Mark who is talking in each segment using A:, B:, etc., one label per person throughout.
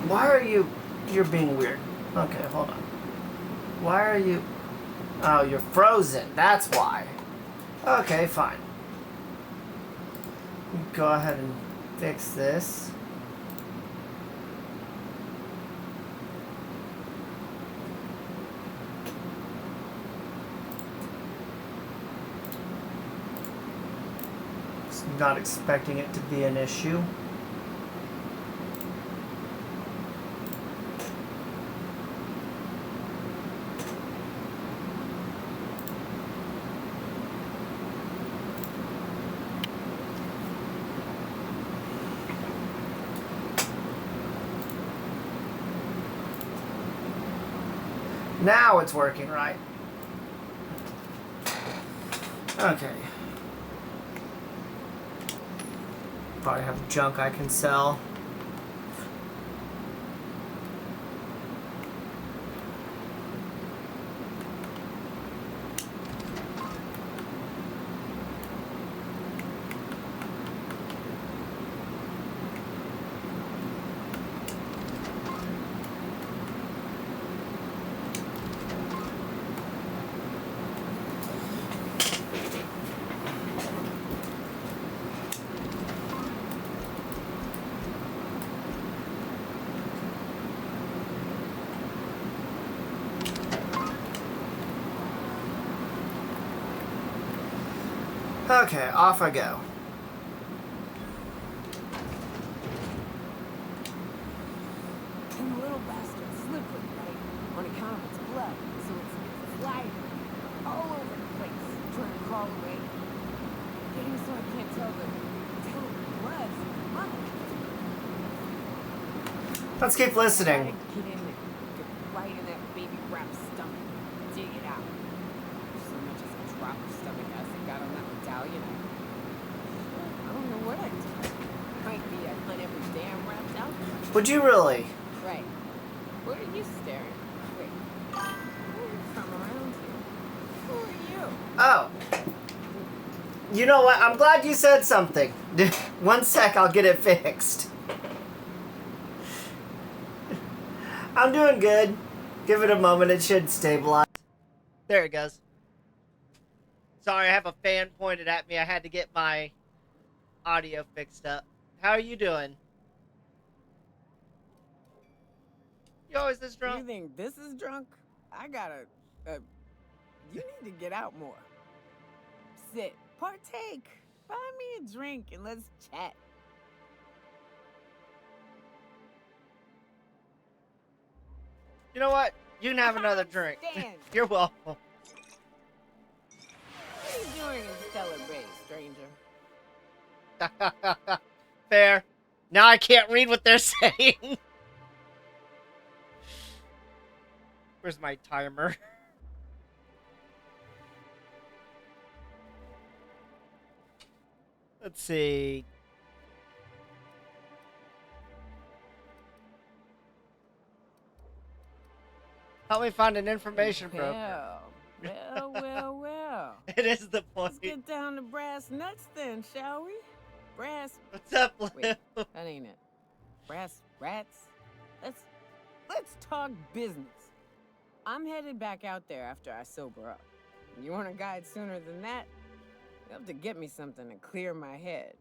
A: Why are you... You're being weird. Okay, hold on. Why are you... Oh, you're frozen. That's why. Okay, fine. Go ahead and fix this. Just not expecting it to be an issue. Now it's working right. Okay. Probably have junk I can sell. Okay, off I go.
B: And the little bastard's slippery, right? On account of its blood, so it's sliding all over the place, trying to crawl away. Getting so I can't tell the blood from the mother.
A: Let's keep listening.
B: Get in there, get right in that baby rap's stomach, dig it out. So much as a drop of stomach acid got on that medallion. I don't know what I'd do. Might be I'd let every damn rap out.
A: Would you really?
B: Right. What are you staring at? Wait. Where are you from around here? Who are you?
A: Oh. You know what? I'm glad you said something. 1 sec, I'll get it fixed. I'm doing good. Give it a moment, it should stabilize. There it goes. Sorry, I have a fan pointed at me. I had to get my audio fixed up. How are you doing? You always this drunk?
B: You think this is drunk? I gotta... you need to get out more. Sit. Partake. Buy me a drink and let's chat.
A: You know what? You can have another drink.
B: Stand.
A: You're welcome.
B: What are you doing in Stellar Bay, stranger?
A: Fair. Now I can't read what they're saying. Where's my timer? Let's see. Help me find an information broker.
B: Well.
A: It is the point.
B: Let's get down to brass nuts then, shall we? Brass...
A: What's up,
B: Wait,
A: Lip?
B: that ain't it. Brass rats? Let's talk business. I'm headed back out there after I sober up. You want a guide sooner than that? You have to get me something to clear my head.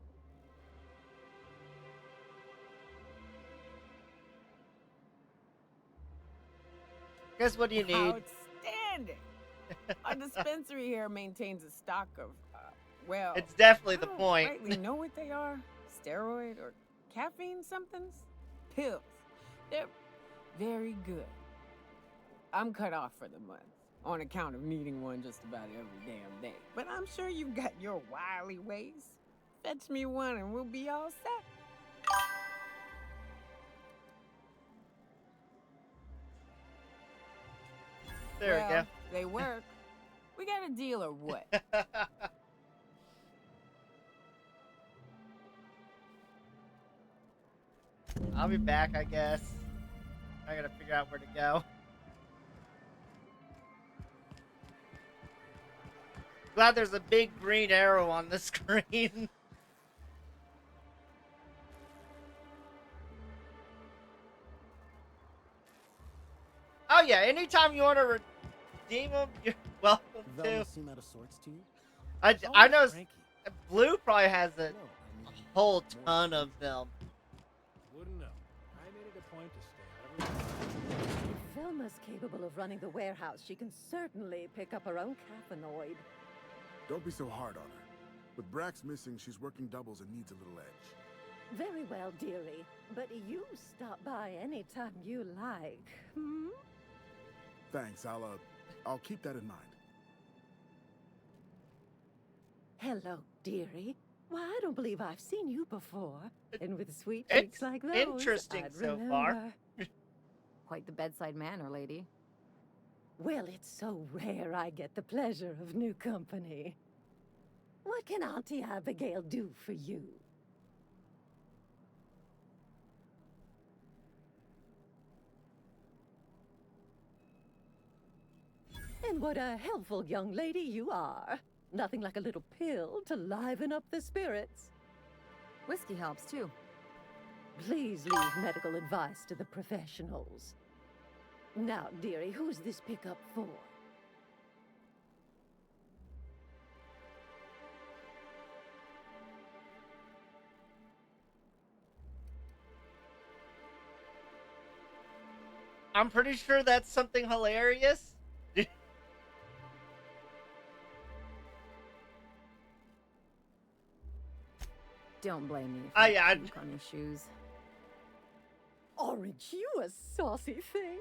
A: Guess what do you need?
B: Outstanding! Our dispensary here maintains a stock of, well...
A: It's definitely the
B: I don't
A: point.
B: rightly know what they are. Steroid or caffeine somethings? Pills. They're very good. I'm cut off for the month, on account of needing one just about every damn day. But I'm sure you've got your wily ways. Fetch me one and we'll be all set.
A: There we go.
B: They work. We got a deal or what?
A: I'll be back, I guess. I gotta figure out where to go. Glad there's a big green arrow on the screen. Oh yeah, anytime you want to redeem them, you're welcome to.
C: Velma seem out of sorts to you?
A: I know
C: Frankie.
A: Blue probably has a
C: No, I mean,
A: whole
C: more
A: ton
C: than
A: of them.
D: Wouldn't know. I made it a point to stay out of her.
E: If Velma's capable of running the warehouse, she can certainly pick up her own caffeinoid.
F: Don't be so hard on her. With Brax missing, she's working doubles and needs a little edge.
E: Very well, dearie. But you stop by anytime you like. Hmm?
F: Thanks, I'll keep that in mind.
E: Hello, dearie. Why, I don't believe I've seen you before. And with sweet
A: It's
E: cheeks like those,
A: interesting
E: I'd
A: so far.
E: remember.
G: Quite the bedside manner, lady.
E: Well, it's so rare I get the pleasure of new company. What can Auntie Abigail do for you? And what a helpful young lady you are. Nothing like a little pill to liven up the spirits.
G: Whiskey helps, too.
E: Please leave medical advice to the professionals. Now, dearie, who's this pickup for?
A: I'm pretty sure that's something hilarious.
G: Don't blame me if
A: Oh,
G: you
A: yeah,
G: puke on your shoes.
E: Aren't you a saucy thing?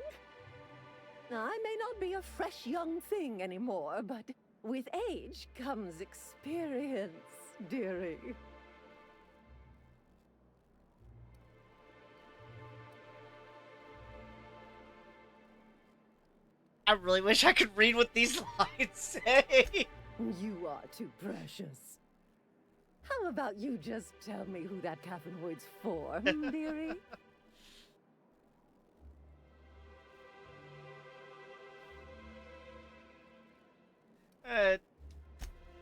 E: I may not be a fresh young thing anymore, but with age comes experience, dearie.
A: I really wish I could read what these lines say.
E: You are too precious. How about you just tell me who that caffeinoid's for, dearie?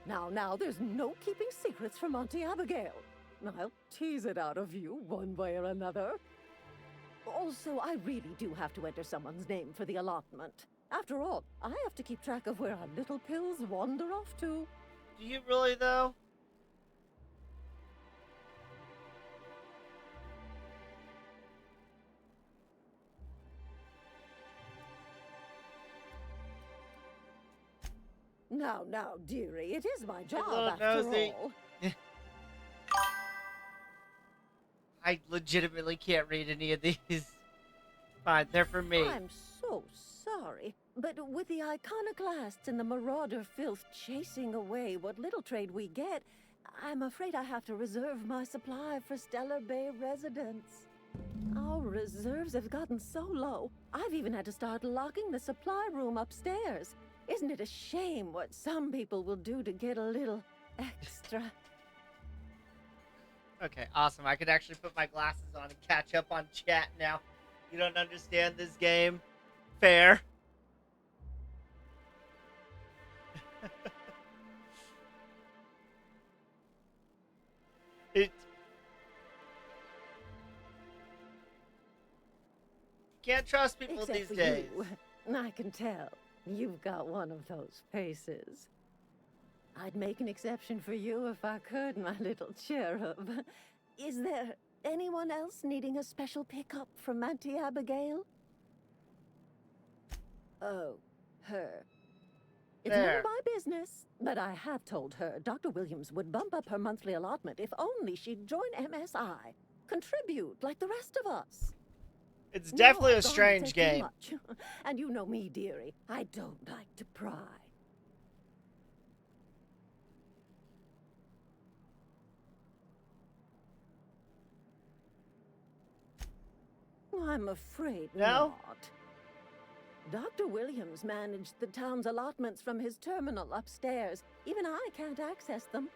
E: Now, there's no keeping secrets from Auntie Abigail. I'll tease it out of you one way or another. Also, I really do have to enter someone's name for the allotment. After all, I have to keep track of where our little pills wander off to.
A: Do you really, though?
E: Now, dearie, it is my job
A: little
E: after
A: nosy.
E: all.
A: I legitimately can't read any of these. Fine, they're for me.
E: I'm so sorry, but with the iconoclasts and the marauder filth chasing away what little trade we get, I'm afraid I have to reserve my supply for Stellar Bay residents. Our reserves have gotten so low, I've even had to start locking the supply room upstairs. Isn't it a shame what some people will do to get a little extra?
A: Okay, awesome. I could actually put my glasses on and catch up on chat now. You don't understand this game? Fair. It... Can't trust people
E: Except
A: these
E: for
A: days.
E: you. I can tell. You've got one of those faces. I'd make an exception for you if I could, my little cherub. Is there anyone else needing a special pickup from Auntie Abigail? Oh, her. It's none
A: There.
E: of my business, but I have told her Dr. Williams would bump up her monthly allotment if only she'd join MSI. Contribute like the rest of us.
A: It's definitely
E: No,
A: a
E: I've gone
A: strange
E: taking
A: game.
E: much. And you know me, dearie. I don't like to pry. I'm afraid
A: No?
E: not. Dr. Williams managed the town's allotments from his terminal upstairs. Even I can't access them.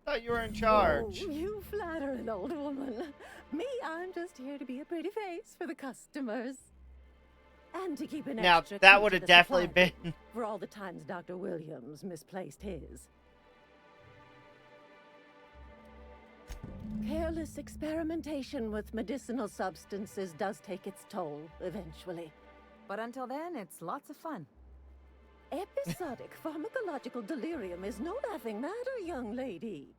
A: Thought you were in charge.
E: Oh, you flatter an old woman. Me, I'm just here to be a pretty face for the customers. And to keep an
A: Now,
E: extra
A: that
E: key
A: would
E: to
A: have
E: the
A: definitely
E: supply
A: been...
E: room for all the times Dr. Williams misplaced his. Careless experimentation with medicinal substances does take its toll, eventually.
G: But until then, it's lots of fun.
E: Episodic pharmacological delirium is no laughing matter, young lady.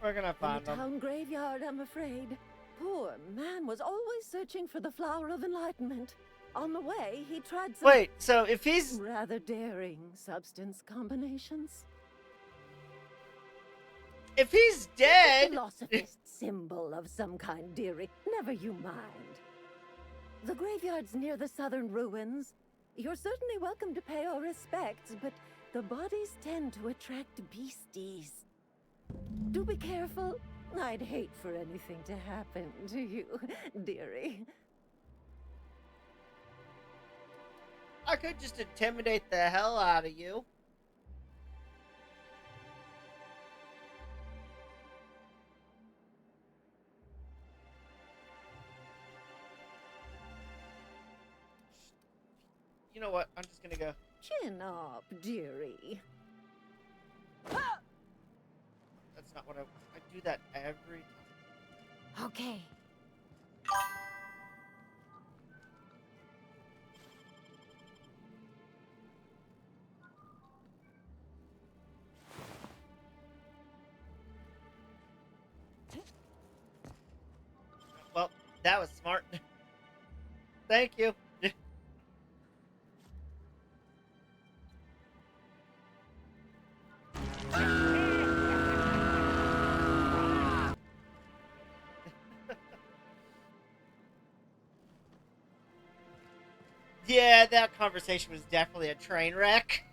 A: We're gonna
E: In
A: find
E: the
A: them.
E: town graveyard, I'm afraid. Poor man was always searching for the flower of enlightenment. On the way, he tried some
A: Wait, so if he's
E: rather daring substance combinations.
A: dead,
E: Philosophist symbol of some kind, dearie. Never you mind. The graveyard's near the southern ruins. You're certainly welcome to pay our respects, but the bodies tend to attract beasties. Do be careful. I'd hate for anything to happen to you, dearie.
A: I could just intimidate the hell out of you. You know what? I'm just gonna go.
E: Chin up, dearie.
A: That's not what I do that every time.
G: Okay.
A: Well, that was smart. Thank you. Yeah, that conversation was definitely a train wreck.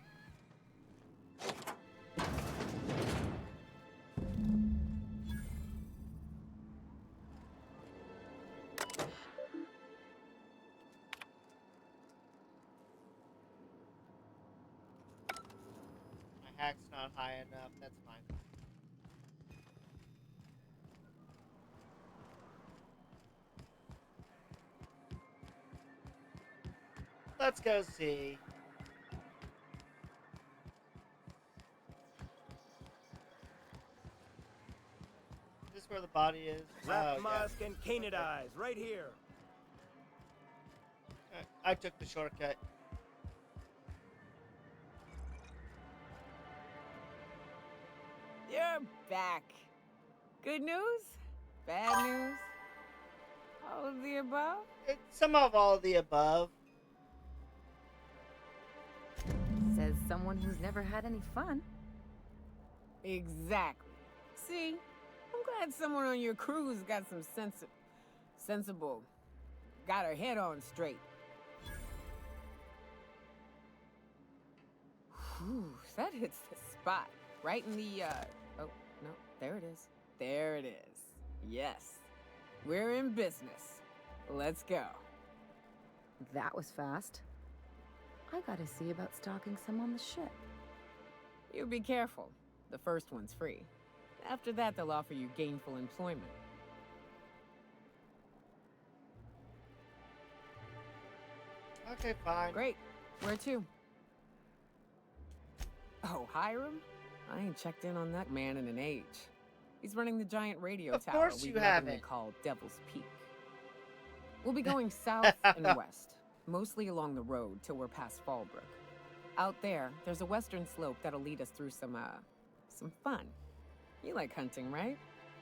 A: My hack's not high enough, that's fine. Let's go see. Is this where the body is?
H: Rat
A: Oh,
H: Musk and Canid Eyes, right here.
A: yeah. I took the shortcut.
B: You're back. Good news? Bad news? All of the above?
A: Some of all of the above.
G: Says someone who's never had any fun.
B: Exactly. See, I'm glad someone on your crew's got some sensible, got her head on straight. Whew, that hits the spot. Right in the, oh, no, there it is. There it is. Yes. We're in business. Let's go.
G: That was fast. I gotta see about stalking some on the ship.
B: You be careful. The first one's free. After that, they'll offer you gainful employment.
A: Okay, fine.
B: Great. Where to? Oh, Hiram? I ain't checked in on that man in an age. He's running the giant radio
A: Of
B: tower
A: course
B: we
A: you
B: lovingly
A: haven't.
B: call Devil's Peak. We'll be going south and west, mostly along the road till we're past Fallbrook. Out there, there's a western slope that'll lead us through some fun. You like hunting, right?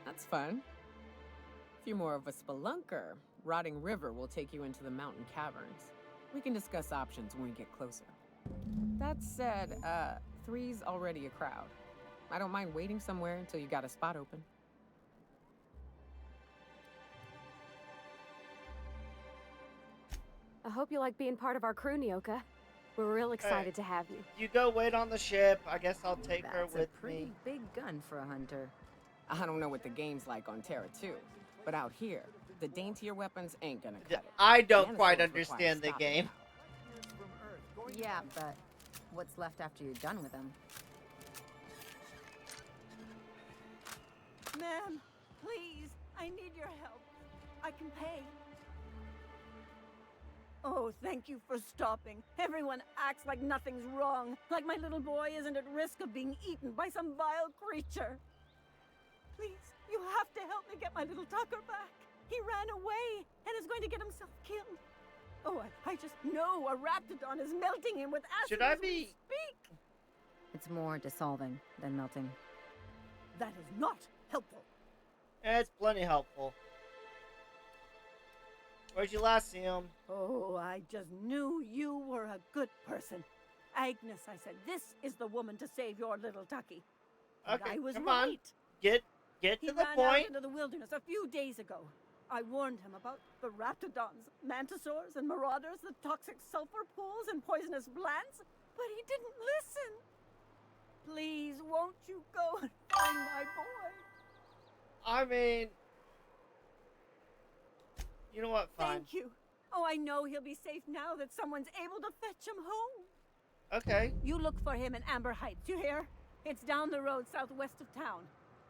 B: That's fun. If you're more of a spelunker, Rotting River will take you into the mountain caverns. We can discuss options when we get closer. That said, 3's already a crowd. I don't mind waiting somewhere until you got a spot open.
I: I hope you like being part of our crew, Nyoka. We're real excited to have you.
A: You go wait on the ship. I guess I'll take her
G: That's
A: with
G: a pretty
A: me.
G: big gun for a hunter.
B: I don't know what the game's like on Terra 2, but out here, the daintier weapons ain't gonna cut it.
A: I don't
B: Dinosaurs
A: quite
B: require
A: understand the
B: stopping
A: game.
B: power.
G: Yeah, but what's left after you're done with them?
E: Ma'am, please, I need your help. I can pay. Oh, thank you for stopping. Everyone acts like nothing's wrong, like my little boy isn't at risk of being eaten by some vile creature. Please, you have to help me get my little Tucker back. He ran away and is going to get himself killed. Oh, I just know a Raptidon is melting him with acid
A: Should I
E: as we
A: be-
E: speak.
G: It's more dissolving than melting.
E: That is not helpful.
A: It's plenty helpful. Where'd you last see him?
E: Oh, I just knew you were a good person. Agnes, I said, this is the woman to save your little Tucky. And
A: Okay,
E: I was
A: come
E: right.
A: on. Get
E: He
A: to the
E: ran out
A: point.
E: into the wilderness a few days ago. I warned him about the Raptidons, Mantisaurs, and Marauders, the toxic sulfur pools, and poisonous plants, but he didn't listen. Please, won't you go and find my boy?
A: I mean, you know what? Fine.
E: Thank you. Oh, I know he'll be safe now that someone's able to fetch him home.
A: Okay.
E: You look for him in Amber Heights, you hear? It's down the road southwest of town.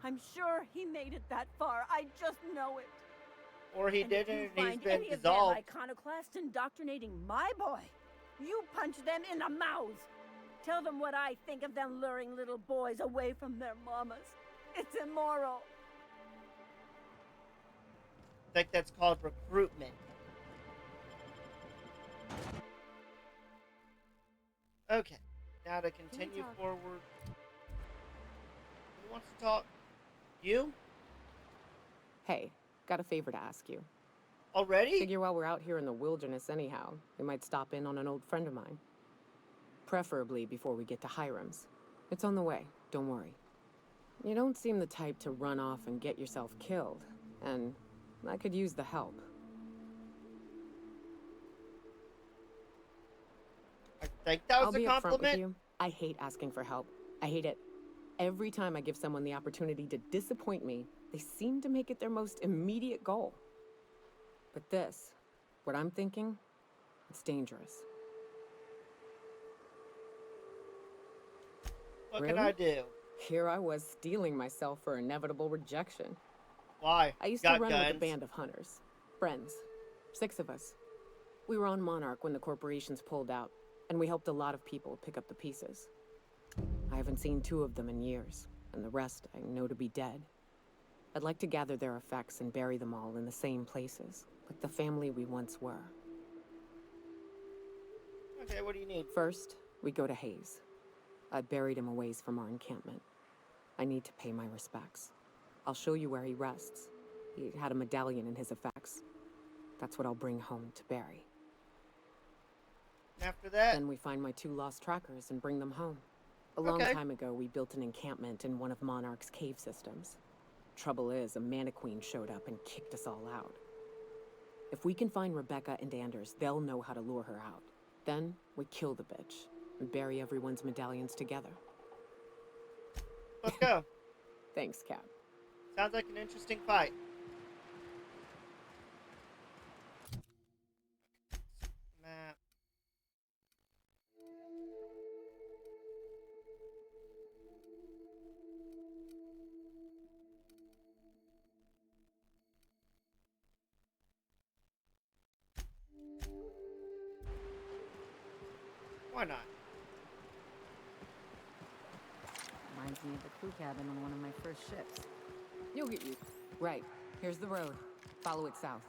E: I'm sure he made it that far. I just know it.
A: Or he
E: And
A: didn't,
E: if you
A: and he's
E: find
A: been
E: any
A: dissolved.
E: of them iconoclasts indoctrinating my boy, you punch them in the mouths. Tell them what I think of them luring little boys away from their mamas. It's immoral.
A: I think that's called recruitment. Okay. Now to continue
I: talk?
A: forward. Who wants to talk? You?
B: Hey, got a favor to ask you.
A: Already?
B: Figure while we're out here in the wilderness anyhow, we might stop in on an old friend of mine. Preferably before we get to Hiram's. It's on the way, don't worry. You don't seem the type to run off and get yourself killed, and I could use the help.
A: I think that was
B: I'll
A: a
B: be upfront with
A: compliment.
B: you. I hate asking for help. I hate it. Every time I give someone the opportunity to disappoint me, they seem to make it their most immediate goal. But this, what I'm thinking, it's dangerous.
A: What can I do?
B: Here I was steeling myself for inevitable rejection.
A: Why?
B: I used
A: Got
B: to run
A: guns.
B: with a band of hunters. Friends. 6 of us. We were on Monarch when the corporations pulled out, and we helped a lot of people pick up the pieces. I haven't seen 2 of them in years, and the rest I know to be dead. I'd like to gather their effects and bury them all in the same places, like the family we once were.
A: Okay, what do you need?
B: First, we go to Hayes. I buried him a ways from our encampment. I need to pay my respects. I'll show you where he rests. He had a medallion in his effects. That's what I'll bring home to Barry.
A: After that,
B: Then we find my 2 lost trackers and bring them home. A long
A: Okay.
B: time ago, we built an encampment in one of Monarch's cave systems. Trouble is, a Mantiqueen showed up and kicked us all out. If we can find Rebecca and Anders, they'll know how to lure her out. Then we kill the bitch and bury everyone's medallions together.
A: let's go.
B: Thanks, Cap.
A: Sounds like an interesting fight. Map. Why not?
G: Reminds me of the crew cabin on one of my first ships.
B: You'll get used. Right. Here's the road. Follow it south.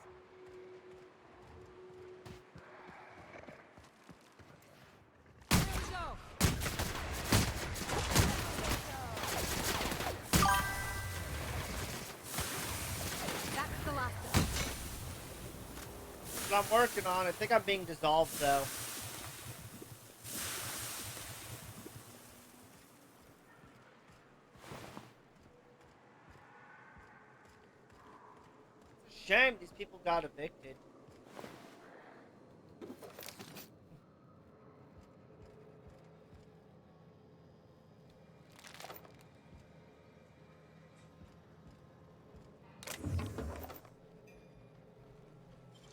I: That's the last of it.
A: What I'm working on. I think I'm being dissolved though. It's a shame these people got evicted.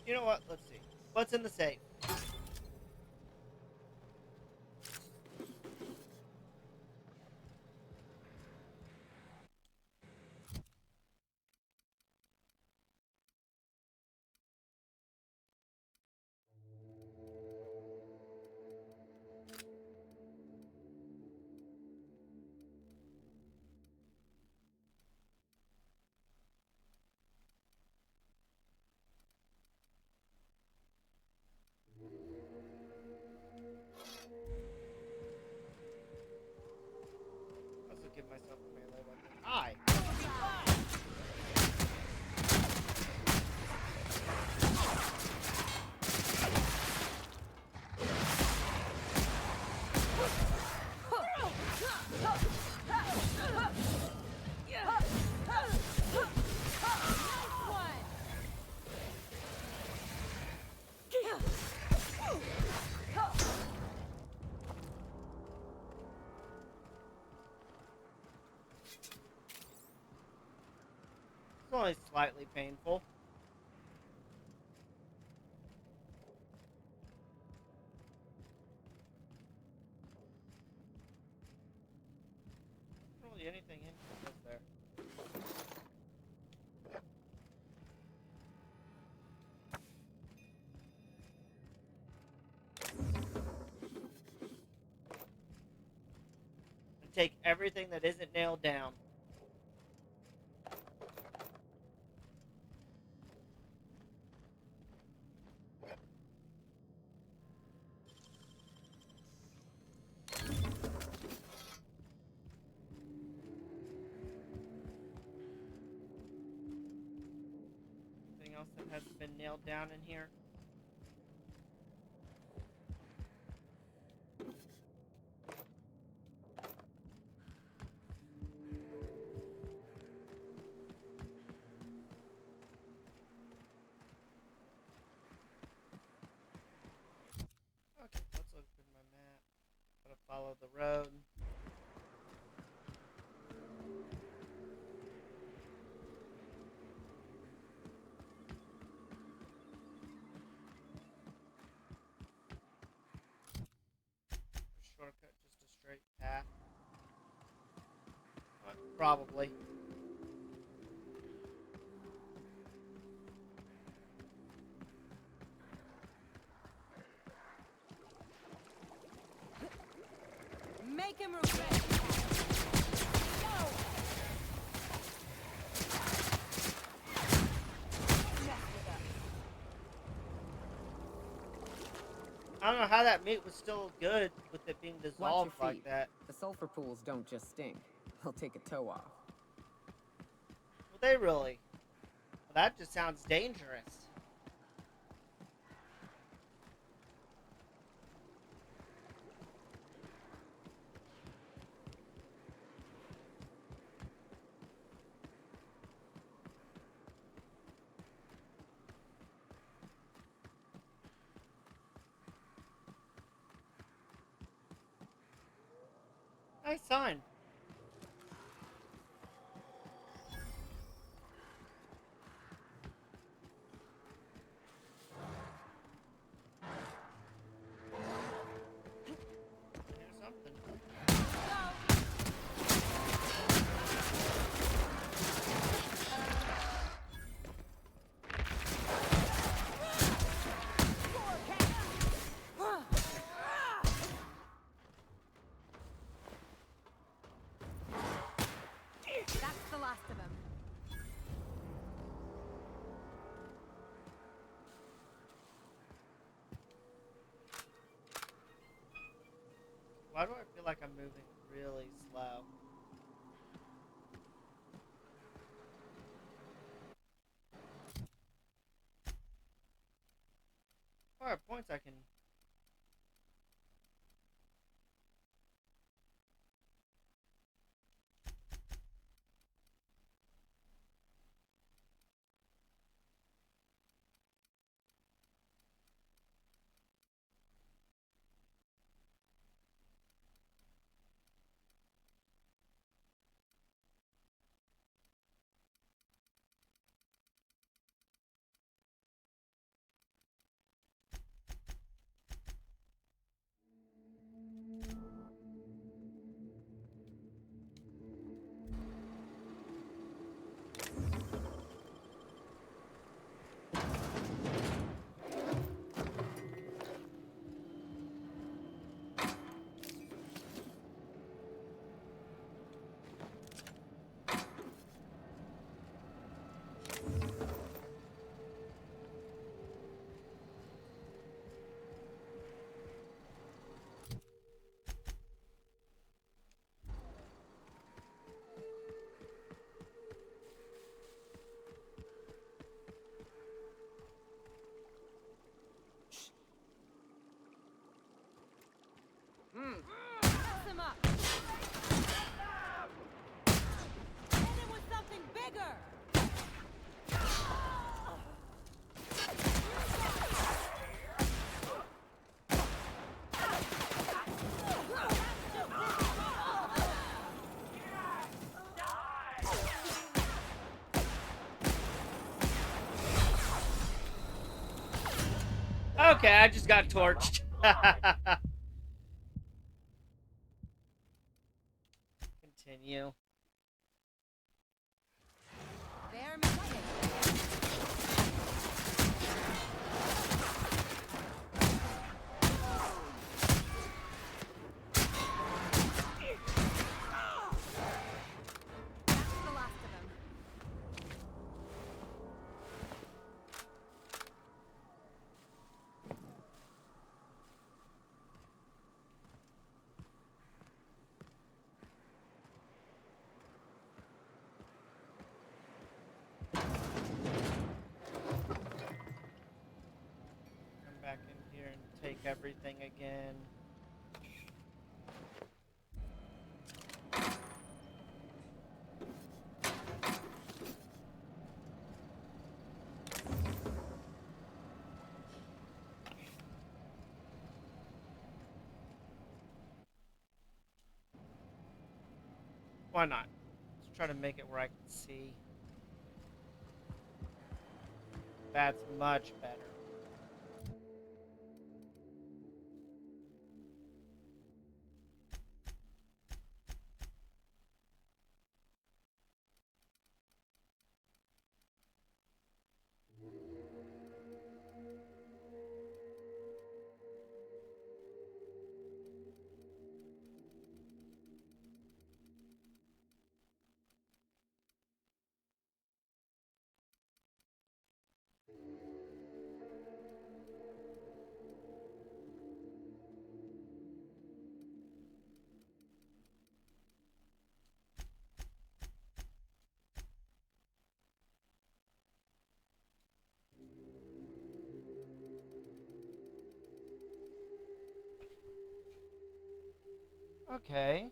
A: You know what? Let's see. What's in the safe? slightly painful. Not really anything in here, is there? And take everything that isn't nailed down. Anything else that hasn't been nailed down in here? Okay, let's open my map. Gotta follow the road. Shortcut, just a straight path. Probably.
B: Make him regret. Go!
A: I don't know how that meat was still good with it being dissolved
B: Watch your
A: like
B: feet.
A: that.
B: The sulfur pools don't just stink. They'll take a toe off.
A: Well, they really? Well, that just sounds dangerous. Nice sign. Here's something.
I: That's the last of them.
A: Why do I feel like I'm moving really slow? Alright, points I can... Okay, I just got torched. Continue. Come back in here and take everything again. Why not? Let's try to make it where I can see. That's much better. Okay.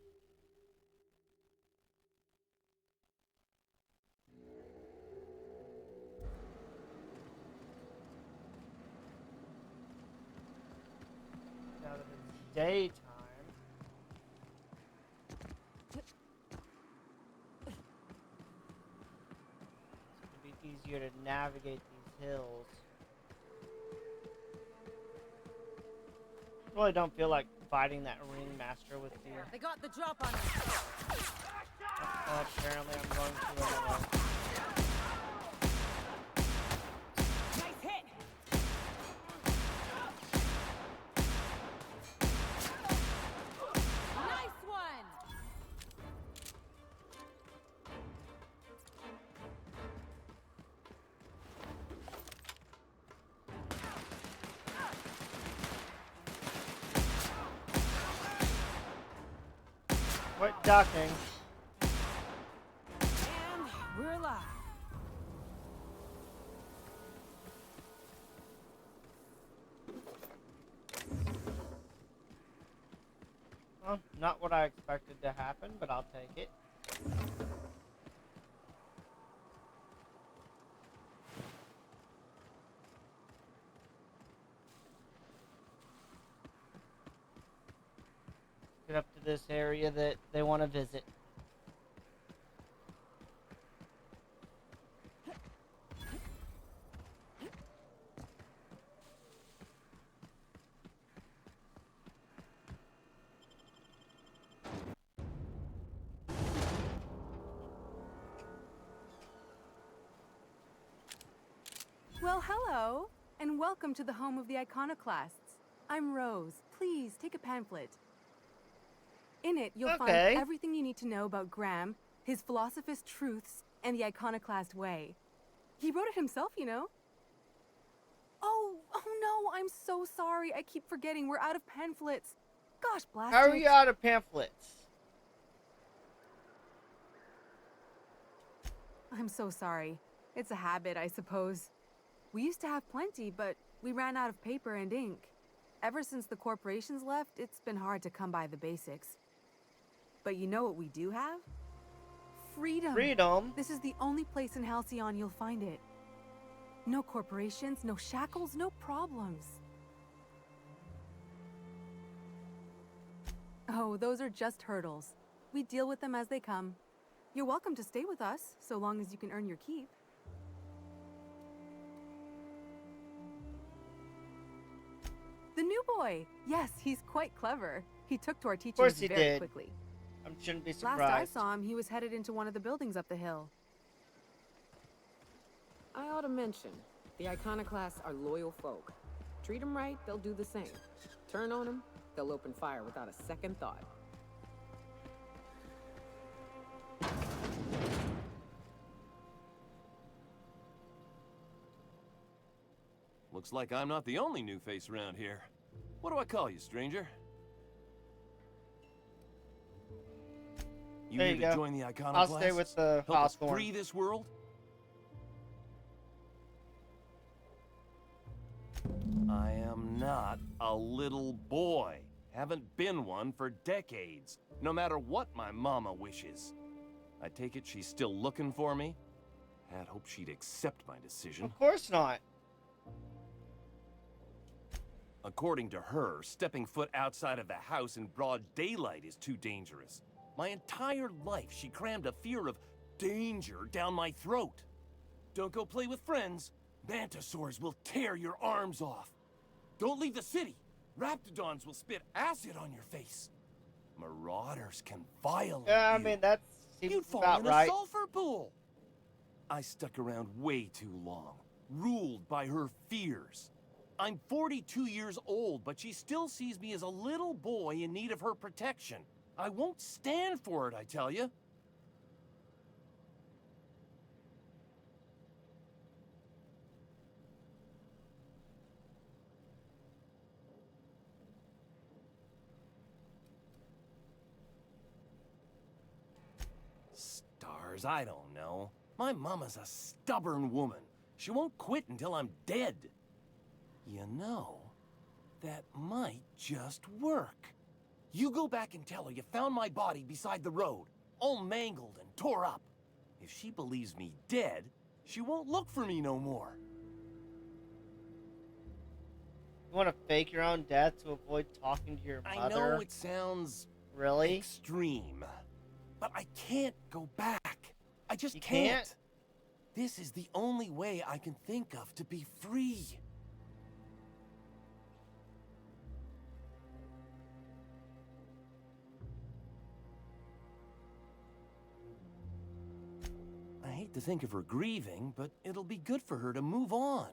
A: Now that it's daytime. It's going to be easier to navigate these hills. Really don't feel like fighting that ringmaster with the...
B: They got the drop on us.
A: Apparently I'm going to another.
B: Nice hit. Nice one.
A: Quit ducking.
B: And we're alive.
A: Well, not what I expected to happen, but I'll take it. Get up to this area that they want to visit.
J: Well, hello, and welcome to the home of the Iconoclasts. I'm Rose. Please take a pamphlet. In it, you'll find everything you need to know about Graham, his Philosophist truths, and the Iconoclast way. He wrote it himself, you know. Oh no, I'm so sorry. I keep forgetting we're out of pamphlets. Gosh, blast
A: How
J: it.
A: are you out of pamphlets?
J: I'm so sorry. It's a habit, I suppose. We used to have plenty, but we ran out of paper and ink. Ever since the corporations left, it's been hard to come by the basics. But you know what we do have? Freedom.
A: Freedom?
J: This is the only place in Halcyon you'll find it. No corporations, no shackles, no problems. Oh, those are just hurdles. We deal with them as they come. You're welcome to stay with us, so long as you can earn your keep. new boy. Yes, he's quite clever. He took to our teachings
A: course he
J: very
A: did.
J: quickly.
A: I shouldn't be
J: Last
A: surprised.
J: I saw him, he was headed into one of the buildings up the hill.
B: I ought to mention, the Iconoclasts are loyal folk. Treat them right, they'll do the same. Turn on them, they'll open fire without a second thought.
K: Looks like I'm not the only new face around here. What do I call you, stranger? You
A: There
K: here
A: you
K: to
A: go.
K: join the Iconoclasts?
A: I'll stay with the
K: Help us
A: Hawthorne.
K: free this world? I am not a little boy. Haven't been one for decades, no matter what my mama wishes. I take it she's still looking for me? Had hoped she'd accept my decision.
A: Of course not.
K: According to her, stepping foot outside of the house in broad daylight is too dangerous. My entire life, she crammed a fear of danger down my throat. Don't go play with friends. Mantisaurs will tear your arms off. Don't leave the city. Raptidons will spit acid on your face. Marauders can violate
A: Yeah, I
K: you.
A: mean, that seems
K: You'd fall
A: about
K: in
A: right.
K: a sulfur pool. I stuck around way too long, ruled by her fears. I'm 42 years old, but she still sees me as a little boy in need of her protection. I won't stand for it, I tell you. Stars, I don't know. My mama's a stubborn woman. She won't quit until I'm dead. You know, that might just work. You go back and tell her you found my body beside the road, all mangled and tore up. If she believes me dead, she won't look for me no more.
A: You want to fake your own death to avoid talking to your mother?
K: I know it sounds
A: really
K: extreme, but I can't go back. I just
A: You
K: can't.
A: can't?
K: This is the only way I can think of to be free. I hate to think of her grieving, but it'll be good for her to move on.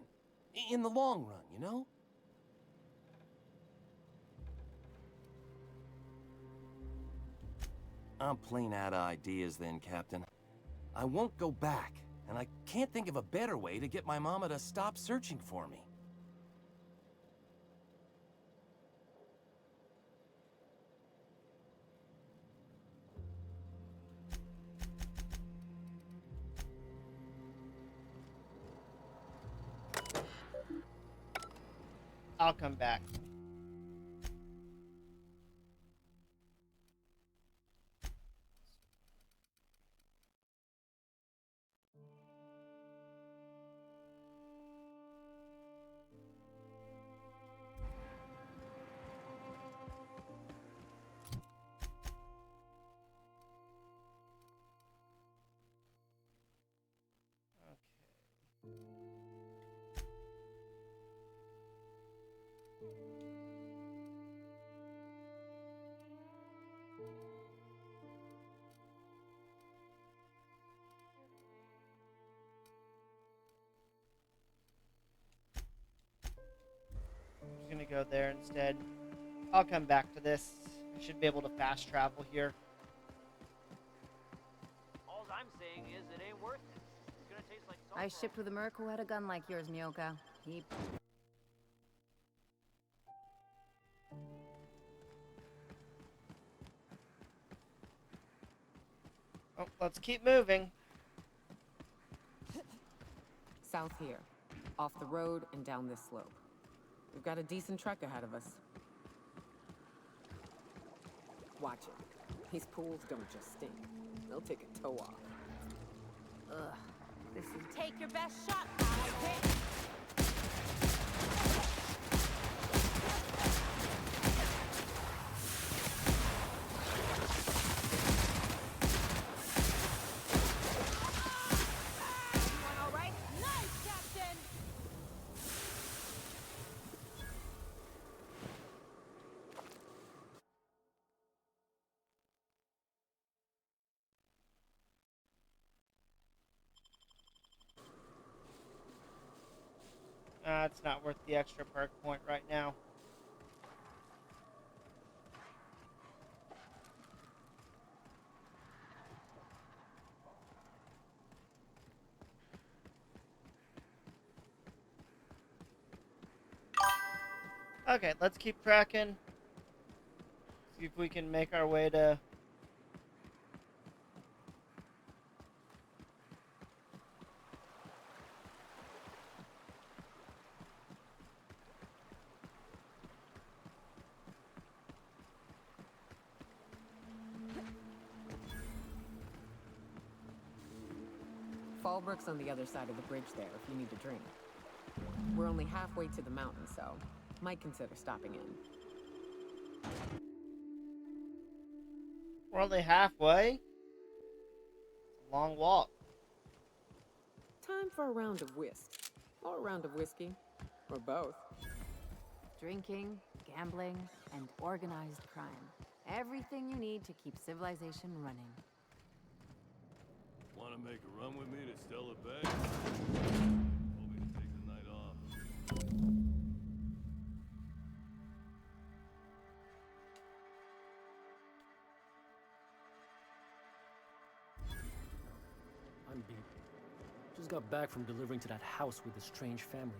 K: In the long run, you know? I'm plain out of ideas then, Captain. I won't go back, and I can't think of a better way to get my mama to stop searching for me.
A: I'll come back. I'm gonna go there instead. I'll come back to this. I should be able to fast travel here.
L: All I'm saying is it ain't worth it. It's gonna taste like
G: I shipped with a merc who had a gun like yours, Nyoka. He...
A: Oh, let's keep moving.
B: South here, off the road and down this slope. We've got a decent trek ahead of us. Watch it. These pools don't just stink. They'll take a toe off. Ugh, this is...
I: Take your best shot, Alex. All right? Nice, Captain!
A: It's not worth the extra perk point right now. Okay, let's keep tracking. See if we can make our way to...
B: Fallbrook's on the other side of the bridge there if you need a drink. We're only halfway to the mountain, so might consider stopping in.
A: We're only halfway? It's a long walk.
B: Time for a round of whist. Or a round of whiskey. Or both.
G: Drinking, gambling, and organized crime. Everything you need to keep civilization running.
K: Want to make a run with me to Stellar Bay? Told me to take the night off.
C: I'm beat. Just got back from delivering to that house with a strange family.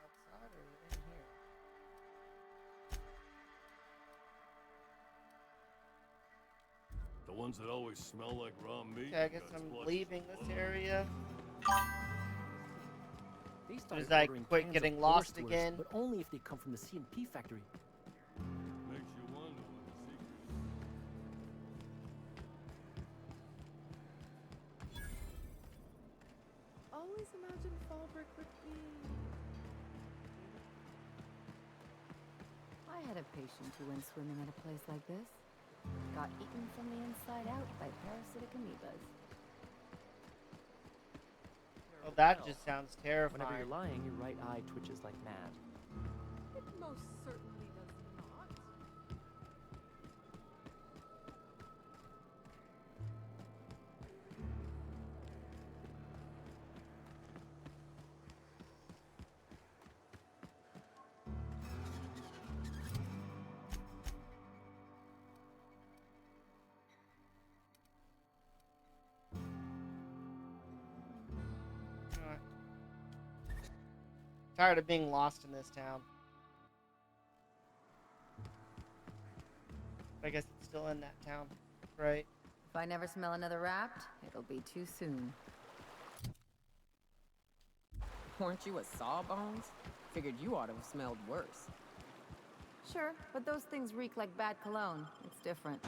A: Outside or in here?
K: The ones that always smell like raw meat.
A: Okay, I guess
K: That's
A: I'm
K: what-
A: leaving this area.
C: They
A: As
C: started
A: I
C: ordering
A: quit
C: cans
A: getting
C: of
A: lost
C: Borscht Wurst,
A: again.
C: but only if they come from the C&P factory.
K: Makes you wonder what the secret is.
M: Always imagined Fallbrook would be...
G: I had a patient who went swimming at a place like this. Got eaten from the inside out by parasitic amoebas.
A: Well, that just sounds terrifying.
C: Whenever you're lying, your right eye twitches like mad.
M: It most certainly does not.
A: Tired of being lost in this town. I guess it's still in that town, right?
G: If I never smell another Wrapped, it'll be too soon.
B: Weren't you a Sawbones? Figured you ought to have smelled worse.
G: Sure, but those things reek like bad cologne. It's different.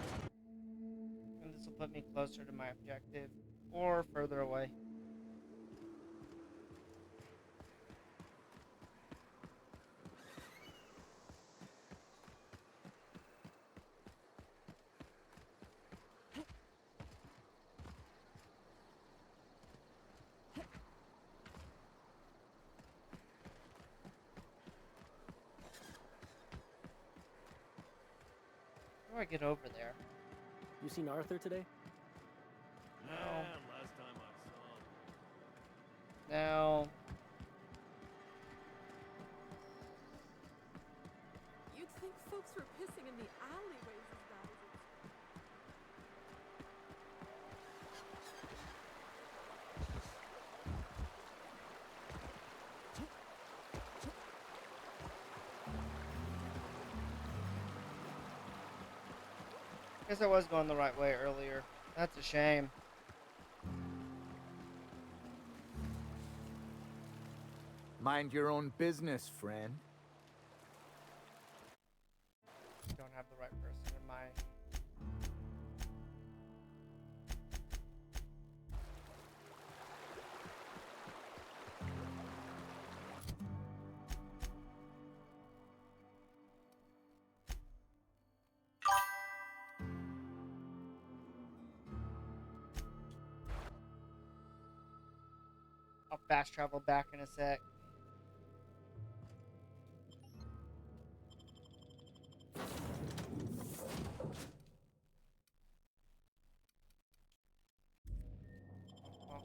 A: And this will put me closer to my objective, or further away. How do I get over there?
C: You seen Arthur today?
K: Yeah, last time I saw him.
A: Now,
M: You'd think folks were pissing in the alleyways as bad as it's...
A: guess I was going the right way earlier. That's a shame.
N: Mind your own business, friend.
A: Don't have the right person in my... I'll fast travel back in a sec. Well,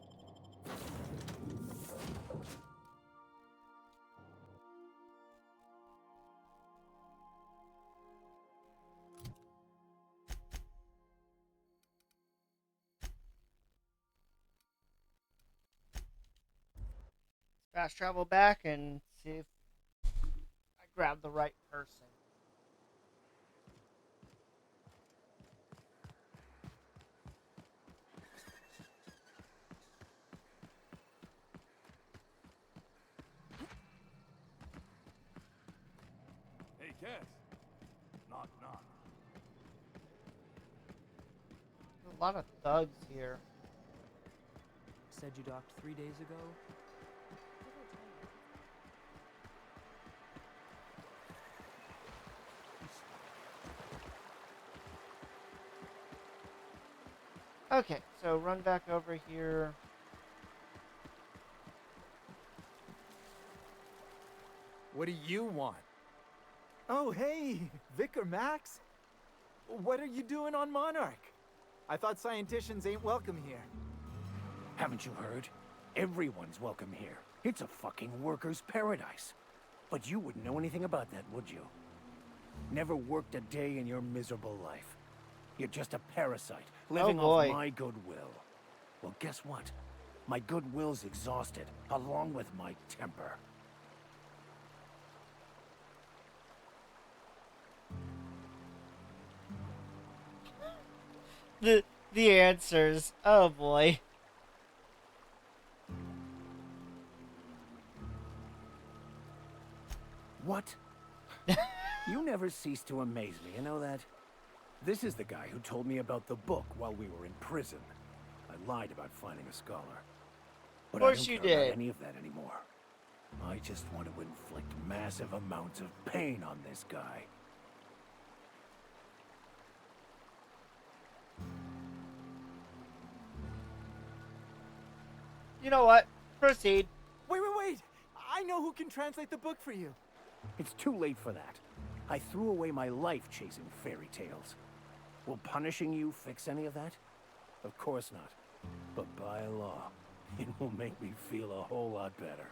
A: Fast travel back and see if I grab the right person.
K: Hey, Cass. Knock, knock.
A: There's a lot of thugs here.
C: Said you docked 3 days ago?
A: Okay, so run back over here.
N: What do you want? Oh, hey, Vicar Max. What are you doing on Monarch? I thought scienticians ain't welcome here.
O: Haven't you heard? Everyone's welcome here. It's a fucking worker's paradise. But you wouldn't know anything about that, would you? Never worked a day in your miserable life. You're just a parasite, living off my goodwill. Well, guess what? My goodwill's exhausted, along with my temper.
A: The answers. Oh boy.
O: What? You never cease to amaze me, you know that? This is the guy who told me about the book while we were in prison. I lied about finding a scholar. But
A: of course
O: I
A: you
O: don't care
A: did.
O: about any of that anymore. I just want to inflict massive amounts of pain on this guy.
A: You know what? Proceed.
N: Wait. I know who can translate the book for you.
O: It's too late for that. I threw away my life chasing fairy tales. Will punishing you fix any of that? Of course not. But by law, it will make me feel a whole lot better.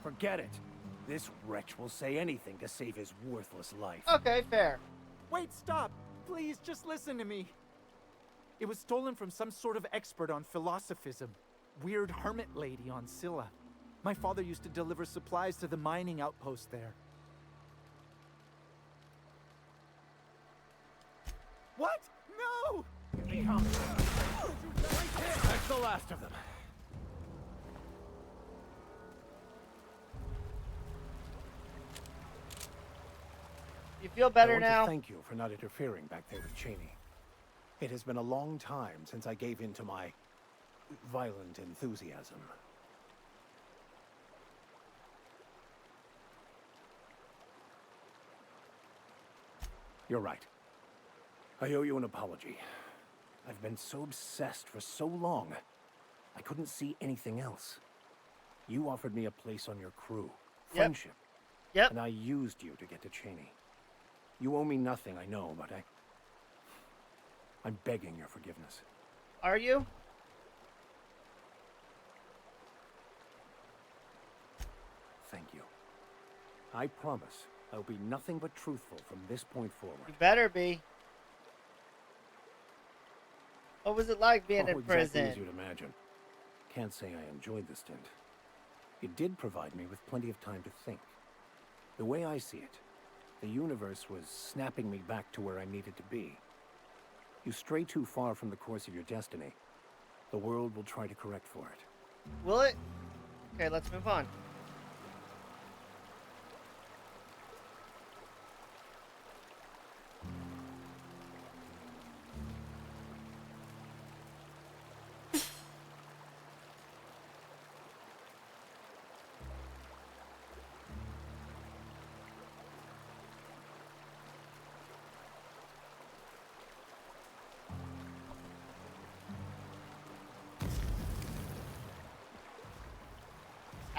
O: Forget it. This wretch will say anything to save his worthless life.
A: Okay, fair.
N: Wait, stop. Please, just listen to me. It was stolen from some sort of expert on philosophism. Weird hermit lady on Scylla. My father used to deliver supplies to the mining outpost there. What? No!
O: Here they come. That's the last of them.
A: You feel better
O: I want
A: now?
O: to thank you for not interfering back there with Cheney. It has been a long time since I gave in to my violent enthusiasm. You're right. I owe you an apology. I've been so obsessed for so long, I couldn't see anything else. You offered me a place on your crew, friendship, and I used you to get to Cheney. You owe me nothing, I know, but I'm begging your forgiveness.
A: Are you?
O: Thank you. I promise I'll be nothing but truthful from this point forward.
A: You better be. What was it like being in prison?
O: Exactly as you'd imagine. Can't say I enjoyed the stint. It did provide me with plenty of time to think. The way I see it, the universe was snapping me back to where I needed to be. You stray too far from the course of your destiny, the world will try to correct for it.
A: Will it? Okay, let's move on.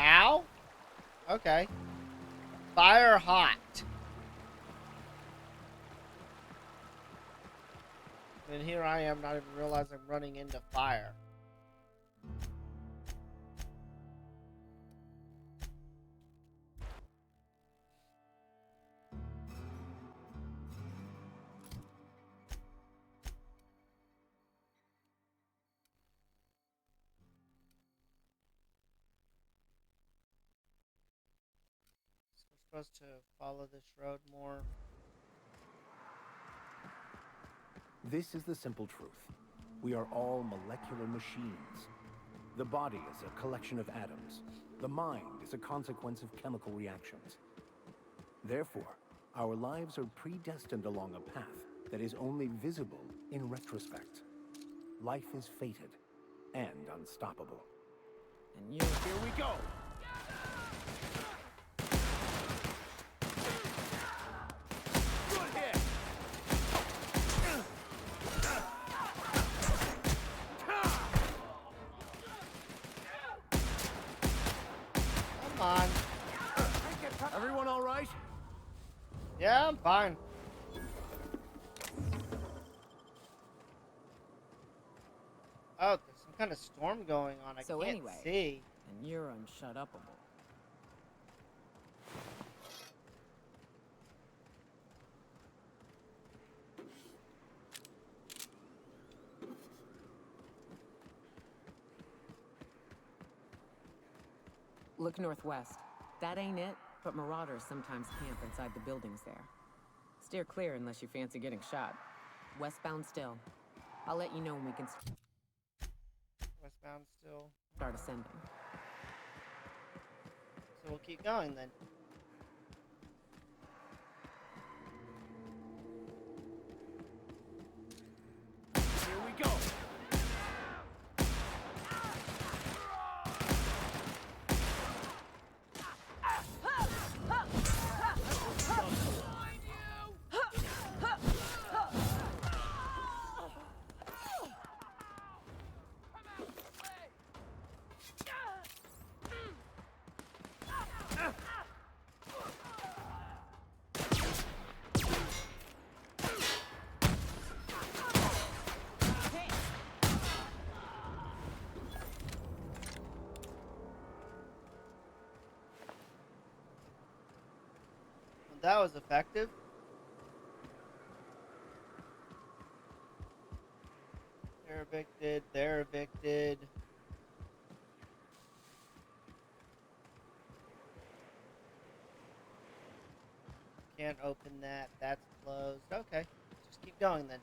A: Ow? Okay. Fire hot. And here I am, not even realizing I'm running into fire. supposed to follow this road more.
O: This is the simple truth. We are all molecular machines. The body is a collection of atoms. The mind is a consequence of chemical reactions. Therefore, our lives are predestined along a path that is only visible in retrospect. Life is fated and unstoppable.
B: And here we go!
N: Good hit!
A: Come on.
O: Everyone all right?
A: Yeah, I'm fine. Oh, there's some kind of storm going on. I
B: So
A: can't
B: anyway,
A: see.
B: and you're unshut-upable. Look northwest. That ain't it, but marauders sometimes camp inside the buildings there. Steer clear unless you fancy getting shot. Westbound still. I'll let you know when we can
A: Westbound still.
B: start ascending.
A: So we'll keep going then.
N: Here we go!
A: That was effective. They're evicted. They're evicted. Can't open that. That's closed. Okay. Just keep going then.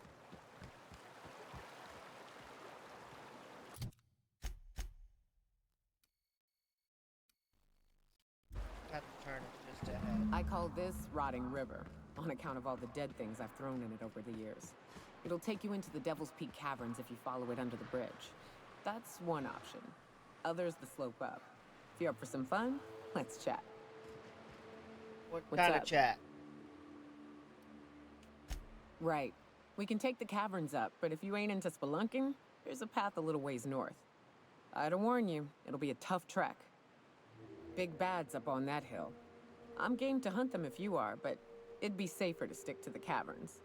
A: Have to turn it just ahead.
B: I call this Rotting River, on account of all the dead things I've thrown in it over the years. It'll take you into the Devil's Peak Caverns if you follow it under the bridge. That's one option. Others the slope up. If you're up for some fun, let's chat.
A: What
B: What's
A: kind
B: up?
A: of chat?
B: Right. We can take the caverns up, but if you ain't into spelunking, there's a path a little ways north. I'd warn you, it'll be a tough trek. Big bad's up on that hill. I'm game to hunt them if you are, but it'd be safer to stick to the caverns.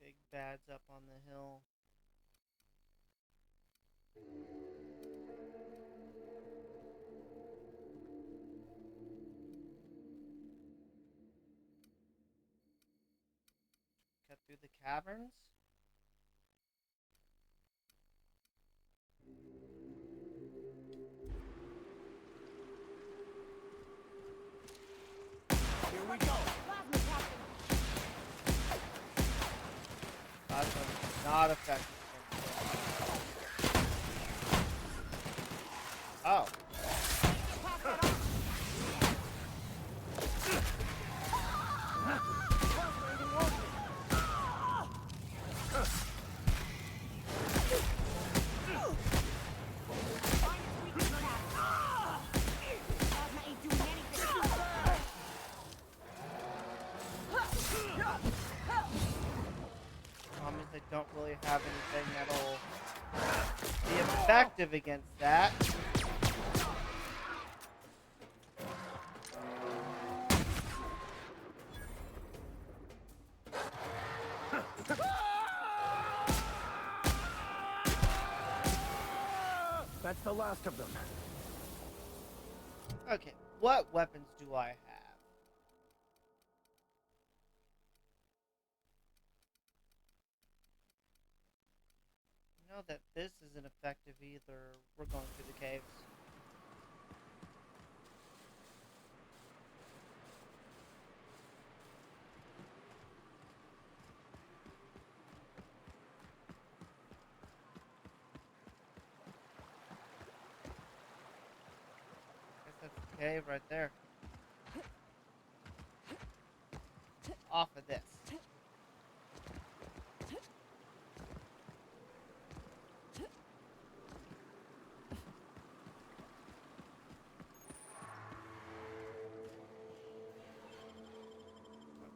A: Big bad's up on the hill. Cut through the caverns?
N: Here we go!
A: Plasma not effective. Oh. Problem is, they don't really have anything that'll be effective against that.
O: That's the last of them.
A: Okay, what weapons do I have? I know that this isn't effective either. We're going through the caves. cave right there. Off of this.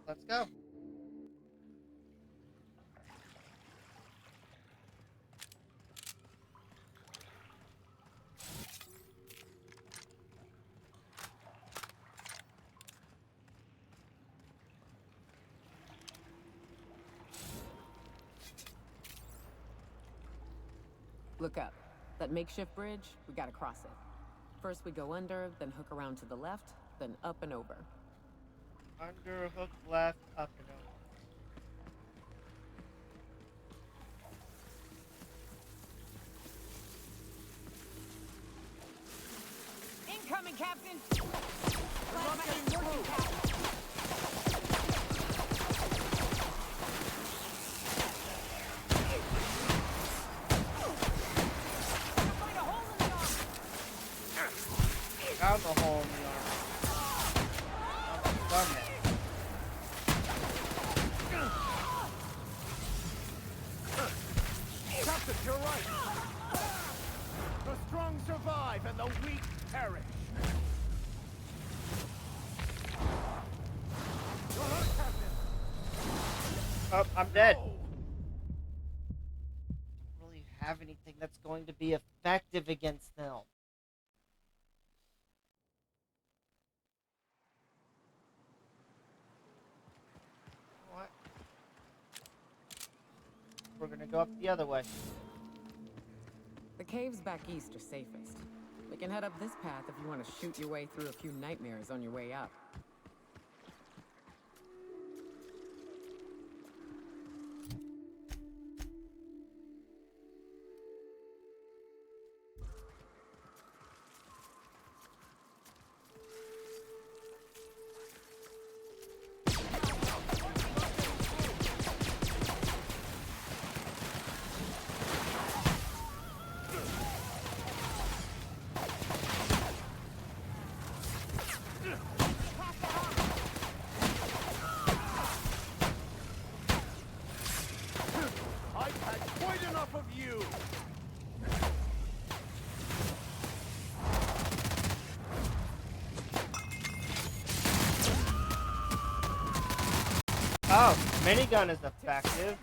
A: Let's go.
B: Look up. That makeshift bridge, we gotta cross it. First we go under, then hook around to the left, then up and over.
A: Under, hook left, up and over.
B: Incoming, Captain! Not getting working, Captain!
A: Found the hole in the armor. Done it.
O: Captain, you're right. The strong survive and the weak perish. You're hurt, Captain.
A: Oh, I'm dead. Don't really have anything that's going to be effective against them. What? We're gonna go up the other way.
B: The caves back east are safest. We can head up this path if you want to shoot your way through a few nightmares on your way up.
A: Oh, minigun is effective.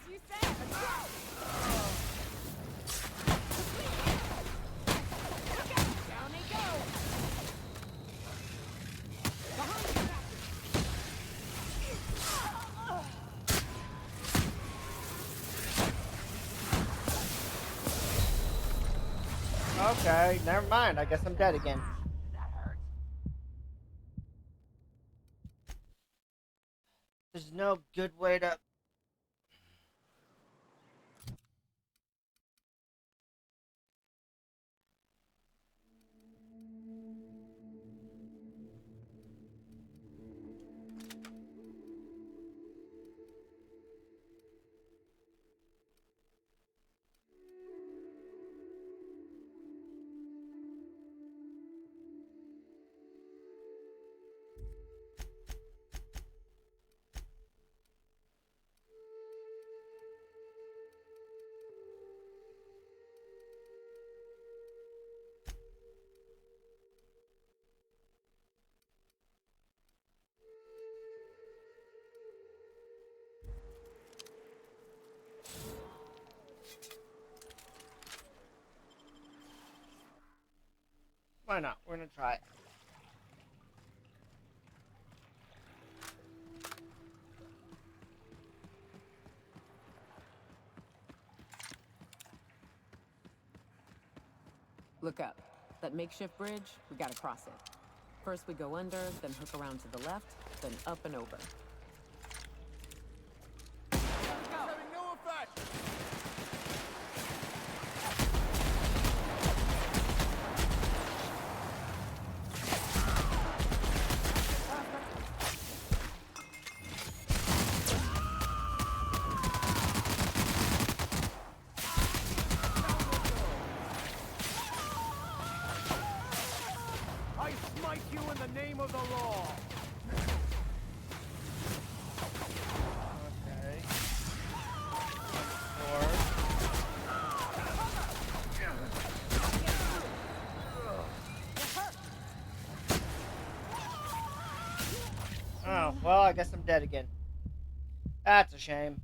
A: Okay, never mind. I guess I'm dead again. There's no good way to... Why not? We're gonna try it.
B: Look up. That makeshift bridge, we gotta cross it. First we go under, then hook around to the left, then up and over.
O: Having no effect. I smite you in the
A: dead again. That's a shame.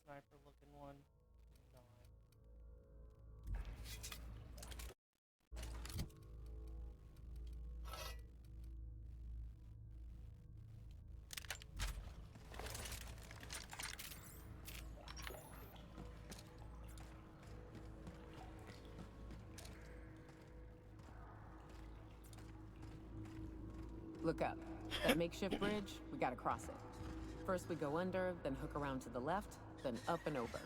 A: Sniper looking one.
B: Look up. That makeshift bridge, we gotta cross it. First we go under, then hook around to the left, then up and over.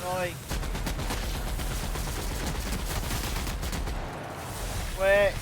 A: Oi. Quick.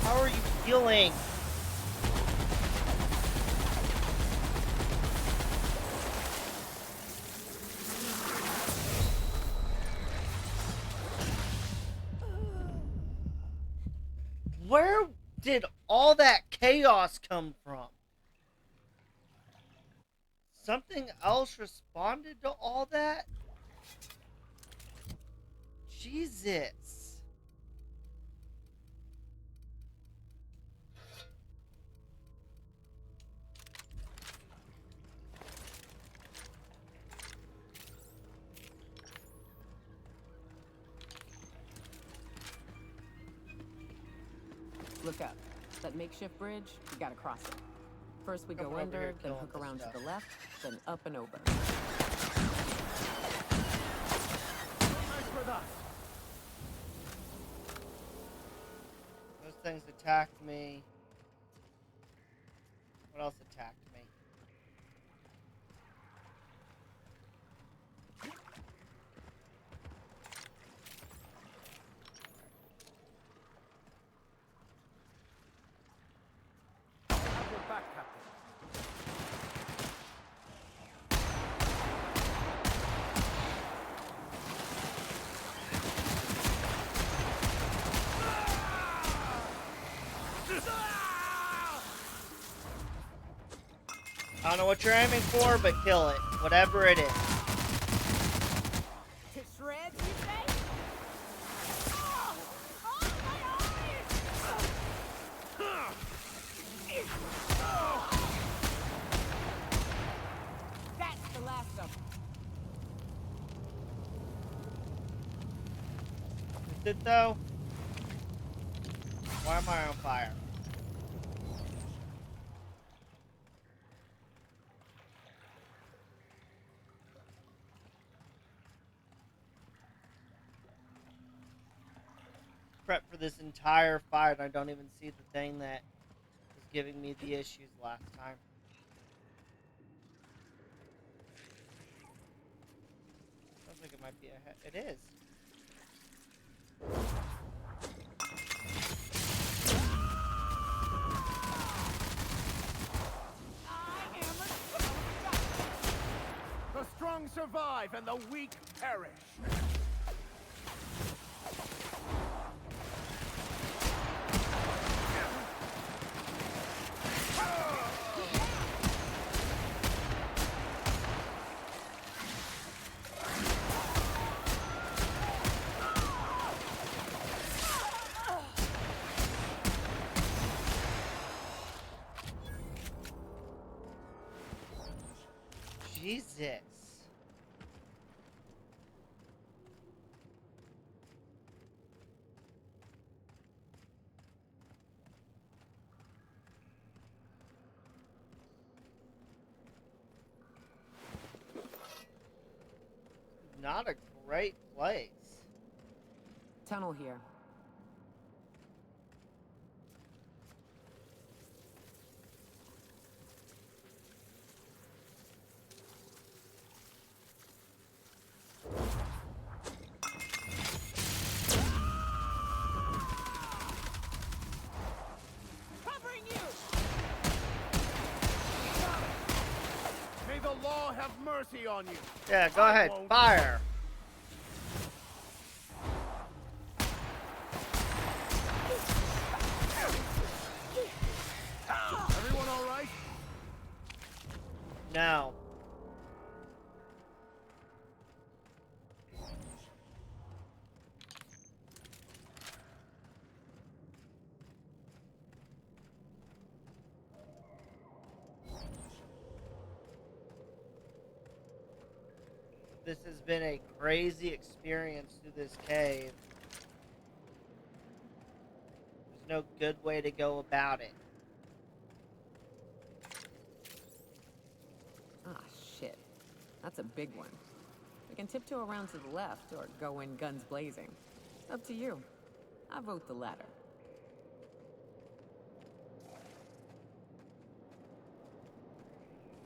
A: How are you feeling? Where did all that chaos come from? Something else responded to all that? Jesus.
B: Look up. That makeshift bridge, we gotta cross it. First we go under, then hook around to the left, then up and over.
A: Those things attacked me. What else attacked me? I don't know what you're aiming for, but kill it. Whatever it is.
B: To shreds, you say? Oh! Oh, my eyes! That's the last of them.
A: it though? Why am I on fire? Prep for this entire fight. I don't even see the thing that was giving me the issues last time. Sounds like it might be ahead. It is.
O: The strong survive and the weak perish.
A: Jesus. Not a great place.
B: Tunnel here.
O: Covering you! May the law have mercy on you.
A: Yeah, go ahead. Fire.
O: Everyone all right?
A: No. This has been a crazy experience through this cave. There's no good way to go about it.
B: Ah, shit. That's a big one. We can tiptoe around to the left or go in guns blazing. It's up to you. I vote the latter.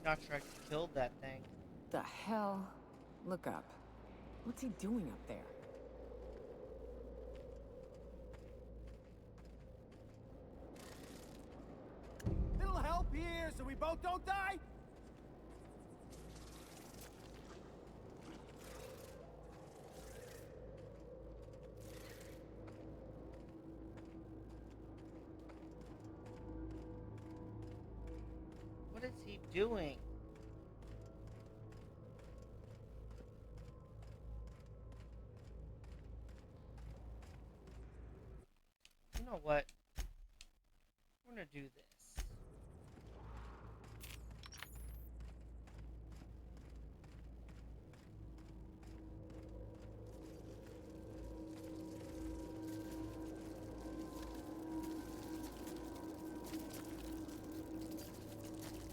A: Not sure I killed that thing.
B: The hell? Look up. What's he doing up there?
H: Little help here so we both don't die?
A: What is he doing? You know what? We're gonna do this.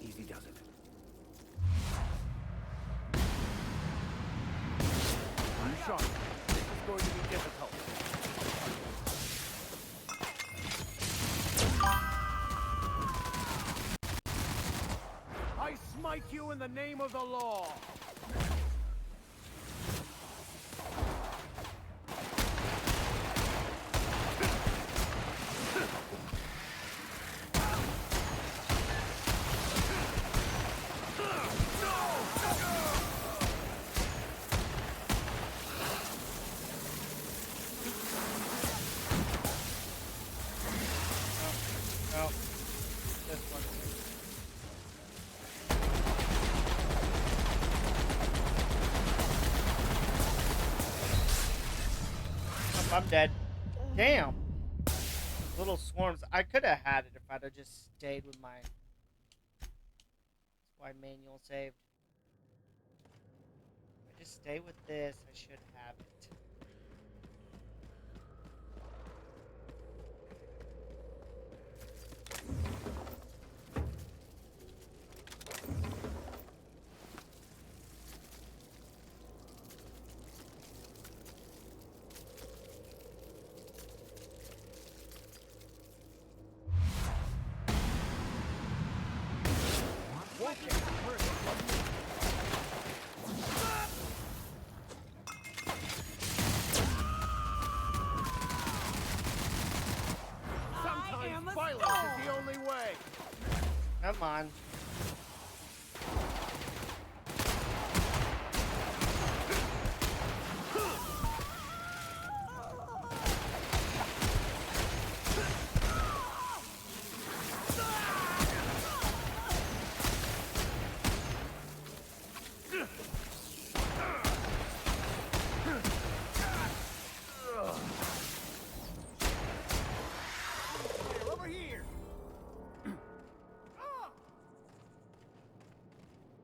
O: Easy does it. I'm sharp. This is going to be difficult. I smite you in the name of the law.
A: Oh, this one. Oh, I'm dead. Damn. Little swarms. I could have had it if I'd have just stayed with my. That's why manual saved. If I just stay with this, I should have it.
H: Violence is the only way.
A: Come on.
H: Over here.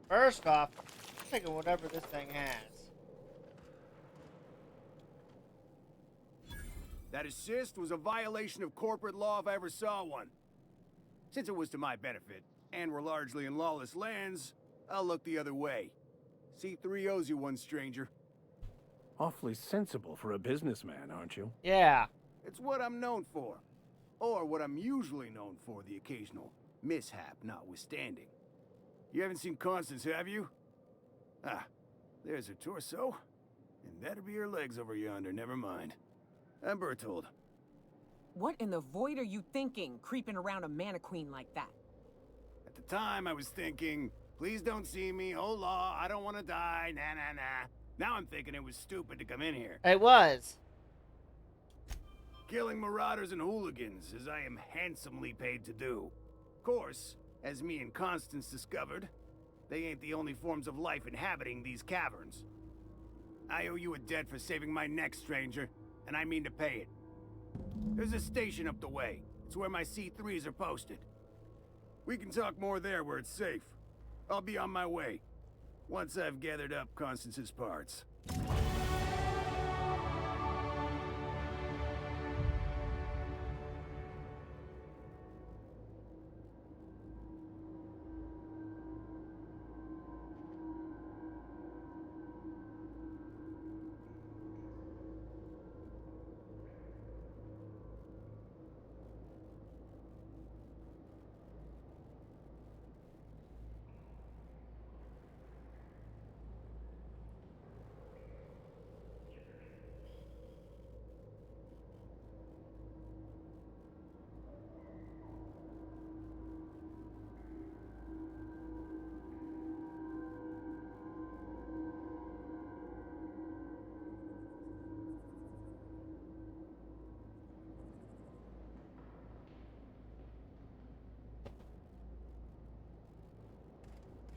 A: First off, I'm taking whatever this thing has.
H: That assist was a violation of corporate law if I ever saw one. Since it was to my benefit, and we're largely in lawless lands, I'll look the other way. C3 owes you one, stranger.
O: Awfully sensible for a businessman, aren't you?
A: Yeah.
H: It's what I'm known for. Or what I'm usually known for, the occasional mishap notwithstanding. You haven't seen Constance, have you? Ah, there's her torso. And that'll be her legs over yonder, never mind. I'm Bertold.
B: What in the void are you thinking, creeping around a mannequin like that?
H: At the time, I was thinking, please don't see me, oh law, I don't want to die, nah nah nah. Now I'm thinking it was stupid to come in here.
A: It was.
H: Killing marauders and hooligans, as I am handsomely paid to do. Of course, as me and Constance discovered, they ain't the only forms of life inhabiting these caverns. I owe you a debt for saving my neck, stranger, and I mean to pay it. There's a station up the way. It's where my C3s are posted. We can talk more there where it's safe. I'll be on my way, once I've gathered up Constance's parts.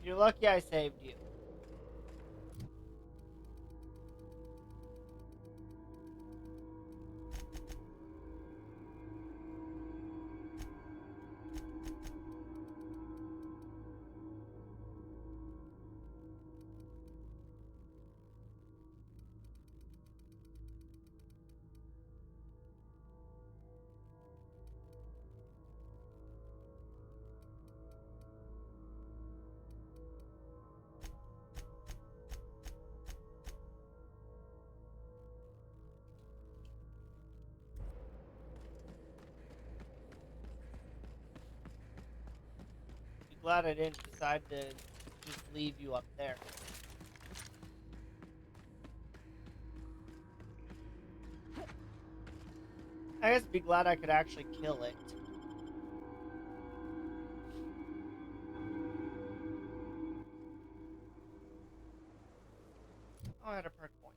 A: You're lucky I saved you. Glad I didn't decide to just leave you up there. I guess be glad I could actually kill it. Oh, I had a perk point.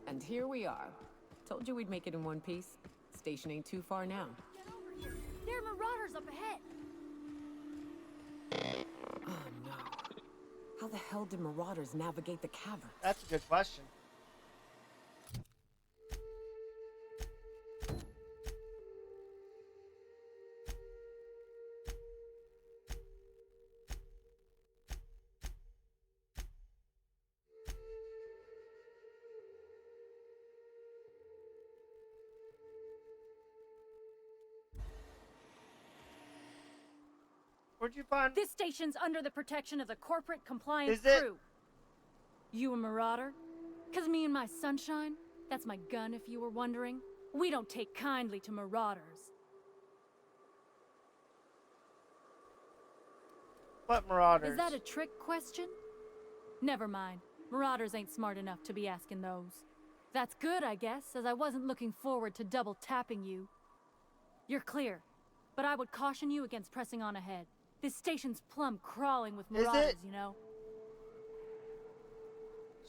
B: And here we are. Told you we'd make it in one piece. Station ain't too far now.
I: Get over here. There are marauders up ahead.
B: Oh no. How the hell did marauders navigate the cavern?
A: That's a good question. Where'd you find?
I: This station's under the protection of the corporate compliance
A: Is it?
I: crew. You a marauder? 'Cause me and my sunshine,
P: That's my gun, if you were wondering. We don't take kindly to marauders.
A: What marauders?
P: Is that a trick question? Never mind. Marauders ain't smart enough to be asking those. That's good, I guess, as I wasn't looking forward to double tapping you. You're clear, but I would caution you against pressing on ahead. This station's plumb crawling with marauders, you know.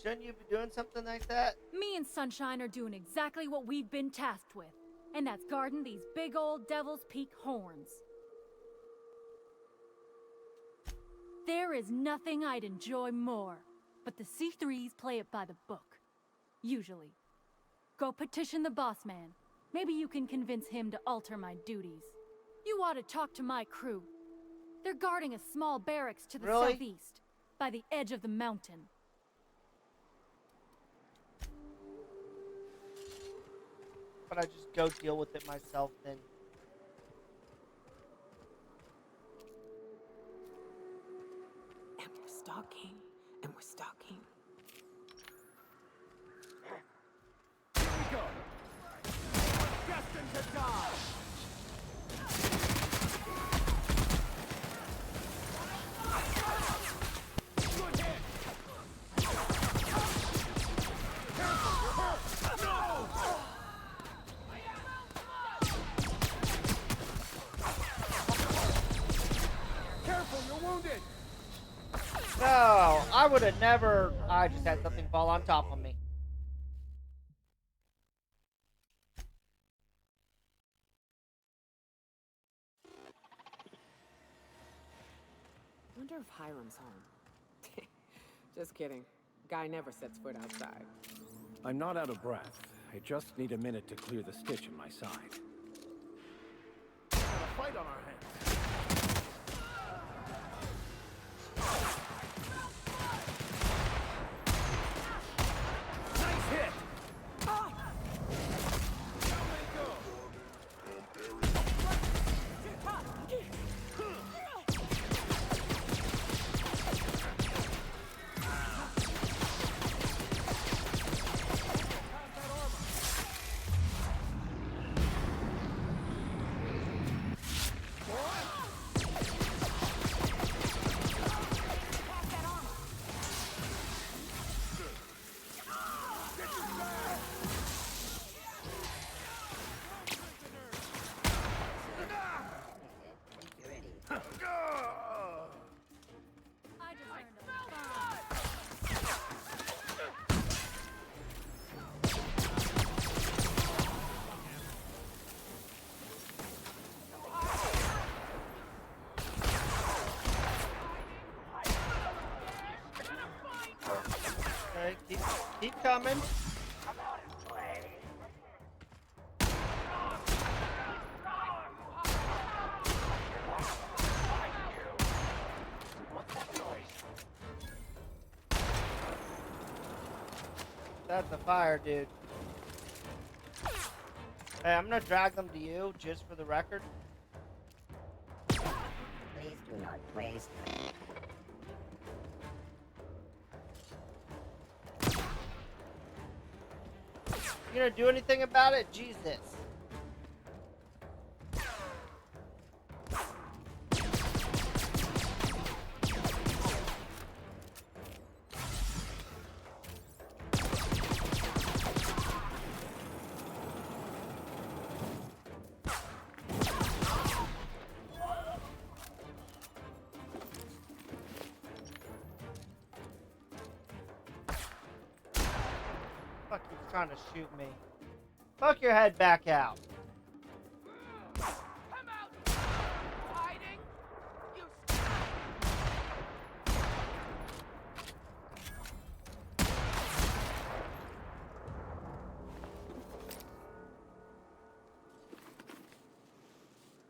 A: Shouldn't you be doing something like that?
P: Me and Sunshine are doing exactly what we've been tasked with, and that's guarding these big old Devil's Peak horns. There is nothing I'd enjoy more, but the C3s play it by the book. Usually. Go petition the boss man. Maybe you can convince him to alter my duties. You ought to talk to my crew. They're guarding a small barracks to the southeast, by the edge of the mountain.
A: But I just go deal with it myself then.
B: And we're stalking, and we're stalking.
N: Here we go. Destined to die. Good hit. No! Careful, you're wounded.
A: No, I would have never. I just had something fall on top of me.
B: Wonder if Hiram's home. Just kidding. Guy never sets foot outside.
O: I'm not out of breath. I just need a minute to clear the stitch in my side.
N: Got a fight on our hands. Nice hit! Ah! Down they go!
A: Okay, keep coming. That's a fire, dude. Hey, I'm gonna drag them to you, just for the record.
Q: Please do not waste.
A: You gonna do anything about it? Jesus. Fuck, he's trying to shoot me. Fuck your head back out.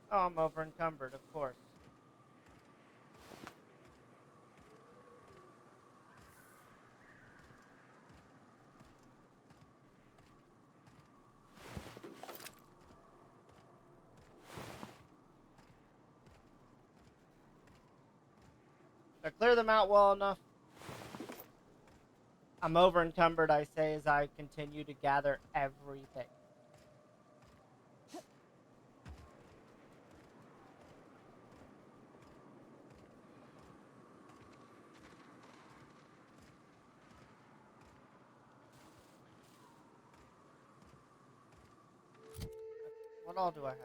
A: Oh, I'm over encumbered, of course. Did I clear them out well enough? I'm over encumbered, I say, as I continue to gather everything. What all do I have?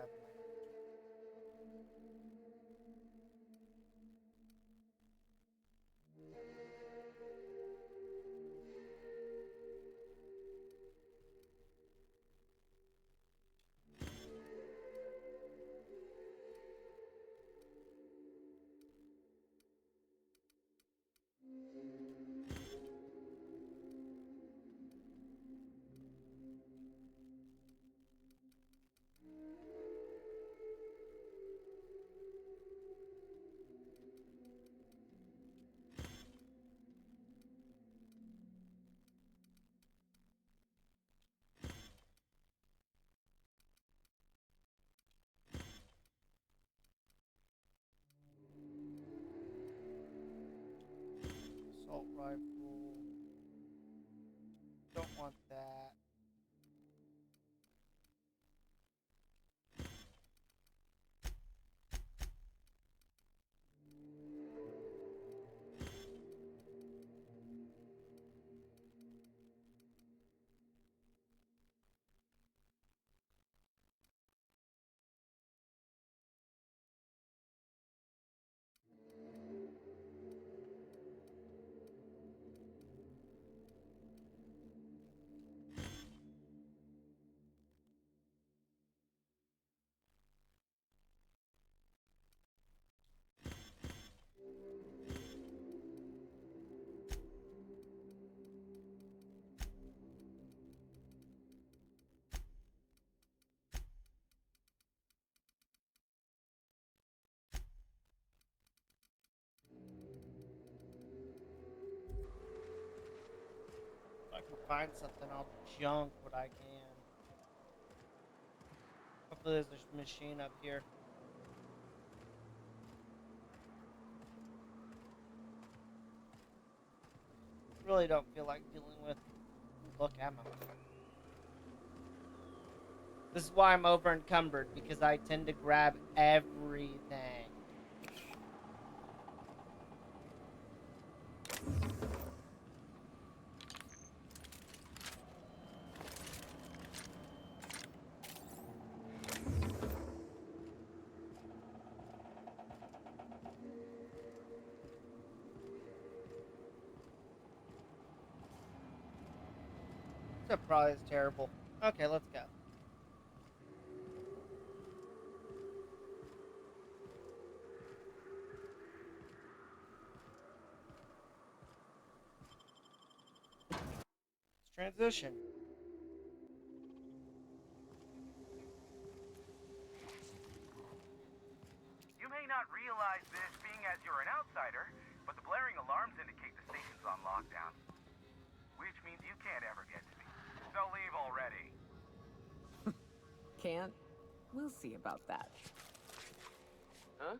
A: Assault rifle. Don't want that. If I can find something, I'll junk what I can. Hopefully there's a machine up here. Really don't feel like dealing with look ammo. This is why I'm over encumbered, because I tend to grab everything. That probably is terrible. Okay, let's go. Let's transition.
R: You may not realize this being as you're an outsider, but the blaring alarms indicate the station's on lockdown. Which means you can't ever get to me. So leave already.
B: Can't? We'll see about that.
R: Huh?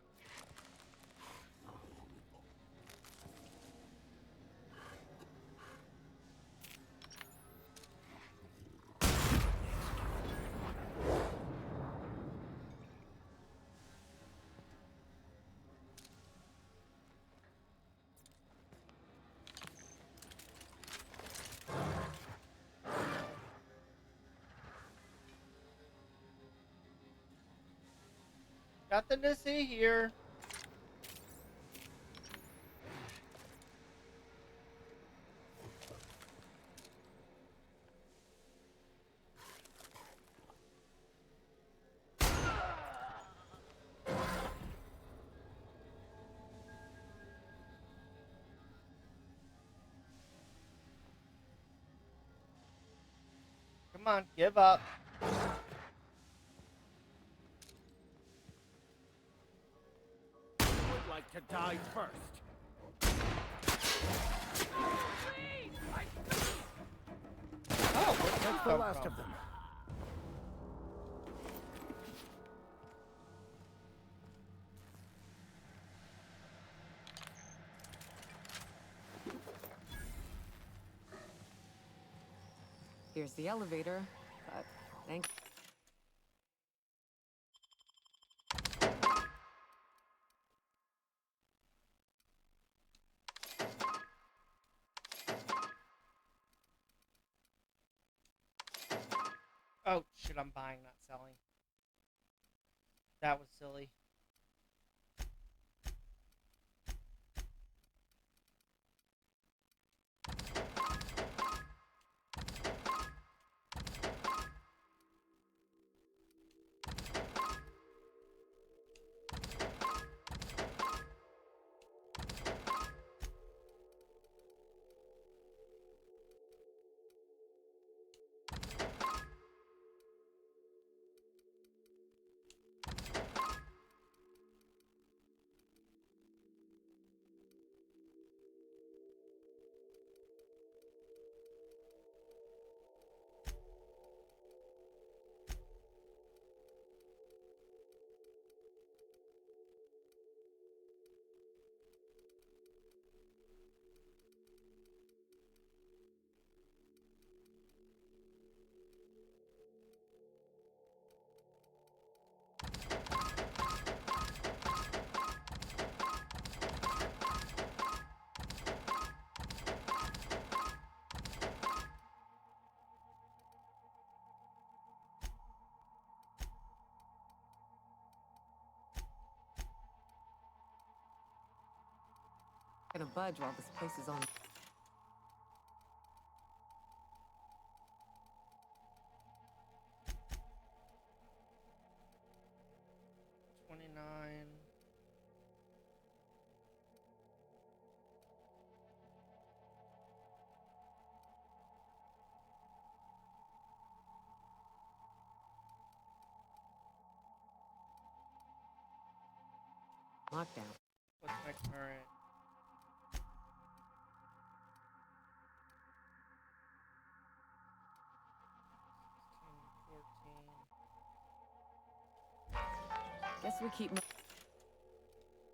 A: Nothing to see here. Come on, give up.
R: Would like to die first.
A: Oh, where'd that
O: That's the
A: come
O: last
A: from?
O: of them.
B: Here's the elevator, but thank.
A: Oh, shit, I'm buying, not selling. That was silly.
B: Gonna budge while this place is on.
A: $29.
B: Lockdown.
A: What's my current?
B: Guess we keep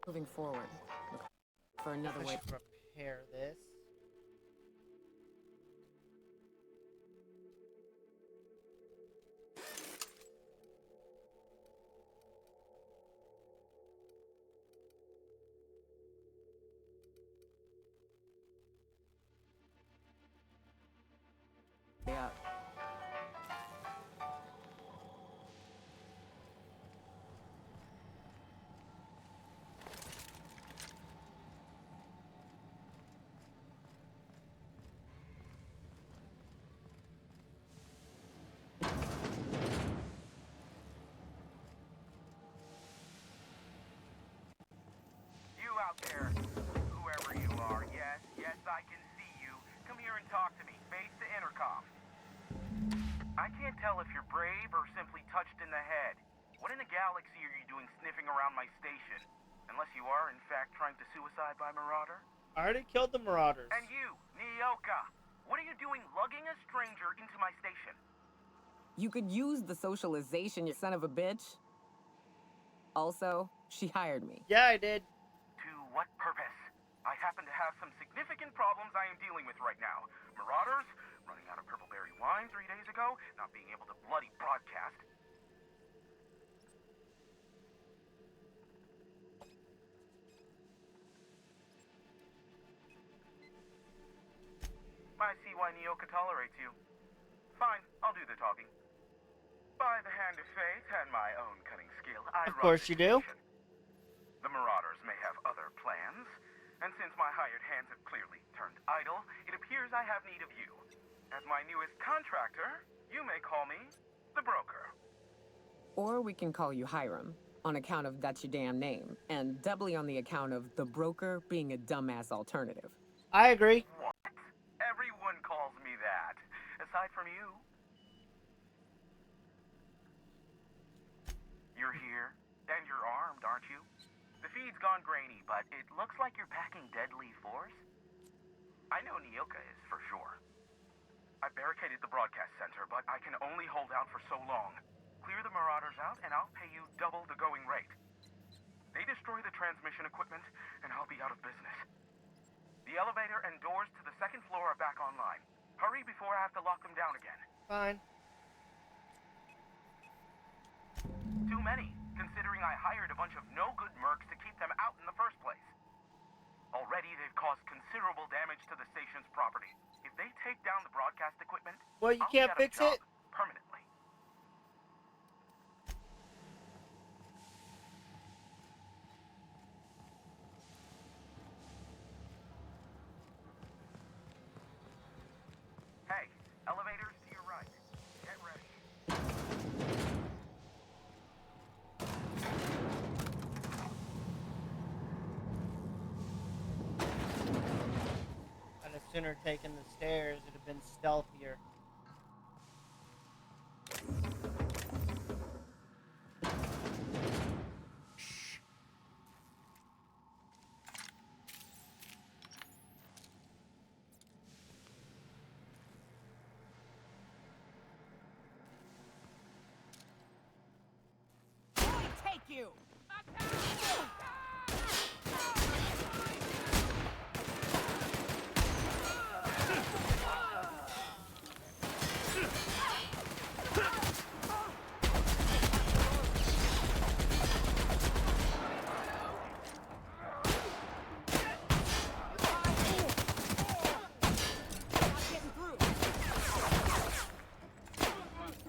B: moving forward. Look for another
A: I
B: way.
A: should repair this.
B: Yeah.
R: You out there, whoever you are, yes, I can see you. Come here and talk to me, face the intercom. I can't tell if you're brave or simply touched in the head. What in the galaxy are you doing sniffing around my station? Unless you are, in fact, trying to suicide by Marauder?
A: I already killed the Marauders.
R: And you, Nyoka, what are you doing lugging a stranger into my station?
B: You could use the socialization, you son of a bitch. Also, she hired me.
A: Yeah, I did.
R: To what purpose? I happen to have some significant problems I am dealing with right now. Marauders, running out of purple berry wine 3 days ago, not being able to bloody broadcast. I see why Nyoka tolerates you. Fine, I'll do the talking. By the hand of fate and my own cunning skill, I
A: Of course you do.
R: The Marauders may have other plans, and since my hired hands have clearly turned idle, it appears I have need of you. As my newest contractor, you may call me the broker.
B: Or we can call you Hiram, on account of that's your damn name, and doubly on the account of the broker being a dumbass alternative.
A: I agree.
R: What? Everyone calls me that, aside from you. You're here, and you're armed, aren't you? The feed's gone grainy, but it looks like you're packing deadly force. I know Nyoka is, for sure. I barricaded the broadcast center, but I can only hold out for so long. Clear the Marauders out, and I'll pay you double the going rate. They destroy the transmission equipment, and I'll be out of business. The elevator and doors to the second floor are back online. Hurry before I have to lock them down again.
A: Fine.
R: Too many, considering I hired a bunch of no-good mercs to keep them out in the first place. Already, they've caused considerable damage to the station's property. If they take down the broadcast equipment,
A: well, you
R: I'll
A: can't
R: be out of
A: fix
R: job
A: it
R: permanently. Hey, elevators to your right. Get ready.
A: I'd have sooner taken the stairs. It'd have been stealthier.
B: Take you!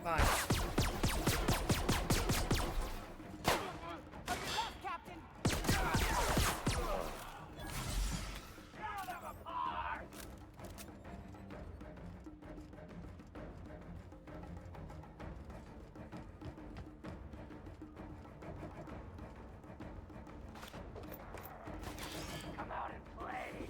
A: Fine.
Q: Come out and play.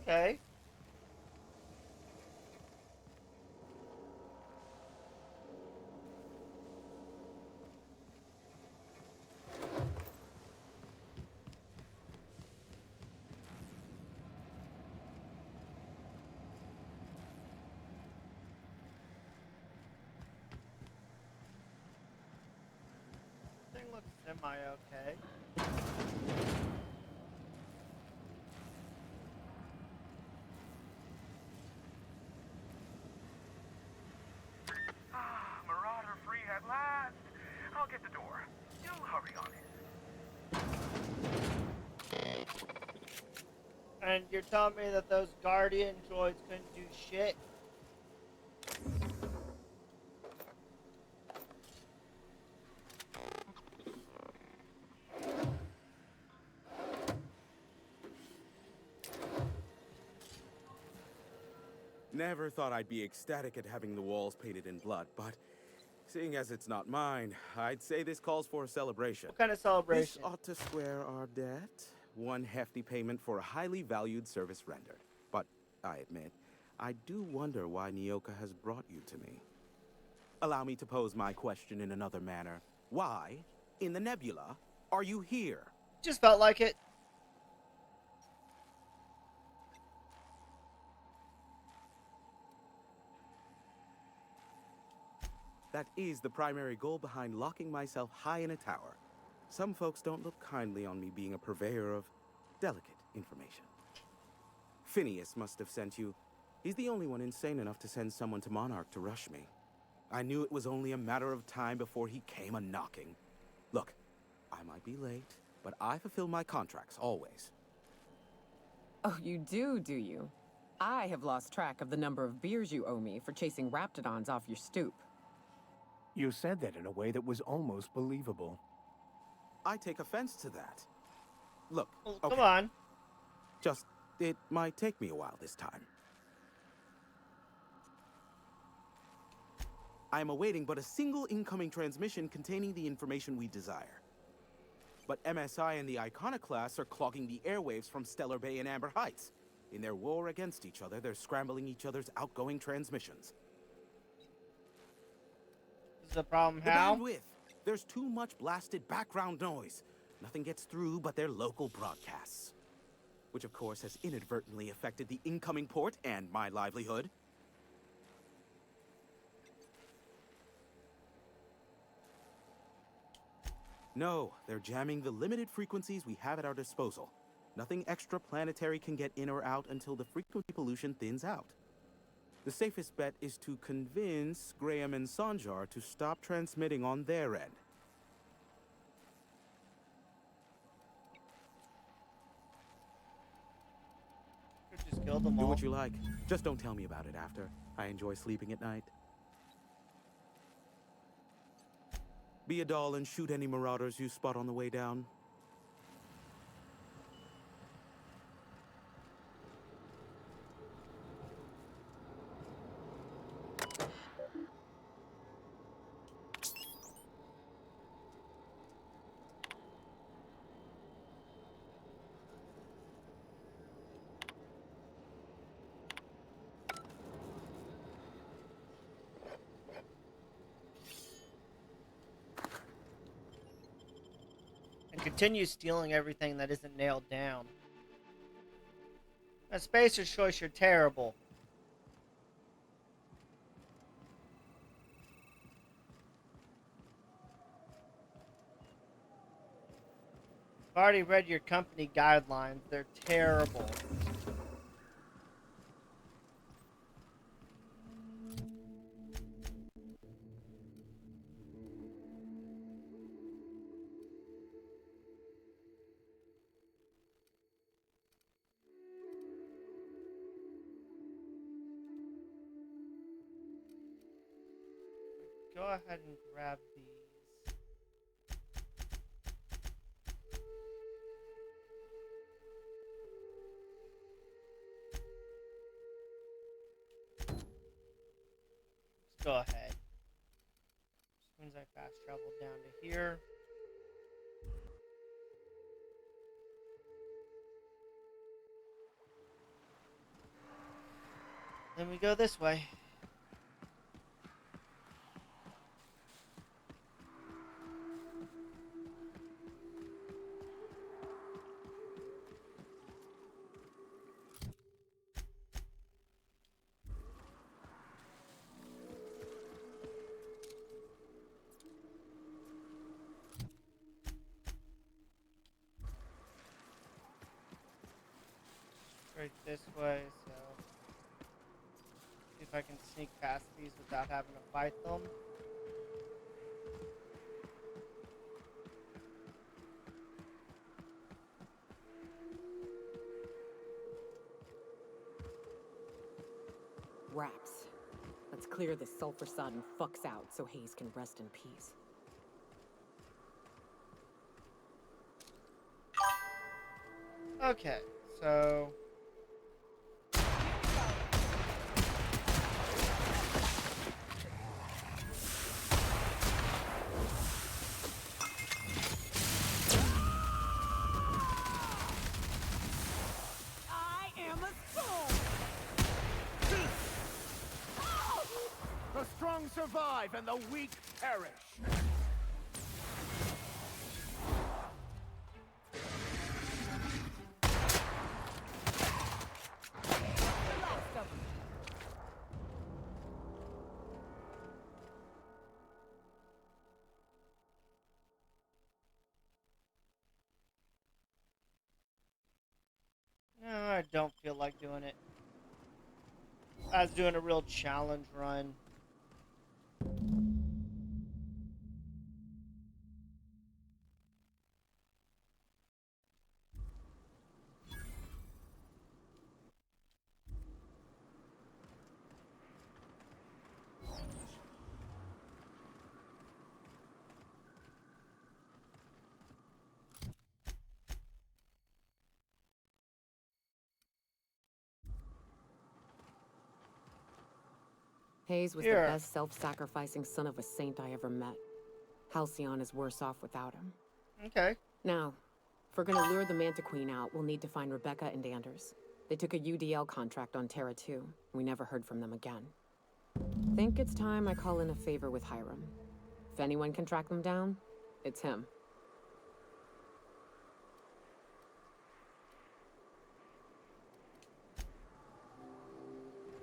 A: Okay. Thing looks semi-okay.
R: Marauder free at last. I'll get the door. You hurry on it.
A: And you're telling me that those Guardian droids couldn't do shit?
S: Never thought I'd be ecstatic at having the walls painted in blood, but seeing as it's not mine, I'd say this calls for a celebration.
A: What kind of celebration?
S: This ought to square our debt. One hefty payment for a highly valued service rendered. But I admit, I do wonder why Nyoka has brought you to me. Allow me to pose my question in another manner. Why, in the nebula, are you here?
A: Just felt like it.
S: That is the primary goal behind locking myself high in a tower. Some folks don't look kindly on me being a purveyor of delicate information. Phineas must have sent you. He's the only one insane enough to send someone to Monarch to rush me. I knew it was only a matter of time before he came a-knocking. Look, I might be late, but I fulfill my contracts, always.
B: Oh, you do you? I have lost track of the number of beers you owe me for chasing Raptidons off your stoop.
O: You said that in a way that was almost believable.
S: I take offense to that. Look,
A: well,
S: okay.
A: Come on.
S: Just, it might take me a while this time. I am awaiting but a single incoming transmission containing the information we desire. But MSI and the Iconoclasts are clogging the airwaves from Stellar Bay and Amber Heights. In their war against each other, they're scrambling each other's outgoing transmissions.
A: This is a problem,
S: The
A: how?
S: bandwidth. There's too much blasted background noise. Nothing gets through but their local broadcasts. Which of course has inadvertently affected the incoming port and my livelihood. No, they're jamming the limited frequencies we have at our disposal. Nothing extraplanetary can get in or out until the frequency pollution thins out. The safest bet is to convince Graham and Sanjar to stop transmitting on their end.
A: Just kill them all.
S: Do what you like. Just don't tell me about it after. I enjoy sleeping at night. Be a doll and shoot any marauders you spot on the way down.
A: And continue stealing everything that isn't nailed down. That Spacer's choice, you're terrible. I've already read your company guidelines. They're terrible. Go ahead and grab these. Let's go ahead. As soon as I fast travel down to here. Then we go this way. Right this way, so see if I can sneak past these without having to fight them.
B: Raps. Let's clear this sulfur-sodden fucks out so Hayes can rest in peace.
A: Okay, so
B: I am a storm!
N: The strong survive and the weak perish.
A: no, I don't feel like doing it. I was doing a real challenge run.
B: Hayes was
A: Here.
B: the best self-sacrificing son of a saint I ever met. Halcyon is worse off without him.
A: Okay.
B: Now, if we're gonna lure the Manta Queen out, we'll need to find Rebecca and Anders. They took a UDL contract on Terra 2. We never heard from them again. Think it's time I call in a favor with Hiram. If anyone can track them down, it's him.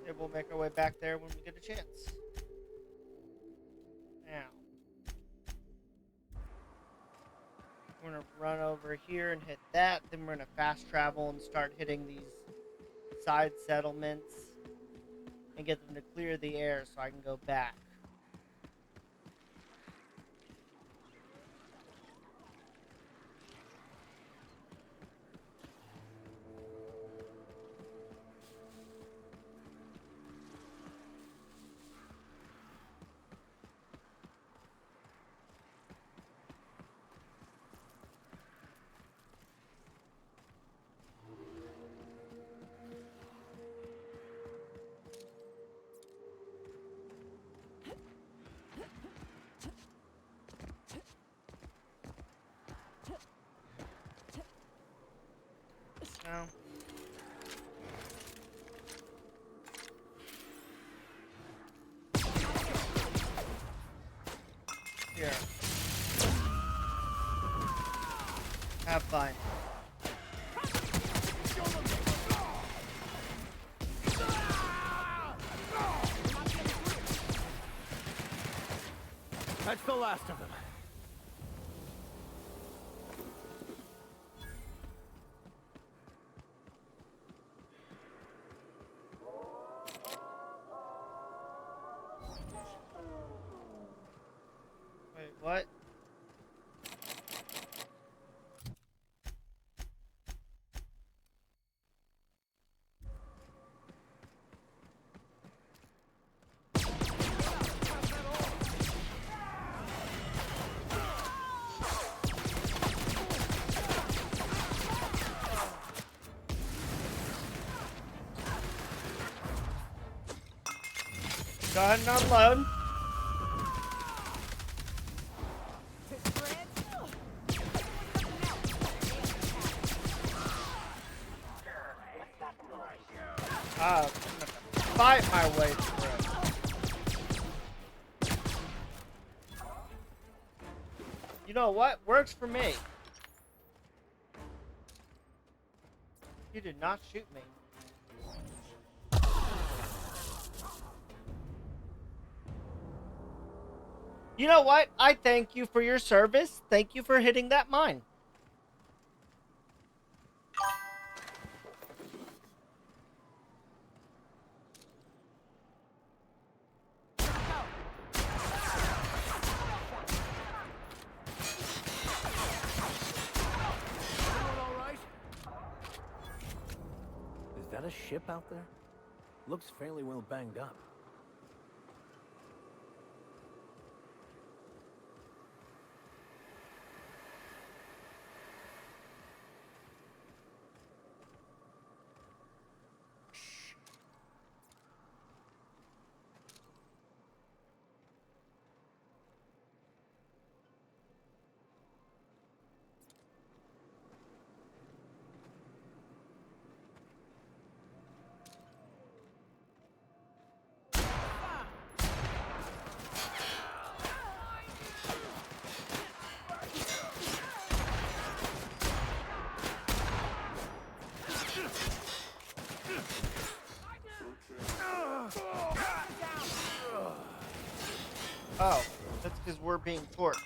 A: Maybe we'll make our way back there when we get a chance. Now, we're gonna run over here and hit that. Then we're gonna fast travel and start hitting these side settlements and get them to clear the air so I can go back. No. Here. Have fun.
O: That's the last of them.
A: Wait, what? Go ahead and unload. I'm gonna fight my way through it. You know what? Works for me. You did not shoot me. You know what? I thank you for your service. Thank you for hitting that mine.
O: Is that a ship out there? Looks fairly well banged up. Oh, that's because we're being torched.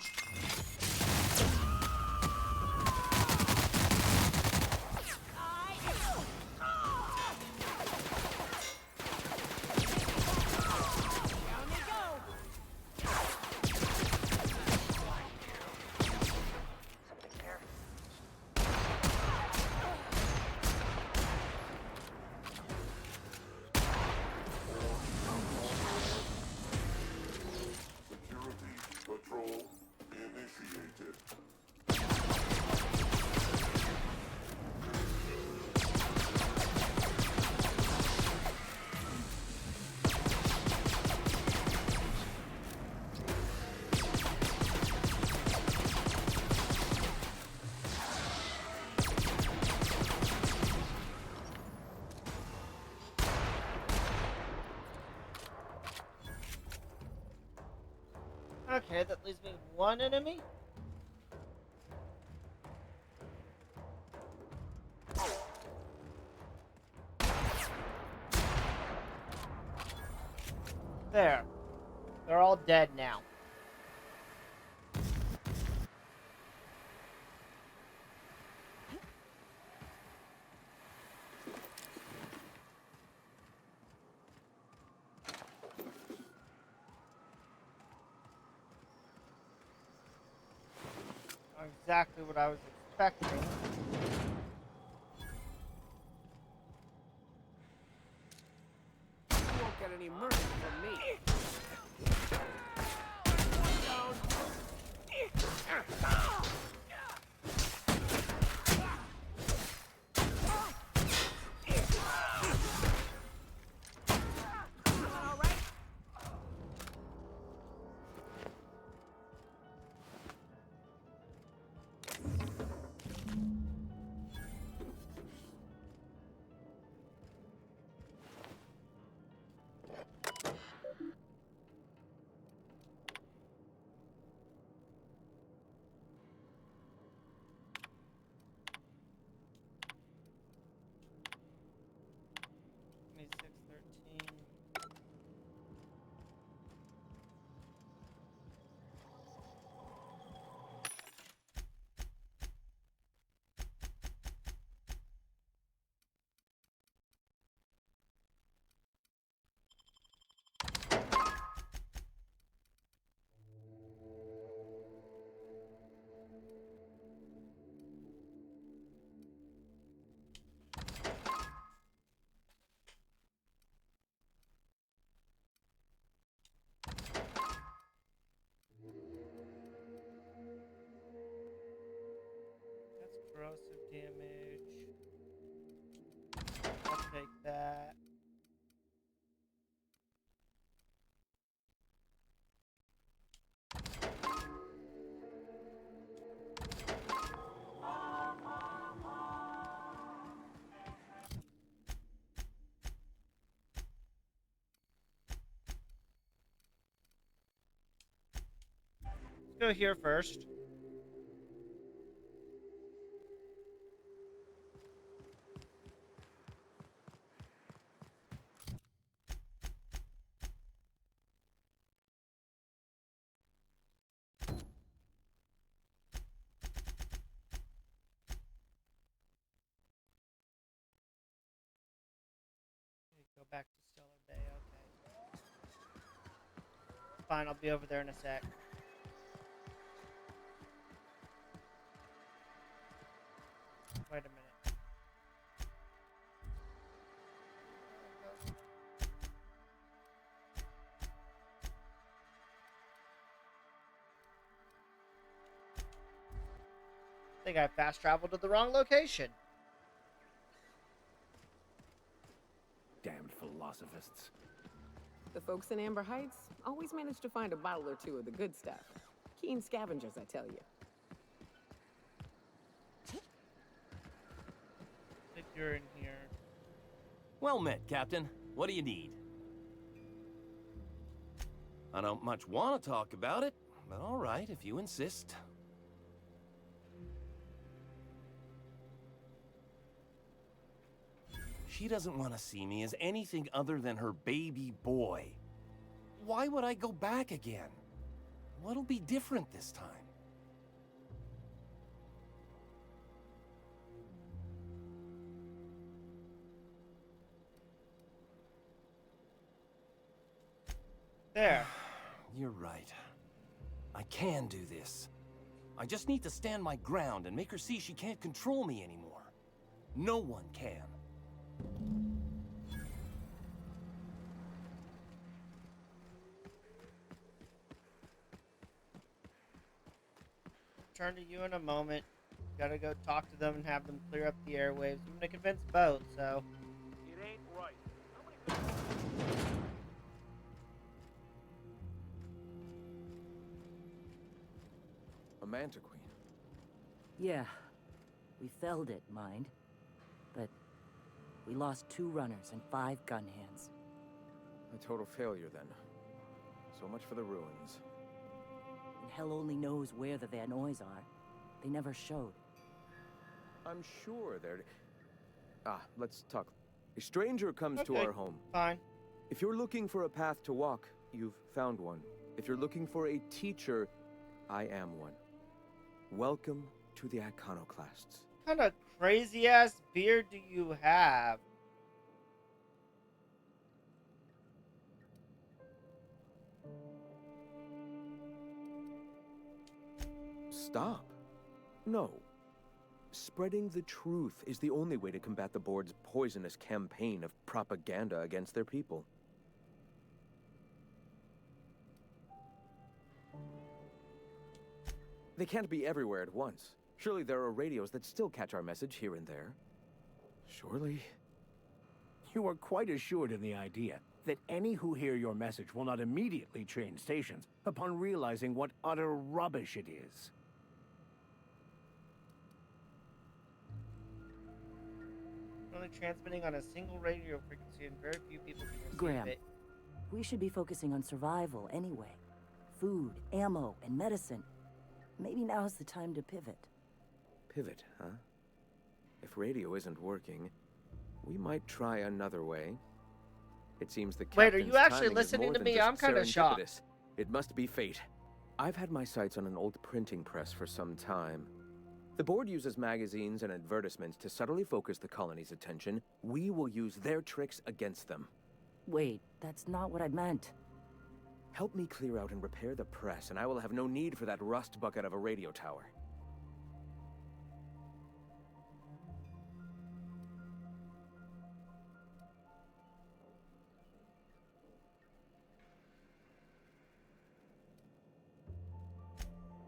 F: Patrol
A: Okay, that leaves me one enemy. There. They're all dead now. Not exactly what I was expecting.
O: You won't get any mercy from me.
A: Corrosive damage. I'll take that. Let's go here first. Go back to Stellar Bay, okay. Fine, I'll be over there in a sec. Wait a minute. I think I fast traveled to the wrong location.
O: Damned philosophists.
B: The folks in Amber Heights always manage to find a bottle or two of the good stuff. Keen scavengers, I tell you.
A: I think you're in here.
K: Well met, Captain. What do you need? I don't much want to talk about it, but all right, if you insist. She doesn't want to see me as anything other than her baby boy. Why would I go back again? What'll be different this time?
A: There.
K: You're right. I can do this. I just need to stand my ground and make her see she can't control me anymore. No one can.
A: Turn to you in a moment. Gotta go talk to them and have them clear up the airwaves. I'm gonna convince both, so.
D: It ain't right.
T: A Manta Queen.
U: Yeah. We felled it, mind. But we lost 2 runners and 5 gun hands.
T: A total failure, then. So much for the ruins.
U: and hell only knows where the Vanoys are. They never showed.
T: I'm sure they're... let's talk. A stranger comes to
A: Okay,
T: our home.
A: fine.
T: If you're looking for a path to walk, you've found one. If you're looking for a teacher, I am one. Welcome to the Iconoclasts.
A: What kind of crazy ass beard do you have?
T: Stop. No. Spreading the truth is the only way to combat the board's poisonous campaign of propaganda against their people. They can't be everywhere at once. Surely there are radios that still catch our message here and there. Surely...
O: You are quite assured in the idea that any who hear your message will not immediately change stations upon realizing what utter rubbish it is.
A: Only transmitting on a single radio frequency and very few people can receive
U: Graham,
A: it.
U: we should be focusing on survival anyway. Food, ammo, and medicine. Maybe now's the time to pivot.
T: Pivot, huh? If radio isn't working, we might try another way. It seems the
A: Wait, are you
T: captain's
A: actually
T: timing is
A: listening
T: more
A: to
T: than
A: me?
T: just
A: I'm kinda shocked.
T: serendipitous. It must be fate. I've had my sights on an old printing press for some time. The board uses magazines and advertisements to subtly focus the colony's attention. We will use their tricks against them.
U: Wait, that's not what I meant.
T: Help me clear out and repair the press, and I will have no need for that rust bucket of a radio tower.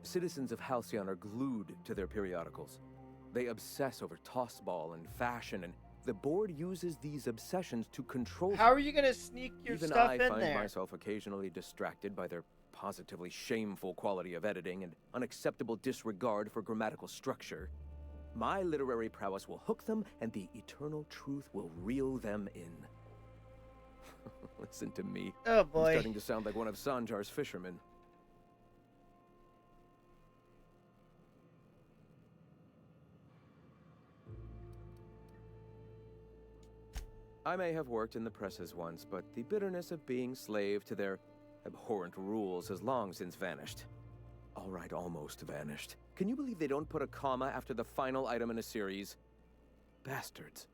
T: Citizens of Halcyon are glued to their periodicals. They obsess over tossball and fashion, and the board uses these obsessions to control
A: How are you gonna sneak your
T: Even
A: stuff
T: I
A: in
T: find
A: there?
T: myself occasionally distracted by their positively shameful quality of editing and unacceptable disregard for grammatical structure. My literary prowess will hook them, and the eternal truth will reel them in. Listen to me.
A: Oh boy.
T: I'm starting to sound like one of Sanjar's fishermen. I may have worked in the presses once, but the bitterness of being slave to their abhorrent rules has long since vanished. All right, almost vanished. Can you believe they don't put a comma after the final item in a series? Bastards.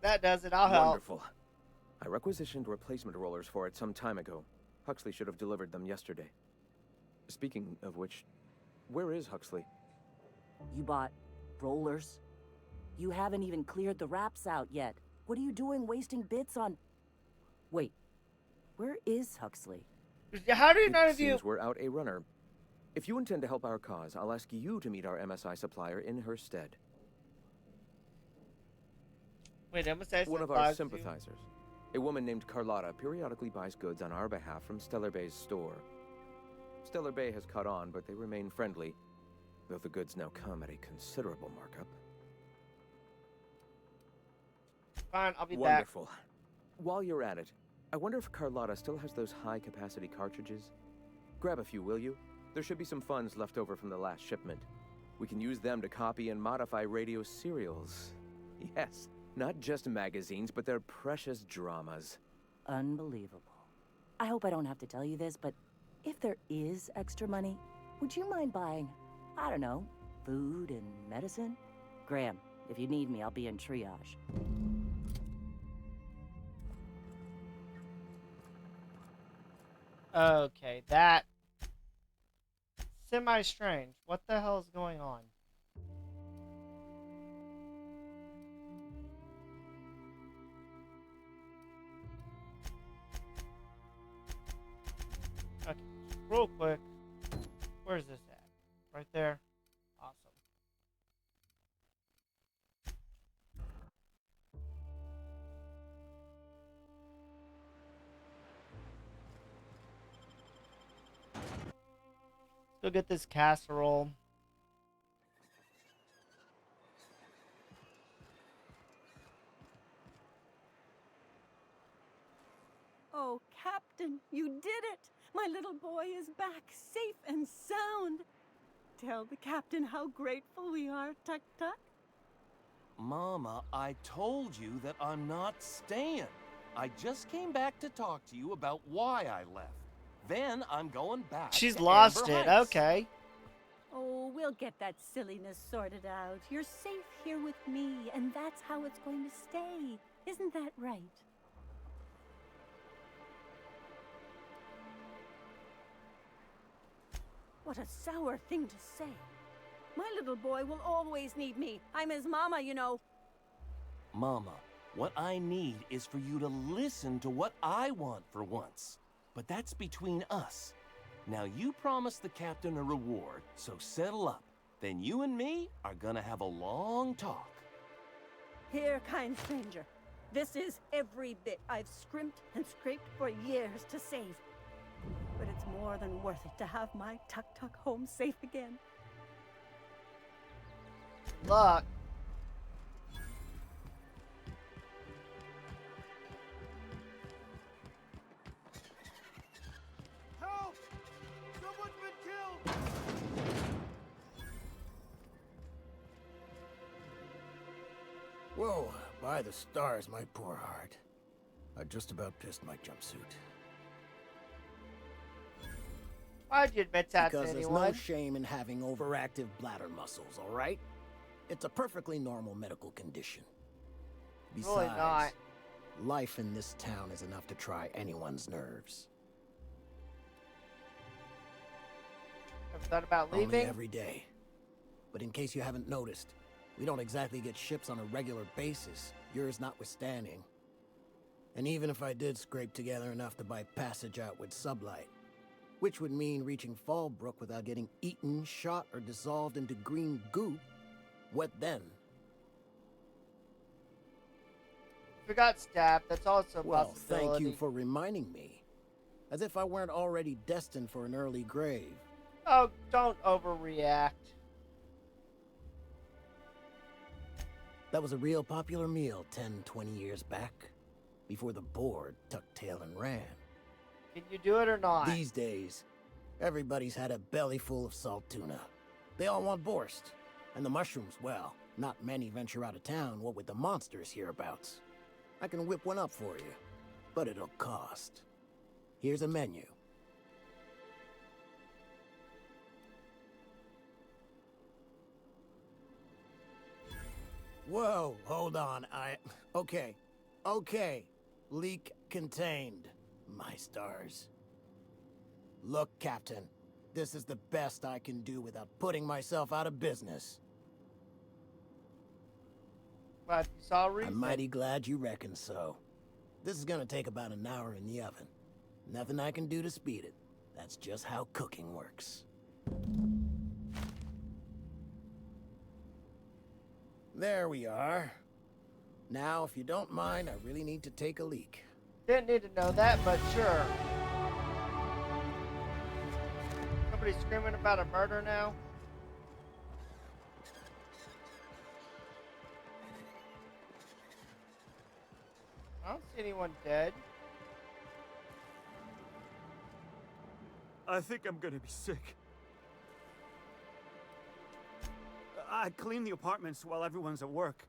A: That does it. I'll help.
T: Wonderful. I requisitioned replacement rollers for it some time ago. Huxley should have delivered them yesterday. Speaking of which, where is Huxley?
U: You bought rollers? You haven't even cleared the wraps out yet. What are you doing wasting bits on... Wait, where is Huxley?
A: How do none
T: It
A: of you...
T: seems we're out a runner. If you intend to help our cause, I'll ask you to meet our MSI supplier in her stead.
A: Wait, MSI
T: One of our
A: supplies you?
T: sympathizers. A woman named Carlotta periodically buys goods on our behalf from Stellar Bay's store. Stellar Bay has caught on, but they remain friendly, though the goods now come at a considerable markup.
A: Fine, I'll be
T: Wonderful. Back. While you're at it, I wonder if Carlotta still has those high-capacity cartridges? Grab a few, will you? There should be some funds left over from the last shipment. We can use them to copy and modify radio serials. Yes, not just magazines, but their precious dramas.
U: Unbelievable. I hope I don't have to tell you this, but if there is extra money, would you mind buying, I don't know, food and medicine? Graham, if you need me, I'll be in triage.
A: Okay, that... semi-strange. What the hell is going on? Okay, real quick. Where's this at? Right there? Awesome. Let's go get this casserole.
E: You did it! My little boy is back, safe and sound. Tell the captain how grateful we are, Tuk Tuk.
K: Mama, I told you that I'm not staying. I just came back to talk to you about why I left. Then I'm going back.
A: She's lost it.
K: Heights.
A: Okay.
E: Oh, we'll get that silliness sorted out. You're safe here with me, and that's how it's going to stay. Isn't that right? What a sour thing to say. My little boy will always need me. I'm his mama, you know.
K: Mama, what I need is for you to listen to what I want for once. But that's between us. Now you promised the captain a reward, so settle up. Then you and me are gonna have a long talk.
E: Here, kind stranger. This is every bit I've scrimped and scraped for years to save. But it's more than worth it to have my Tuk Tuk home safe again.
A: Look.
H: Help! Someone's been killed!
O: Whoa, by the stars, my poor heart. I just about pissed my jumpsuit.
A: Why'd you admit that
O: Because
A: to
O: there's
A: anyone?
O: no shame in having overactive bladder muscles, all right? It's a perfectly normal medical condition. Besides,
A: Really not.
O: life in this town is enough to try anyone's nerves.
A: Ever thought about
O: Only
A: leaving?
O: every day. But in case you haven't noticed, we don't exactly get ships on a regular basis, yours notwithstanding. And even if I did scrape together enough to buy passage out with sublight, which would mean reaching Fallbrook without getting eaten, shot, or dissolved into green goop, what then?
A: If we got stabbed, that's also a
O: Well,
A: possibility.
O: thank you for reminding me. As if I weren't already destined for an early grave.
A: Oh, don't overreact.
O: That was a real popular meal 10, 20 years back, before the board tucked tail and ran.
A: Can you do it or not?
O: These days, everybody's had a belly full of salt tuna. They all want borscht. And the mushrooms, well, not many venture out of town, what with the monsters hereabouts. I can whip one up for you, but it'll cost. Here's a menu. Whoa, hold on, Okay. Leak contained. My stars. Look, Captain, this is the best I can do without putting myself out of business.
A: But you saw reason.
O: I'm mighty glad you reckon so. This is gonna take about an hour in the oven. Nothing I can do to speed it. That's just how cooking works. There we are. Now, if you don't mind, I really need to take a leak.
A: Didn't need to know that, but sure. Somebody screaming about a murder now? I don't see anyone dead.
V: I think I'm gonna be sick. I clean the apartments while everyone's at work.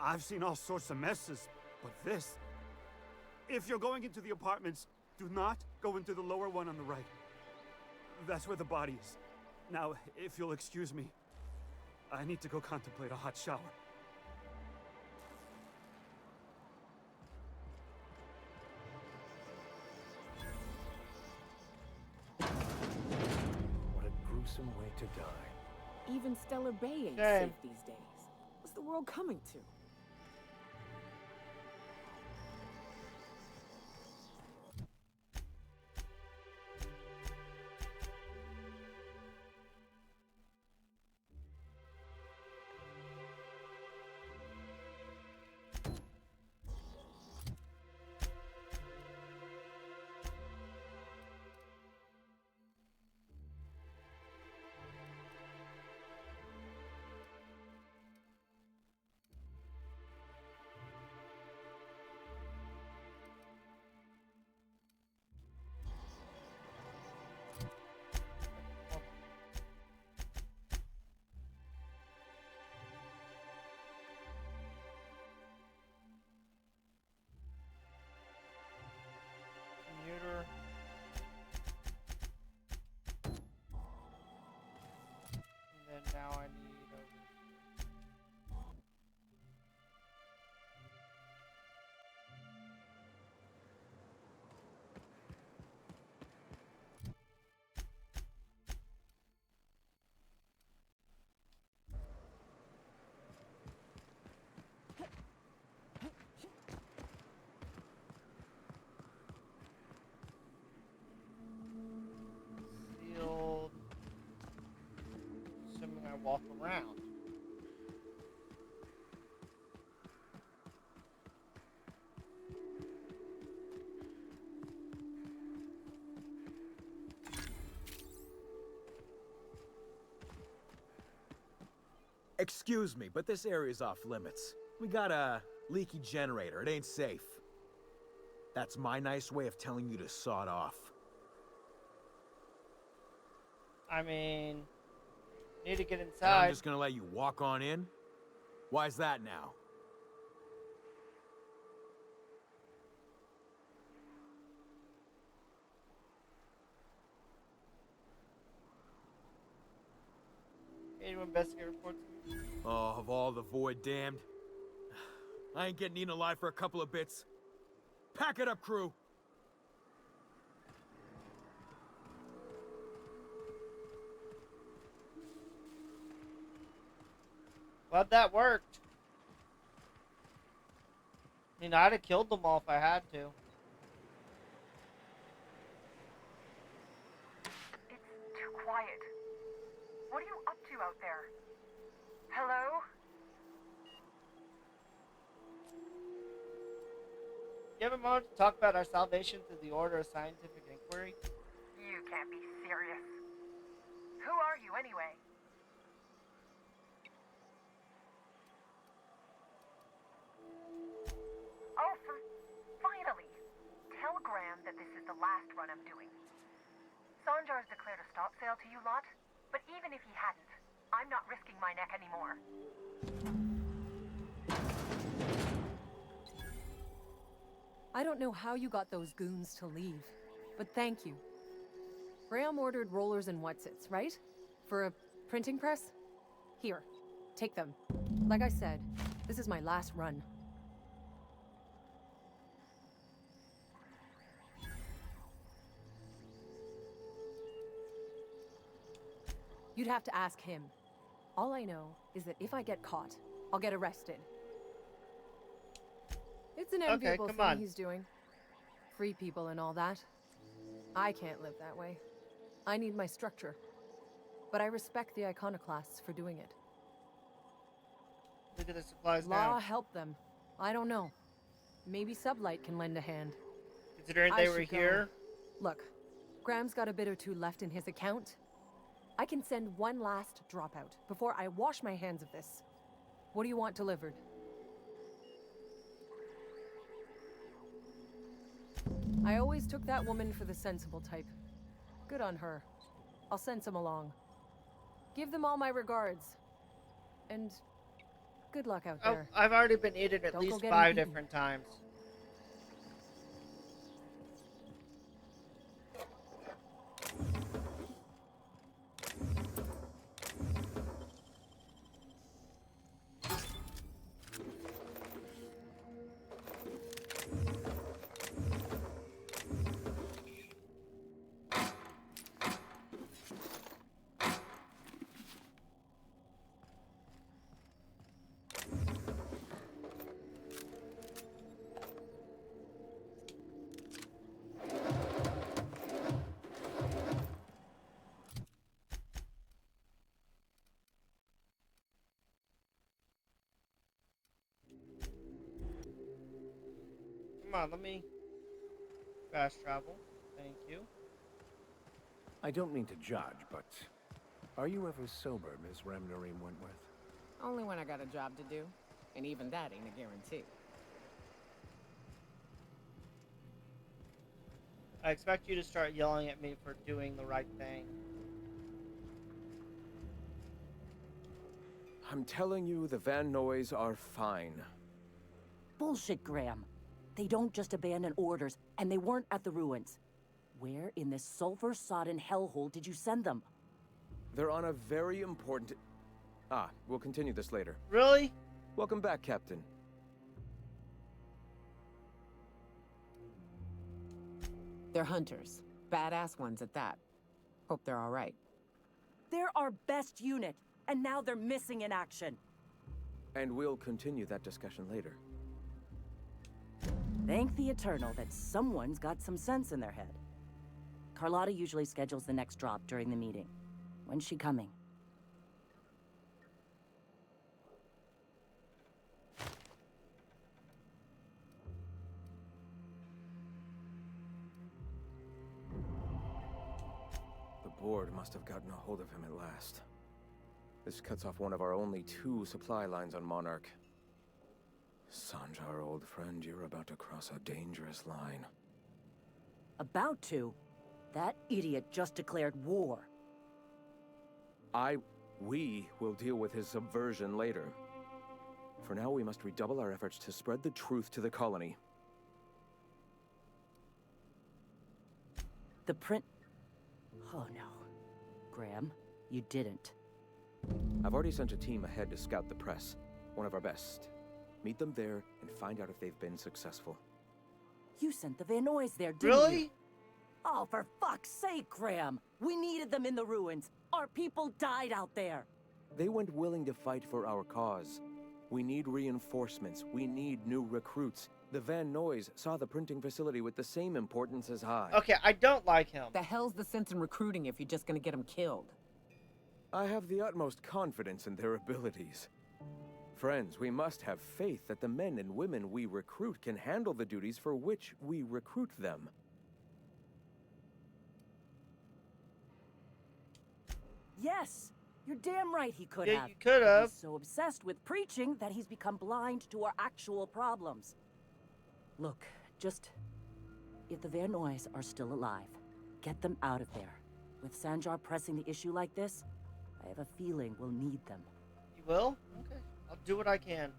V: I've seen all sorts of messes, but this... If you're going into the apartments, do not go into the lower one on the right. That's where the body is. Now, if you'll excuse me, I need to go contemplate a hot shower.
O: What a gruesome way to die.
B: Even Stellar Bay ain't
A: Damn.
B: safe these days. What's the world coming to?
A: And now I need sealed. Assuming I walk around.
J: Excuse me, but this area's off limits. We got a leaky generator. It ain't safe. That's my nice way of telling you to sod off.
A: I mean, need to get
J: And
A: inside.
J: I'm just gonna let you walk on in? Why's that now?
A: Need to investigate reports.
J: Oh, of all the void damned. I ain't getting eaten alive for a couple of bits. Pack it up, crew!
A: Glad that worked. I mean, I'd have killed them all if I had to.
R: It's too quiet. What are you up to out there? Hello?
A: You have a moment to talk about our salvation through the Order of Scientific Inquiry?
R: You can't be serious. Who are you anyway? Oh, finally! Tell Graham that this is the last run I'm doing. Sanjar's declared a stop sale to you lot, but even if he hadn't, I'm not risking my neck anymore.
L: I don't know how you got those goons to leave, but thank you. Graham ordered rollers and whatsits, right? For a printing press? Here, take them. Like I said, this is my last run. You'd have to ask him. All I know is that if I get caught, I'll get arrested. It's an enviable thing he's doing. Free people and all that. I can't live that way. I need my structure. But I respect the iconoclasts for doing it.
A: Look at the supplies
L: Law
A: now.
L: help them. I don't know. Maybe Sublight can lend a hand.
A: Considering they were here.
L: Look, Graham's got a bit or two left in his account. I can send one last dropout before I wash my hands of this. What do you want delivered? I always took that woman for the sensible type. Good on her. I'll send some along. Give them all my regards. And good luck out there.
A: Oh, I've already been eaten at
L: Don't go
A: least
L: getting
A: 5
L: eaten.
A: different times. Come on, let me fast travel. Thank you.
O: I don't mean to judge, but are you ever sober, Miss Remnorine Wentworth?
B: Only when I got a job to do. And even that ain't a guarantee.
A: I expect you to start yelling at me for doing the right thing.
T: I'm telling you, the Van Noys are fine.
U: Bullshit, Graham. They don't just abandon orders, and they weren't at the ruins. Where in this sulfur-sodden hellhole did you send them?
T: They're on a very important... Ah, we'll continue this later.
A: Really?
T: Welcome back, Captain.
B: They're hunters. Badass ones at that. Hope they're all right.
U: They're our best unit, and now they're missing in action.
T: And we'll continue that discussion later.
U: Thank the Eternal that someone's got some sense in their head. Carlotta usually schedules the next drop during the meeting. When's she coming?
T: The board must have gotten a hold of him at last. This cuts off one of our only 2 supply lines on Monarch. Sanjar, old friend, you're about to cross a dangerous line.
U: About to? That idiot just declared war.
T: We will deal with his subversion later. For now, we must redouble our efforts to spread the truth to the colony.
U: The print... Oh no. Graham, you didn't.
T: I've already sent a team ahead to scout the press. One of our best. Meet them there and find out if they've been successful.
U: You sent the Van Noys there, didn't
A: Really?
U: you? Oh, for fuck's sake, Graham! We needed them in the ruins. Our people died out there.
T: They went willing to fight for our cause. We need reinforcements. We need new recruits. The Van Noys saw the printing facility with the same importance as I.
A: Okay, I don't like him.
B: The hell's the sense in recruiting if you're just gonna get them killed?
T: I have the utmost confidence in their abilities. Friends, we must have faith that the men and women we recruit can handle the duties for which we recruit them.
U: Yes! You're damn right he could
A: Yeah,
U: have.
A: you could have.
U: He's so obsessed with preaching that he's become blind to our actual problems. Look, just... If the Van Noys are still alive, get them out of there. With Sanjar pressing the issue like this, I have a feeling we'll need them.
A: You will? Okay. I'll do what I can.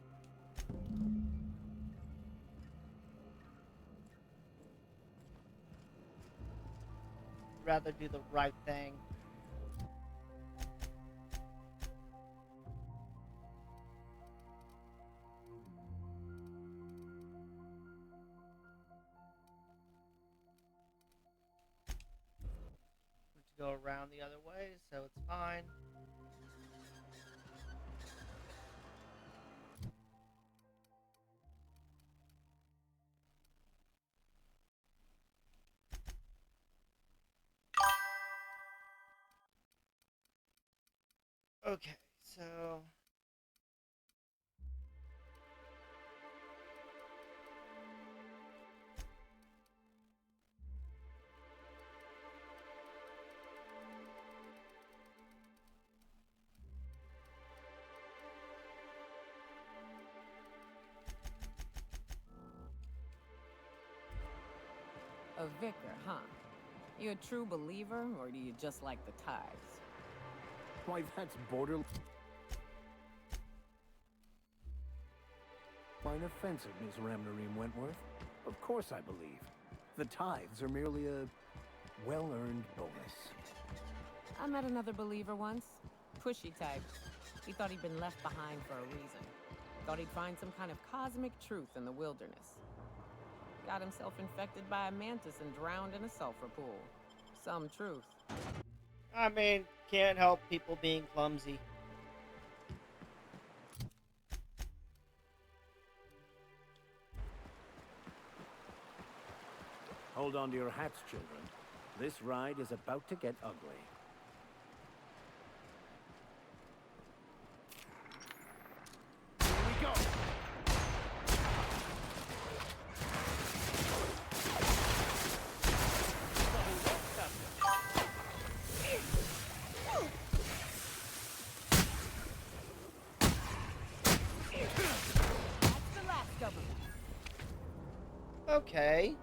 A: Rather do the right thing. Go around the other way, so it's fine. Okay, so
B: A vicar, huh? You a true believer, or do you just like the tithes?
O: Why, that's border... Line offensive, Miss Ramnarine Wentworth. Of course I believe. The tithes are merely a well-earned bonus.
B: I met another believer once. Pushy type. He thought he'd been left behind for a reason. Thought he'd find some kind of cosmic truth in the wilderness. Got himself infected by a mantis and drowned in a sulfur pool. Some truth.
A: I mean, can't help people being clumsy.
O: Hold on to your hats, children. This ride is about to get ugly. Here we go!
B: That's the last of them.
A: Okay.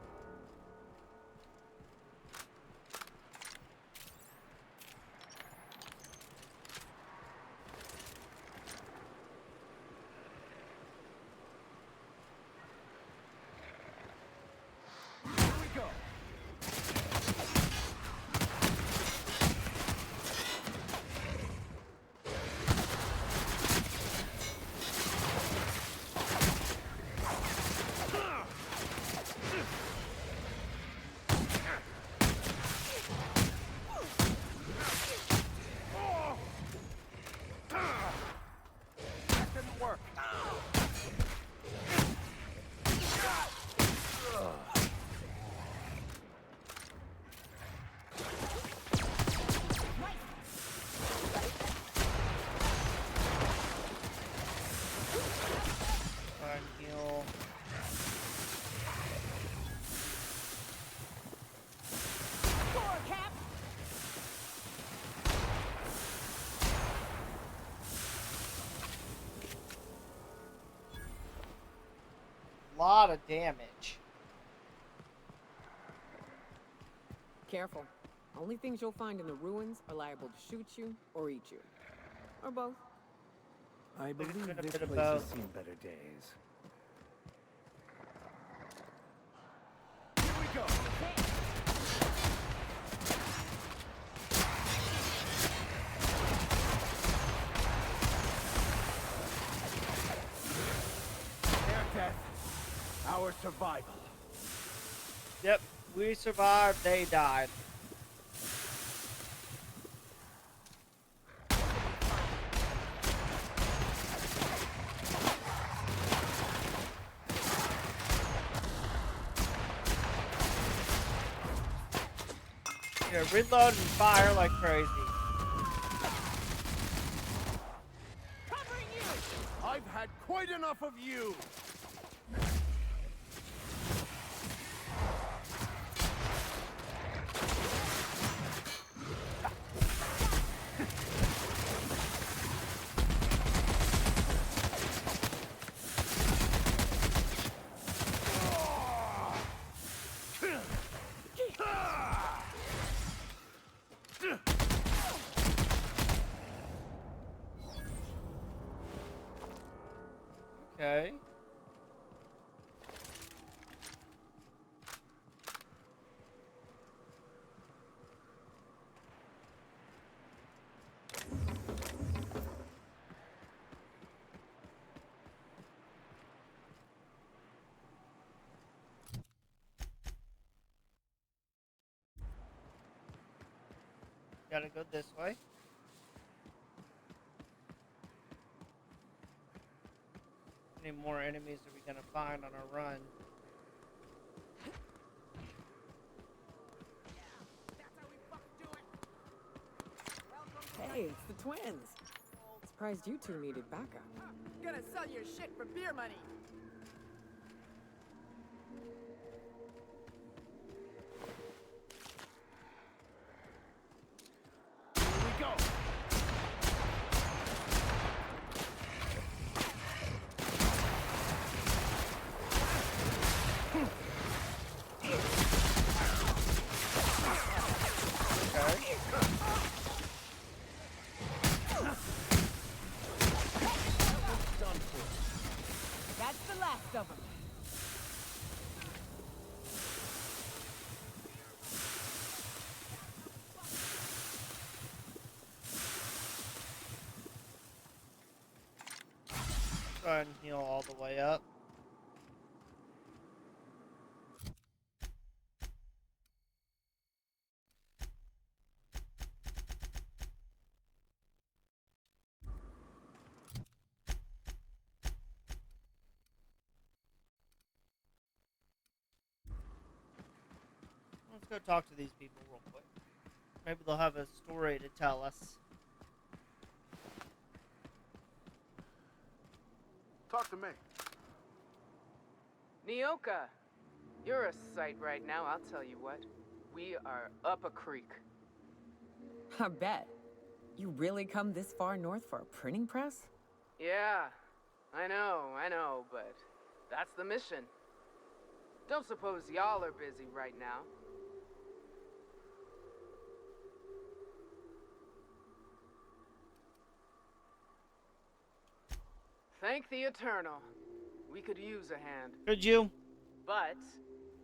A: lot of damage.
B: Careful. Only things you'll find in the ruins are liable to shoot you or eat you. Or both.
O: I believe
A: been a
O: this
A: bit of
O: place has
A: both.
O: seen better days.
J: Here we go. Their death, our survival.
A: Yep, we survived, they died. Yeah, reload and fire like crazy.
J: Covering you! I've had quite enough of you!
A: Okay. Gotta go this way. How many more enemies are we gonna find on our run?
B: Hey, it's the twins. Surprised you two needed backup.
G: Gonna sell your shit for beer money.
J: Here we go!
B: That's the last of them.
A: Go ahead and heal all the way up. Let's go talk to these people real quick. Maybe they'll have a story to tell us.
F: Talk to me.
M: Nyoka, you're a sight right now, I'll tell you what. We are up a creek.
B: I bet. You really come this far north for a printing press?
M: Yeah, I know, but that's the mission. Don't suppose y'all are busy right now. Thank the Eternal. We could use a hand.
A: Could you?
M: But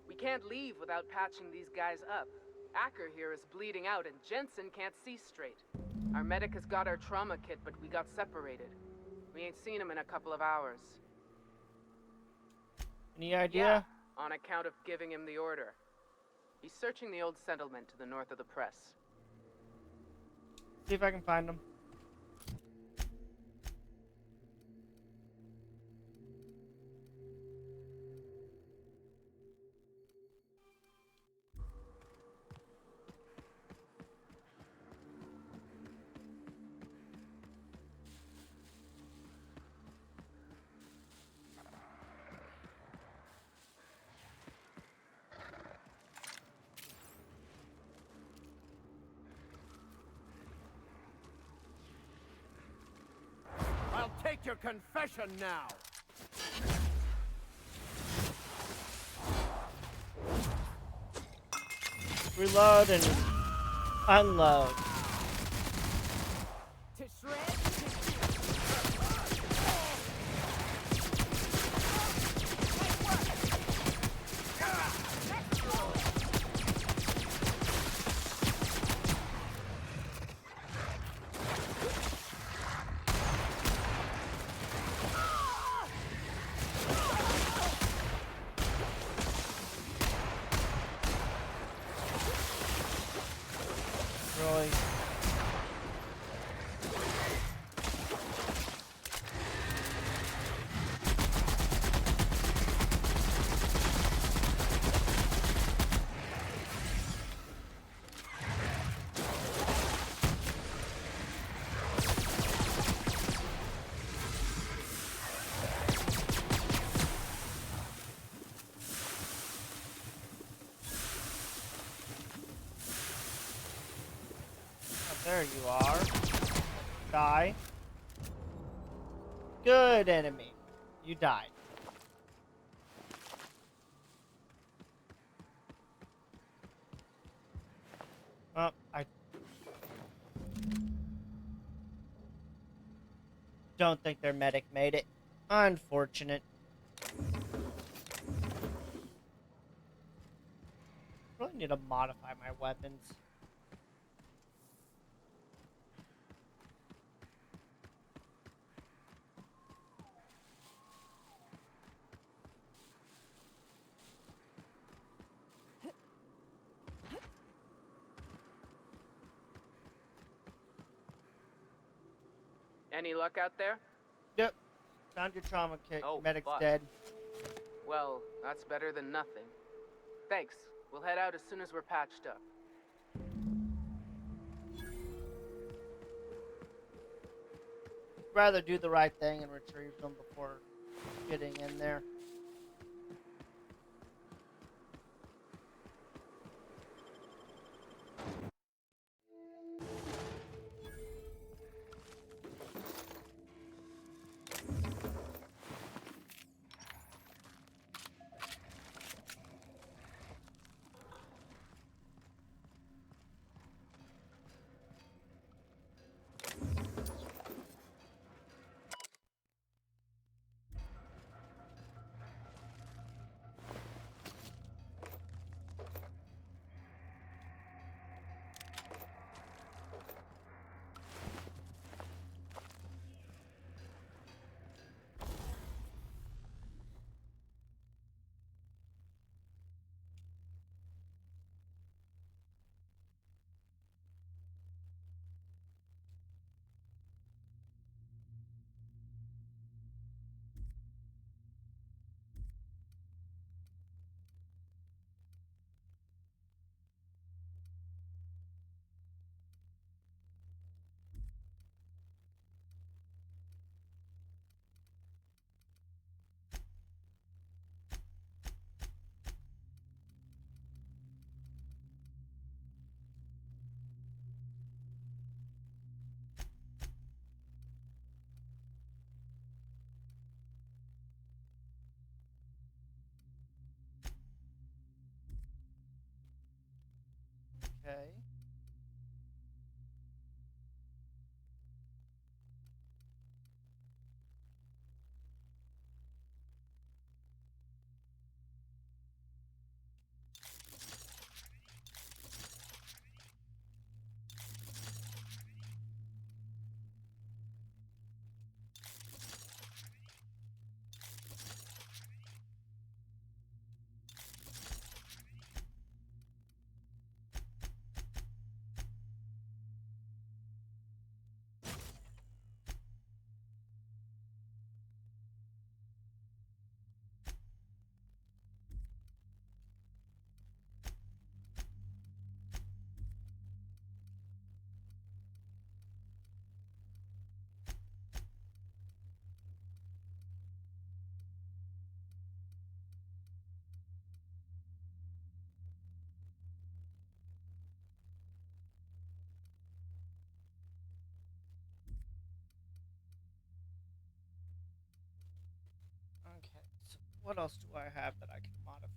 M: we can't leave without patching these guys up. Acker here is bleeding out and Jensen can't see straight. Our medic has got our trauma kit, but we got separated. We ain't seen him in a couple of hours.
A: Any idea?
M: Yeah, on account of giving him the order. He's searching the old settlement to the north of the press.
A: See if I can find them.
J: I'll take your confession now!
A: Reload and unload.
B: To shred.
A: Really? There you are. Die. Good enemy. You died. Oh, I don't think their medic made it. Unfortunate. Really need to modify my weapons.
M: Any luck out there?
A: Yep. Found your trauma kit.
M: Oh,
A: Medic's
M: fuck.
A: dead.
M: Well, that's better than nothing. Thanks. We'll head out as soon as we're patched up.
A: Rather do the right thing and retrieve them before getting in there. Okay. Okay, so what else do I have that I can modify?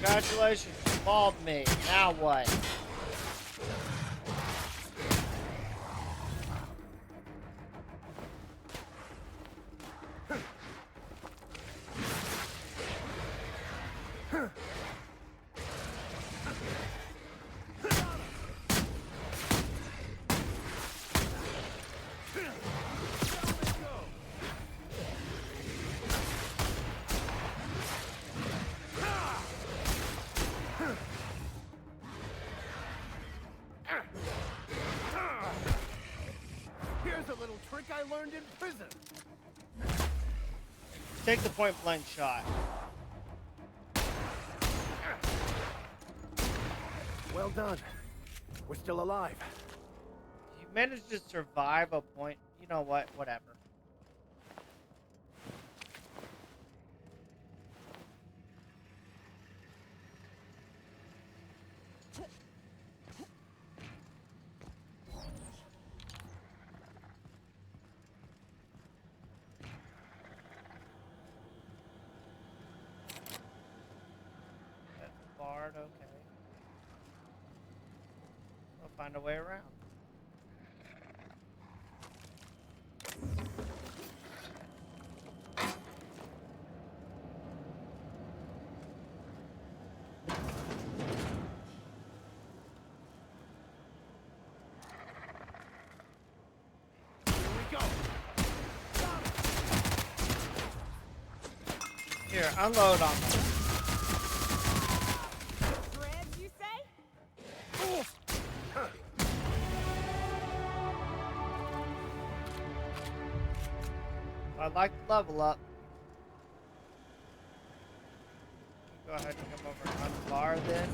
A: Congratulations, you mauled me. Now what?
O: Here's a little trick I learned in prison.
A: Take the point blank shot.
O: Well done. We're still alive.
A: You managed to survive a point. You know what? Whatever. Bard, okay. We'll find a way around.
O: Here we go.
A: Here, unload on them. I'd like to level up. Go ahead and come over and unbar this.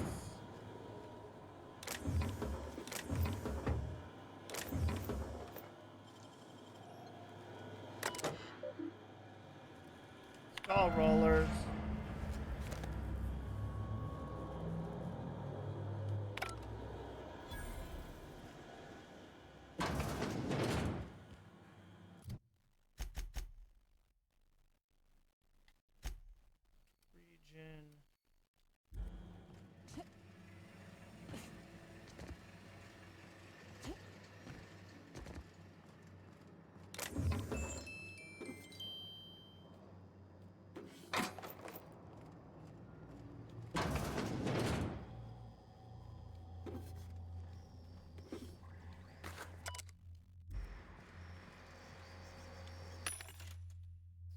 A: Skull rollers.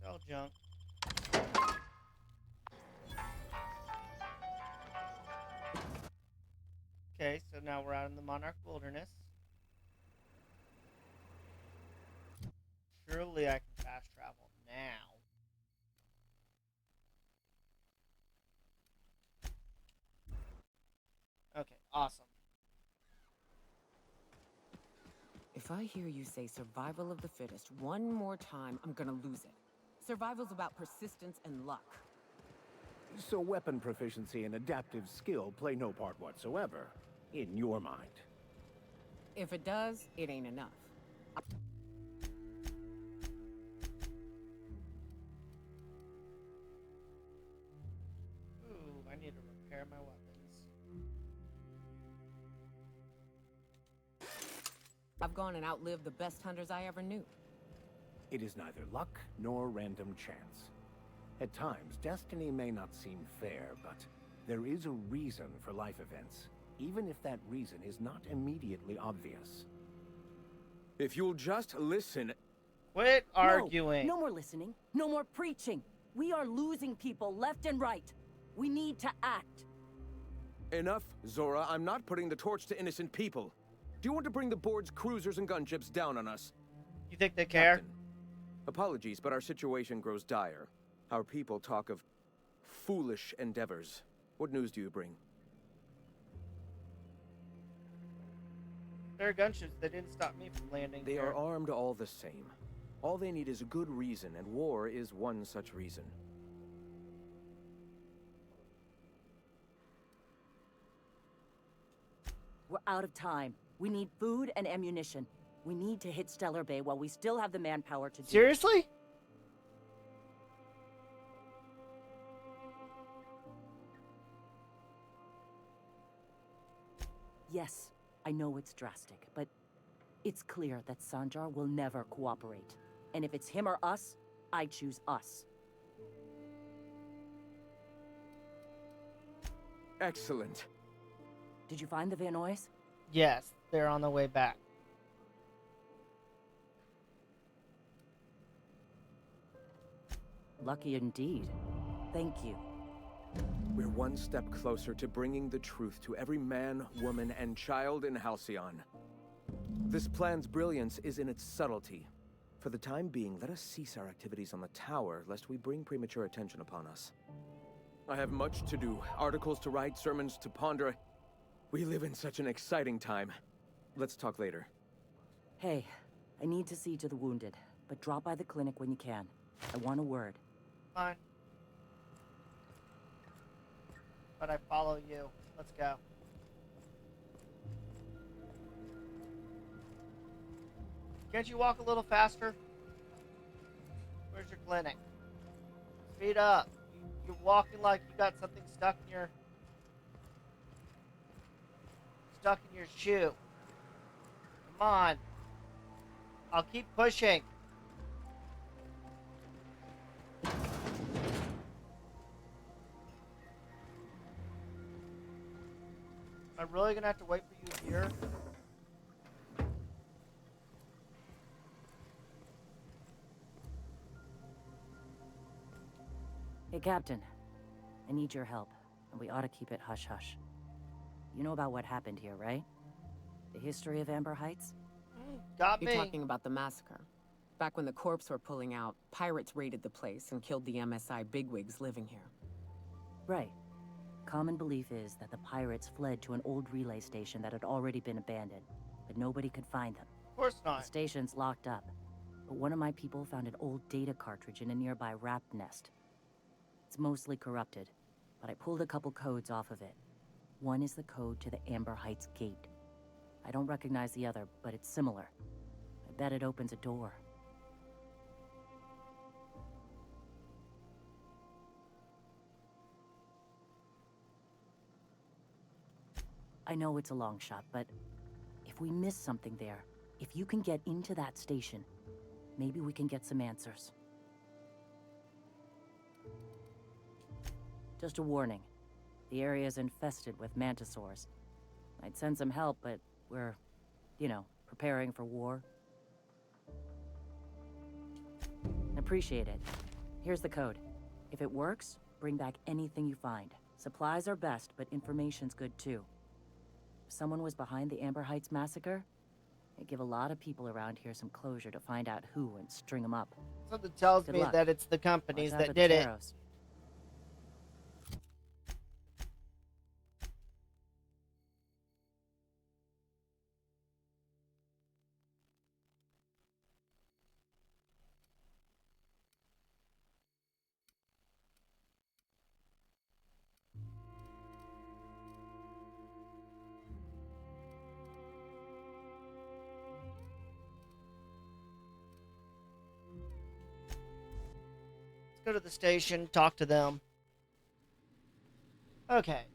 A: Sell junk. Okay, so now we're out in the Monarch Wilderness. Surely I can fast travel now. Okay, awesome.
B: If I hear you say survival of the fittest one more time, I'm gonna lose it. Survival's about persistence and luck.
O: So weapon proficiency and adaptive skill play no part whatsoever, in your mind.
B: If it does, it ain't enough.
A: Ooh, I need to repair my weapons.
B: I've gone and outlived the best hunters I ever knew.
O: It is neither luck nor random chance. At times, destiny may not seem fair, but there is a reason for life events, even if that reason is not immediately obvious.
T: If you'll just listen...
A: Quit arguing.
U: No more listening. No more preaching. We are losing people left and right. We need to act.
T: Enough, Zora. I'm not putting the torch to innocent people. Do you want to bring the board's cruisers and gunships down on us?
A: You think they care?
T: Captain, apologies, but our situation grows dire. Our people talk of foolish endeavors. What news do you bring?
A: They're gunships. They didn't stop me from landing
T: They
A: here.
T: are armed all the same. All they need is a good reason, and war is one such reason.
U: We're out of time. We need food and ammunition. We need to hit Stellar Bay while we still have the manpower to do it.
A: Seriously?
U: yes, I know it's drastic, but it's clear that Sanjar will never cooperate. And if it's him or us, I choose us.
T: Excellent.
U: Did you find the Vanoys?
A: Yes, they're on the way back.
U: Lucky indeed. Thank you.
T: We're one step closer to bringing the truth to every man, woman, and child in Halcyon. This plan's brilliance is in its subtlety. For the time being, let us cease our activities on the tower, lest we bring premature attention upon us. I have much to do, articles to write, sermons to ponder. We live in such an exciting time. Let's talk later.
U: Hey, I need to see to the wounded, but drop by the clinic when you can. I want a word.
A: Fine. But I follow you. Let's go. Can't you walk a little faster? Where's your clinic? Speed up. You're walking like you got something stuck in your shoe. Come on. I'll keep pushing. Am I really gonna have to wait for you here?
U: Hey, Captain. I need your help, and we ought to keep it hush-hush. You know about what happened here, right? The history of Amber Heights?
A: Got
B: You're
A: me.
B: talking about the massacre. Back when the corps were pulling out, pirates raided the place and killed the MSI bigwigs living here.
U: Right. Common belief is that the pirates fled to an old relay station that had already been abandoned, but nobody could find them.
A: Of course not.
U: The station's locked up, but one of my people found an old data cartridge in a nearby rat nest. It's mostly corrupted, but I pulled a couple codes off of it. One is the code to the Amber Heights gate. I don't recognize the other, but it's similar. I bet it opens a door. I know it's a long shot, but if we miss something there, if you can get into that station, maybe we can get some answers. Just a warning. The area is infested with mantisaurs. I'd send some help, but we're, preparing for war. Appreciate it. Here's the code. If it works, bring back anything you find. Supplies are best, but information's good too. If someone was behind the Amber Heights massacre, it'd give a lot of people around here some closure to find out who and string them up.
A: Something tells
U: Good
A: me
U: luck.
A: that it's the companies
U: Watch out
A: that
U: for the
A: did it.
U: Taros.
A: Go to the station, talk to them. Okay.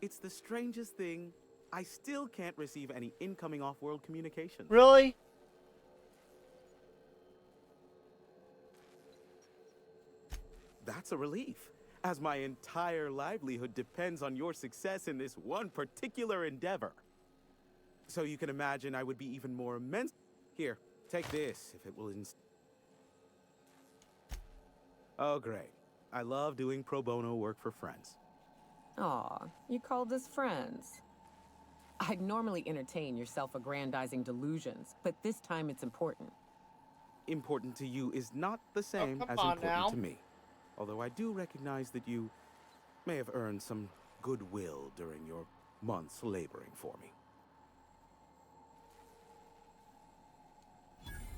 S: It's the strangest thing. I still can't receive any incoming off-world communication.
A: Really?
S: That's a relief, as my entire livelihood depends on your success in this one particular endeavor. So you can imagine I would be even more immense. Here, take this, if it will Oh, great. I love doing pro bono work for friends.
B: Aw, you called us friends. I'd normally entertain your self-aggrandizing delusions, but this time it's important.
S: Important to you is not the same
A: come
S: as
A: on
S: important
A: now.
S: to me. Although I do recognize that you may have earned some goodwill during your months laboring for me.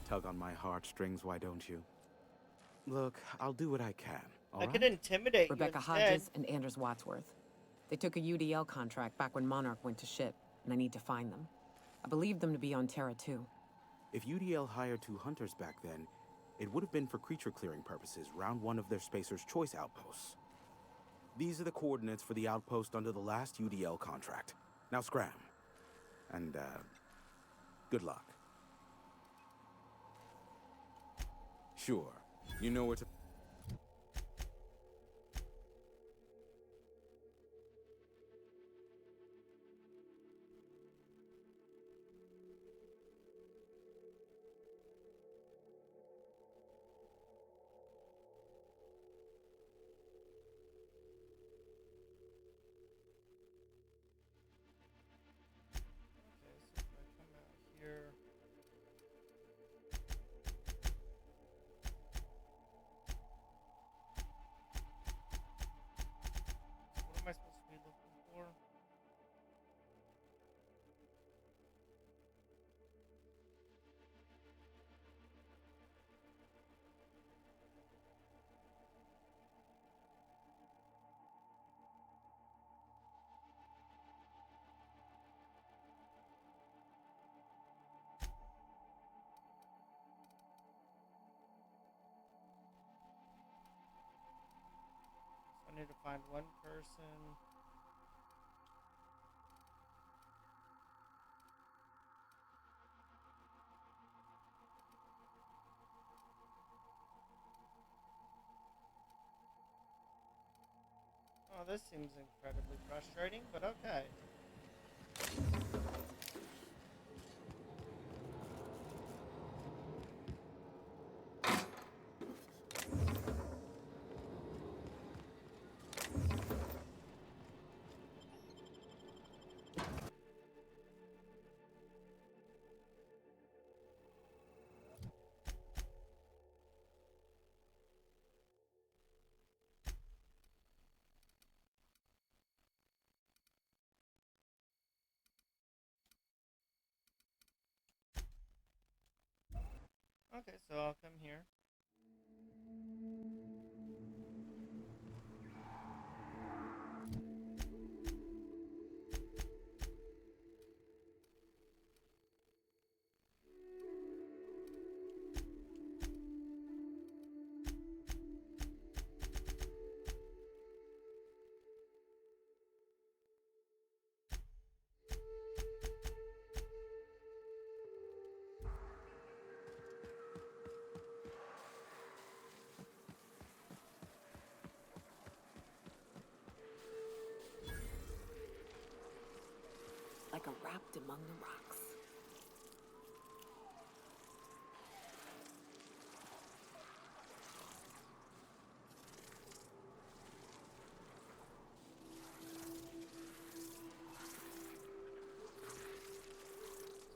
S: Tug on my heartstrings, why don't you? Look, I'll do what I can, all
A: I
S: right?
A: could intimidate
B: Rebecca
A: you instead.
B: Hodges and Anders Wadsworth. They took a UDL contract back when Monarch went to shit, and I need to find them. I believe them to be on Terra too.
S: If UDL hired 2 hunters back then, it would have been for creature clearing purposes, round 1 of their Spacer's Choice outposts. These are the coordinates for the outpost under the last UDL contract. Now scram. And, good luck. Sure, you know where to...
A: Here. What am I supposed to be looking for? I need to find one person. Oh, this seems incredibly frustrating, but okay. Okay, so I'll come here.
B: Like a wrapped among the rocks.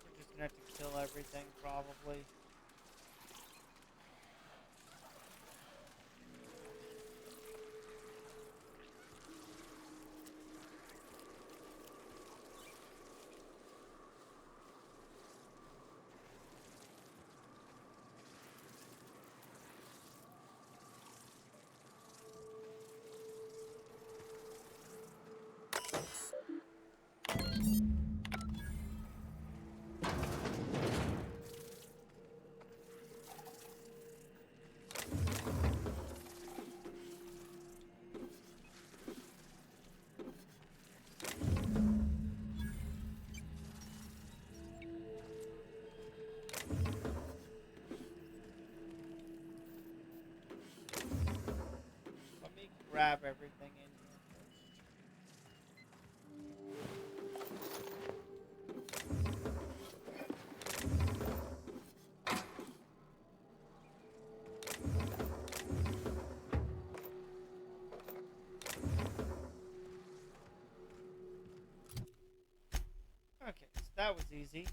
A: We're just gonna have to kill everything, probably. Grab everything in here first. Okay, so that was easy.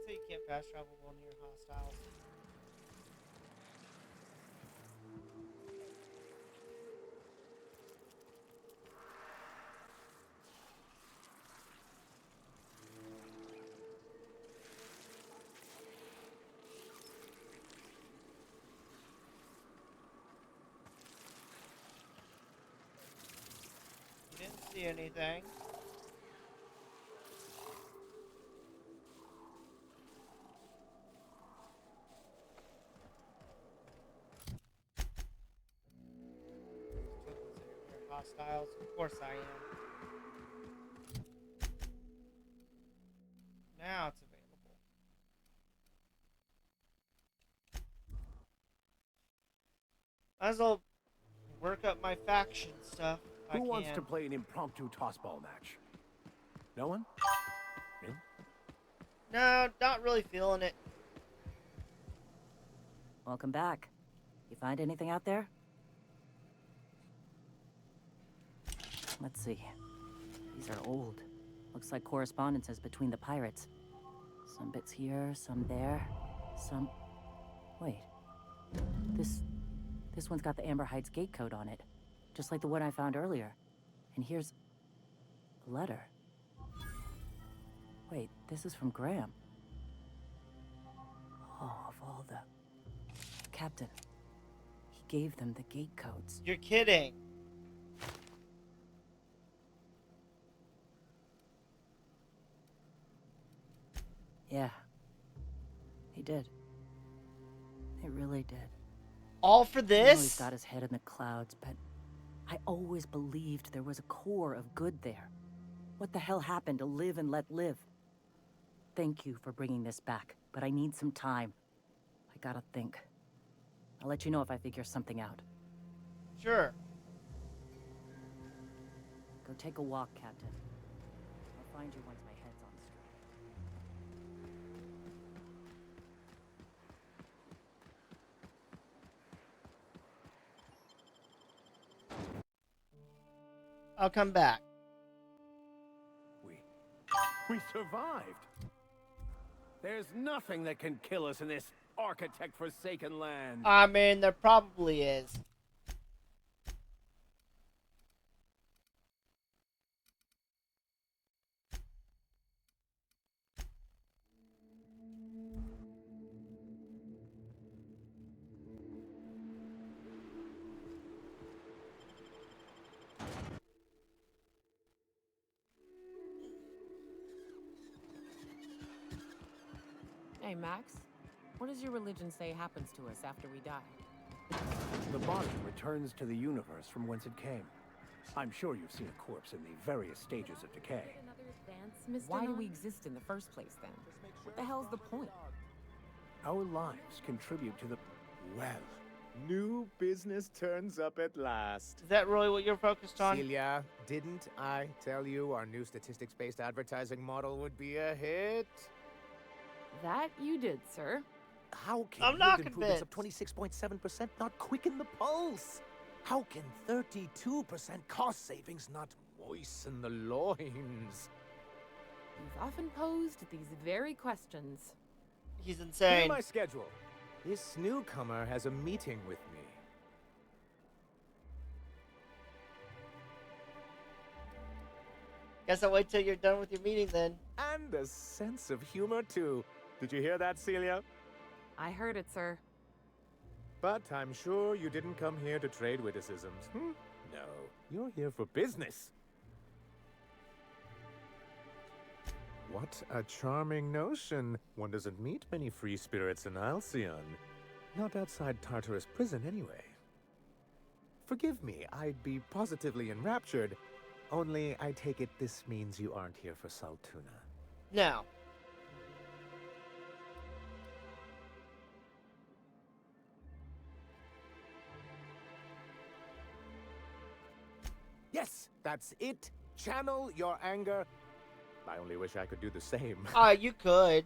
A: So you can't fast travel while near hostiles. see anything. Hostiles, of course I am. Now it's available. Might as well work up my faction stuff. if I
O: Who wants
A: can.
O: to play an impromptu tossball match? No one? Really?
A: No, not really feeling it.
U: Welcome back. You find anything out there? Let's see. These are old. Looks like correspondences between the pirates. Some bits here, some there, some... Wait. This one's got the Amber Heights gate code on it. Just like the one I found earlier. And here's... a letter. Wait, this is from Graham. Oh, of all the... Captain. He gave them the gate codes.
A: You're kidding.
U: Yeah. He did. He really did.
A: All for
U: I know
A: this?
U: he's got his head in the clouds, but I always believed there was a core of good there. What the hell happened to live and let live? Thank you for bringing this back, but I need some time. I gotta think. I'll let you know if I figure something out.
A: Sure.
U: Go take a walk, Captain. I'll find you once my head's on straight.
A: I'll come back.
O: We survived. There's nothing that can kill us in this architect-forsaken land.
A: I mean, there probably is.
B: Hey, Max. What does your religion say happens to us after we die?
O: The body returns to the universe from whence it came. I'm sure you've seen a corpse in the various stages of decay.
B: Why do we exist in the first place, then? What the hell's the point?
O: Our lives contribute to the...
J: Well, new business turns up at last.
A: Is that really what you're focused on?
J: Celia, didn't I tell you our new statistics-based advertising model would be a hit?
B: That you did, sir.
J: How can
A: I'm not
J: yield improvements of
A: convinced.
J: 26.7% not quicken the pulse? How can 32% cost savings not moisten the loins?
B: You've often posed these very questions.
A: He's
J: Here's
A: insane.
J: my schedule. This newcomer has a meeting with me.
A: Guess I'll wait till you're done with your meeting then.
J: And a sense of humor, too. Did you hear that, Celia?
B: I heard it, sir.
J: But I'm sure you didn't come here to trade witticisms. No, you're here for business. What a charming notion. One doesn't meet many free spirits in Alcyon. Not outside Tartarus prison, anyway. Forgive me, I'd be positively enraptured. Only, I take it this means you aren't here for Saltuna.
A: No.
J: Yes, that's it. Channel your anger. I only wish I could do the same.
A: You could.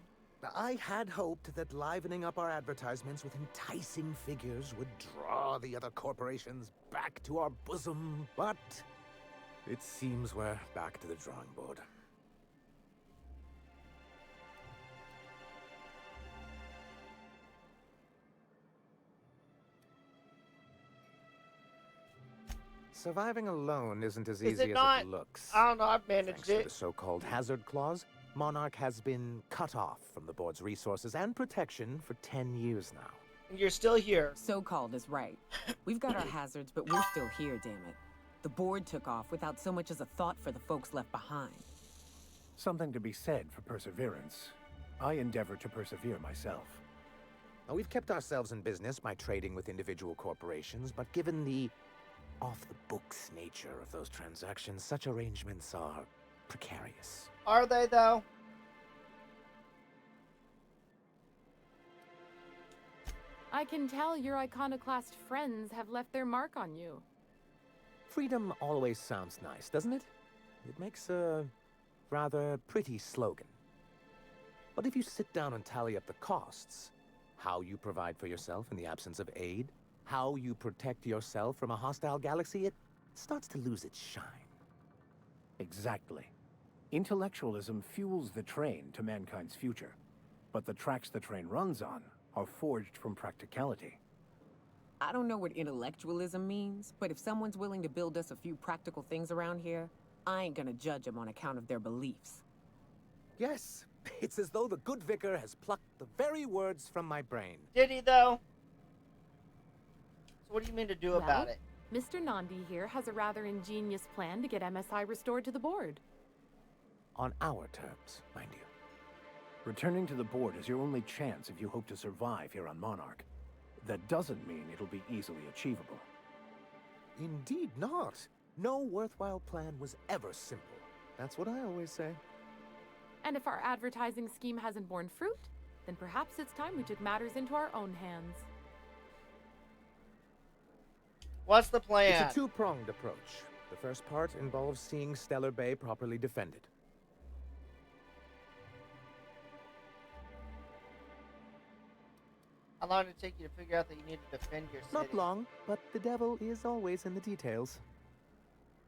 J: I had hoped that livening up our advertisements with enticing figures would draw the other corporations back to our bosom, but it seems we're back to the drawing board. Surviving alone isn't as
A: Is
J: easy
A: it
J: as
A: not?
J: it looks.
A: I don't know. I've managed
J: Thanks to
A: it.
J: the so-called hazard clause, Monarch has been cut off from the board's resources and protection for 10 years now.
A: And you're still here.
B: So-called is right. We've got our hazards, but we're still here, damn it. The board took off without so much as a thought for the folks left behind.
O: Something to be said for perseverance. I endeavor to persevere myself.
J: Now, we've kept ourselves in business by trading with individual corporations, but given the off-the-books nature of those transactions, such arrangements are precarious.
A: Are they, though?
M: I can tell your iconoclast friends have left their mark on you.
J: Freedom always sounds nice, doesn't it? It makes a rather pretty slogan. But if you sit down and tally up the costs, how you provide for yourself in the absence of aid, how you protect yourself from a hostile galaxy, it starts to lose its shine.
O: Exactly. Intellectualism fuels the train to mankind's future, but the tracks the train runs on are forged from practicality.
B: I don't know what intellectualism means, but if someone's willing to build us a few practical things around here, I ain't gonna judge them on account of their beliefs.
J: Yes, it's as though the good vicar has plucked the very words from my brain.
A: Did he, though? So what do you mean to do about it?
M: Mr. Nandi here has a rather ingenious plan to get MSI restored to the board.
J: On our terms, mind you.
O: Returning to the board is your only chance if you hope to survive here on Monarch. That doesn't mean it'll be easily achievable.
J: Indeed not. No worthwhile plan was ever simple. That's what I always say.
M: And if our advertising scheme hasn't borne fruit, then perhaps it's time we took matters into our own hands.
A: What's the plan?
J: It's a two-pronged approach. The first part involves seeing Stellar Bay properly defended.
A: How long did it take you to figure out that you need to defend your city?
J: Not long, but the devil is always in the details.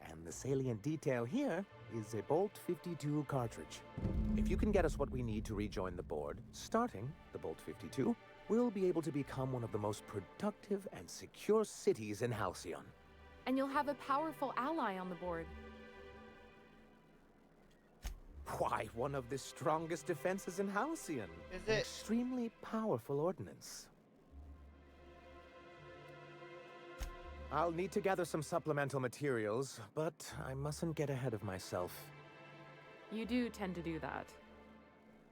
J: And the salient detail here is a Bolt 52 cartridge. If you can get us what we need to rejoin the board, starting the Bolt 52, we'll be able to become one of the most productive and secure cities in Halcyon.
M: And you'll have a powerful ally on the board.
J: Why, one of the strongest defenses in Halcyon.
A: Is
J: An
A: it?
J: extremely powerful ordnance. I'll need to gather some supplemental materials, but I mustn't get ahead of myself.
M: You do tend to do that.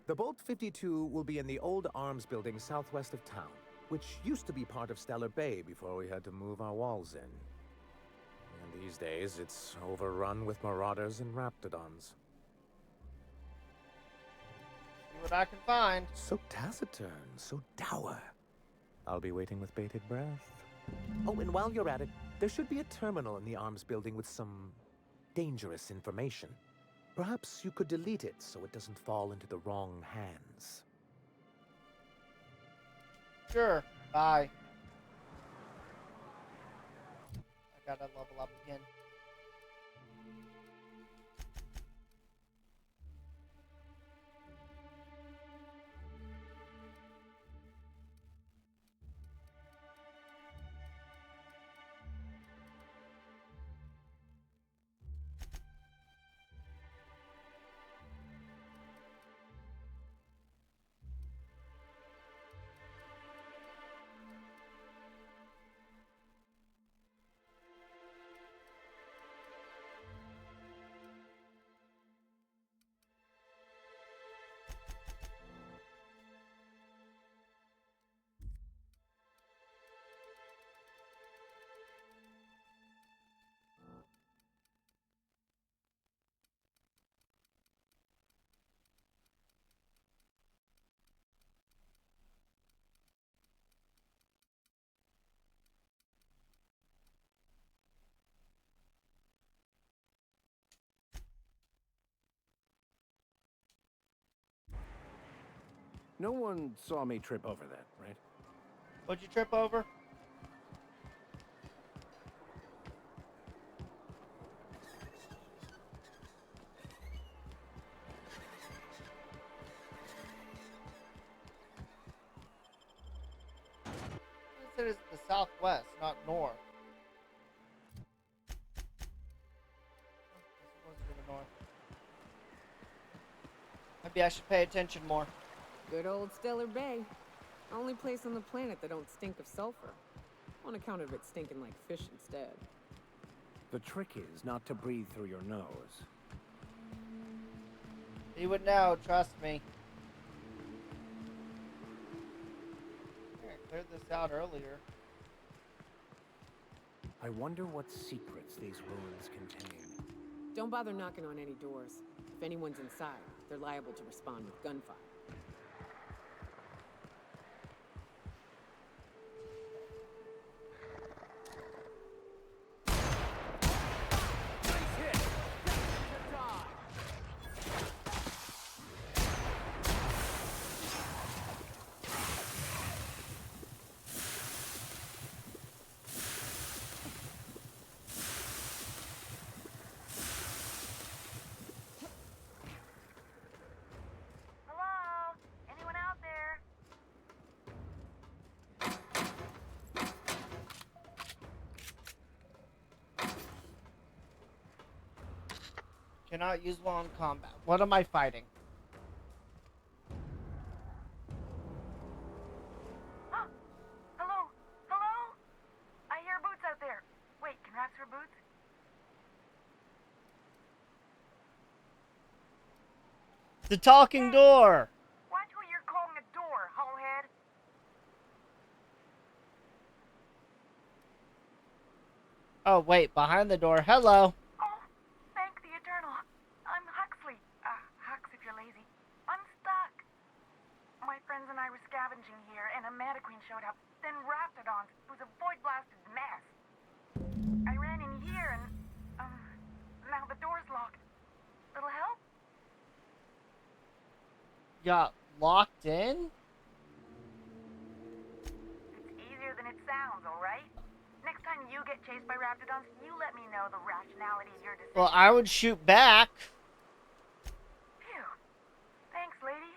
J: The Bolt 52 will be in the old arms building southwest of town, which used to be part of Stellar Bay before we had to move our walls in. And these days, it's overrun with marauders and raptidons.
A: See what I can find.
J: So taciturn, so dour. I'll be waiting with bated breath. Oh, and while you're at it, there should be a terminal in the arms building with some dangerous information. Perhaps you could delete it so it doesn't fall into the wrong hands.
A: Sure. Bye. I gotta level up again.
O: No one saw me trip over that, right?
A: What'd you trip over? I said it's the southwest, not north. It was to the north. Maybe I should pay attention more.
B: Good old Stellar Bay. Only place on the planet that don't stink of sulfur. On account of it stinking like fish instead.
O: The trick is not to breathe through your nose.
A: He would know, trust me. I cleared this out earlier.
O: I wonder what secrets these ruins contain.
B: Don't bother knocking on any doors. If anyone's inside, they're liable to respond with gunfire.
A: Cannot use while in combat. What am I fighting?
C: Hello? Hello? I hear boots out there. Wait, can rats wear boots?
A: The talking door!
C: Watch who you're calling a door, holehead.
A: Oh, wait, behind the door. Hello.
C: Thank the Eternal. I'm Huxley. Hux if you're lazy. I'm stuck. My friends and I were scavenging here, and a Mantiqueen showed up. Then Raptidons. It was a void-blasted mess. I ran in here, and, now the door's locked. Little help?
A: Got locked in?
C: It's easier than it sounds, alright? Next time you get chased by Raptidons, you let me know the rationality of your decision.
A: Well, I would shoot back.
C: Phew. Thanks, lady.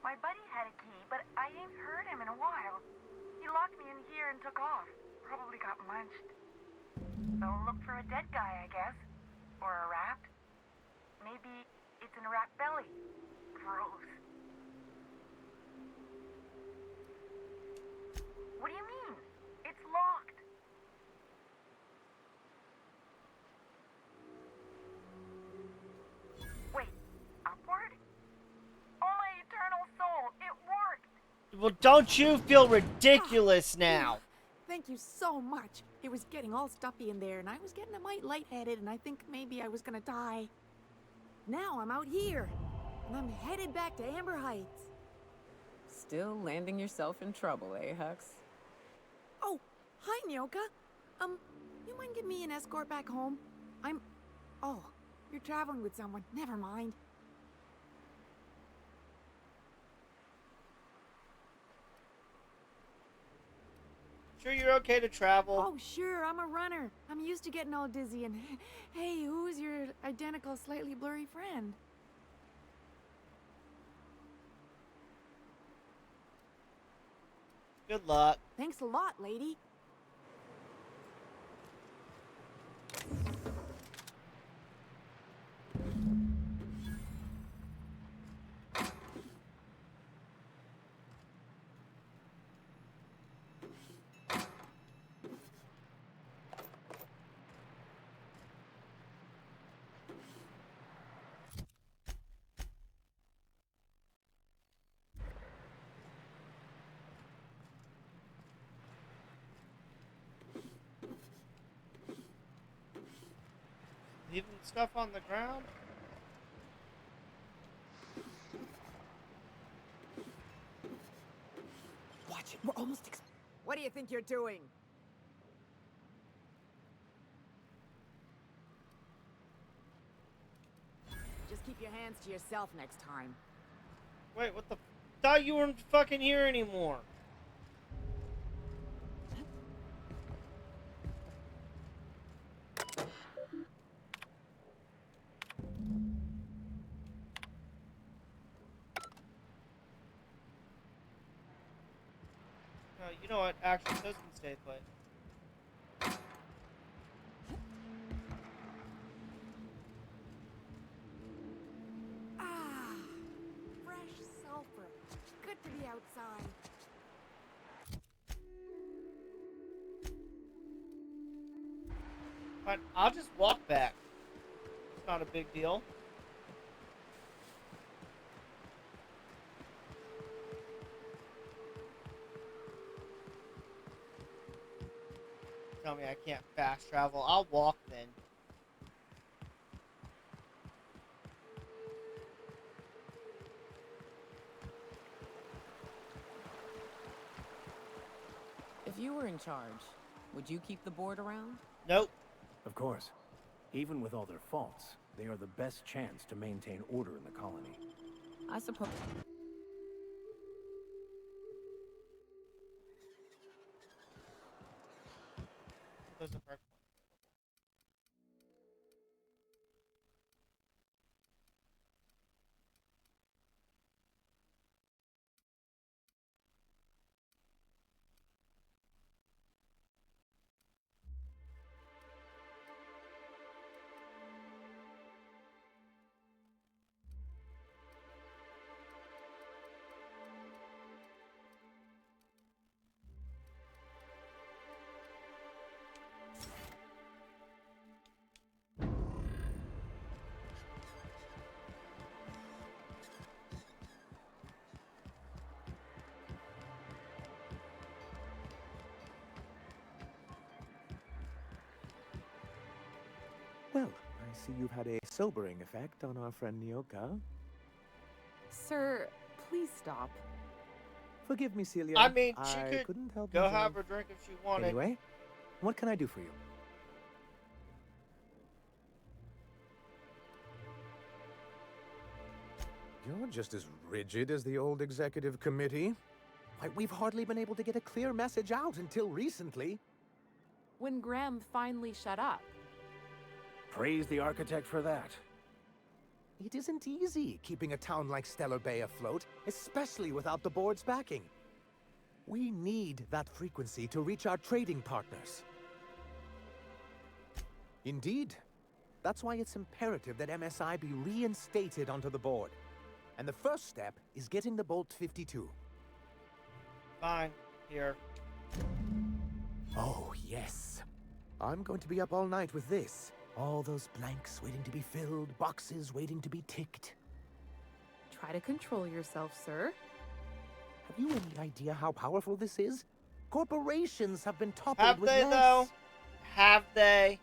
C: My buddy had a key, but I ain't heard him in a while. He locked me in here and took off. Probably got munched. So look for a dead guy, I guess. Or a rat. Maybe it's in a rat belly. Gross. What do you mean? It's locked. Wait, upward? Oh, my eternal soul, it worked!
A: Well, don't you feel ridiculous now?
G: Thank you so much. It was getting all stuffy in there, and I was getting a mite lightheaded, and I think maybe I was gonna die. Now I'm out here, and I'm headed back to Amber Heights.
B: Still landing yourself in trouble, eh, Hux?
G: Oh, hi, Nyoka. You mind giving me an escort back home? Oh, you're traveling with someone. Never mind.
A: Sure you're okay to travel?
G: Oh, sure, I'm a runner. I'm used to getting all dizzy and... Hey, who is your identical, slightly blurry friend?
A: Good luck.
G: Thanks a lot, lady.
A: Leaving stuff on the ground?
G: Watch it, we're almost What do you think you're doing? Just keep your hands to yourself next time.
A: Wait, what the... Thought you weren't fucking here anymore. No, you know what? Actually, those can stay put.
G: Ah, fresh sulfur. Good to be outside.
A: Fine, I'll just walk back. It's not a big deal. Tell me I can't fast travel. I'll walk then.
B: If you were in charge, would you keep the board around?
A: Nope.
O: Of course. Even with all their faults, they are the best chance to maintain order in the colony.
B: I suppose.
A: Those are perfect.
J: Well, I see you've had a sobering effect on our friend Nyoka.
B: Sir, please stop.
J: Forgive me, Celia.
A: I mean, she
J: I
A: could
J: couldn't help
A: go
J: myself.
A: have a drink if she wanted.
J: Anyway, what can I do for you? You're just as rigid as the old executive committee. Why, we've hardly been able to get a clear message out until recently.
M: When Graham finally shut up.
O: Praise the architect for that.
J: It isn't easy keeping a town like Stellar Bay afloat, especially without the board's backing. We need that frequency to reach our trading partners. Indeed. That's why it's imperative that MSI be reinstated onto the board. And the first step is getting the Bolt 52.
A: Fine. Here.
J: Oh, yes. I'm going to be up all night with this. All those blanks waiting to be filled, boxes waiting to be ticked.
M: Try to control yourself, sir.
J: Have you any idea how powerful this is? Corporations have been toppled
A: Have
J: with
A: they,
J: less.
A: though? Have they?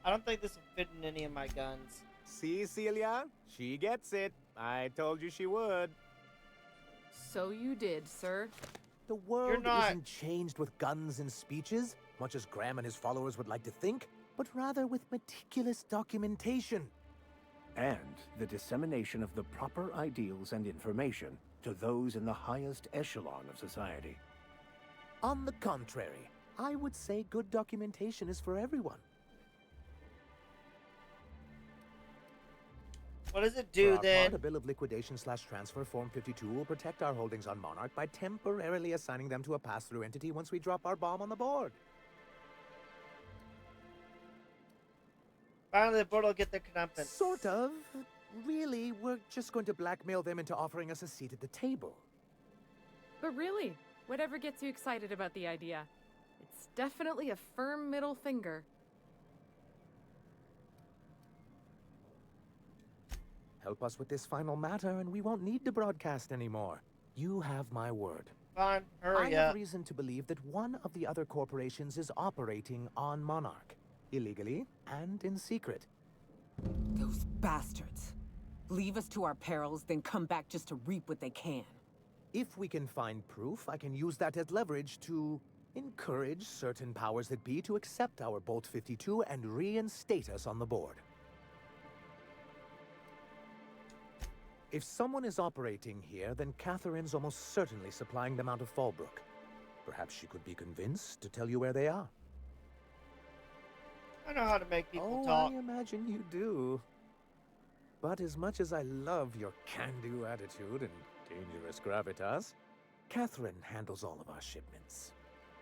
A: I don't think this will fit in any of my guns.
J: See, Celia? She gets it. I told you she would.
M: So you did, sir.
J: The world
A: not-
J: isn't changed with guns and speeches, much as Graham and his followers would like to think, but rather with meticulous documentation.
O: And the dissemination of the proper ideals and information to those in the highest echelon of society.
J: On the contrary, I would say good documentation is for everyone.
A: What does it
J: For
A: do
J: our
A: then?
J: part, a bill of liquidation/transfer Form 52 will protect our holdings on Monarch by temporarily assigning them to a pass-through entity once we drop our bomb on the board.
A: Finally, the board will get their comeuppance.
J: Sort of. Really, we're just going to blackmail them into offering us a seat at the table.
M: But really, whatever gets you excited about the idea? It's definitely a firm middle finger.
J: Help us with this final matter, and we won't need to broadcast anymore. You have my word.
A: Fine, hurry
J: I
A: up.
J: have reason to believe that one of the other corporations is operating on Monarch. Illegally and in secret.
B: Those bastards. Leave us to our perils, then come back just to reap what they can.
J: If we can find proof, I can use that as leverage to encourage certain powers that be to accept our Bolt 52 and reinstate us on the board. If someone is operating here, then Catherine's almost certainly supplying them out of Fallbrook. Perhaps she could be convinced to tell you where they are.
A: I know how to make people
J: Oh,
A: talk.
J: I imagine you do. But as much as I love your can-do attitude and dangerous gravitas, Catherine handles all of our shipments.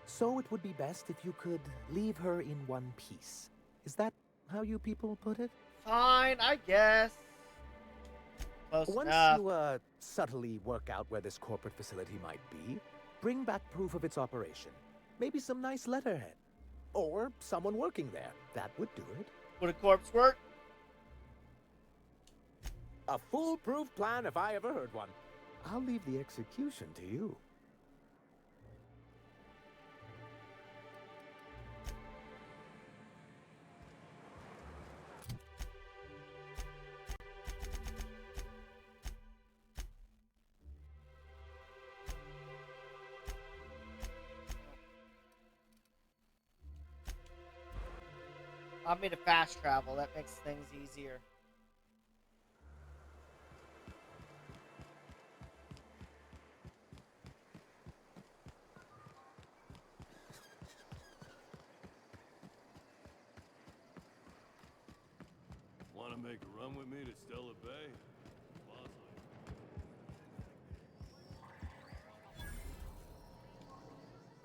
J: So it would be best if you could leave her in one piece. Is that how you people put it?
A: Fine, I guess. Close
J: Once
A: enough.
J: you subtly work out where this corporate facility might be, bring back proof of its operation. Maybe some nice letterhead. Or someone working there. That would do it.
A: Would a corpse work?
J: A foolproof plan if I ever heard one. I'll leave the execution to you.
A: I made a fast travel. That makes things easier.
K: Want to make a run with me to Stella Bay?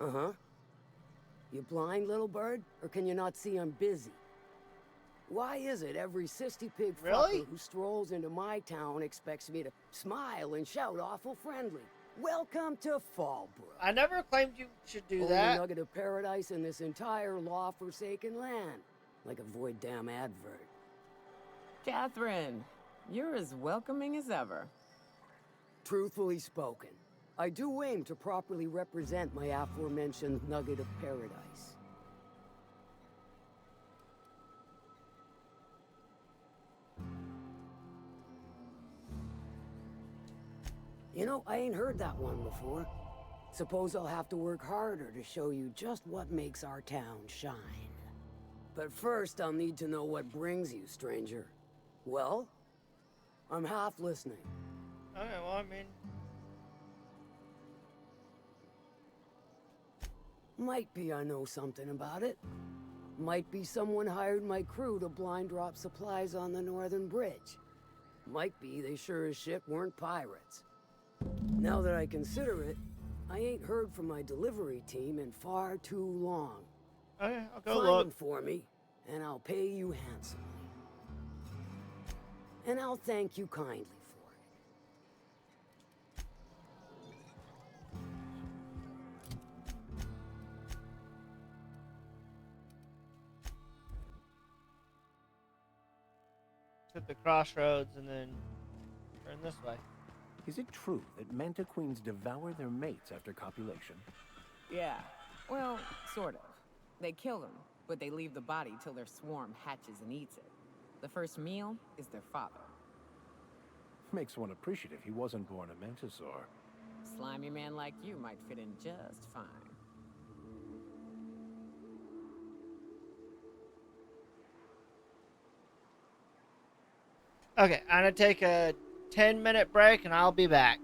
I: Uh-huh. You blind, little bird? Or can you not see I'm busy? Why is it every sissy pig fucker who strolls into my town expects me to smile and shout awful friendly? Welcome to Fallbrook.
A: I never claimed you should do
I: Only
A: that.
I: nugget of paradise in this entire law-forsaken land. Like a void damn advert.
B: Catherine, you're as welcoming as ever.
I: Truthfully spoken, I do aim to properly represent my aforementioned nugget of paradise. You know, I ain't heard that one before. Suppose I'll have to work harder to show you just what makes our town shine. But first, I'll need to know what brings you, stranger. Well, I'm half listening.
A: Okay, well, I mean...
I: Might be I know something about it. Might be someone hired my crew to blind drop supplies on the Northern Bridge. Might be they sure as shit weren't pirates. Now that I consider it, I ain't heard from my delivery team in far too long.
A: Okay, I'll go
I: Find
A: look.
I: them for me, and I'll pay you handsomely. And I'll thank you kindly for
A: Hit the crossroads and then turn this way.
O: Is it true that mantiqueens devour their mates after copulation?
B: Yeah. Well, sort of. They kill them, but they leave the body till their swarm hatches and eats it. The first meal is their father.
O: Makes one appreciative he wasn't born a mantisaur.
B: Slimy man like you might fit in just fine.
A: Okay, I'm gonna take a 10-minute break and I'll be back.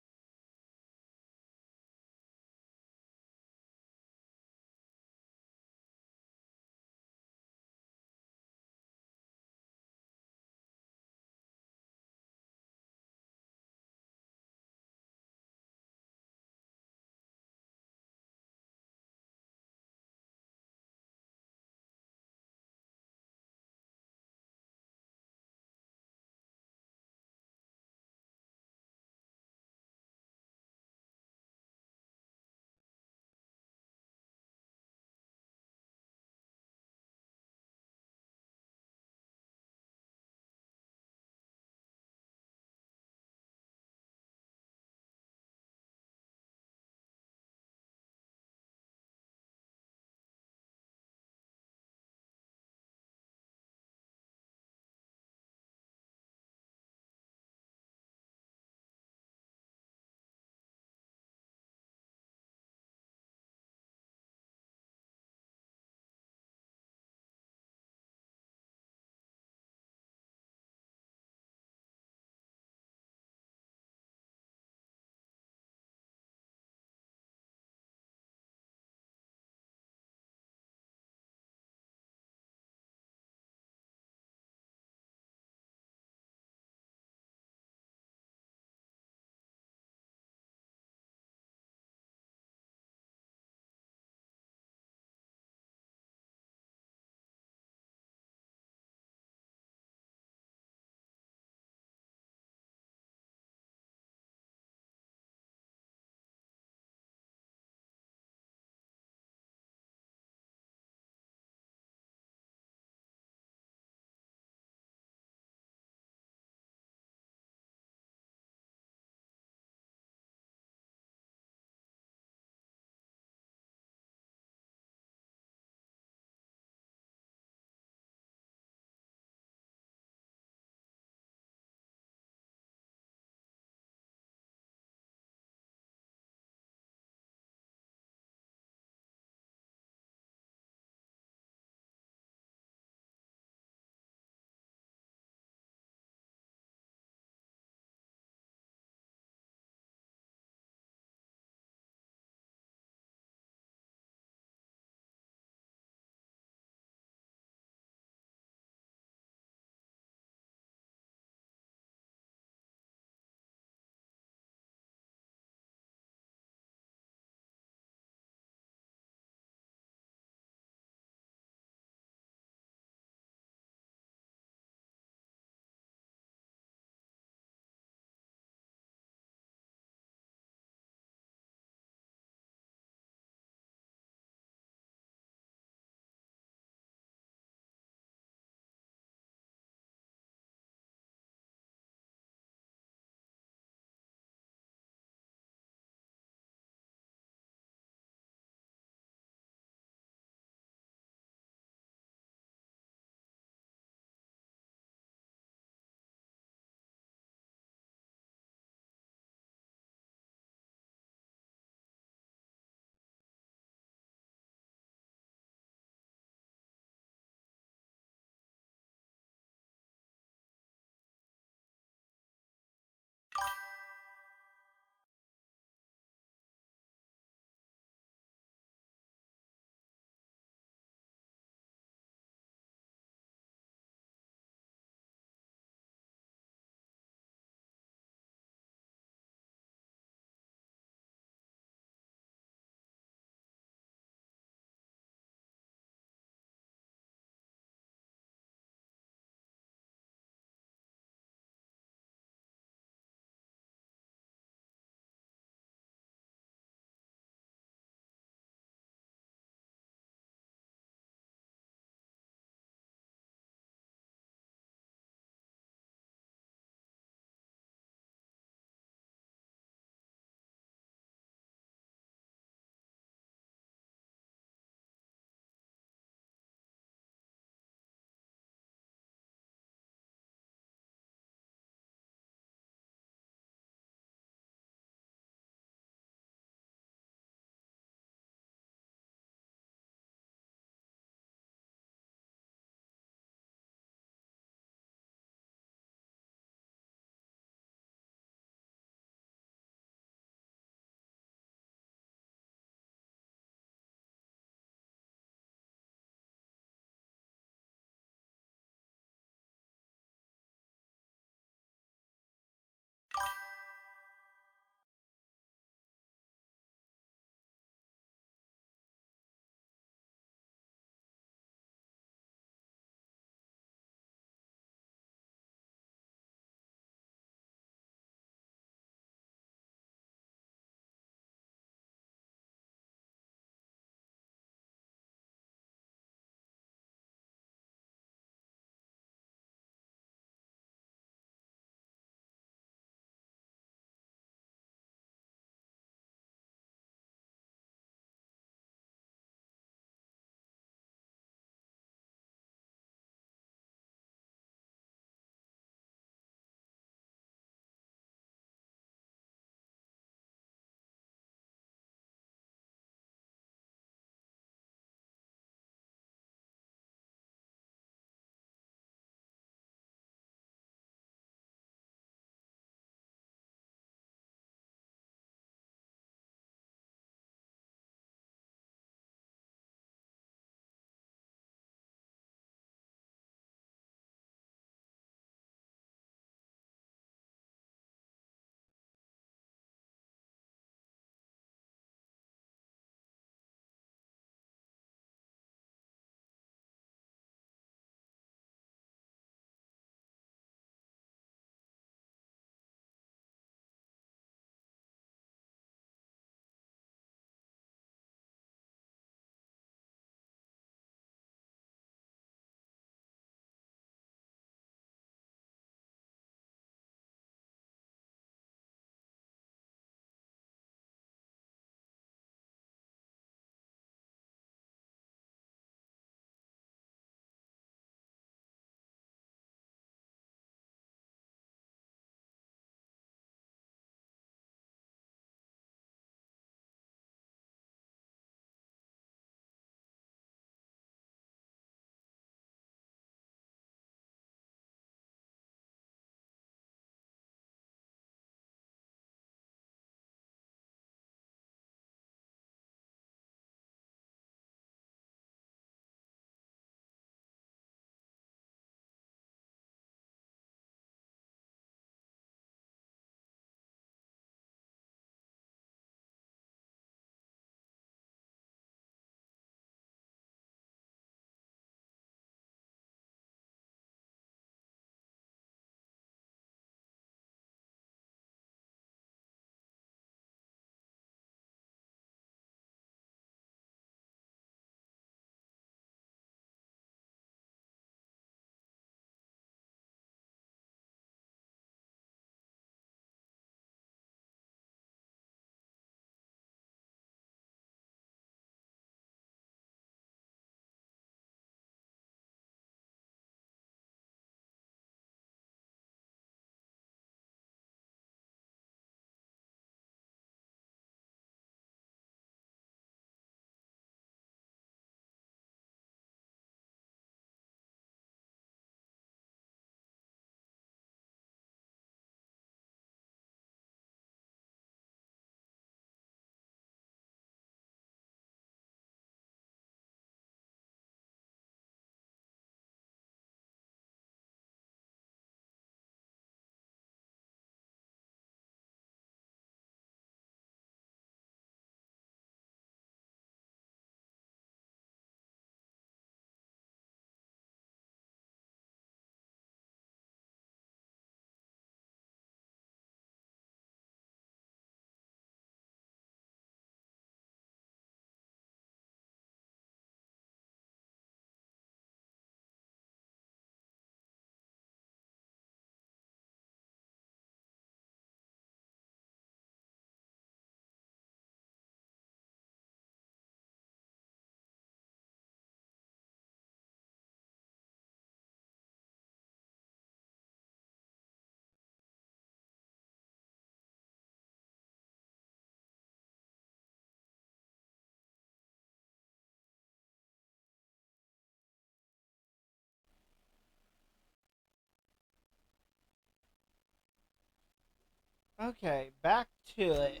A: Okay, back to it.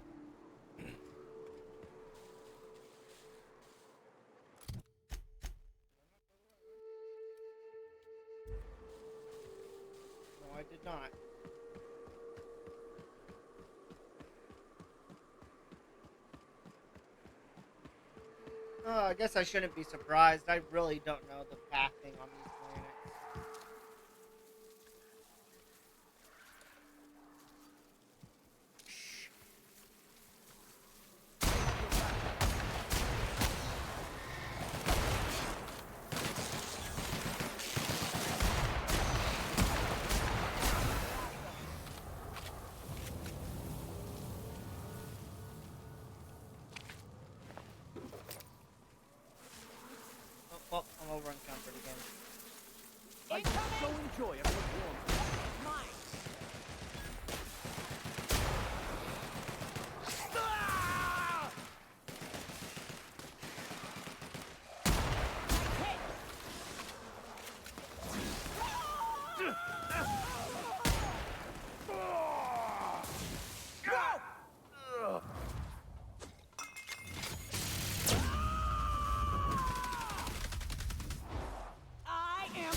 A: No, I did not. I guess I shouldn't be surprised. I really don't know the pathing on these planets. Well, I'm over encumbered again.
O: I so enjoy a good warm.
B: Mine. I am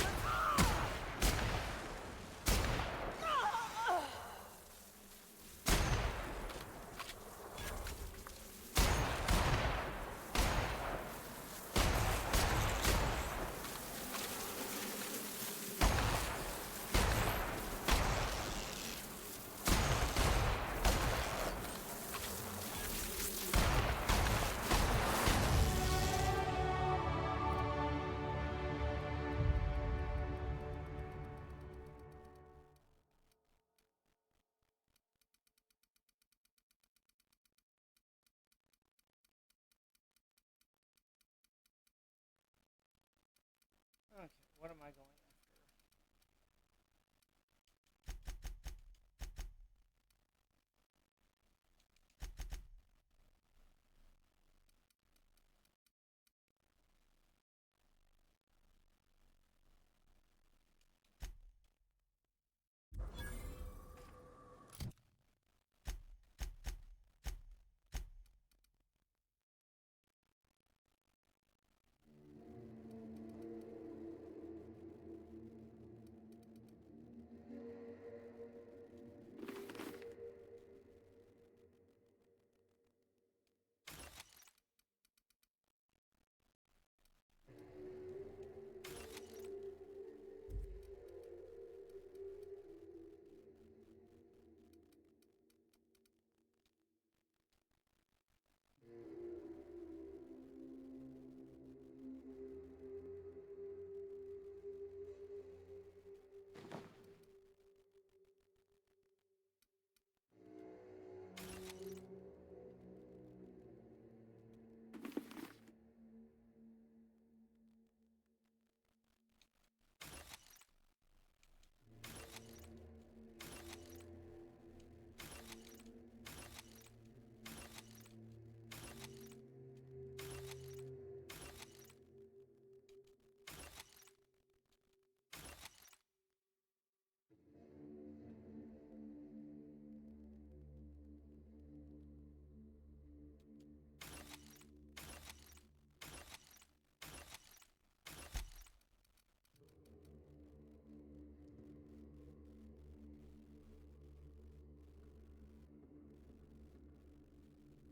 A: Okay, what am I going after?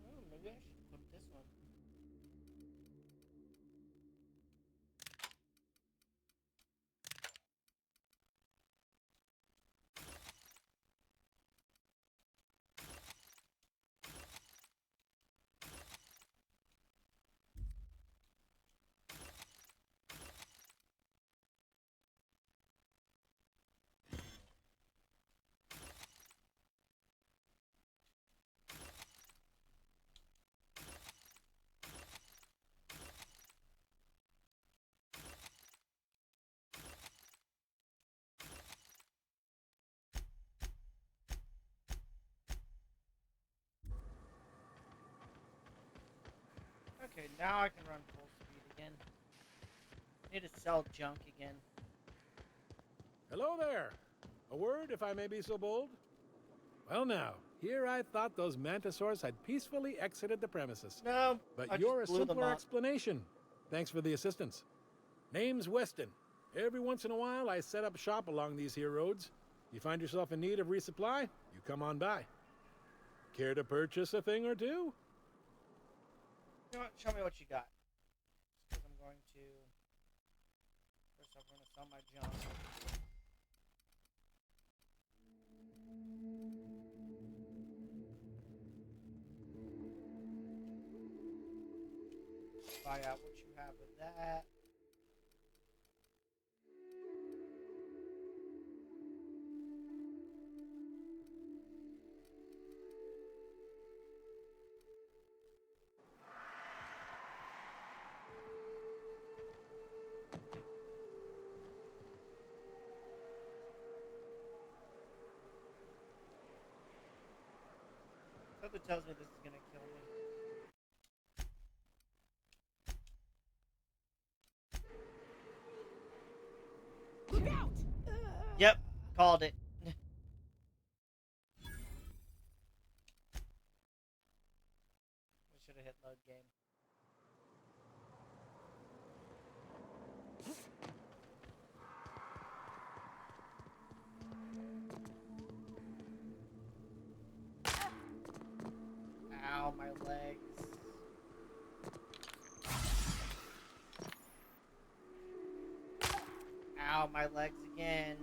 A: Oh, maybe I should put this one. Okay, now I can run full speed again. Need to sell junk again.
D: Hello there. A word, if I may be so bold? Well now, Here I thought those mantisaurs had peacefully exited the premises.
A: No,
D: But
A: I
D: you're a
A: just blew them
D: simpler
A: up.
D: explanation. Thanks for the assistance. Name's Weston. Every once in a while, I set up shop along these here roads. You find yourself in need of resupply, you come on by. Care to purchase a thing or two?
A: You know what? Show me what you got. Because I'm going to... First off, I'm going to sell my junk. Buy out what you have of that. Something tells me this is gonna kill me.
G: Look out!
A: Yep, called it. We should have hit load game. Ow, my legs. Ow, my legs again.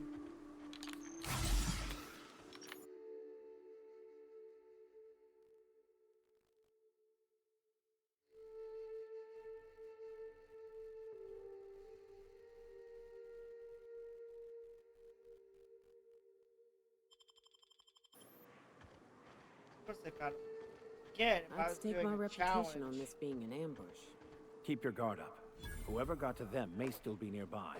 A: Of course they got him. Again, if I
B: I'd
A: was
B: stake
A: doing
B: my
A: a
B: reputation
A: challenge.
B: on this being an ambush.
O: Keep your guard up. Whoever got to them may still be nearby.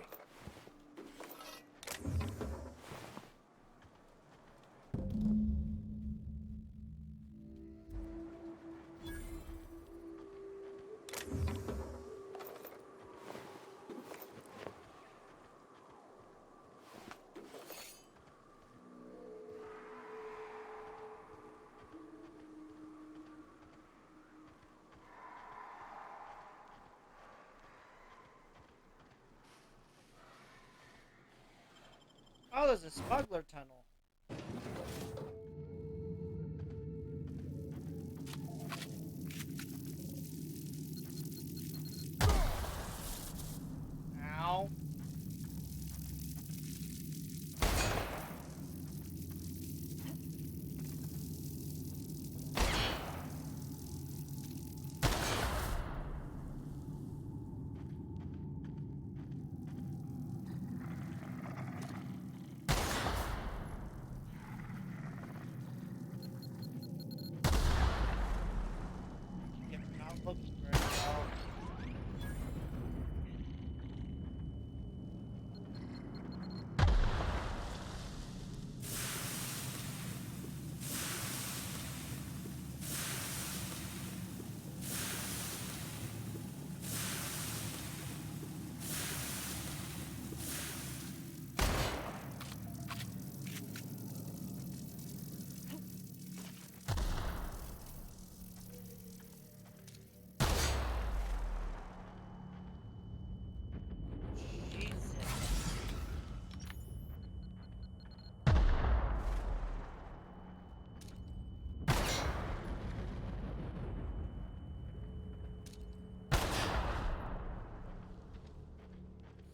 A: Oh, there's a smuggler tunnel. Ow. Get not looking very well.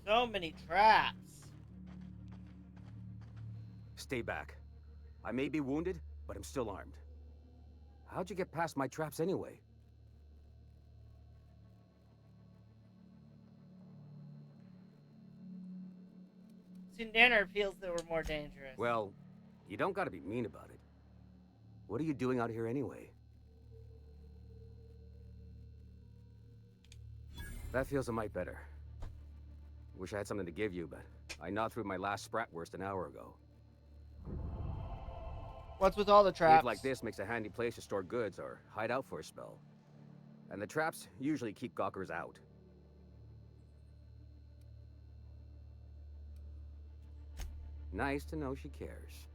A: So many traps.
P: Stay back. I may be wounded, but I'm still armed. How'd you get past my traps anyway?
A: Sindanner feels that we're more dangerous.
P: Well, you don't gotta be mean about it. What are you doing out here anyway? That feels a mite better. Wish I had something to give you, but I gnawed through my last Spratwurst an hour ago.
A: What's with all the
P: Cave
A: traps?
P: like this makes a handy place to store goods or hide out for a spell. And the traps usually keep gawkers out. Nice to know she cares.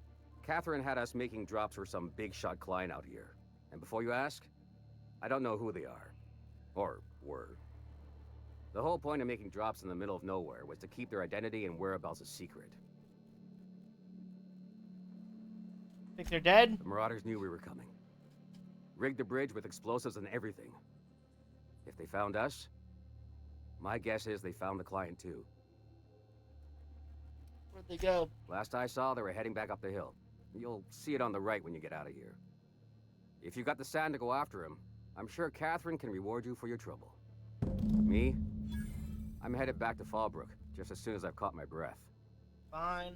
P: Catherine had us making drops for some big shot client out here. And before you ask, I don't know who they are. Or were. The whole point of making drops in the middle of nowhere was to keep their identity and whereabouts a secret.
A: Think they're dead?
P: The Marauders knew we were coming. Rigged the bridge with explosives and everything. If they found us, my guess is they found the client too.
A: Where'd they go?
P: Last I saw, they were heading back up the hill. You'll see it on the right when you get out of here. If you got the sand to go after him, I'm sure Catherine can reward you for your trouble. Me? I'm headed back to Fallbrook, just as soon as I've caught my breath.
A: Fine.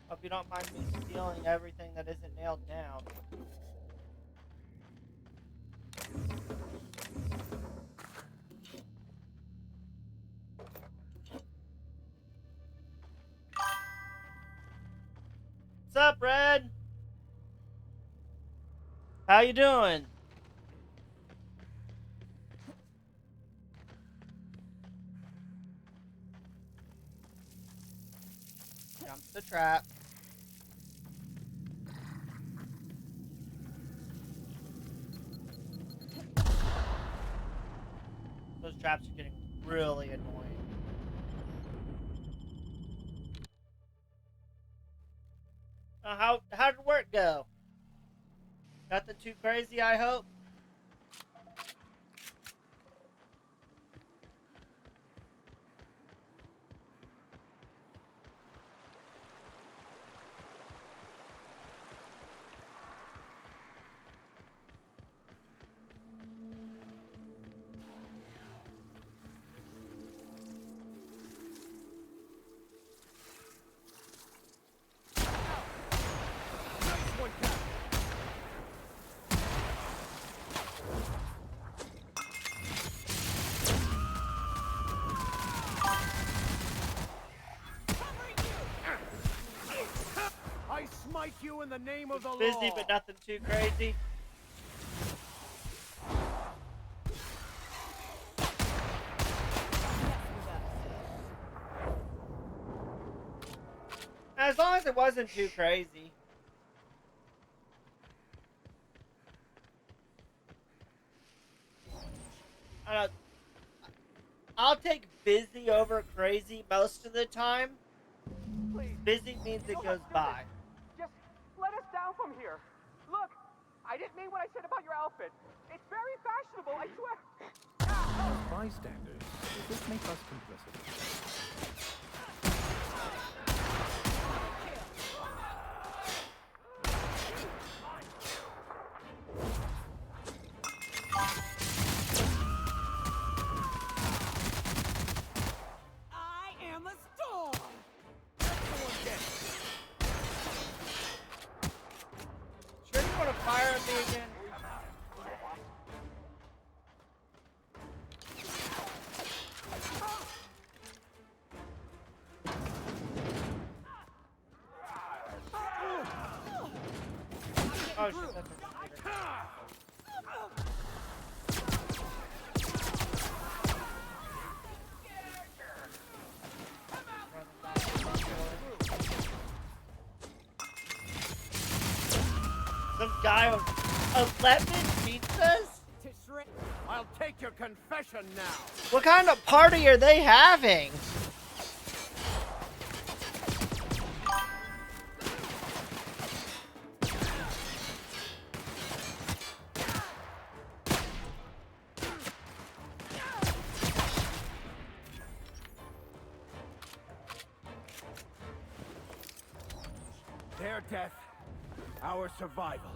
A: Hope you don't mind me stealing everything that isn't nailed down. What's up, Red? How you doing? Jumps the trap. Those traps are getting really annoying. How did work go? Nothing too crazy, I hope.
O: I smite you in the name of the law.
A: Busy, but nothing too crazy. As long as it wasn't too crazy. I don't know. I'll take busy over crazy most of the time. Busy means it goes by.
M: Just let us down from here. Look, I didn't mean what I said about your outfit. It's very fashionable, I swear.
O: As bystanders, does this make us complicit?
B: I am a storm!
A: Sure you want to fire at me again? Oh shit, that's a Some guy with 11 pizzas?
O: I'll take your confession now.
A: What kind of party are they having?
O: Their death, our survival.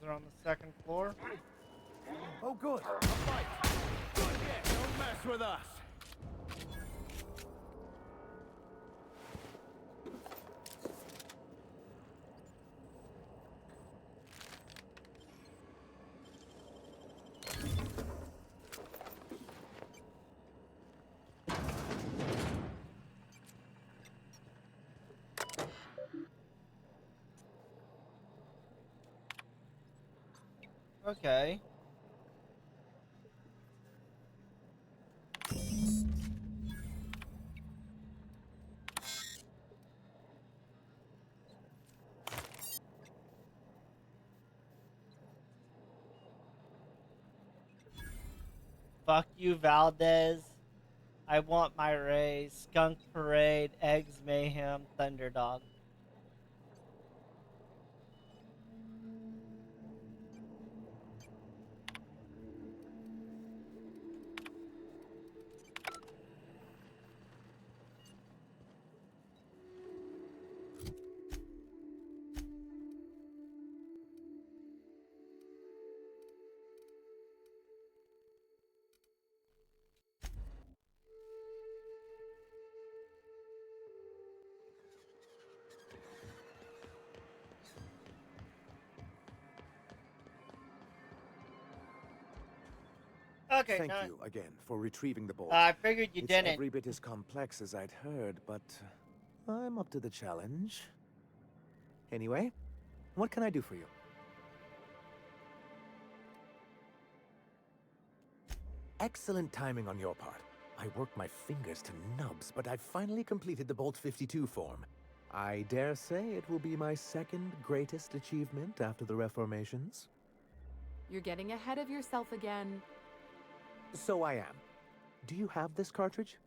A: are on the second floor.
O: Oh, good. A fight. Good hit. Don't mess with us.
A: Okay. Fuck you, Valdez. I want my raise. Skunk Parade, Eggs Mayhem, Thunderdog. Okay,
J: Thank you again for retrieving the board.
A: I figured you
J: it's
A: didn't.
J: Every bit as complex as I'd heard, but I'm up to the challenge. Anyway, what can I do for you? Excellent timing on your part. I worked my fingers to nubs, but I finally completed the Bolt 52 form. I dare say it will be my second greatest achievement after the Reformations.
N: You're getting ahead of yourself again.
J: So I am. Do you have this cartridge?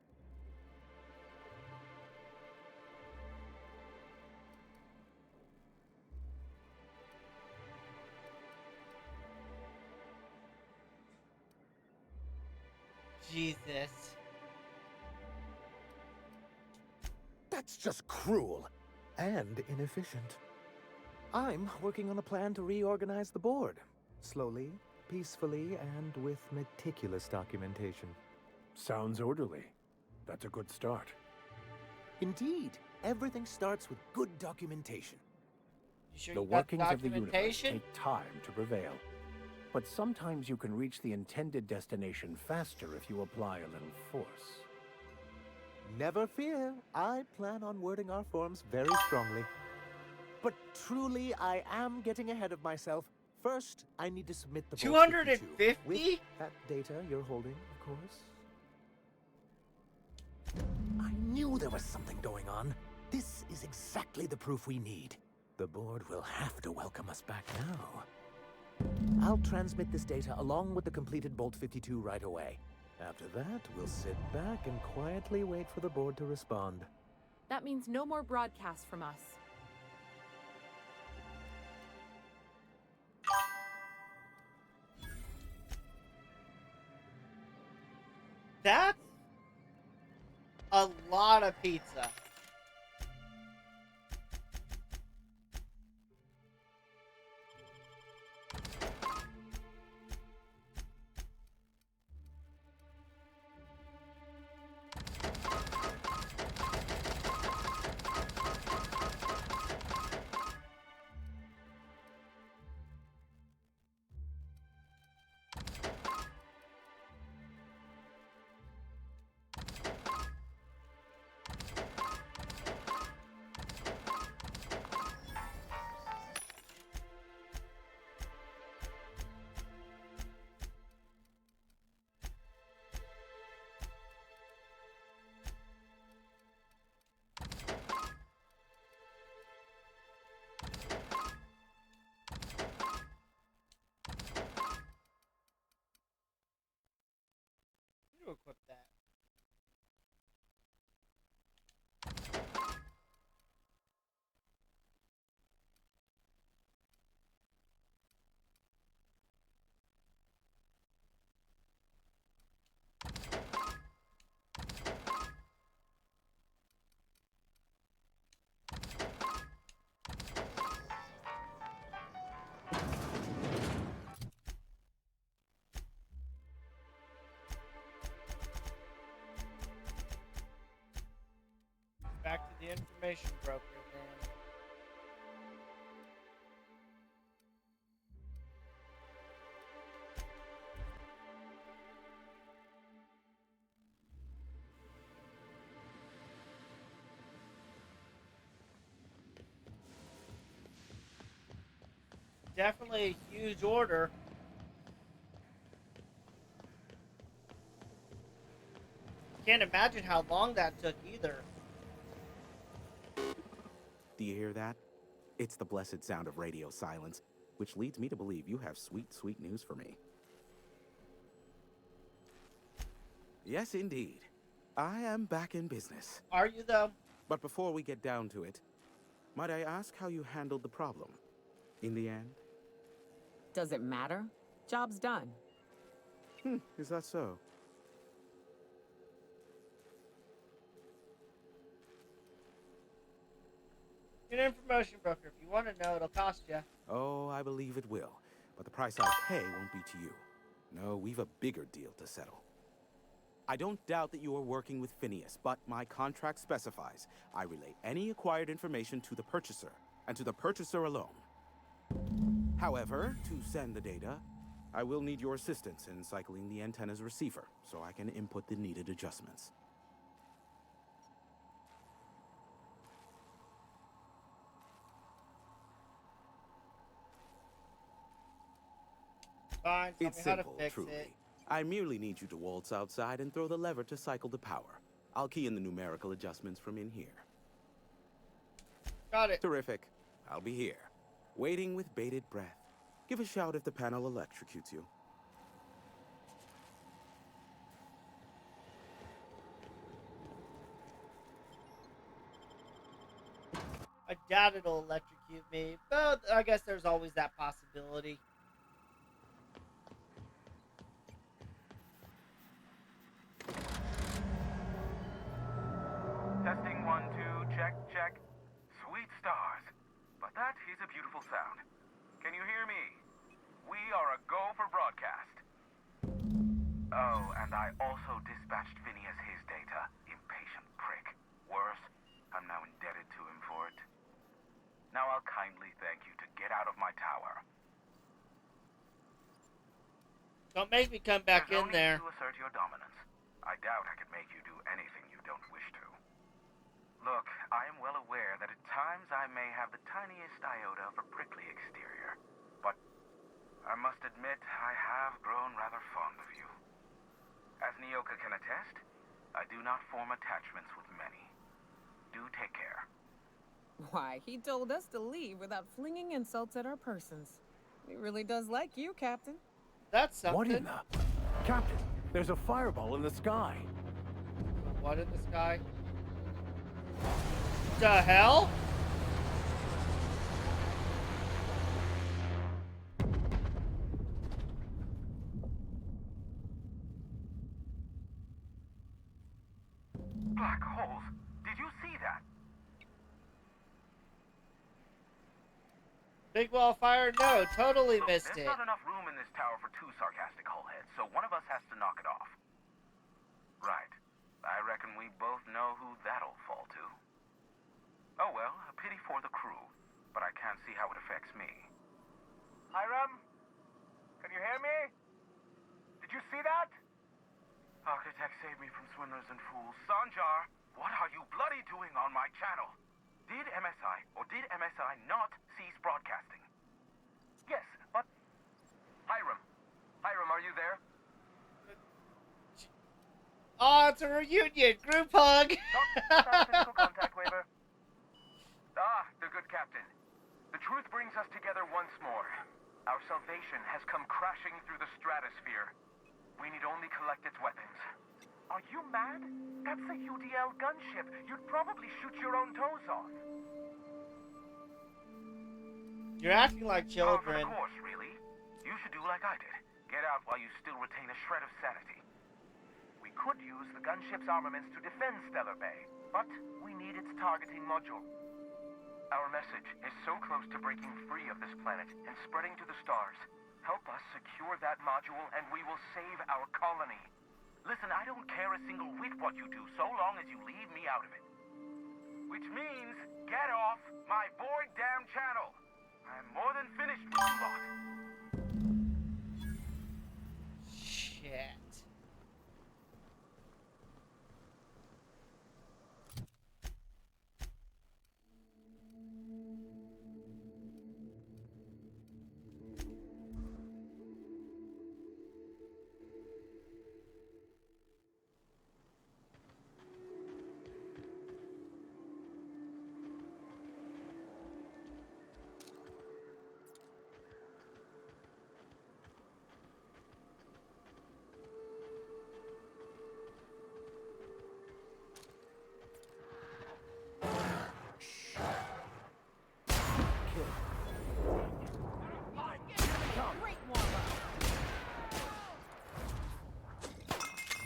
A: Jesus.
J: That's just cruel and inefficient. I'm working on a plan to reorganize the board. Slowly, peacefully, and with meticulous documentation.
O: Sounds orderly. That's a good start.
J: Indeed. Everything starts with good documentation.
A: You sure
O: The
A: you got
O: workings of the universe
A: documentation?
O: take time to prevail. But sometimes you can reach the intended destination faster if you apply a little force.
J: Never fear. I plan on wording our forms very strongly. But truly, I am getting ahead of myself. First, I need to submit the Bolt 52.
A: 250?
J: With that data you're holding, of course. I knew there was something going on. This is exactly the proof we need. The board will have to welcome us back now. I'll transmit this data along with the completed Bolt 52 right away. After that, we'll sit back and quietly wait for the board to respond.
N: That means no more broadcasts from us.
A: That's a lot of pizza. You equip that. the information broker then. Definitely a huge order. Can't imagine how long that took either.
S: Do you hear that? It's the blessed sound of radio silence, which leads me to believe you have sweet, sweet news for me. Yes, indeed. I am back in business.
A: Are you, though?
S: But before we get down to it, might I ask how you handled the problem? In the end?
B: Does it matter? Job's done.
S: Is that so?
A: You're an information broker. If you want to know, it'll cost you.
S: Oh, I believe it will. But the price I pay won't be to you. No, we've a bigger deal to settle. I don't doubt that you are working with Phineas, but my contract specifies I relay any acquired information to the purchaser, and to the purchaser alone. However, to send the data, I will need your assistance in cycling the antenna's receiver, so I can input the needed adjustments.
A: Fine, tell
S: It's
A: me how to
S: simple,
A: fix
S: truly.
A: it.
S: I merely need you to waltz outside and throw the lever to cycle the power. I'll key in the numerical adjustments from in here.
A: Got it.
S: Terrific. I'll be here, waiting with bated breath. Give a shout if the panel electrocutes you.
A: I doubt it'll electrocute me, but I guess there's always that possibility.
R: Testing 1, 2, check, check. Sweet stars. But that is a beautiful sound. Can you hear me? We are a go for broadcast. Oh, and I also dispatched Phineas his data. Impatient prick. Worse, I'm now indebted to him for it. Now I'll kindly thank you to get out of my tower.
A: Don't make me come back
R: There's no
A: in there.
R: need to assert your dominance. I doubt I could make you do anything you don't wish to. Look, I am well aware that at times I may have the tiniest iota of a prickly exterior, but I must admit I have grown rather fond of you. As Nyoka can attest, I do not form attachments with many. Do take care.
B: Why, he told us to leave without flinging insults at our persons. He really does like you, Captain.
A: That's something.
O: What in the... Captain, there's a fireball in the sky.
A: What in the sky? The hell?
R: Black holes. Did you see that?
A: Big wildfire? No, totally
R: Look,
A: missed
R: there's
A: it.
R: not enough room in this tower for two sarcastic hullheads, so one of us has to knock it off. Right. I reckon we both know who that'll fall to. Oh well, a pity for the crew, but I can't see how it affects me.
E: Hiram? Can you hear me? Did you see that?
R: Architect, save me from swindlers and fools. Sanjar, what are you bloody doing on my channel? Did MSI or did MSI not cease broadcasting?
E: Yes, but...
R: Hiram. Hiram, are you there?
A: Oh, it's a reunion. Group hug.
R: Physical contact waiver. Ah, the good captain. The truth brings us together once more. Our salvation has come crashing through the stratosphere. We need only collect its weapons.
E: Are you mad? That's a UDL gunship. You'd probably shoot your own toes off.
A: You're acting like
R: Par for
A: children.
R: the course, really. You should do like I did. Get out while you still retain a shred of sanity.
E: We could use the gunship's armaments to defend Stellar Bay, but we need its targeting module.
R: Our message is so close to breaking free of this planet and spreading to the stars. Help us secure that module and we will save our colony. Listen, I don't care a single whit what you do, so long as you leave me out of it.
E: Which means get off my void damn channel. I'm more than finished with you lot.
A: Shit.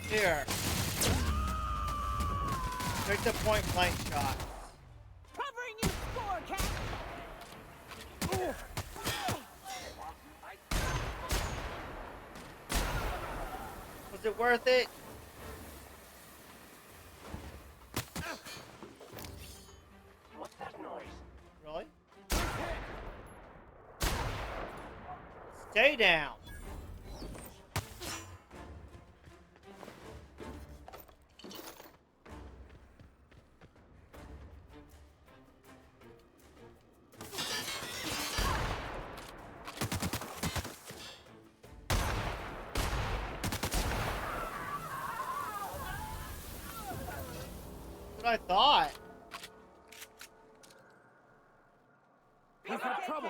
A: Here. Take the point blank shot.
B: Covering you, score, Cat!
A: Was it worth it?
K: What's that noise?
A: Really? Stay down. That's what I thought.
O: He's got trouble.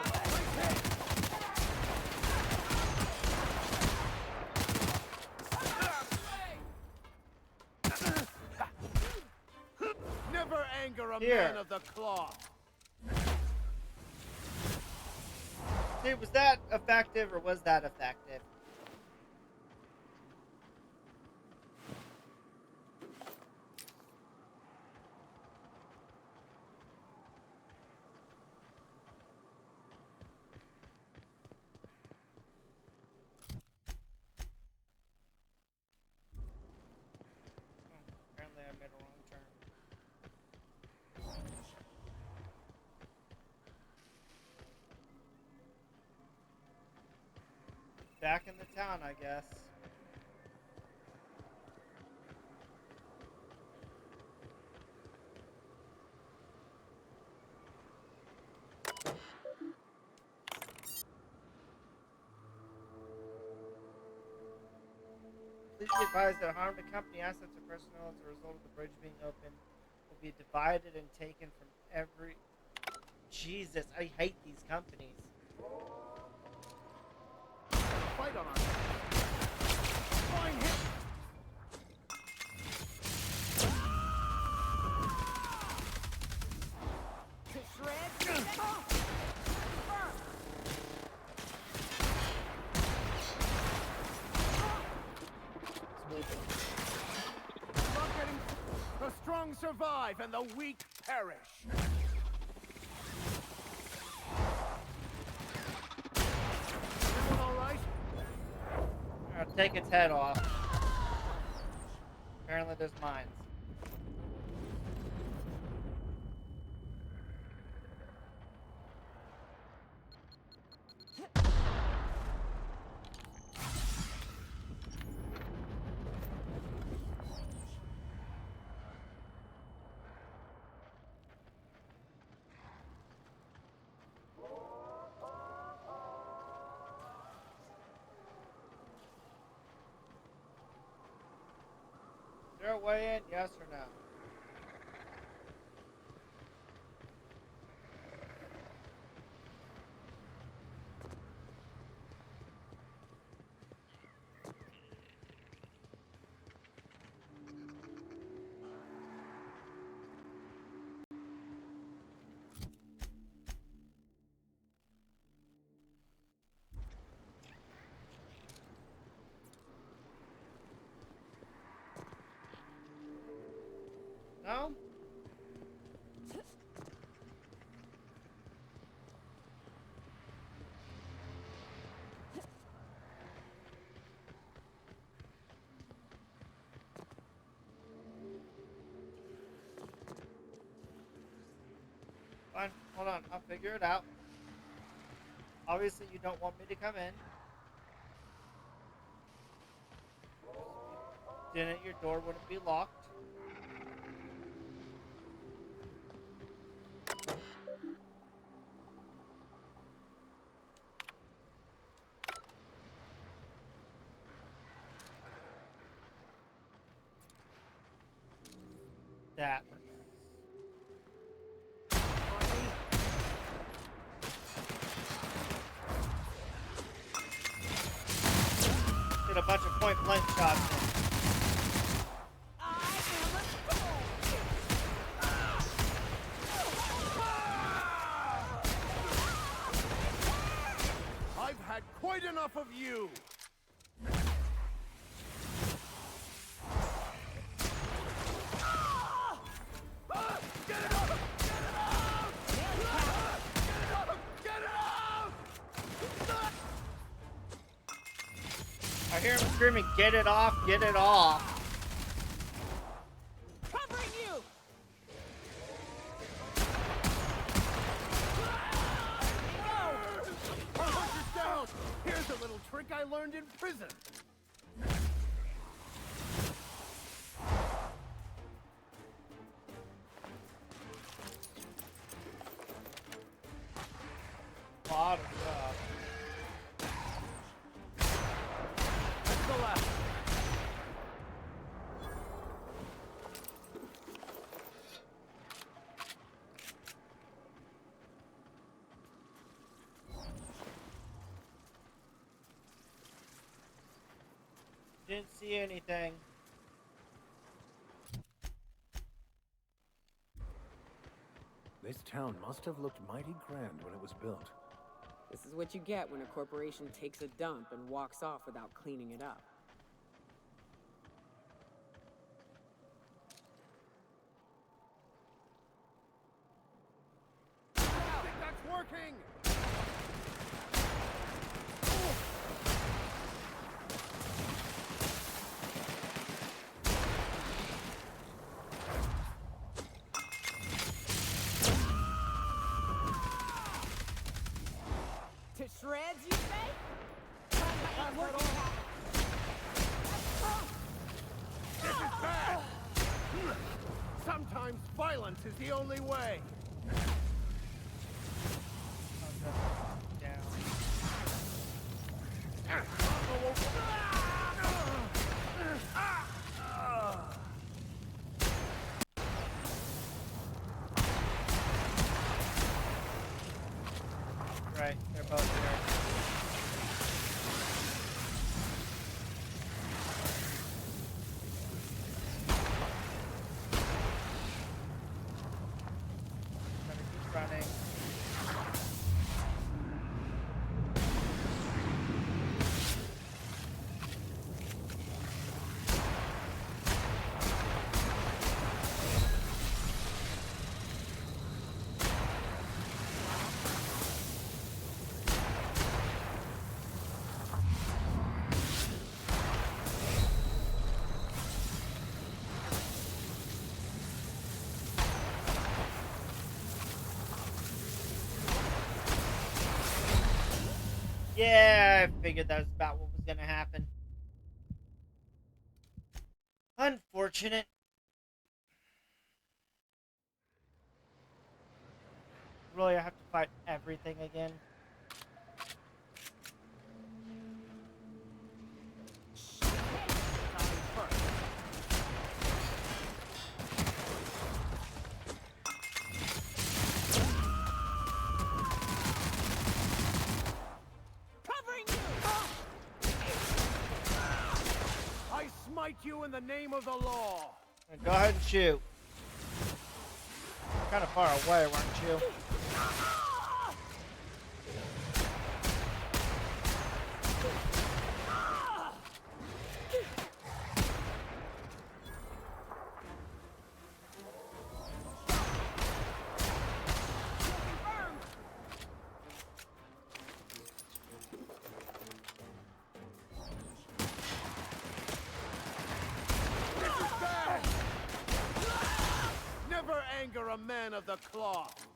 H: Never anger a
A: Here.
H: man of the cloth.
A: See, was that effective or was that effective? Apparently I made a wrong turn. Back in the town, I guess. Please be advised that harm to company assets or personnel as a result of the bridge being open will be divided and taken from every... Jesus, I hate these companies.
H: Fight on our fine hit.
B: To shreds.
H: Not getting... The strong survive and the weak perish. Everyone all right?
A: I'll take its head off. Apparently there's mines. Is there a way in? Yes or no? No? Hold on, I'll figure it out. Obviously, you don't want me to come in. Didn't your door wouldn't be locked? That. Did a bunch of point blank shots.
H: I've had quite enough of you!
A: I hear him screaming, "Get it off, get it off."
B: Covering you!
H: Our hunter's down! Here's a little trick I learned in prison.
A: Lot of stuff.
H: That's the last.
A: Didn't see anything.
O: This town must have looked mighty grand when it was built.
B: This is what you get when a corporation takes a dump and walks off without cleaning it up.
H: I think that's working!
B: To shreds, you say?
H: This is bad! Sometimes violence is the only way.
A: Right, they're both there. Gotta keep running. Yeah, I figured that was about what was gonna happen. Unfortunate. Really, I have to fight everything again.
H: I smite you in the name of the law.
A: Go ahead and shoot. Kind of far away, weren't you?
H: Never anger a man of the cloth.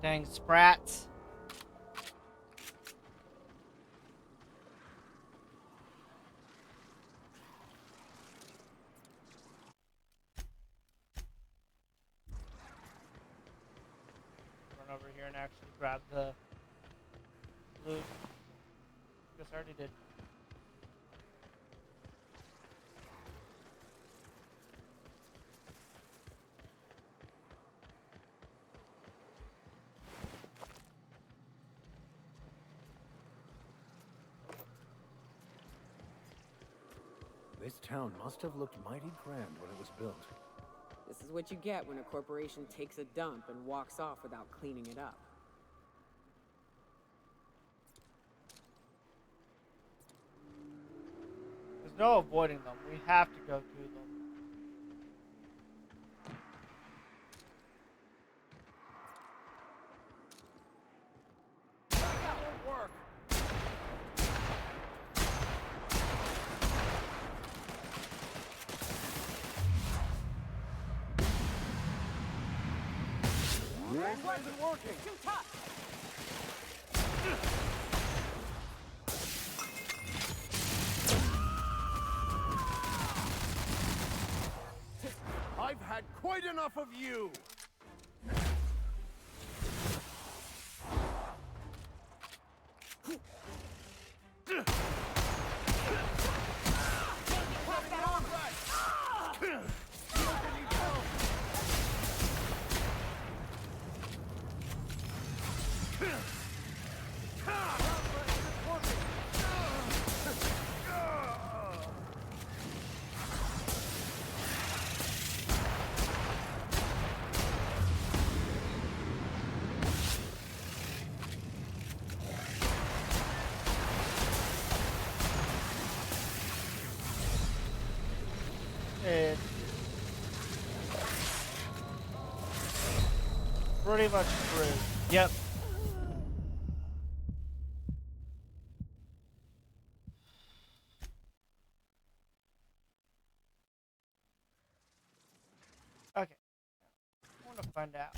A: Dang sprats. Run over here and actually grab the loot. Guess I already did.
O: This town must have looked mighty grand when it was built.
B: This is what you get when a corporation takes a dump and walks off without cleaning it up.
A: There's no avoiding them. We have to go through them.
H: That won't work. Why isn't working?
B: Too tough.
H: I've had quite enough of you.
A: It's pretty much true. Yep. Okay. I want to find out.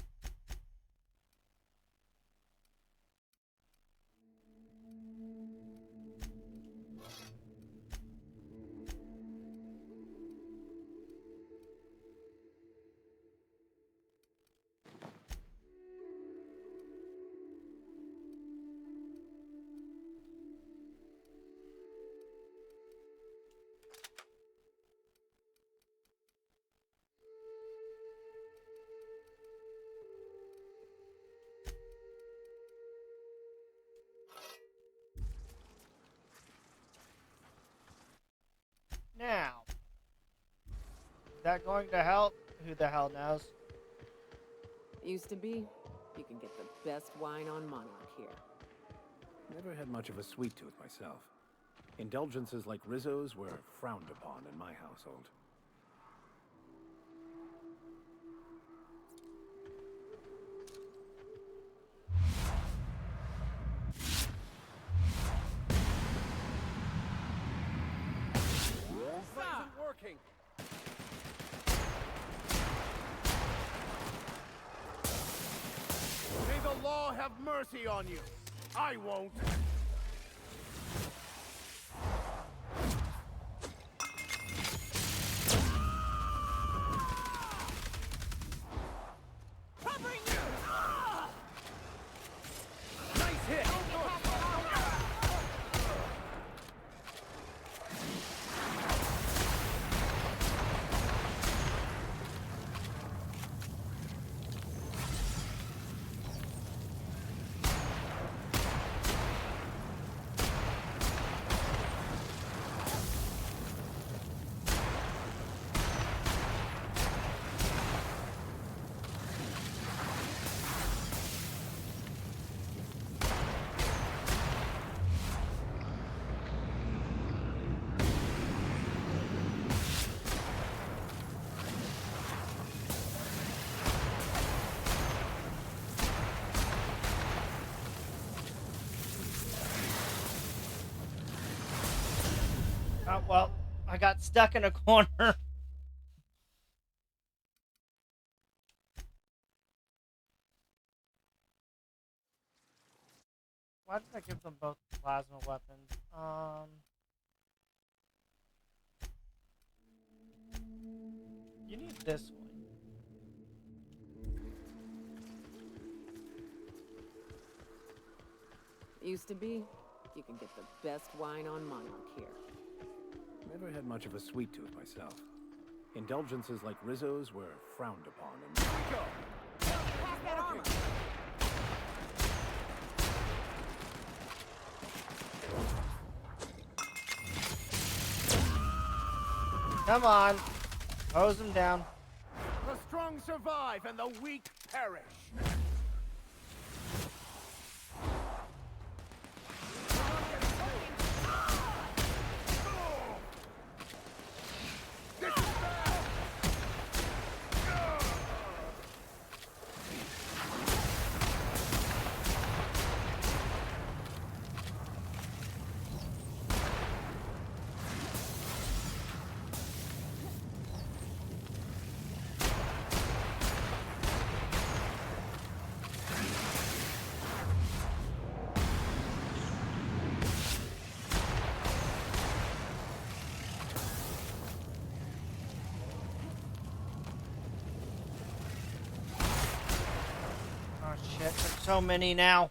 A: Now, is that going to help? Who the hell knows?
B: Used to be, you can get the best wine on Monarch here.
O: Never had much of a sweet tooth myself. Indulgences like Rizzo's were frowned upon in my household.
H: Working. May the law have mercy on you. I won't. Covering you. Nice hit.
A: Oh, well, I got stuck in a corner. Why did I give them both plasma weapons? You need this one.
B: Used to be, you can get the best wine on Monarch here.
O: Never had much of a sweet tooth myself. Indulgences like Rizzo's were frowned upon in Mexico.
B: Pass that armor!
A: Come on. Hose them down.
H: The strong survive and the weak perish.
A: Oh shit, there's so many now.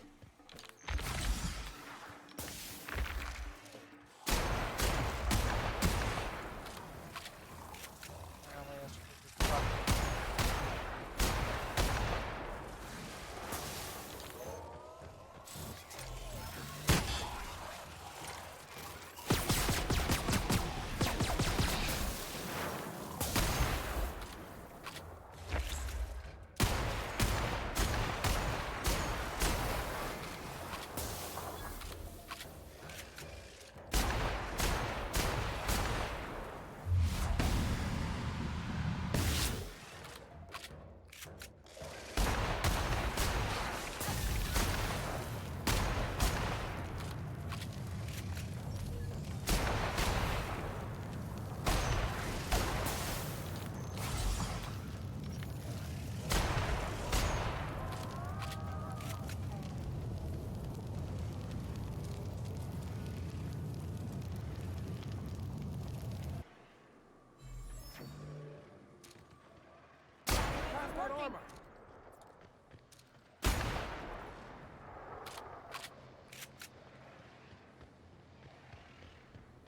H: Armor.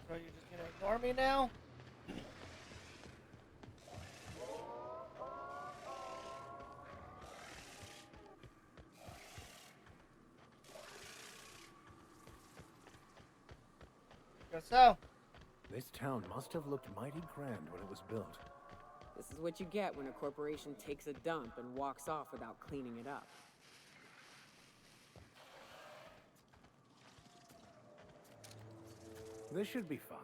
A: So you're just gonna ignore me now? Guess so.
O: This town must have looked mighty grand when it was built.
B: This is what you get when a corporation takes a dump and walks off without cleaning it up.
O: This should be fun.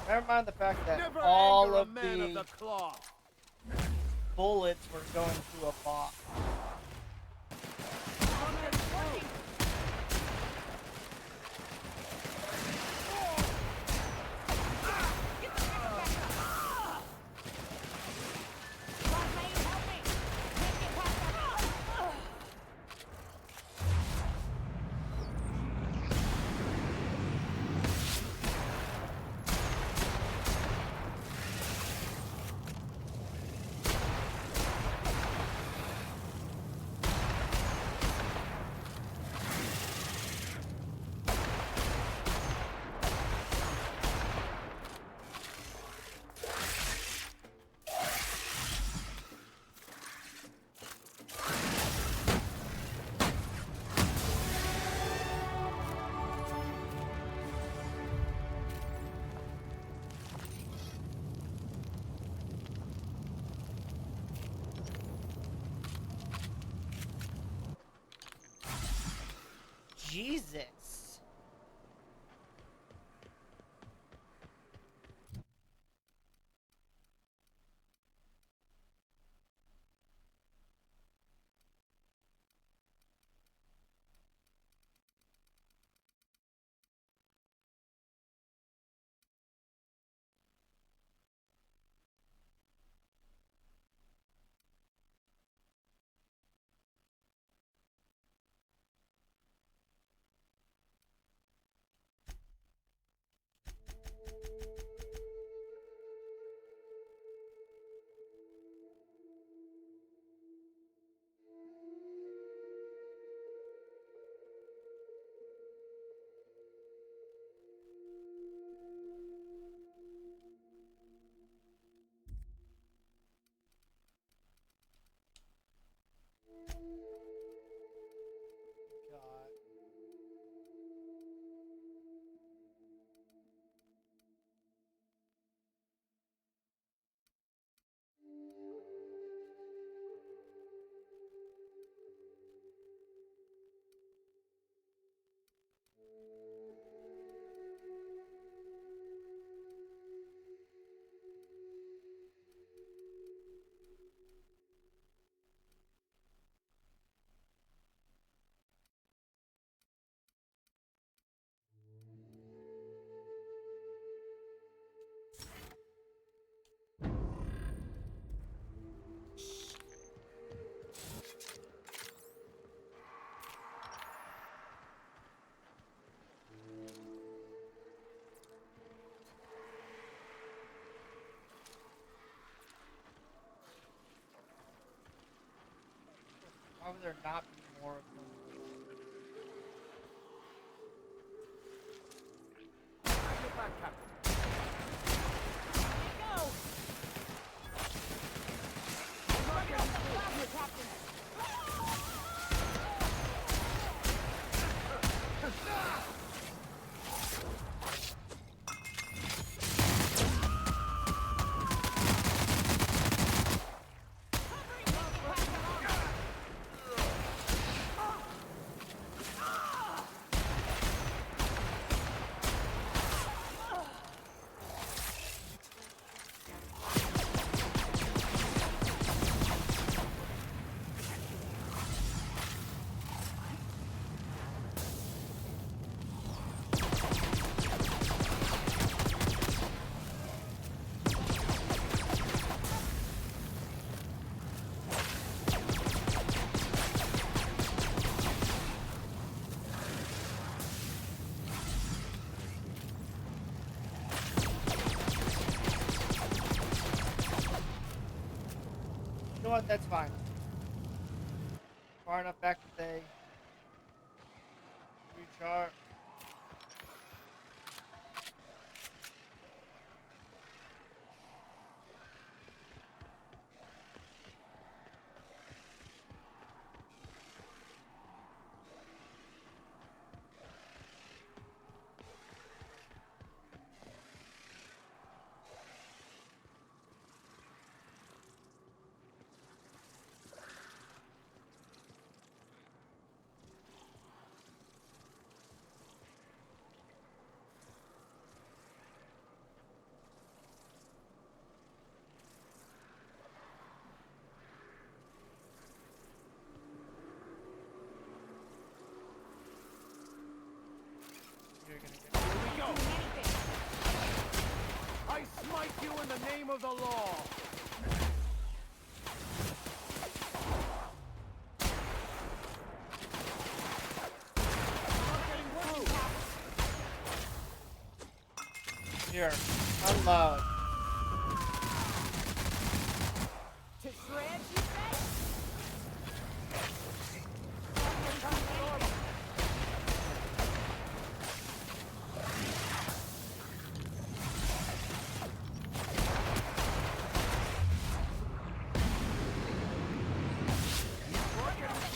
A: Never mind the fact that
H: Never
A: all
H: anger a
A: of
H: man
A: the
H: of the cloth.
A: bullets were going through a box. Jesus. there not be more of them?
H: Get back, Captain.
B: Go! Captain.
A: You know what? That's fine. Far enough back that they recharge. You're gonna get.
H: Here we go. I smite you in the name of the law.
A: Here, unload.
B: To shreds, you say?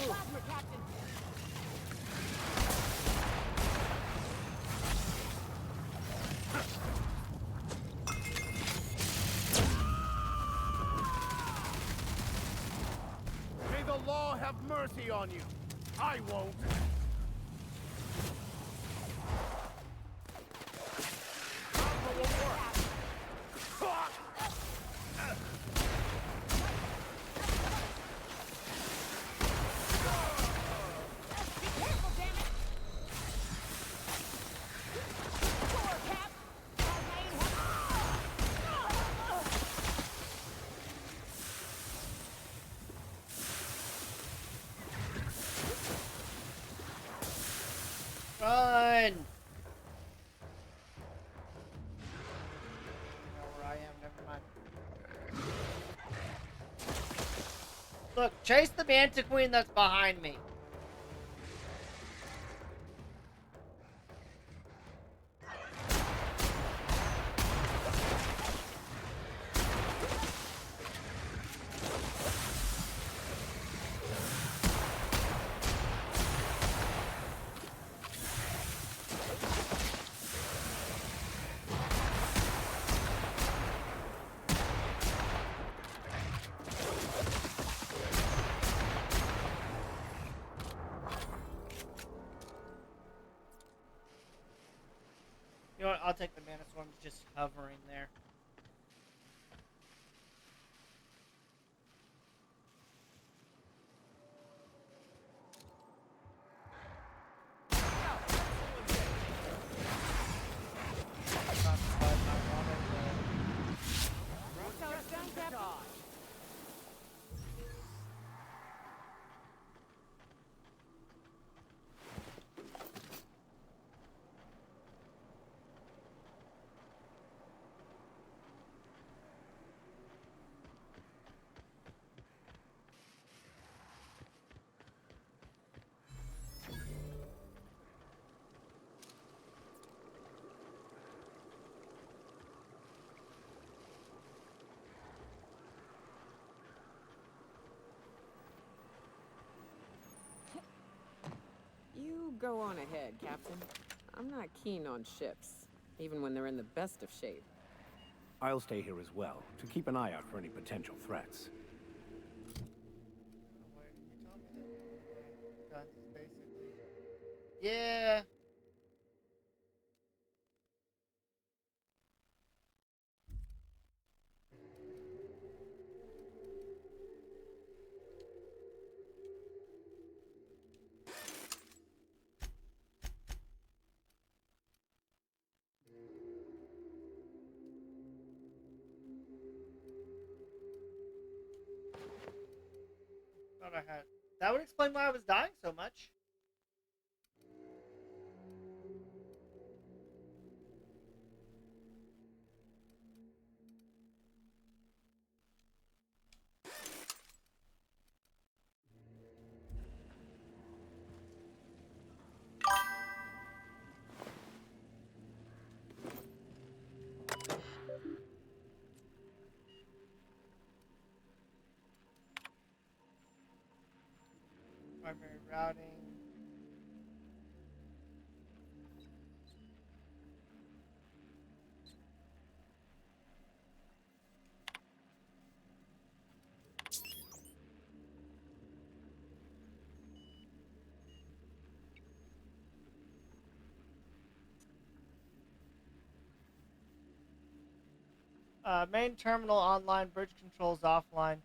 B: Plasma, Captain.
H: May the law have mercy on you. I won't.
A: Run! You know where I am, never mind. Look, chase the Mantiqueen that's behind me. You know what? I'll take the Mana Swarms just hovering there.
B: go on ahead, Captain. I'm not keen on ships, even when they're in the best of shape.
O: I'll stay here as well, to keep an eye out for any potential threats.
A: Guns, basically. Yeah. Thought I had. That would explain why I was dying so much. Primary routing. Main terminal online, bridge controls offline.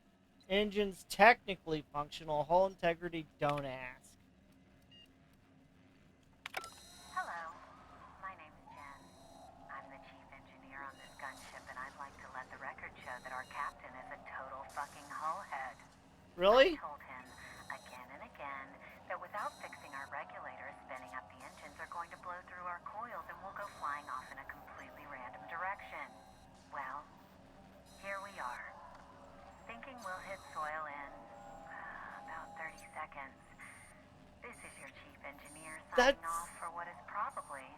A: Engines technically functional, hull integrity don't ask.
Q: Hello, my name's Jen. I'm the chief engineer on this gunship, and I'd like to let the record show that our captain is a total fucking hullhead.
A: Really?
Q: I told him again and again that without fixing our regulators, spinning up the engines are going to blow through our coils and we'll go flying off in a completely random direction. Well, here we are. Thinking we'll hit soil in about 30 seconds. This is your chief engineer signing off for what is probably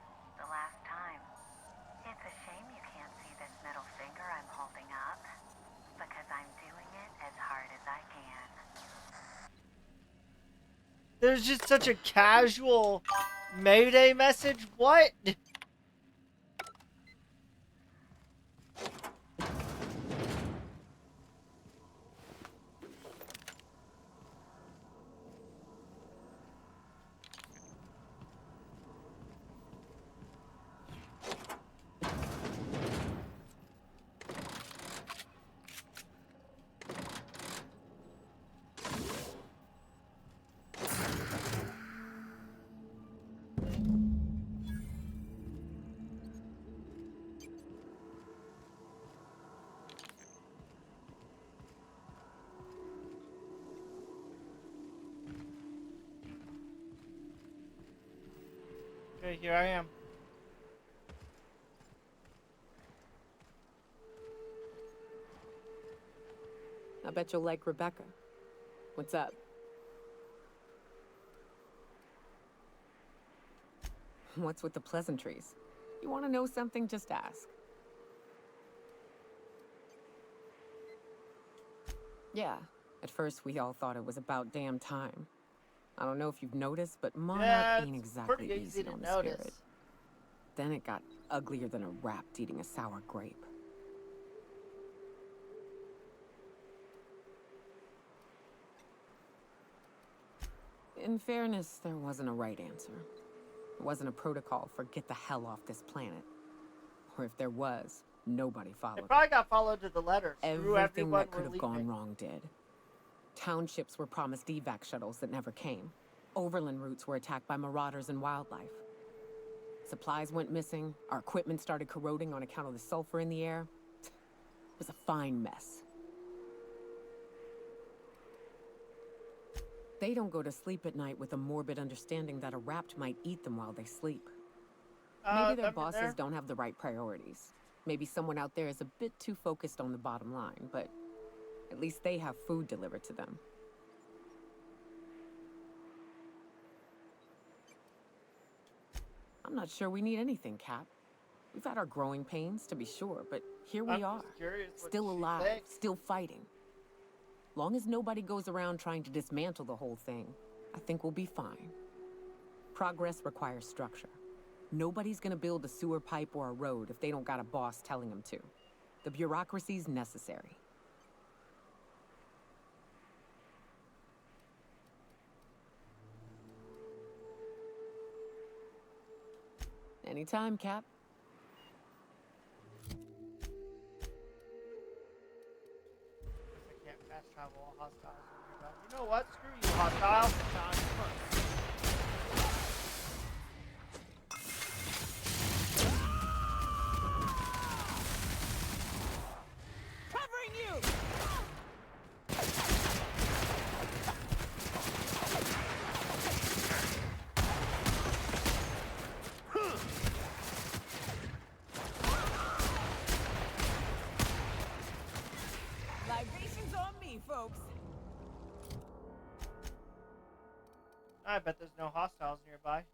Q: the last time. It's a shame you can't see this middle finger I'm holding up, because I'm doing it as hard as I can.
A: There's just such a casual Mayday message. What? Okay, here I am.
B: I bet you'll like Rebecca. What's up? What's with the pleasantries? You want to know something? Just ask. Yeah, at first we all thought it was about damn time. I don't know if you've noticed, but Monarch ain't exactly easy on the spirit. Then it got uglier than a rat eating a sour grape. In fairness, there wasn't a right answer. There wasn't a protocol for get the hell off this planet. Or if there was, nobody followed.
A: It probably got followed to the letter.
B: Everything that could have gone wrong did. Townships were promised evac shuttles that never came. Overland routes were attacked by marauders and wildlife. Supplies went missing. Our equipment started corroding on account of the sulfur in the air. It was a fine mess. They don't go to sleep at night with a morbid understanding that a rapt might eat them while they sleep. Maybe their bosses don't have the right priorities. Maybe someone out there is a bit too focused on the bottom line, but at least they have food delivered to them. I'm not sure we need anything, Cap. We've had our growing pains, to be sure, but here we are. Still alive, still fighting. Long as nobody goes around trying to dismantle the whole thing, I think we'll be fine. Progress requires structure. Nobody's gonna build a sewer pipe or a road if they don't got a boss telling them to. The bureaucracy's necessary. Anytime, Cap.
A: I can't fast travel all hostiles. You know what? Screw you, hostile.
B: Covering you! Libations on me, folks.
A: I bet there's no hostiles nearby.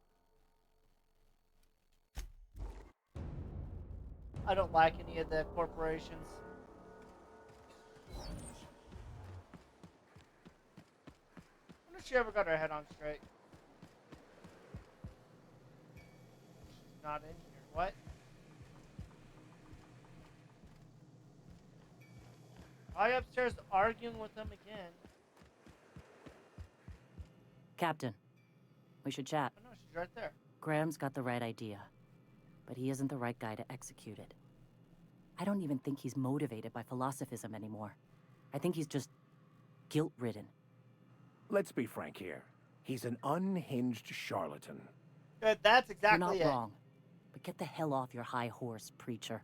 A: I don't like any of the corporations. I wonder if she ever got her head on straight. She's not in here. What? Why upstairs arguing with them again?
U: Captain, we should chat.
A: Oh no, she's right there.
U: Graham's got the right idea, but he isn't the right guy to execute it. I don't even think he's motivated by philosophism anymore. I think he's just guilt-ridden.
O: Let's be frank here. He's an unhinged charlatan.
A: Good, that's exactly
U: You're not
A: it.
U: wrong, but get the hell off your high horse, preacher.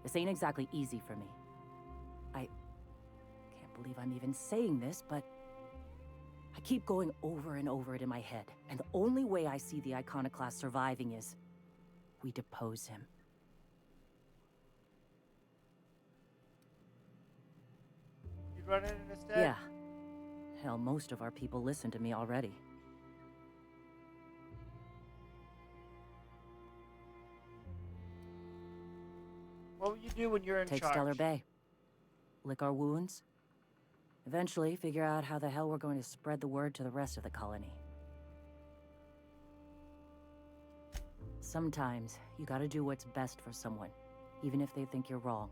U: This ain't exactly easy for me. I can't believe I'm even saying this, but I keep going over and over it in my head, and the only way I see the Iconoclast surviving is we depose him.
A: You'd run in instead?
U: Yeah. Hell, most of our people listen to me already.
A: What will you do when you're in
U: Take
A: charge?
U: Stellar Bay. Lick our wounds. Eventually, figure out how the hell we're going to spread the word to the rest of the colony. Sometimes, you gotta do what's best for someone, even if they think you're wrong.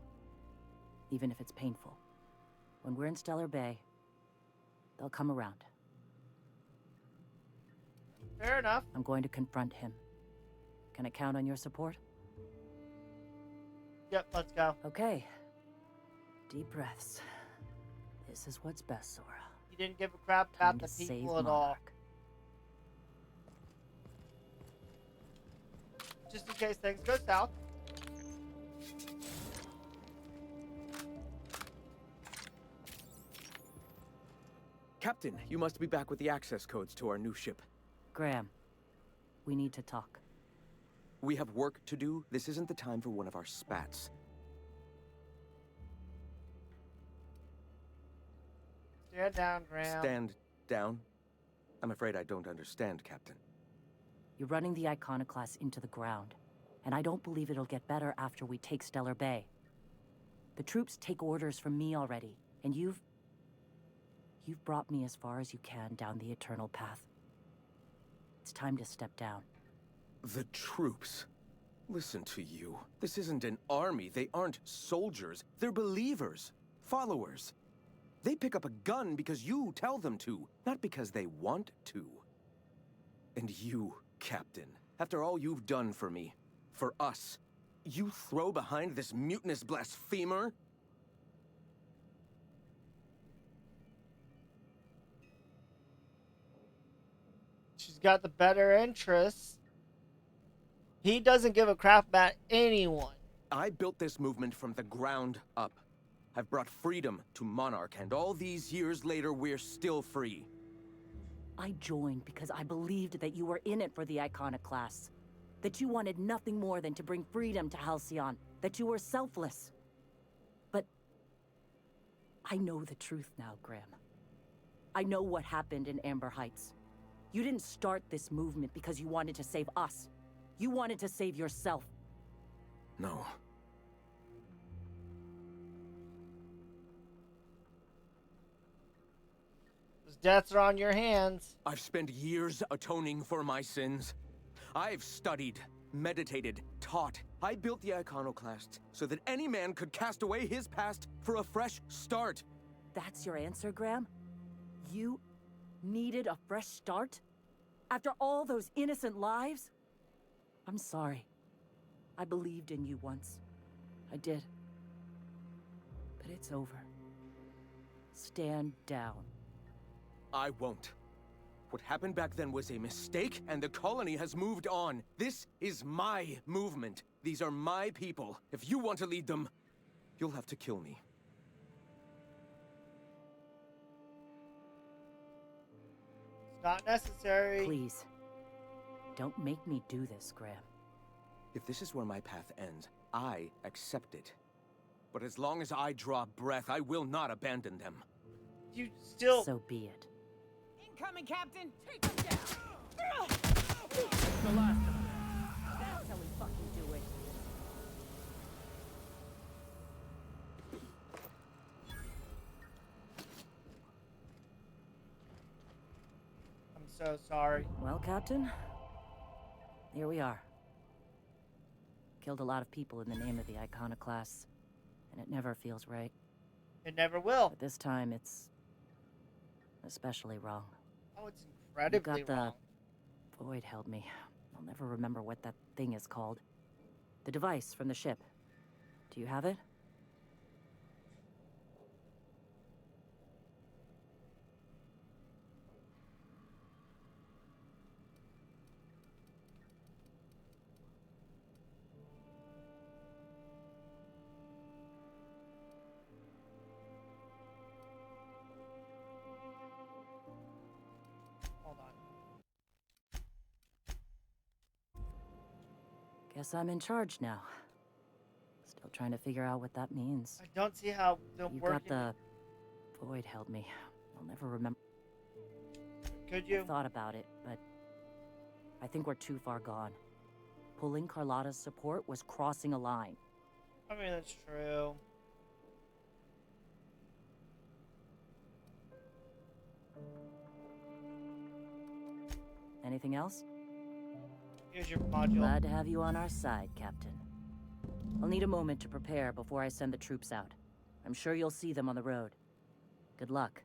U: Even if it's painful. When we're in Stellar Bay, they'll come around.
A: Fair enough.
U: I'm going to confront him. Can I count on your support?
A: Yep, let's go.
U: Okay. Deep breaths. This is what's best, Sora.
A: You didn't give a crap
U: Time
A: about
U: to
A: the
U: save
A: people at all.
U: Monarch.
A: Just in case things go south.
T: Captain, you must be back with the access codes to our new ship.
U: Graham, we need to talk.
T: We have work to do. This isn't the time for one of our spats.
A: Stand down, Graham.
T: Stand down? I'm afraid I don't understand, Captain.
U: You're running the Iconoclast into the ground, and I don't believe it'll get better after we take Stellar Bay. The troops take orders from me already, and you've brought me as far as you can down the Eternal Path. It's time to step down.
T: The troops? Listen to you. This isn't an army. They aren't soldiers. They're believers. Followers. They pick up a gun because you tell them to, not because they want to. And you, Captain, after all you've done for me, for us, you throw behind this mutinous blasphemer?
A: She's got the better interests. He doesn't give a crap about anyone.
T: I built this movement from the ground up. I've brought freedom to Monarch, and all these years later, we're still free.
U: I joined because I believed that you were in it for the Iconoclasts. That you wanted nothing more than to bring freedom to Halcyon. That you were selfless. But I know the truth now, Graham. I know what happened in Amber Heights. You didn't start this movement because you wanted to save us. You wanted to save yourself.
T: No.
A: There's deaths are on your hands.
T: I've spent years atoning for my sins. I've studied, meditated, taught. I built the Iconoclasts so that any man could cast away his past for a fresh start.
U: That's your answer, Graham? You needed a fresh start? After all those innocent lives? I'm sorry. I believed in you once. I did. But it's over. Stand down.
T: I won't. What happened back then was a mistake, and the colony has moved on. This is my movement. These are my people. If you want to lead them, you'll have to kill me.
A: It's not necessary.
U: Please. Don't make me do this, Graham.
T: If this is where my path ends, I accept it. But as long as I draw breath, I will not abandon them.
A: You still...
U: So be it.
B: Incoming, Captain! Take him down!
T: The last of them.
U: That's how we fucking do it.
A: I'm so sorry.
U: Well, Captain, here we are. Killed a lot of people in the name of the Iconoclasts, and it never feels right.
A: It never will.
U: But this time, it's especially wrong.
A: Oh, it's incredibly
U: You got
A: wrong.
U: the void held me. I'll never remember what that thing is called. The device from the ship. Do you have it?
A: Hold on.
U: Guess I'm in charge now. Still trying to figure out what that means.
A: I don't see how the
U: You
A: working...
U: got the void held me. I'll never remember.
A: Could you?
U: I thought about it, but I think we're too far gone. Pulling Carlotta's support was crossing a line.
A: I mean, that's true.
U: Anything else?
A: Here's your module.
U: Glad to have you on our side, Captain. I'll need a moment to prepare before I send the troops out. I'm sure you'll see them on the road. Good luck.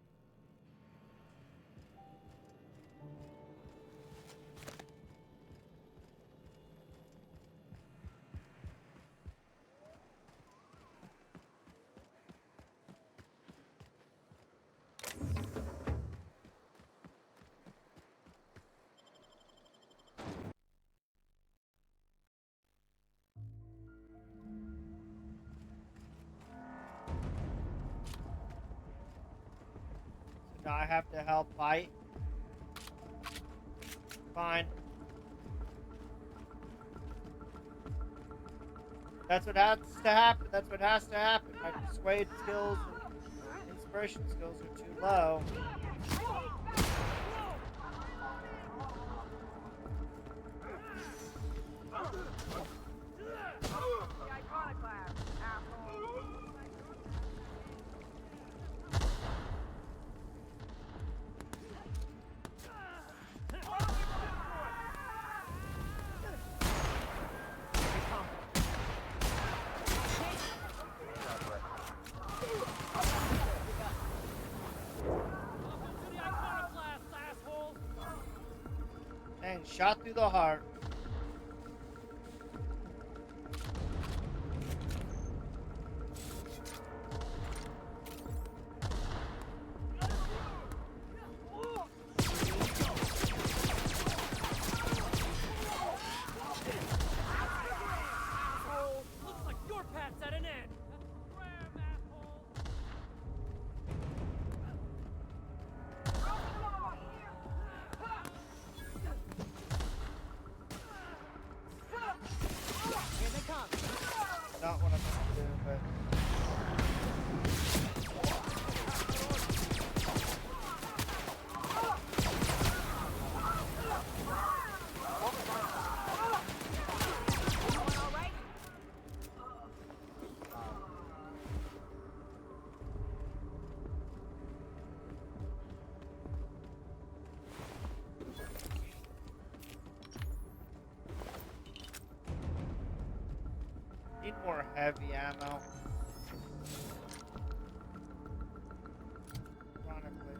A: So now I have to help fight. Fine. That's what has to happen. That's what has to happen. My persuade skills and inspiration skills are too low. Dang, shot through the heart.
L: Looks like your path's at an end.
A: More heavy ammo. Ironically.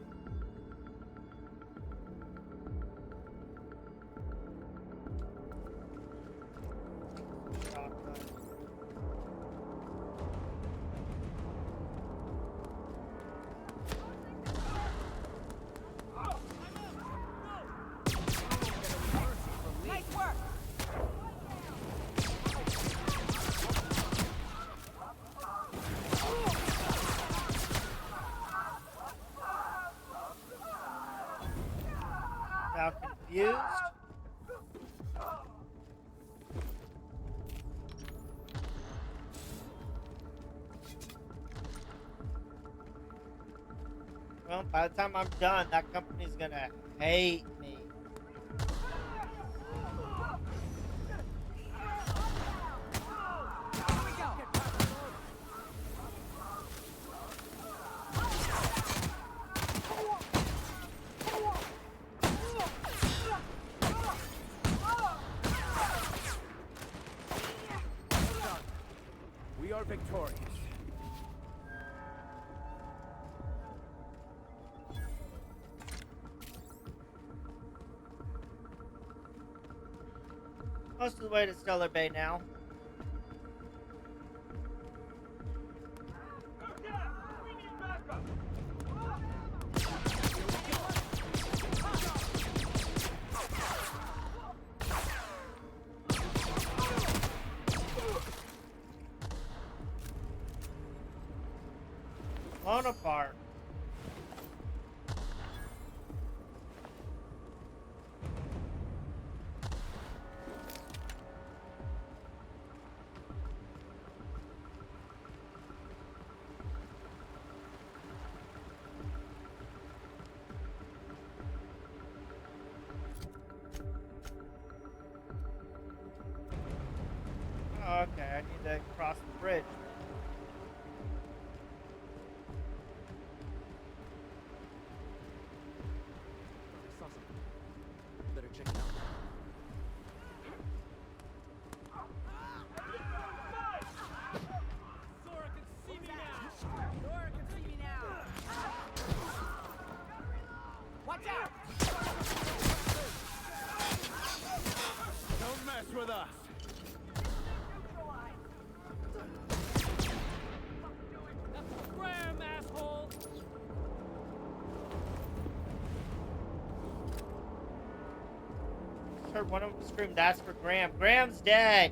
A: Shotgun.
B: Nice work!
A: Now confused. Well, by the time I'm done, that company's gonna hate me.
H: We are victorious.
A: Most of the way to Stellar Bay now. Blown apart. Oh, okay, I need to cross the bridge.
L: Better check it out. Sora can see me now!
B: Sora can see me now! Watch out!
H: Don't mess with us.
L: That's Graham, asshole!
A: Heard one of them scream, "That's for Graham." Graham's dead.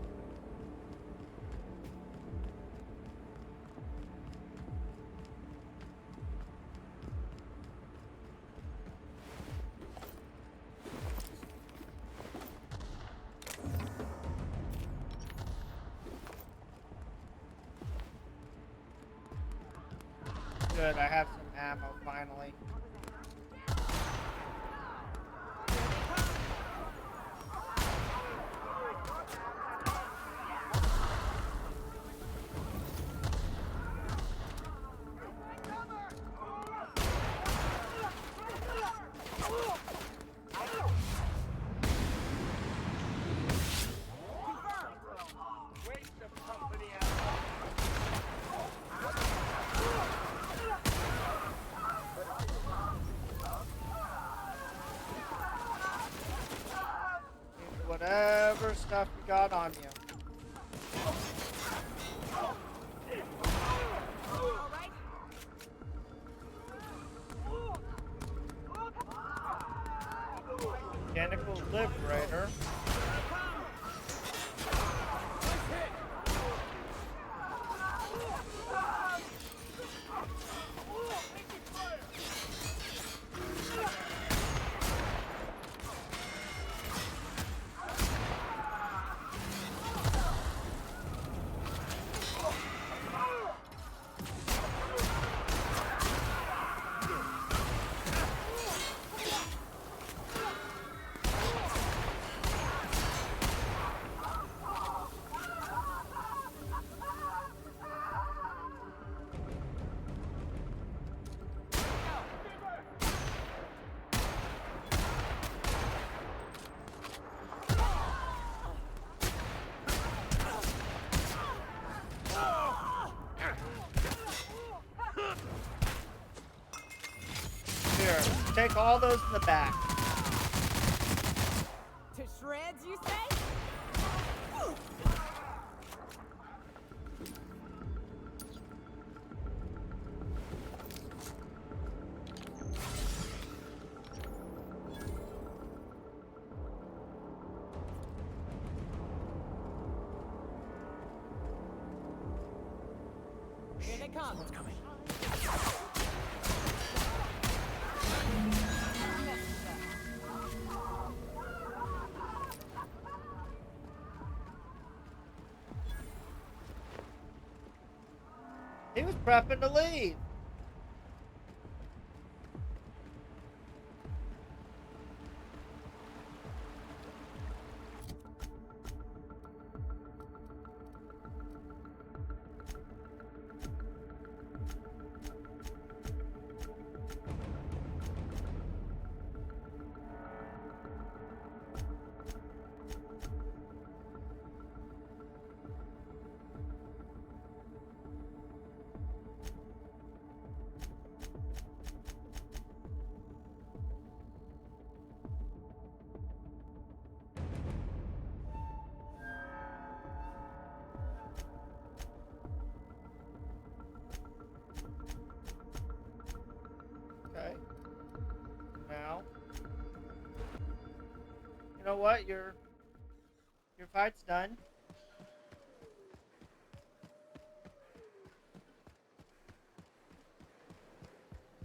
A: Good, I have some ammo finally. Whatever stuff you got on you. Mechanical Liberator. take all those in the back.
B: To shreds, you say? Here they come.
O: Someone's coming.
A: He was prepping to leave. Okay. Now, you know what? Your fight's done.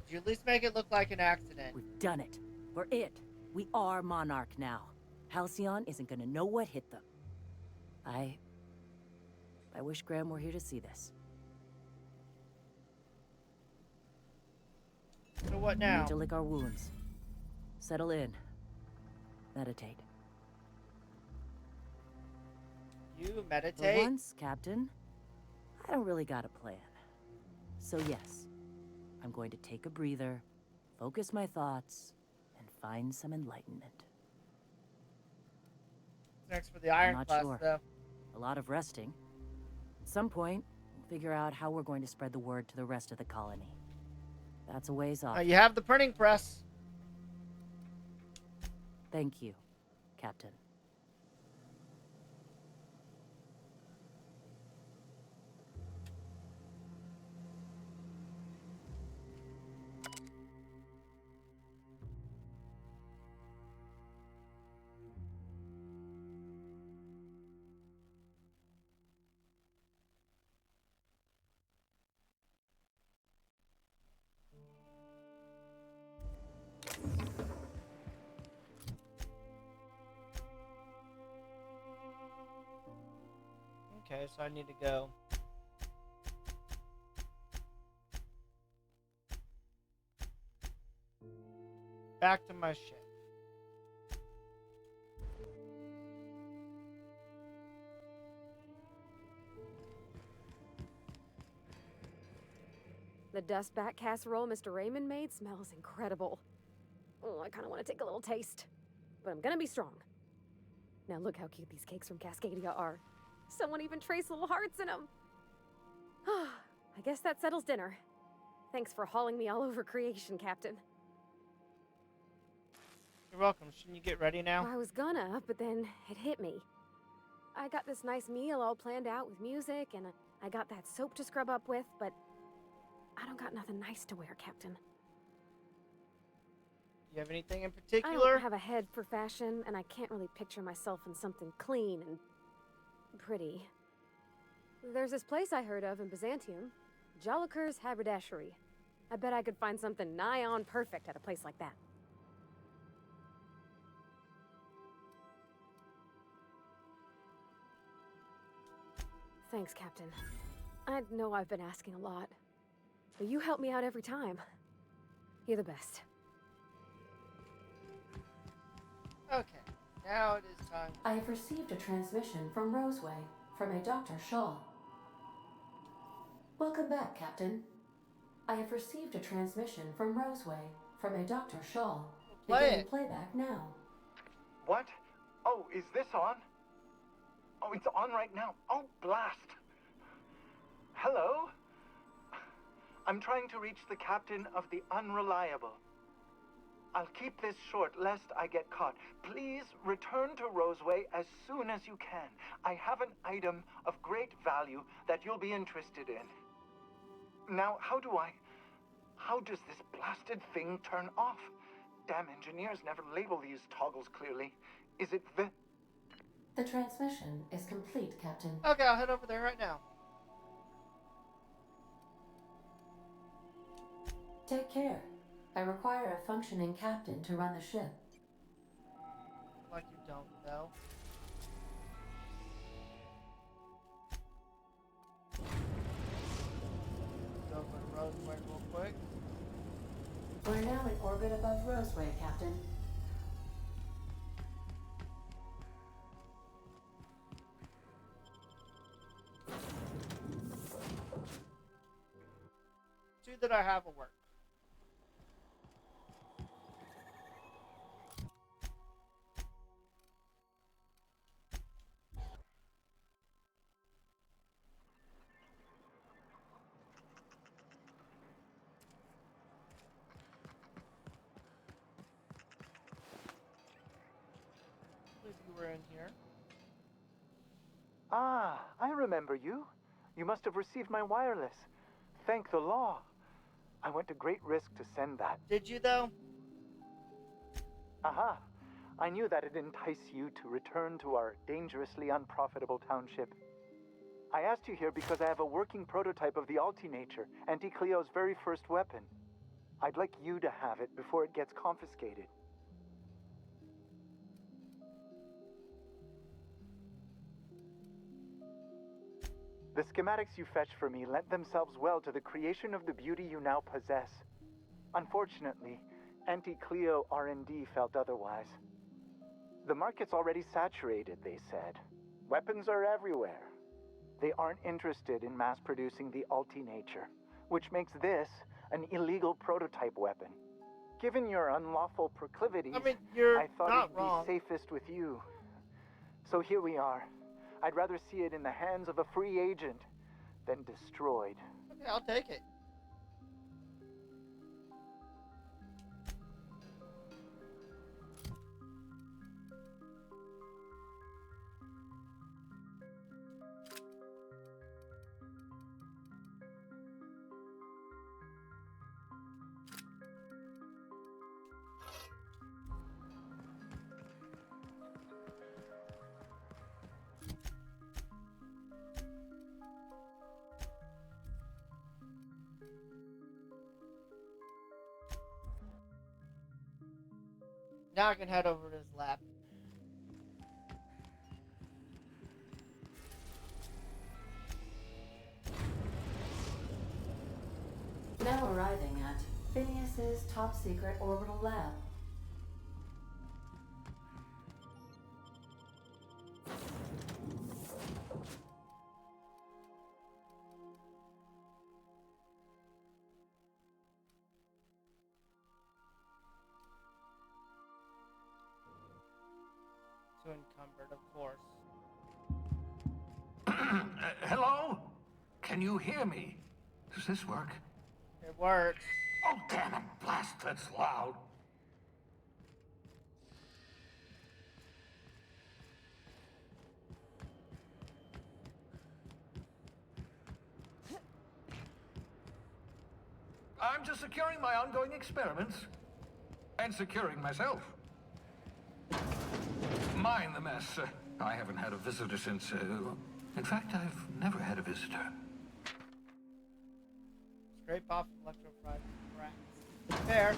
A: Did you at least make it look like an accident?
U: We've done it. We're it. We are Monarch now. Halcyon isn't gonna know what hit them. I wish Graham were here to see this.
A: So what
U: We
A: now?
U: need to lick our wounds. Settle in. Meditate.
A: You
U: For
A: meditate?
U: once, Captain, I don't really got a plan. So yes, I'm going to take a breather, focus my thoughts, and find some enlightenment.
A: Next for the Iron
U: I'm not
A: Class,
U: sure.
A: though.
U: A lot of resting. At some point, we'll figure out how we're going to spread the word to the rest of the colony. That's a ways off.
A: You have the printing press.
U: Thank you, Captain.
A: Okay, so I need to go. Back to my ship.
F: The dustback casserole Mr. Raymond made smells incredible. Oh, I kind of want to take a little taste. But I'm gonna be strong. Now look how cute these cakes from Cascadia are. Someone even traced little hearts in them. I guess that settles dinner. Thanks for hauling me all over creation, Captain.
A: You're welcome. Shouldn't you get ready now?
F: I was gonna, but then it hit me. I got this nice meal all planned out with music, and I got that soap to scrub up with, but I don't got nothing nice to wear, Captain.
A: You have anything in
F: I
A: particular?
F: don't have a head for fashion, and I can't really picture myself in something clean and pretty. There's this place I heard of in Byzantium, Jolicoeur's Haberdashery. I bet I could find something nigh on perfect at a place like that. Thanks, Captain. I know I've been asking a lot, but you help me out every time. You're the best.
A: Okay, now it is time.
V: I have received a transmission from Roseway, from a Dr. Shaw. Welcome back, Captain. I have received a transmission from Roseway, from a Dr. Shaw. Beginning playback now.
E: What? Oh, is this on? Oh, it's on right now. Oh, blast. Hello? I'm trying to reach the captain of the Unreliable.
C: I'll keep this short lest I get caught. Please return to Roseway as soon as you can. I have an item of great value that you'll be interested in. Now, how does this blasted thing turn off? Damn engineers never label these toggles clearly. Is it the...
V: The transmission is complete, Captain.
A: Okay, I'll head over there right now.
V: Take care. I require a functioning captain to run the ship.
A: Like you don't, though. Go over to Roseway real quick.
V: We're now in orbit above Roseway, Captain.
A: Two that I have will work. You were in here.
C: Ah, I remember you. You must have received my wireless. Thank the law. I went to great risk to send that.
A: Did you, though?
C: Aha. I knew that'd entice you to return to our dangerously unprofitable township. I asked you here because I have a working prototype of the Altinature, Auntie Cleo's very first weapon. I'd like you to have it before it gets confiscated. The schematics you fetched for me lent themselves well to the creation of the beauty you now possess. Unfortunately, Auntie Cleo R&D felt otherwise. The market's already saturated, they said. Weapons are everywhere. They aren't interested in mass-producing the Altinature, which makes this an illegal prototype weapon. Given your unlawful proclivities, I thought it'd be safest with you. So here we are. I'd rather see it in the hands of a free agent than destroyed.
A: Okay, I'll take it. Now I can head over to his lab.
V: Now arriving at Phineas's top secret orbital lab.
A: Too encumbered, of course.
I: Hello? Can you hear me? Does this work?
A: It works.
I: Oh, damn it. Blast, that's loud. I'm just securing my ongoing experiments. And securing myself. Mind the mess. I haven't had a visitor since, in fact, I've never had a visitor.
A: Scrape off electrified cracks. Fair.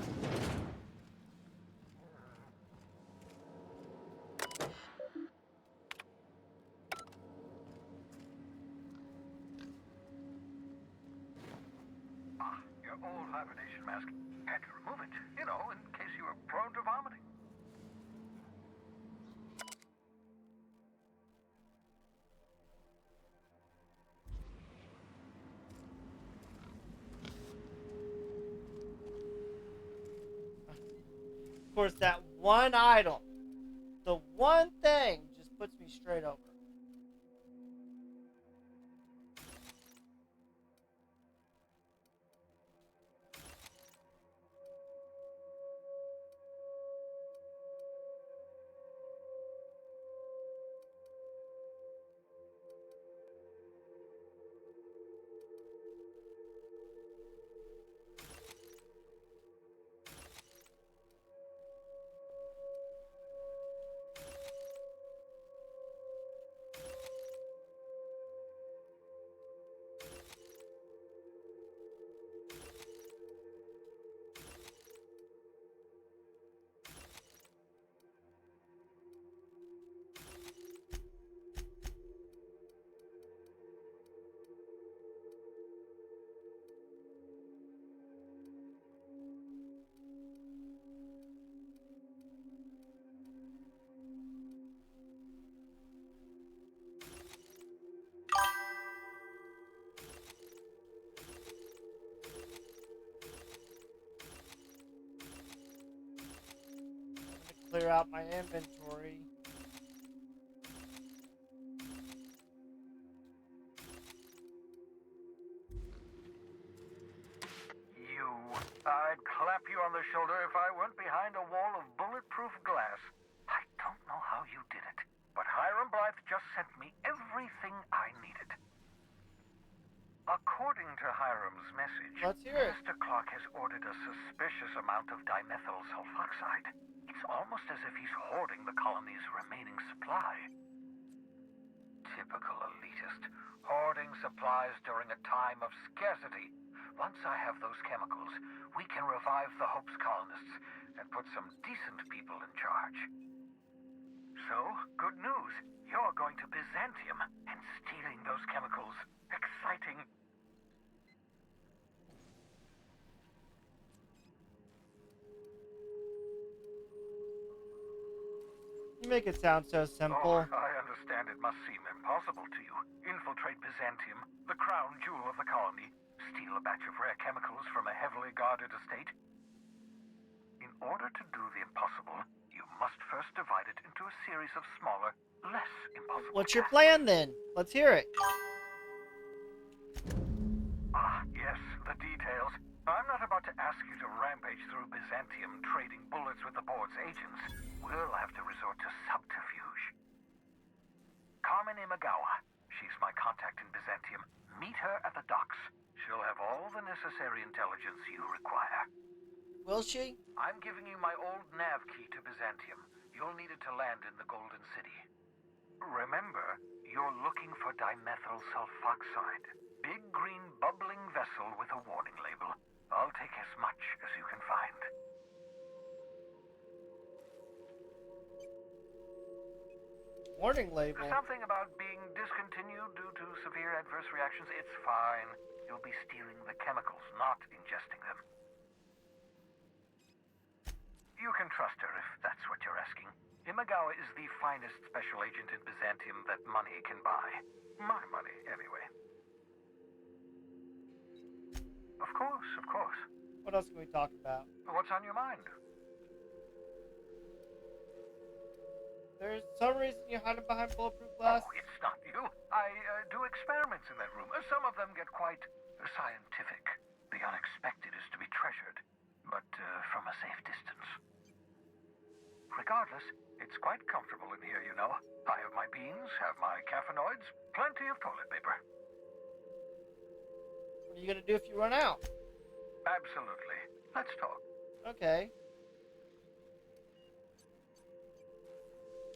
E: Your old hibernation mask. Had to remove it, you know, in case you were prone to vomiting.
A: Of course, that one idol, the one thing, just puts me straight over. clear out my inventory.
E: I'd clap you on the shoulder if I weren't behind a wall of bulletproof glass. I don't know how you did it, but Hiram Blythe just sent me everything I needed. According to Hiram's message,
A: let's hear it.
E: Mr. Clark has ordered a suspicious amount of dimethyl sulfoxide. It's almost as if he's hoarding the colony's remaining supply. Typical elitist, hoarding supplies during a time of scarcity. Once I have those chemicals, we can revive the Hope's colonists and put some decent people in charge. So, good news. You're going to Byzantium, and stealing those chemicals. Exciting.
A: You make it sound so simple.
E: Oh, I understand it must seem impossible to you. Infiltrate Byzantium, the crown jewel of the colony. Steal a batch of rare chemicals from a heavily guarded estate. In order to do the impossible, you must first divide it into a series of smaller, less impossible
A: What's your
E: tasks.
A: plan then? Let's hear it.
E: Ah, yes, the details. I'm not about to ask you to rampage through Byzantium trading bullets with the board's agents. We'll have to resort to subterfuge. Carmen Imagawa. She's my contact in Byzantium. Meet her at the docks. She'll have all the necessary intelligence you require.
A: Will she?
E: I'm giving you my old nav key to Byzantium. You'll need it to land in the Golden City. Remember, you're looking for dimethyl sulfoxide. Big green bubbling vessel with a warning label. I'll take as much as you can find.
A: Warning label?
E: Something about being discontinued due to severe adverse reactions. It's fine. You'll be stealing the chemicals, not ingesting them. You can trust her if that's what you're asking. Imagawa is the finest special agent in Byzantium that money can buy. My money, anyway. Of course, of course.
A: What else can we talk about?
E: What's on your mind?
A: There's some reason you're hiding behind bulletproof glass?
E: Oh, it's not you. I do experiments in that room. Some of them get quite scientific. The unexpected is to be treasured, but from a safe distance. Regardless, it's quite comfortable in here, you know. I have my beans, have my caffeinoids, plenty of toilet paper.
A: What are you gonna do if you run out?
E: Absolutely. Let's talk.
A: Okay.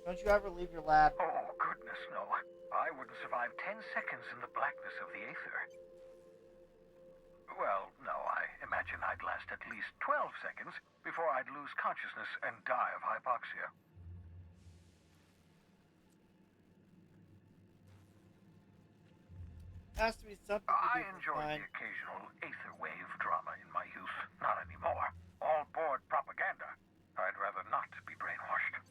A: Don't you ever leave your lab?
E: Oh, goodness, no. I wouldn't survive 10 seconds in the blackness of the aether. Well, no, I imagine I'd last at least 12 seconds before I'd lose consciousness and die of hypoxia.
A: Has to be something to
E: I
A: do for
E: enjoyed
A: fun.
E: the occasional aether wave drama in my youth. Not anymore. All board propaganda. I'd rather not be brainwashed.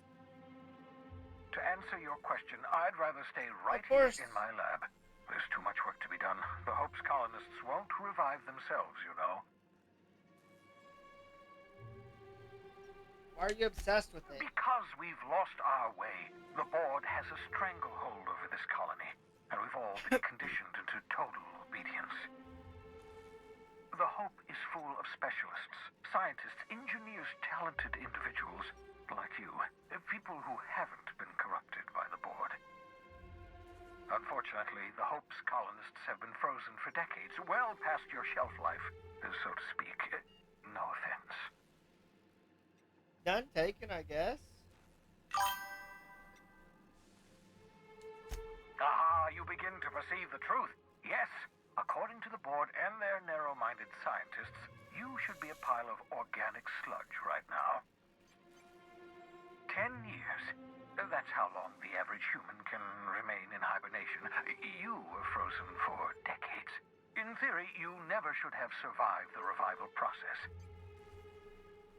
E: To answer your question, I'd rather stay right here in my lab. There's too much work to be done. The Hope's colonists won't revive themselves, you know.
A: Why are you obsessed with it?
E: Because we've lost our way. The board has a stranglehold over this colony, and we've all been conditioned into total obedience. The Hope is full of specialists, scientists, engineers, talented individuals like you. People who haven't been corrupted by the board. Unfortunately, the Hope's colonists have been frozen for decades, well past your shelf life, so to speak. No offense.
A: None taken, I guess.
E: Ah, you begin to perceive the truth. Yes, according to the board and their narrow-minded scientists, you should be a pile of organic sludge right now. 10 years. That's how long the average human can remain in hibernation. You were frozen for decades. In theory, you never should have survived the revival process.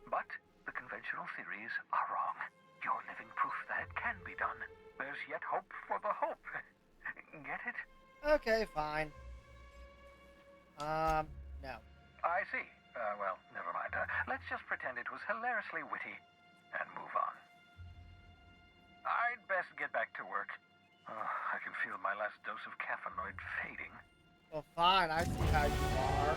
E: But the conventional theories are wrong. You're living proof that it can be done. There's yet hope for the Hope. Get it?
A: Okay, fine. No.
E: I see. Well, never mind. Let's just pretend it was hilariously witty and move on. best get back to work. I can feel my last dose of caffeinoid fading.
A: Well, fine. I see how you are.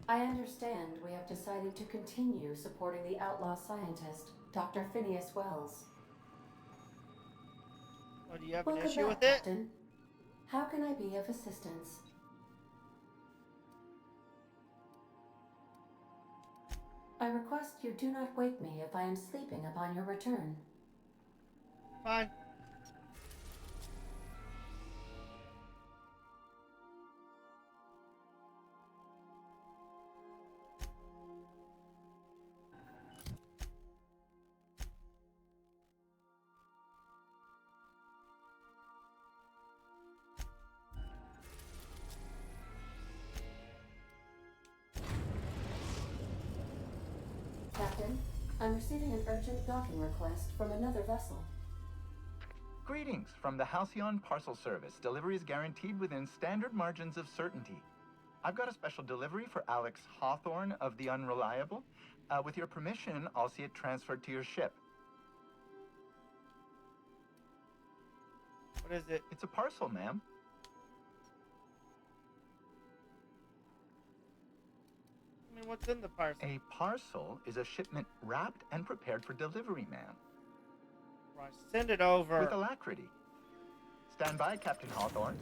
V: I understand we have decided to continue supporting the outlaw scientist, Dr. Phineas Wells.
A: What, do you have an
V: Welcome
A: issue
V: back,
A: with it?
V: Captain. How can I be of assistance? I request you do not wake me if I am sleeping upon your return.
A: Fine.
V: Captain, I'm receiving an urgent docking request from another vessel.
C: Greetings from the Halcyon Parcel Service. Delivery is guaranteed within standard margins of certainty. I've got a special delivery for Alex Hawthorne of the Unreliable. With your permission, I'll see it transferred to your ship.
A: What is it?
C: It's a parcel, ma'am.
A: I mean, what's in the parcel?
C: A parcel is a shipment wrapped and prepared for delivery, ma'am.
A: Right, send it over.
C: With alacrity. Stand by, Captain Hawthorne.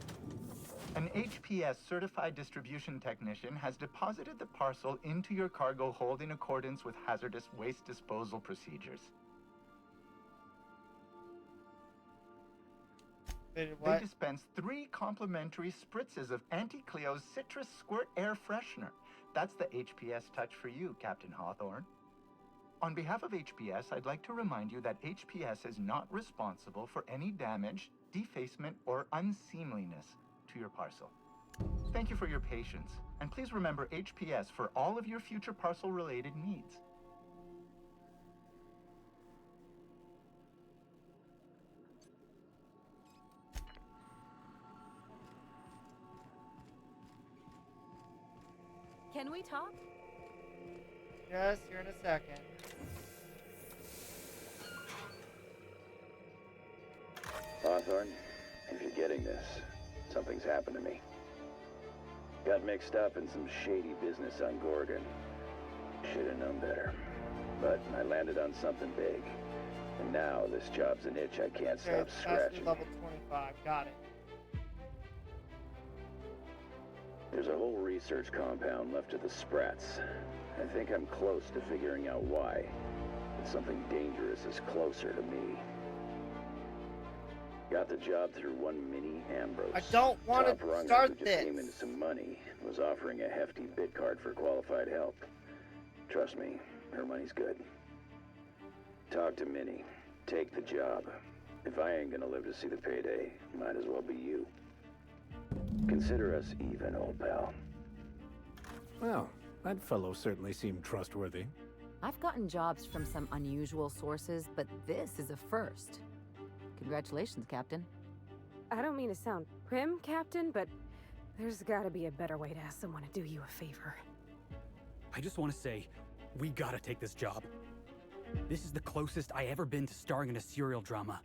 C: An HPS certified distribution technician has deposited the parcel into your cargo hold in accordance with hazardous waste disposal procedures. They dispense 3 complimentary spritzes of Anti-Cleo's Citrus Squirt Air Freshener. That's the HPS touch for you, Captain Hawthorne. On behalf of HPS, I'd like to remind you that HPS is not responsible for any damage, defacement, or unseemliness to your parcel. Thank you for your patience, and please remember HPS for all of your future parcel-related needs.
N: Can we talk?
A: Yes, here in a second.
D: Hawthorne, if you're getting this, something's happened to me. Got mixed up in some shady business on Gorgon. Should have known better. But I landed on something big. And now this job's an itch I can't stop scratching.
A: Level 25, got it.
D: There's a whole research compound left of the Sprats. I think I'm close to figuring out why. But something dangerous is closer to me. Got the job through one Minnie Ambrose.
A: I don't want to start
D: who just
A: this.
D: came into some money, was offering a hefty bid card for qualified help. Trust me, her money's good. Talk to Minnie. Take the job. If I ain't gonna live to see the payday, might as well be you. Consider us even, old pal.
O: Well, that fellow certainly seemed trustworthy.
G: I've gotten jobs from some unusual sources, but this is a first. Congratulations, Captain.
F: I don't mean to sound prim, Captain, but there's gotta be a better way to ask someone to do you a favor.
W: I just want to say, we gotta take this job. This is the closest I ever been to starring in a serial drama.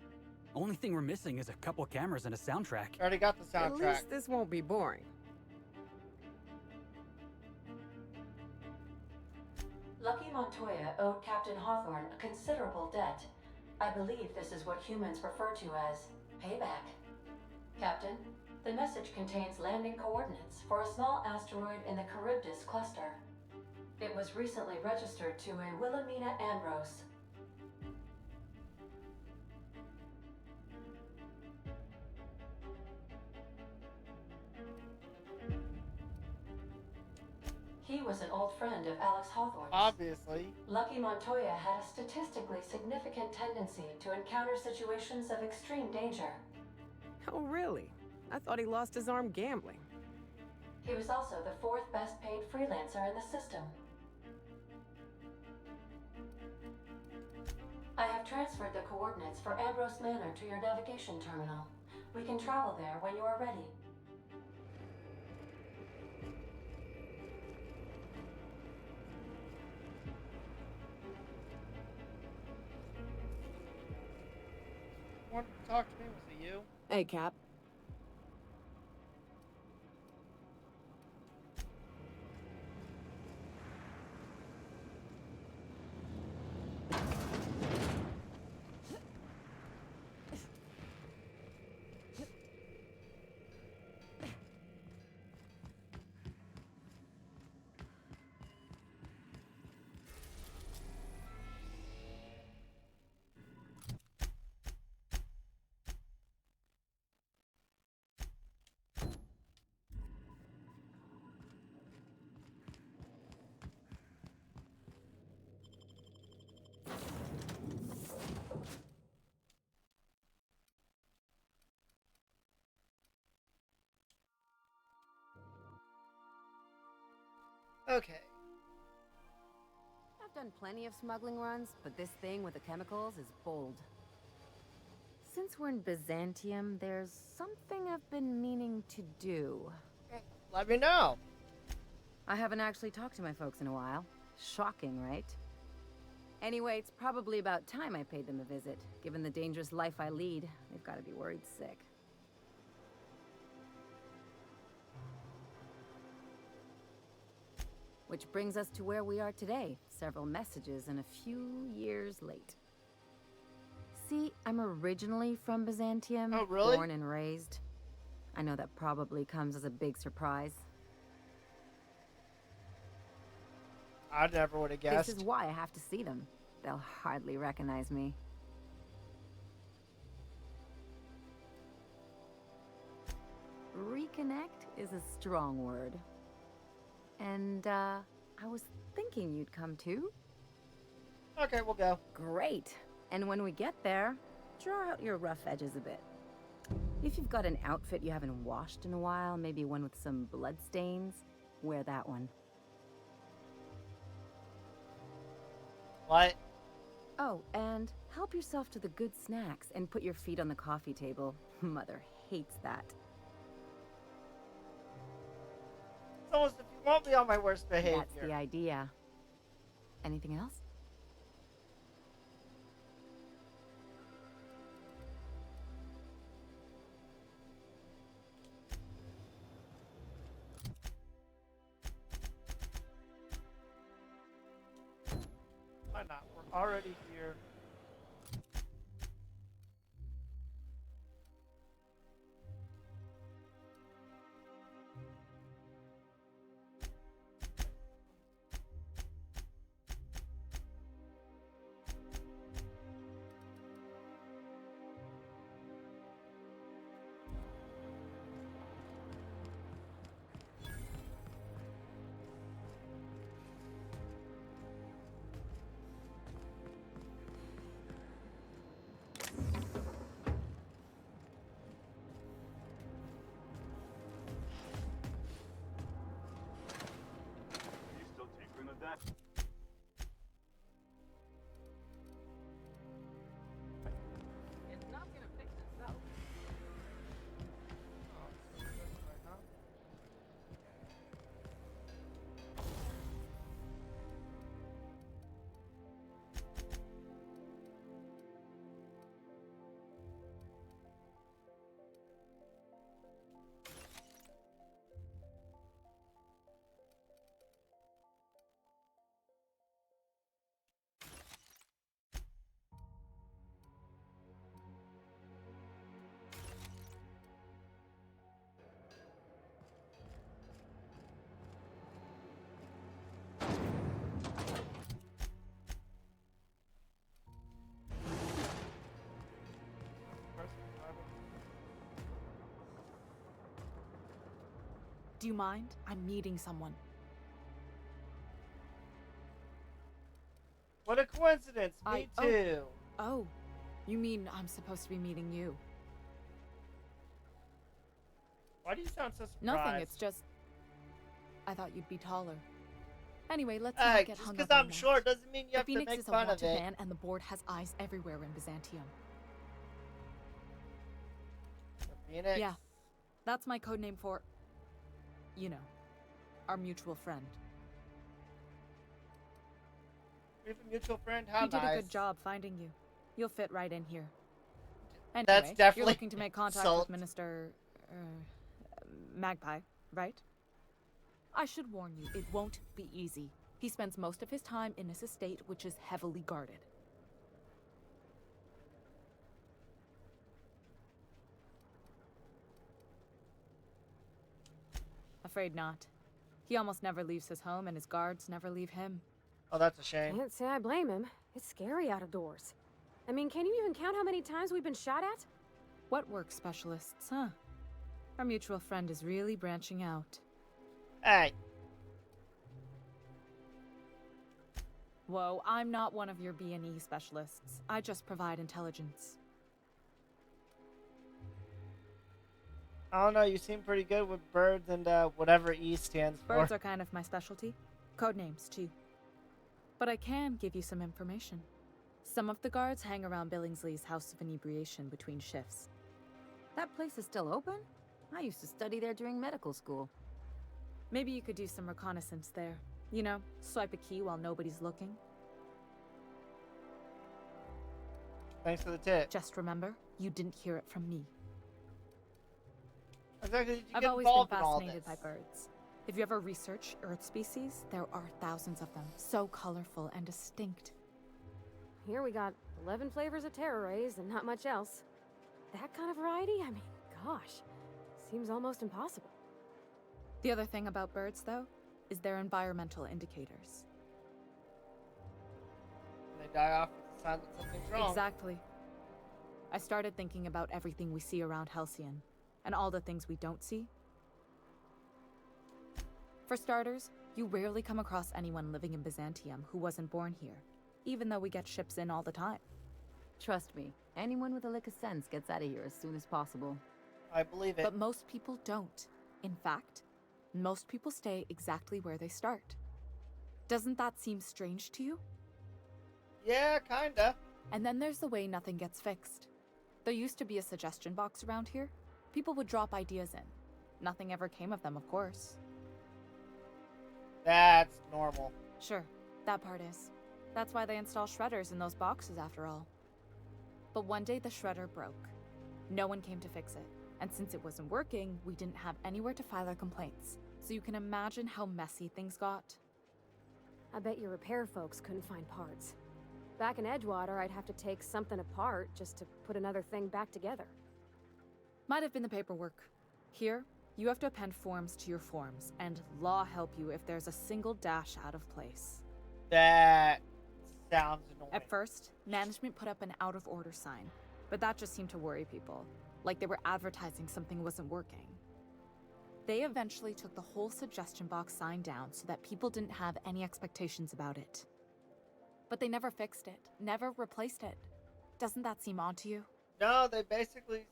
W: Only thing we're missing is a couple cameras and a soundtrack.
A: Already got the soundtrack.
B: At least this won't be boring.
V: Lucky Montoya owed Captain Hawthorne a considerable debt. I believe this is what humans refer to as payback. Captain, the message contains landing coordinates for a small asteroid in the Charybdis cluster. It was recently registered to a Wilhelmina Ambrose. He was an old friend of Alex Hawthorne's.
A: Obviously.
V: Lucky Montoya had a statistically significant tendency to encounter situations of extreme danger.
B: Oh, really? I thought he lost his arm gambling.
V: He was also the fourth best paid freelancer in the system. I have transferred the coordinates for Ambrose Manor to your navigation terminal. We can travel there when you are ready.
A: Want to talk to me? Was it you?
B: Hey, Cap.
A: Okay.
G: I've done plenty of smuggling runs, but this thing with the chemicals is bold. Since we're in Byzantium, there's something I've been meaning to do.
A: Let me know.
G: I haven't actually talked to my folks in a while. Shocking, right? Anyway, it's probably about time I paid them a visit. Given the dangerous life I lead, they've got to be worried sick. Which brings us to where we are today, several messages and a few years late. See, I'm originally from Byzantium,
A: Oh, really?
G: born and raised. I know that probably comes as a big surprise.
A: I never would have guessed.
G: This is why I have to see them. They'll hardly recognize me. Reconnect is a strong word. And, I was thinking you'd come too.
A: Okay, we'll go.
G: Great. And when we get there, draw out your rough edges a bit. If you've got an outfit you haven't washed in a while, maybe one with some blood stains, wear that one.
A: What?
G: Oh, and help yourself to the good snacks and put your feet on the coffee table. Mother hates that.
A: It's almost if you won't be on my worst behavior.
G: That's the idea. Anything else?
A: Why not? We're already here.
J: You still tinkering with that?
B: It's not gonna fix itself.
N: Do you mind? I'm meeting someone.
A: What a coincidence. Me too.
N: Oh, you mean I'm supposed to be meeting you?
A: Why do you sound so surprised?
N: Nothing, it's just... I thought you'd be taller. Anyway, let's not get
A: just
N: hung
A: because
N: up on
A: I'm
N: that.
A: short doesn't mean you
N: The
A: have to
N: Phoenix
A: make
N: is a
A: fun of
N: wanted
A: it.
N: man, and the board has eyes everywhere in Byzantium.
A: The Phoenix?
N: Yeah, that's my code name for... you know, our mutual friend.
A: We have a mutual friend? How
N: He did a
A: nice.
N: good job finding you. You'll fit right in here. Anyway,
A: That's
N: you're
A: definitely
N: looking to make contact
A: salt.
N: with Minister... Magpie, right? I should warn you, it won't be easy. He spends most of his time in his estate, which is heavily guarded. Afraid not. He almost never leaves his home, and his guards never leave him.
A: Oh, that's a shame.
F: Can't say I blame him. It's scary out of doors. I mean, can you even count how many times we've been shot at?
N: What work specialists, huh? Our mutual friend is really branching out.
A: Hey.
N: Whoa, I'm not one of your B&E specialists. I just provide intelligence.
A: I don't know, you seem pretty good with birds and whatever E stands for.
N: Birds are kind of my specialty. Code names, too. But I can give you some information. Some of the guards hang around Billingsley's House of Inebriation between shifts.
G: That place is still open? I used to study there during medical school.
N: Maybe you could do some reconnaissance there. You know, swipe a key while nobody's looking.
A: Thanks for the tip.
N: Just remember, you didn't hear it from me.
A: Exactly, did you
N: I've
A: get
N: always been
A: involved in all
N: fascinated
A: this?
N: by birds. If you ever research Earth species, there are thousands of them, so colorful and distinct.
F: Here we got 11 flavors of terror rays and not much else. That kind of variety? I mean, gosh, seems almost impossible.
N: The other thing about birds, though, is their environmental indicators.
A: When they die off, it's a sign that something's wrong.
N: Exactly. I started thinking about everything we see around Halcyon, and all the things we don't see. For starters, you rarely come across anyone living in Byzantium who wasn't born here, even though we get ships in all the time.
G: Trust me, anyone with a lick of sense gets out of here as soon as possible.
A: I believe it.
N: But most people don't. In fact, most people stay exactly where they start. Doesn't that seem strange to you?
A: Yeah, kinda.
N: And then there's the way nothing gets fixed. There used to be a suggestion box around here. People would drop ideas in. Nothing ever came of them, of course.
A: That's normal.
N: Sure, that part is. That's why they install shredders in those boxes, after all. But one day the shredder broke. No one came to fix it. And since it wasn't working, we didn't have anywhere to file our complaints. So you can imagine how messy things got.
F: I bet your repair folks couldn't find parts. Back in Edgewater, I'd have to take something apart just to put another thing back together.
N: Might have been the paperwork. Here, you have to append forms to your forms, and law help you if there's a single dash out of place.
A: That sounds annoying.
N: At first, management put up an out-of-order sign, but that just seemed to worry people, like they were advertising something wasn't working. They eventually took the whole suggestion box sign down so that people didn't have any expectations about it. But they never fixed it, never replaced it. Doesn't that seem odd to you?
A: No, they basically...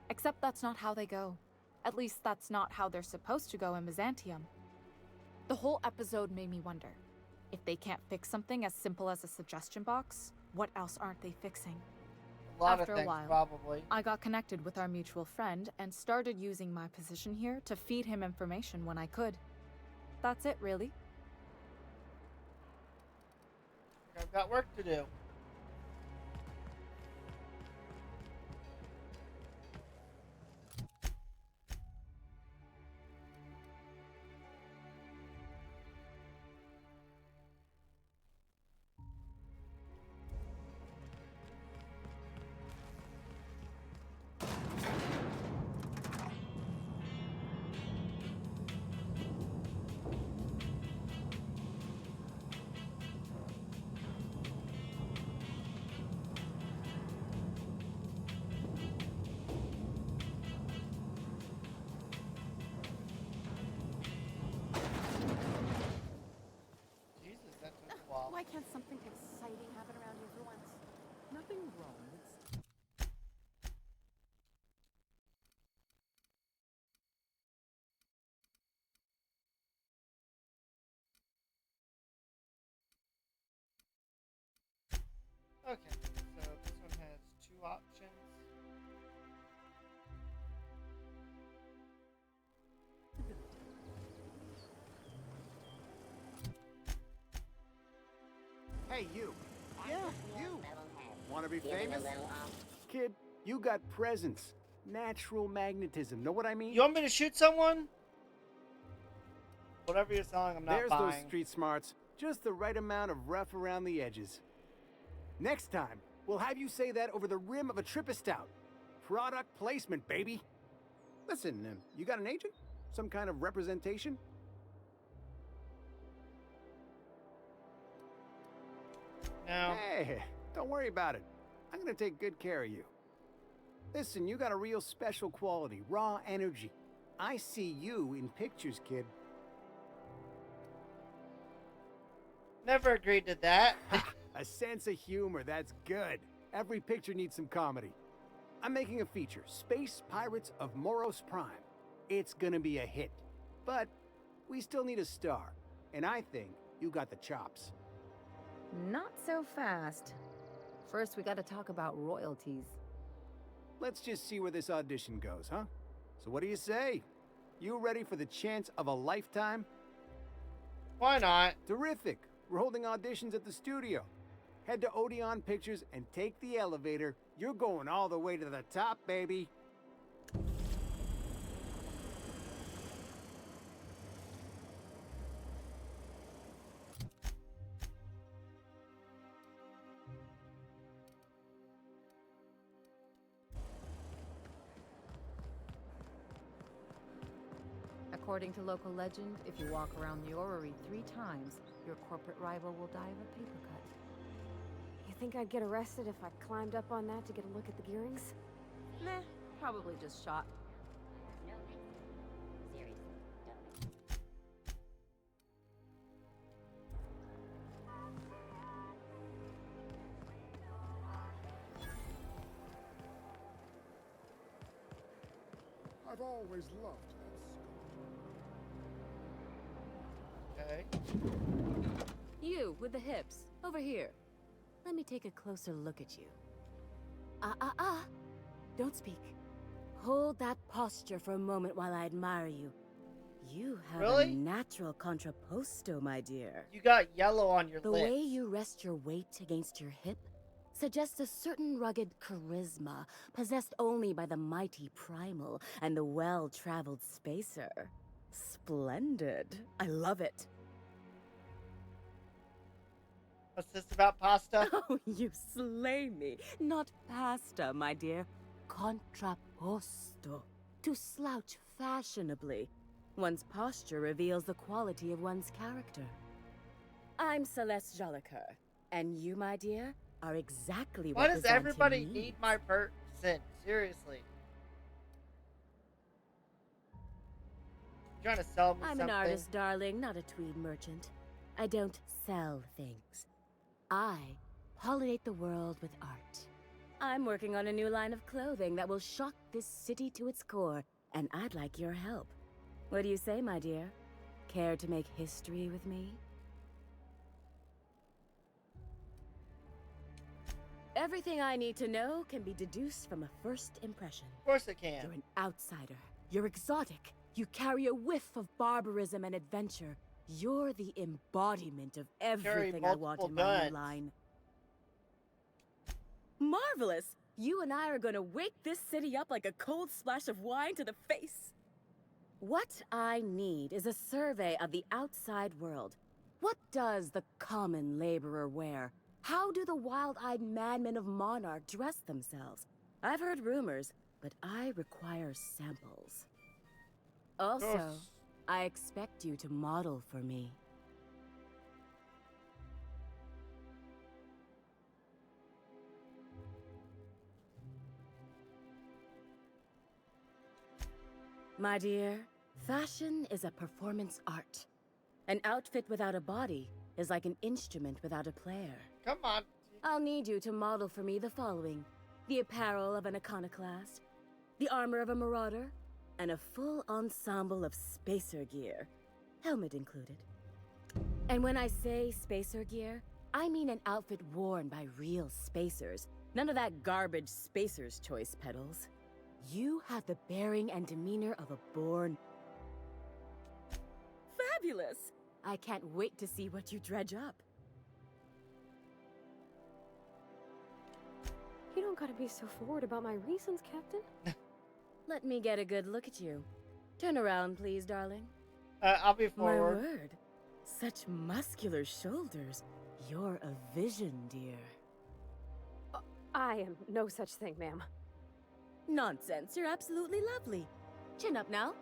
N: Except that's not how they go. At least that's not how they're supposed to go in Byzantium. The whole episode made me wonder, if they can't fix something as simple as a suggestion box, what else aren't they fixing?
A: A lot
N: After
A: of things,
N: a while,
A: probably.
N: I got connected with our mutual friend and started using my position here to feed him information when I could. That's it, really.
A: I've got work to do.
B: something exciting happen around here for once? Nothing wrong with
A: Okay, so this one has two options.
H: Hey, you. Yeah, you. Want to be famous? Kid, you got presence. Natural magnetism. Know what I mean?
A: You want me to shoot someone? Whatever you're selling, I'm not
H: There's
A: buying.
H: those street smarts. Just the right amount of rough around the edges. Next time, we'll have you say that over the rim of a Trippistout. Product placement, baby. Listen, you got an agent? Some kind of representation?
A: No.
H: Hey, don't worry about it. I'm gonna take good care of you. Listen, you got a real special quality, raw energy. I see you in pictures, kid.
A: Never agreed to that.
H: A sense of humor, that's good. Every picture needs some comedy. I'm making a feature, Space Pirates of Moros Prime. It's gonna be a hit. But we still need a star. And I think you got the chops.
G: Not so fast. First, we gotta talk about royalties.
H: Let's just see where this audition goes, huh? So what do you say? You ready for the chance of a lifetime?
A: Why not?
H: Terrific. We're holding auditions at the studio. Head to Odeon Pictures and take the elevator. You're going all the way to the top, baby.
G: According to local legend, if you walk around the orrery 3 times, your corporate rival will die of a paper cut.
F: You think I'd get arrested if I climbed up on that to get a look at the gearings?
G: Meh, probably just shot.
M: I've always loved
A: Okay.
U: You, with the hips. Over here. Let me take a closer look at you. Don't speak. Hold that posture for a moment while I admire you. You have
A: Really?
U: a natural contrapposto, my dear.
A: You got yellow on your
U: The
A: lips.
U: way you rest your weight against your hip suggests a certain rugged charisma possessed only by the mighty primal and the well-traveled spacer. Splendid. I love it.
A: What's this about pasta?
U: Oh, you slay me. Not pasta, my dear. Contrapposto. To slouch fashionably. One's posture reveals the quality of one's character. I'm Celeste Jolicoeur, and you, my dear, are exactly
A: Why
U: what
A: does
U: Byzantium
A: everybody
U: needs.
A: need my person? Seriously. You trying to sell me
U: I'm
A: something?
U: an artist, darling, not a tweed merchant. I don't sell things. I pollinate the world with art. I'm working on a new line of clothing that will shock this city to its core, and I'd like your help. What do you say, my dear? Care to make history with me? Everything I need to know can be deduced from a first impression.
A: Of course it can.
U: You're an outsider. You're exotic. You carry a whiff of barbarism and adventure. You're the embodiment of everything I want in my new line. Marvelous! You and I are gonna wake this city up like a cold splash of wine to the face. What I need is a survey of the outside world. What does the common laborer wear? How do the wild-eyed madmen of Monarch dress themselves? I've heard rumors, but I require samples. Also, I expect you to model for me. My dear, fashion is a performance art. An outfit without a body is like an instrument without a player.
A: Come on.
U: I'll need you to model for me the following: the apparel of an iconoclast, the armor of a marauder, and a full ensemble of spacer gear, helmet included. And when I say spacer gear, I mean an outfit worn by real spacers. None of that garbage spacer's choice pedals. You have the bearing and demeanor of a born... Fabulous! I can't wait to see what you dredge up.
F: You don't gotta be so forward about my reasons, Captain.
U: Let me get a good look at you. Turn around, please, darling.
A: I'll be forward.
U: My word. Such muscular shoulders. You're a vision, dear.
F: I am no such thing, ma'am.
U: Nonsense. You're absolutely lovely. Chin up now.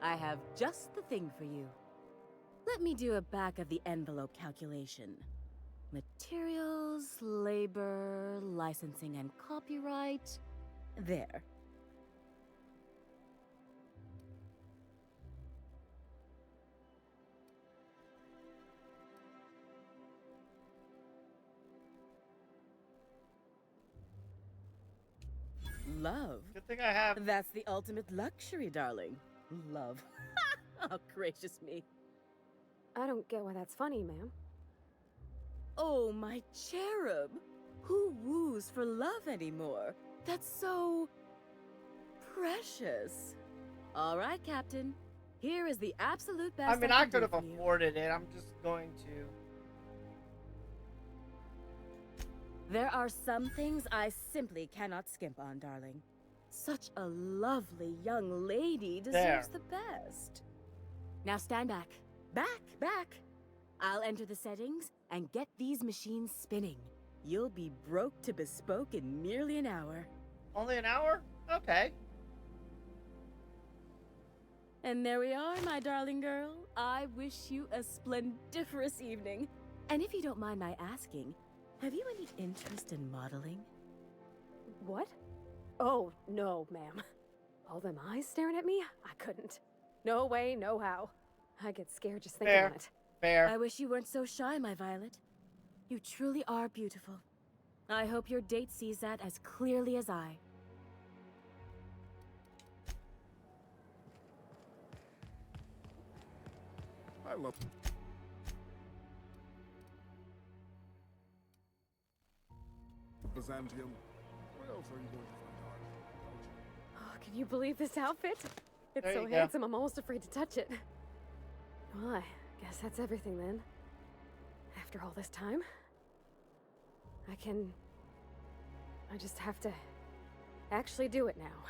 U: I have just the thing for you. Let me do a back-of-the-envelope calculation. Materials, labor, licensing, and copyright. There. Love.
A: Good thing I have.
U: That's the ultimate luxury, darling. Love. Oh, gracious me.
F: I don't get why that's funny, ma'am.
U: Oh, my cherub. Who woos for love anymore? That's so... precious. All right, Captain. Here is the absolute best.
A: I mean, I
U: can
A: could
U: do
A: have
U: for you.
A: afforded it. I'm just going to.
U: There are some things I simply cannot skimp on, darling. Such a lovely young lady deserves the best. Now stand back. Back! I'll enter the settings and get these machines spinning. You'll be broke to bespoke in merely an hour.
A: Only an hour? Okay.
U: And there we are, my darling girl. I wish you a splendiferous evening. And if you don't mind my asking, have you any interest in modeling?
F: What? Oh, no, ma'am. All them eyes staring at me? I couldn't. No way, no how. I get scared just thinking on it.
A: Fair.
U: I wish you weren't so shy, my Violet. You truly are beautiful. I hope your date sees that as clearly as I.
M: I love... Byzantium. What else are you going to find out?
F: Oh, can you believe this outfit? It's
A: There
F: so
A: you go.
F: handsome, I'm almost afraid to touch it. Well, I guess that's everything then. After all this time, I just have to actually do it now.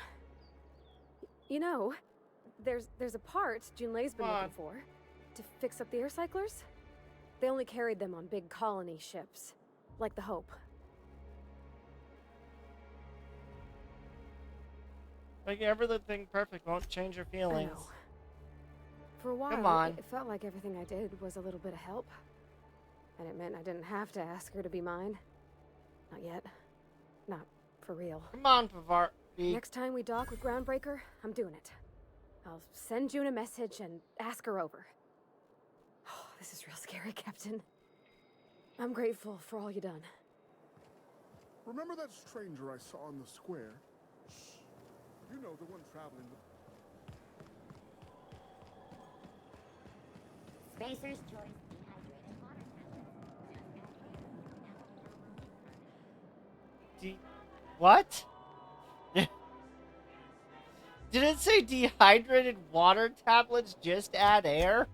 F: You know, there's a part Junlei's been looking for to fix up the air cyclers. They only carried them on big colony ships, like the Hope.
A: Making everything perfect won't change your feelings.
F: I know. For a while,
A: Come on.
F: it felt like everything I did was a little bit of help. And it meant I didn't have to ask her to be mine. Not yet. Not for real.
A: Come on, Pavar.
F: Next time we dock with Groundbreaker, I'm doing it. I'll send June a message and ask her over. Oh, this is real scary, Captain. I'm grateful for all you done.
M: Remember that stranger I saw in the square? Shh. You know, the one traveling with...
P: Spacer's choice dehydrated water.
A: What? Did it say dehydrated water tablets just add air?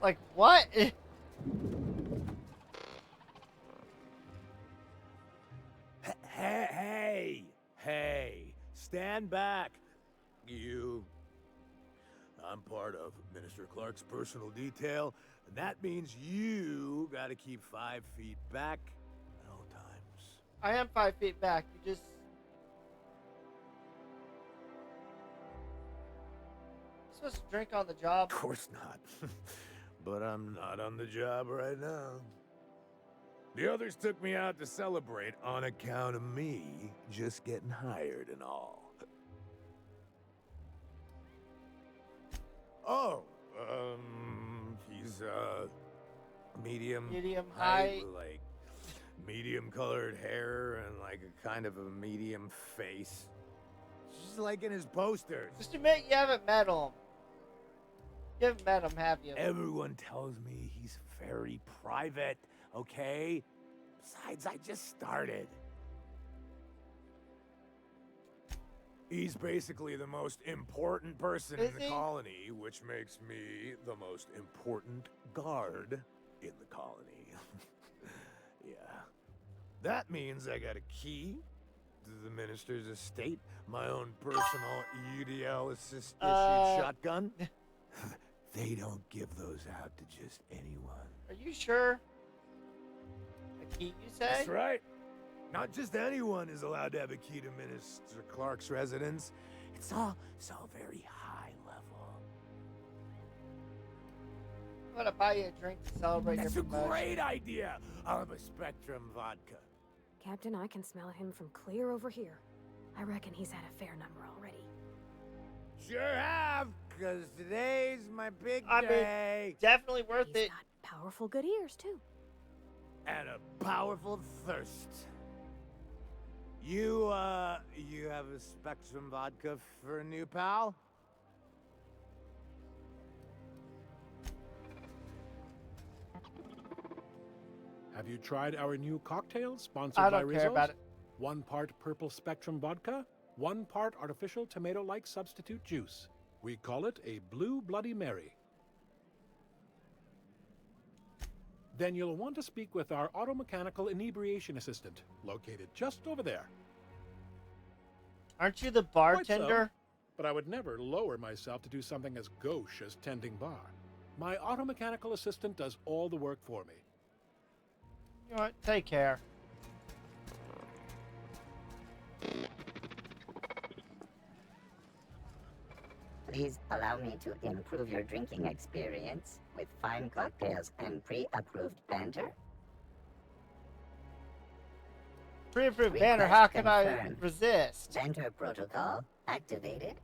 A: Like, what?
O: Hey, stand back. You. I'm part of Minister Clark's personal detail, and that means you gotta keep 5 feet back at all times.
A: I am 5 feet back. You just... You're supposed to drink on the job.
O: Of course not. But I'm not on the job right now.
K: The others took me out to celebrate on account of me just getting hired and all. Oh, he's, medium
A: height,
K: like medium colored hair and like a kind of a medium face. Just like in his posters.
A: Just admit you haven't met him. You haven't met him, have you?
K: Everyone tells me he's very private, okay? Besides, I just started. He's basically the most important person in the colony, which makes me the most important guard in the colony. Yeah. That means I got a key to the minister's estate, my own personal UDL assist issued shotgun. They don't give those out to just anyone.
A: Are you sure? A key, you say?
K: That's right. Not just anyone is allowed to have a key to Minister Clark's residence. It's all very high level.
A: I'm gonna buy you a drink to celebrate
K: That's
A: your
K: a
A: promotion.
K: great idea. I'll have a Spectrum vodka.
F: Captain, I can smell him from clear over here. I reckon he's had a fair number already.
K: Sure have, because today's my big
A: I mean,
K: day.
A: definitely worth
F: He's
A: it.
F: got powerful good ears, too.
K: And a powerful thirst. You have a Spectrum vodka for a new pal?
R: Have you tried our new cocktail sponsored
A: I
R: by
A: don't care
R: Rizzo's?
A: about it.
R: 1 part purple Spectrum vodka, 1 part artificial tomato-like substitute juice. We call it a Blue Bloody Mary. Then you'll want to speak with our automechanical inebriation assistant, located just over there.
A: Aren't you the
R: Quite so,
A: bartender?
R: but I would never lower myself to do something as gauche as tending bar. My automechanical assistant does all the work for me.
A: You know what? Take care.
S: Please allow me to improve your drinking experience with fine cocktails and pre-approved banter.
A: Pre-approved banner, how can I
S: confirmed.
A: resist?
S: Banter protocol activated.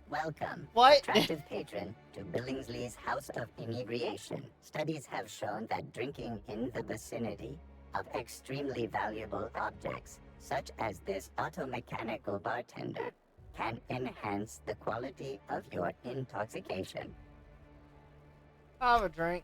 S: Welcome,
A: What?
S: attractive patron, to Billingsley's House of Inebriation. Studies have shown that drinking in the vicinity of extremely valuable objects, such as this automechanical bartender, can enhance the quality of your intoxication.
A: I'll have a drink.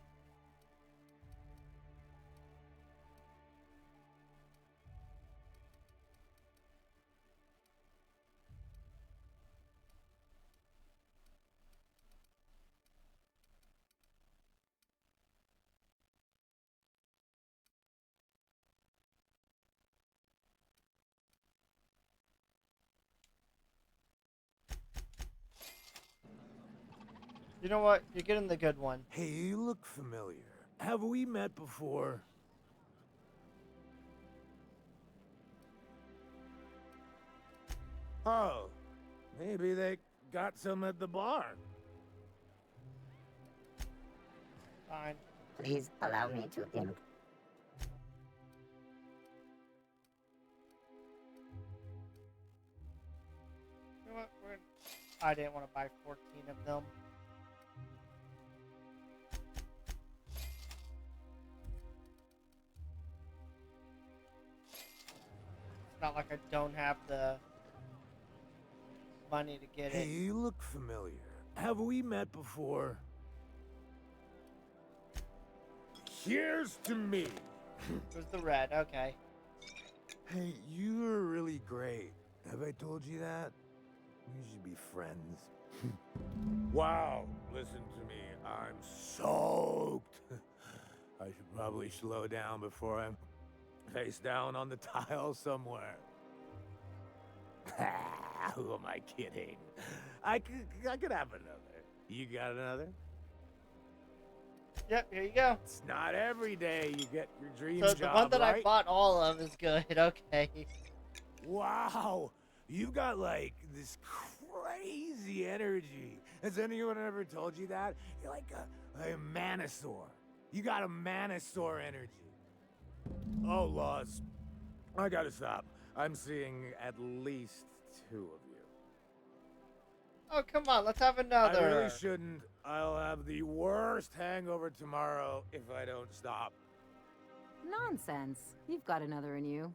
A: You know what? You're getting the good one.
K: Hey, you look familiar. Have we met before? Oh, maybe they got some at the bar.
A: Fine.
S: Please allow me to
A: You know what? I didn't want to buy 14 of them. It's not like I don't have the money to get
K: Hey,
A: it.
K: you look familiar. Have we met before? Here's to me.
A: Where's the red? Okay.
K: Hey, you're really great. Have I told you that? We should be friends. Wow, listen to me. I'm soaked. I should probably slow down before I'm face down on the tile somewhere. Who am I kidding? I could have another. You got another?
A: Yep, here you go.
K: It's not every day you get your dream
A: So
K: job,
A: the one that I
K: right?
A: bought all of is good. Okay.
K: Wow, you got like this crazy energy. Has anyone ever told you that? You're like a Manosaur. You got a Manosaur energy. Oh, laws. I gotta stop. I'm seeing at least 2 of you.
A: Oh, come on, let's have another.
K: I really shouldn't. I'll have the worst hangover tomorrow if I don't stop.
G: Nonsense. You've got another in you.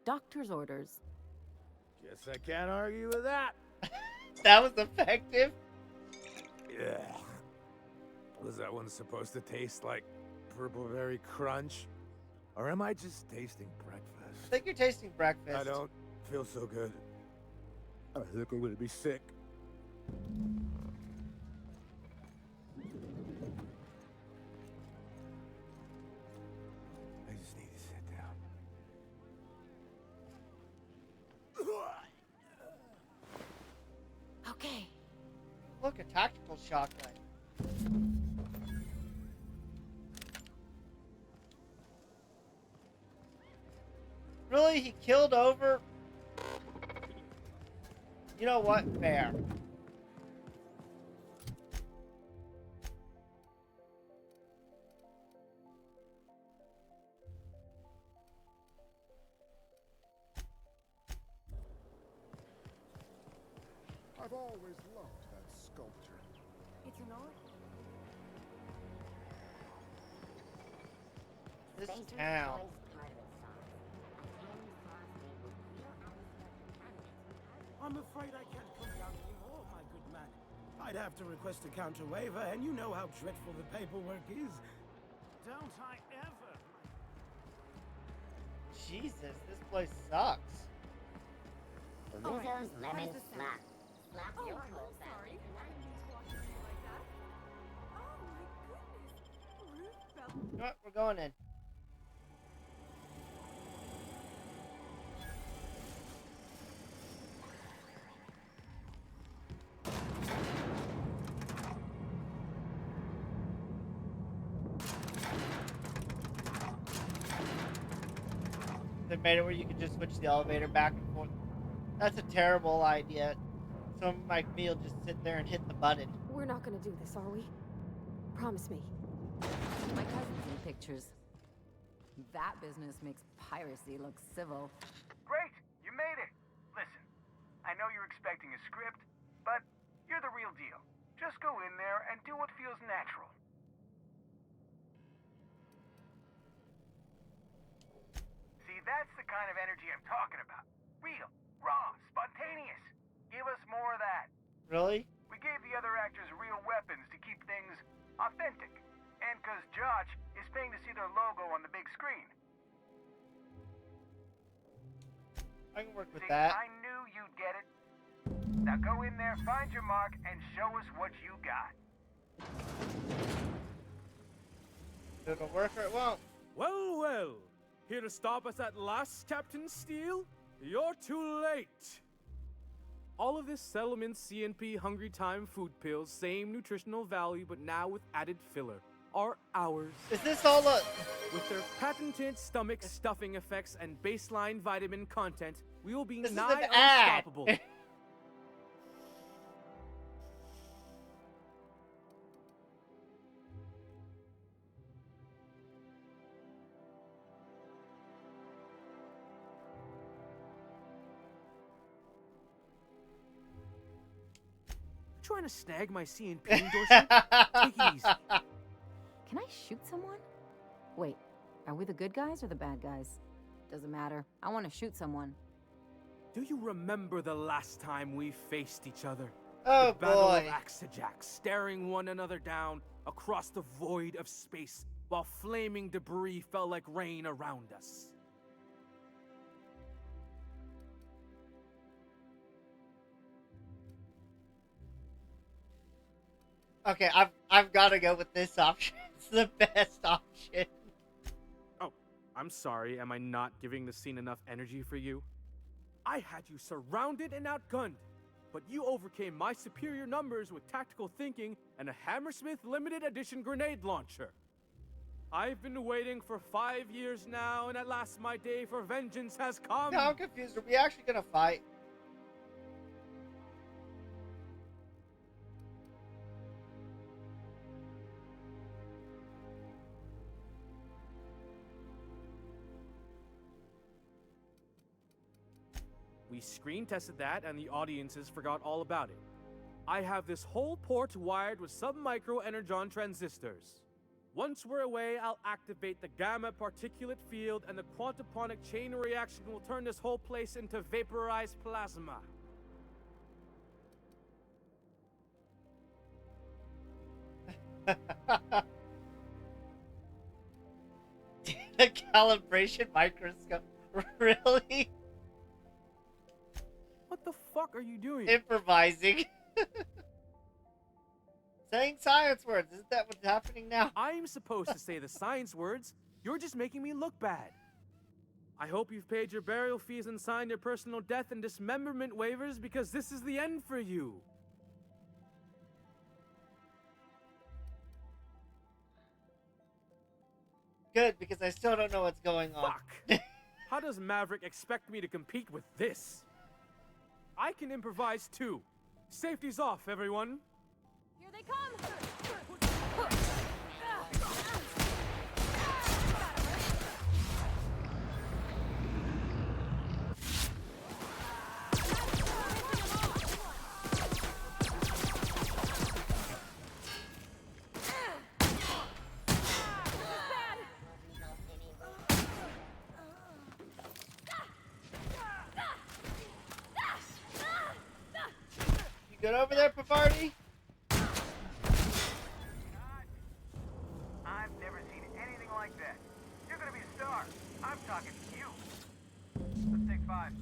G: Doctor's orders.
K: Guess I can't argue with that.
A: That was effective.
K: Yeah. Was that one supposed to taste like Purple Berry Crunch? Or am I just tasting breakfast?
A: I think you're tasting breakfast.
K: I don't feel so good. I think I'm gonna be sick. I just need to sit down.
G: Okay.
A: Look, a tactical shotgun. Really? He killed over? You know what? Fair.
M: I've always loved that sculpture.
B: It's an art.
A: This town.
L: I'm afraid I can't come down anymore, my good man. I'd have to request a counter waiver, and you know how dreadful the paperwork is. Don't I ever?
A: Jesus, this place sucks.
P: Lizzo's lemon slap. Slap
B: Oh,
P: your
B: I'm
P: whole
B: sorry.
P: family.
B: I didn't mean to walk into you like that. Oh my goodness. Ruth fell.
A: You know what? We're going in. They made it where you could just switch the elevator back and forth. That's a terrible idea. Someone like me will just sit there and hit the button.
F: We're not gonna do this, are we? Promise me.
G: My cousin's in pictures. That business makes piracy look civil.
E: Great! You made it! Listen, I know you're expecting a script, but you're the real deal. Just go in there and do what feels natural. See, that's the kind of energy I'm talking about. Real, raw, spontaneous. Give us more of that.
A: Really?
E: We gave the other actors real weapons to keep things authentic. And because Josh is paying to see their logo on the big screen.
A: I can work with
E: See,
A: that.
E: I knew you'd get it. Now go in there, find your mark, and show us what you got.
A: It'll work or it won't.
Q: Well, well. Here to stop us at last, Captain Steele? You're too late. All of this Settlement CNP Hungry Time food pills, same nutritional value, but now with added filler, are ours.
A: Is this all a...
Q: With their patented stomach stuffing effects and baseline vitamin content, we will be
A: This is
Q: nigh
A: an ad.
Q: unstoppable. Trying to snag my CNP endorsement? Take it easy.
G: Can I shoot someone? Wait, are we the good guys or the bad guys? Doesn't matter. I want to shoot someone.
Q: Do you remember the last time we faced each other?
A: Oh,
Q: the Battle
A: boy.
Q: of Axajack, staring one another down across the void of space while flaming debris fell like rain around us.
A: Okay, I've got to go with this option. It's the best option.
Q: Oh, I'm sorry. Am I not giving the scene enough energy for you? I had you surrounded and outgunned, but you overcame my superior numbers with tactical thinking and a Hammersmith limited edition grenade launcher. I've been waiting for 5 years now, and at last my day for vengeance has come.
A: No, I'm confused. Are we actually gonna fight?
Q: We screen tested that, and the audiences forgot all about it. I have this whole port wired with sub-micro energon transistors. Once we're away, I'll activate the gamma particulate field, and the quantaponic chain reaction will turn this whole place into vaporized plasma.
A: The calibration microscope. Really?
Q: What the fuck are you doing?
A: Improvising. Saying science words. Isn't that what's happening now?
Q: I'm supposed to say the science words. You're just making me look bad. I hope you've paid your burial fees and signed your personal death and dismemberment waivers, because this is the end for you.
A: Good, because I still don't know what's going on.
Q: Fuck. How does Maverick expect me to compete with this? I can improvise too. Safety's off, everyone.
F: Here they come!
A: You good over there, Pavardi?
E: I've never seen anything like that. You're gonna be a star. I'm talking to you. Let's take 5.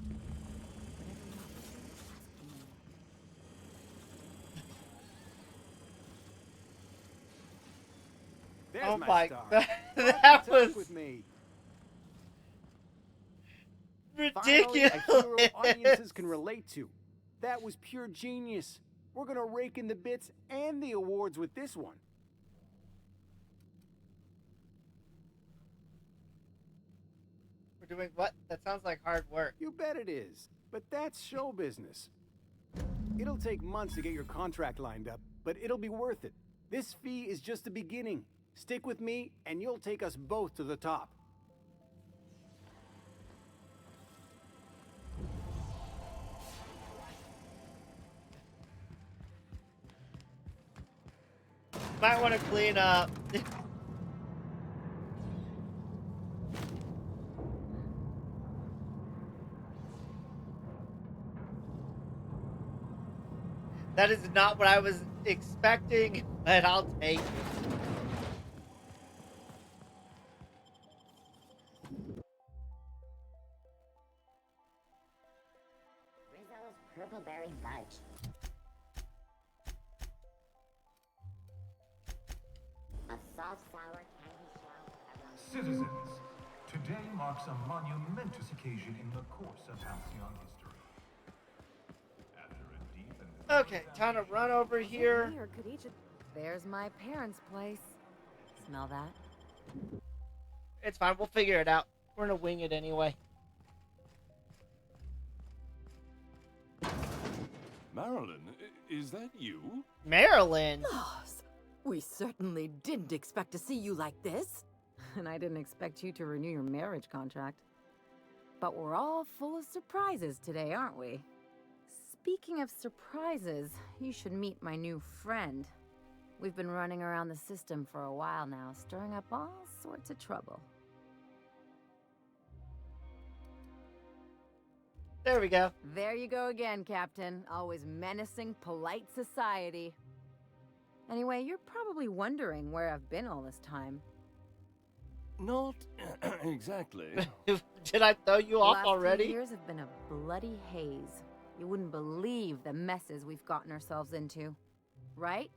H: There's
A: Oh
H: my
A: my
H: star.
A: god. That
H: Talk
A: was
H: with me.
A: ridiculous.
H: Finally, a hero audiences can relate to. That was pure genius. We're gonna rake in the bits and the awards with this one.
A: We're doing what? That sounds like hard work.
H: You bet it is. But that's show business. It'll take months to get your contract lined up, but it'll be worth it. This fee is just the beginning. Stick with me, and you'll take us both to the top.
A: Might want to clean up. That is not what I was expecting, but I'll take it.
P: Rizzo's Purpleberry Fudge. A soft, sour candy shell.
C: Citizens, today marks a monumentous occasion in the course of Halcyon history. After a deep and
A: Okay, time to run over here.
G: There's my parents' place. Smell that?
A: It's fine, we'll figure it out. We're gonna wing it anyway.
I: Marilyn, is that you?
A: Marilyn?
G: Loss. We certainly didn't expect to see you like this. And I didn't expect you to renew your marriage contract. But we're all full of surprises today, aren't we? Speaking of surprises, you should meet my new friend. We've been running around the system for a while now, stirring up all sorts of trouble.
A: There we go.
G: There you go again, Captain. Always menacing polite society. Anyway, you're probably wondering where I've been all this time.
I: Not exactly.
A: Did I throw you off
G: Last
A: already?
G: few years have been a bloody haze. You wouldn't believe the messes we've gotten ourselves into, right?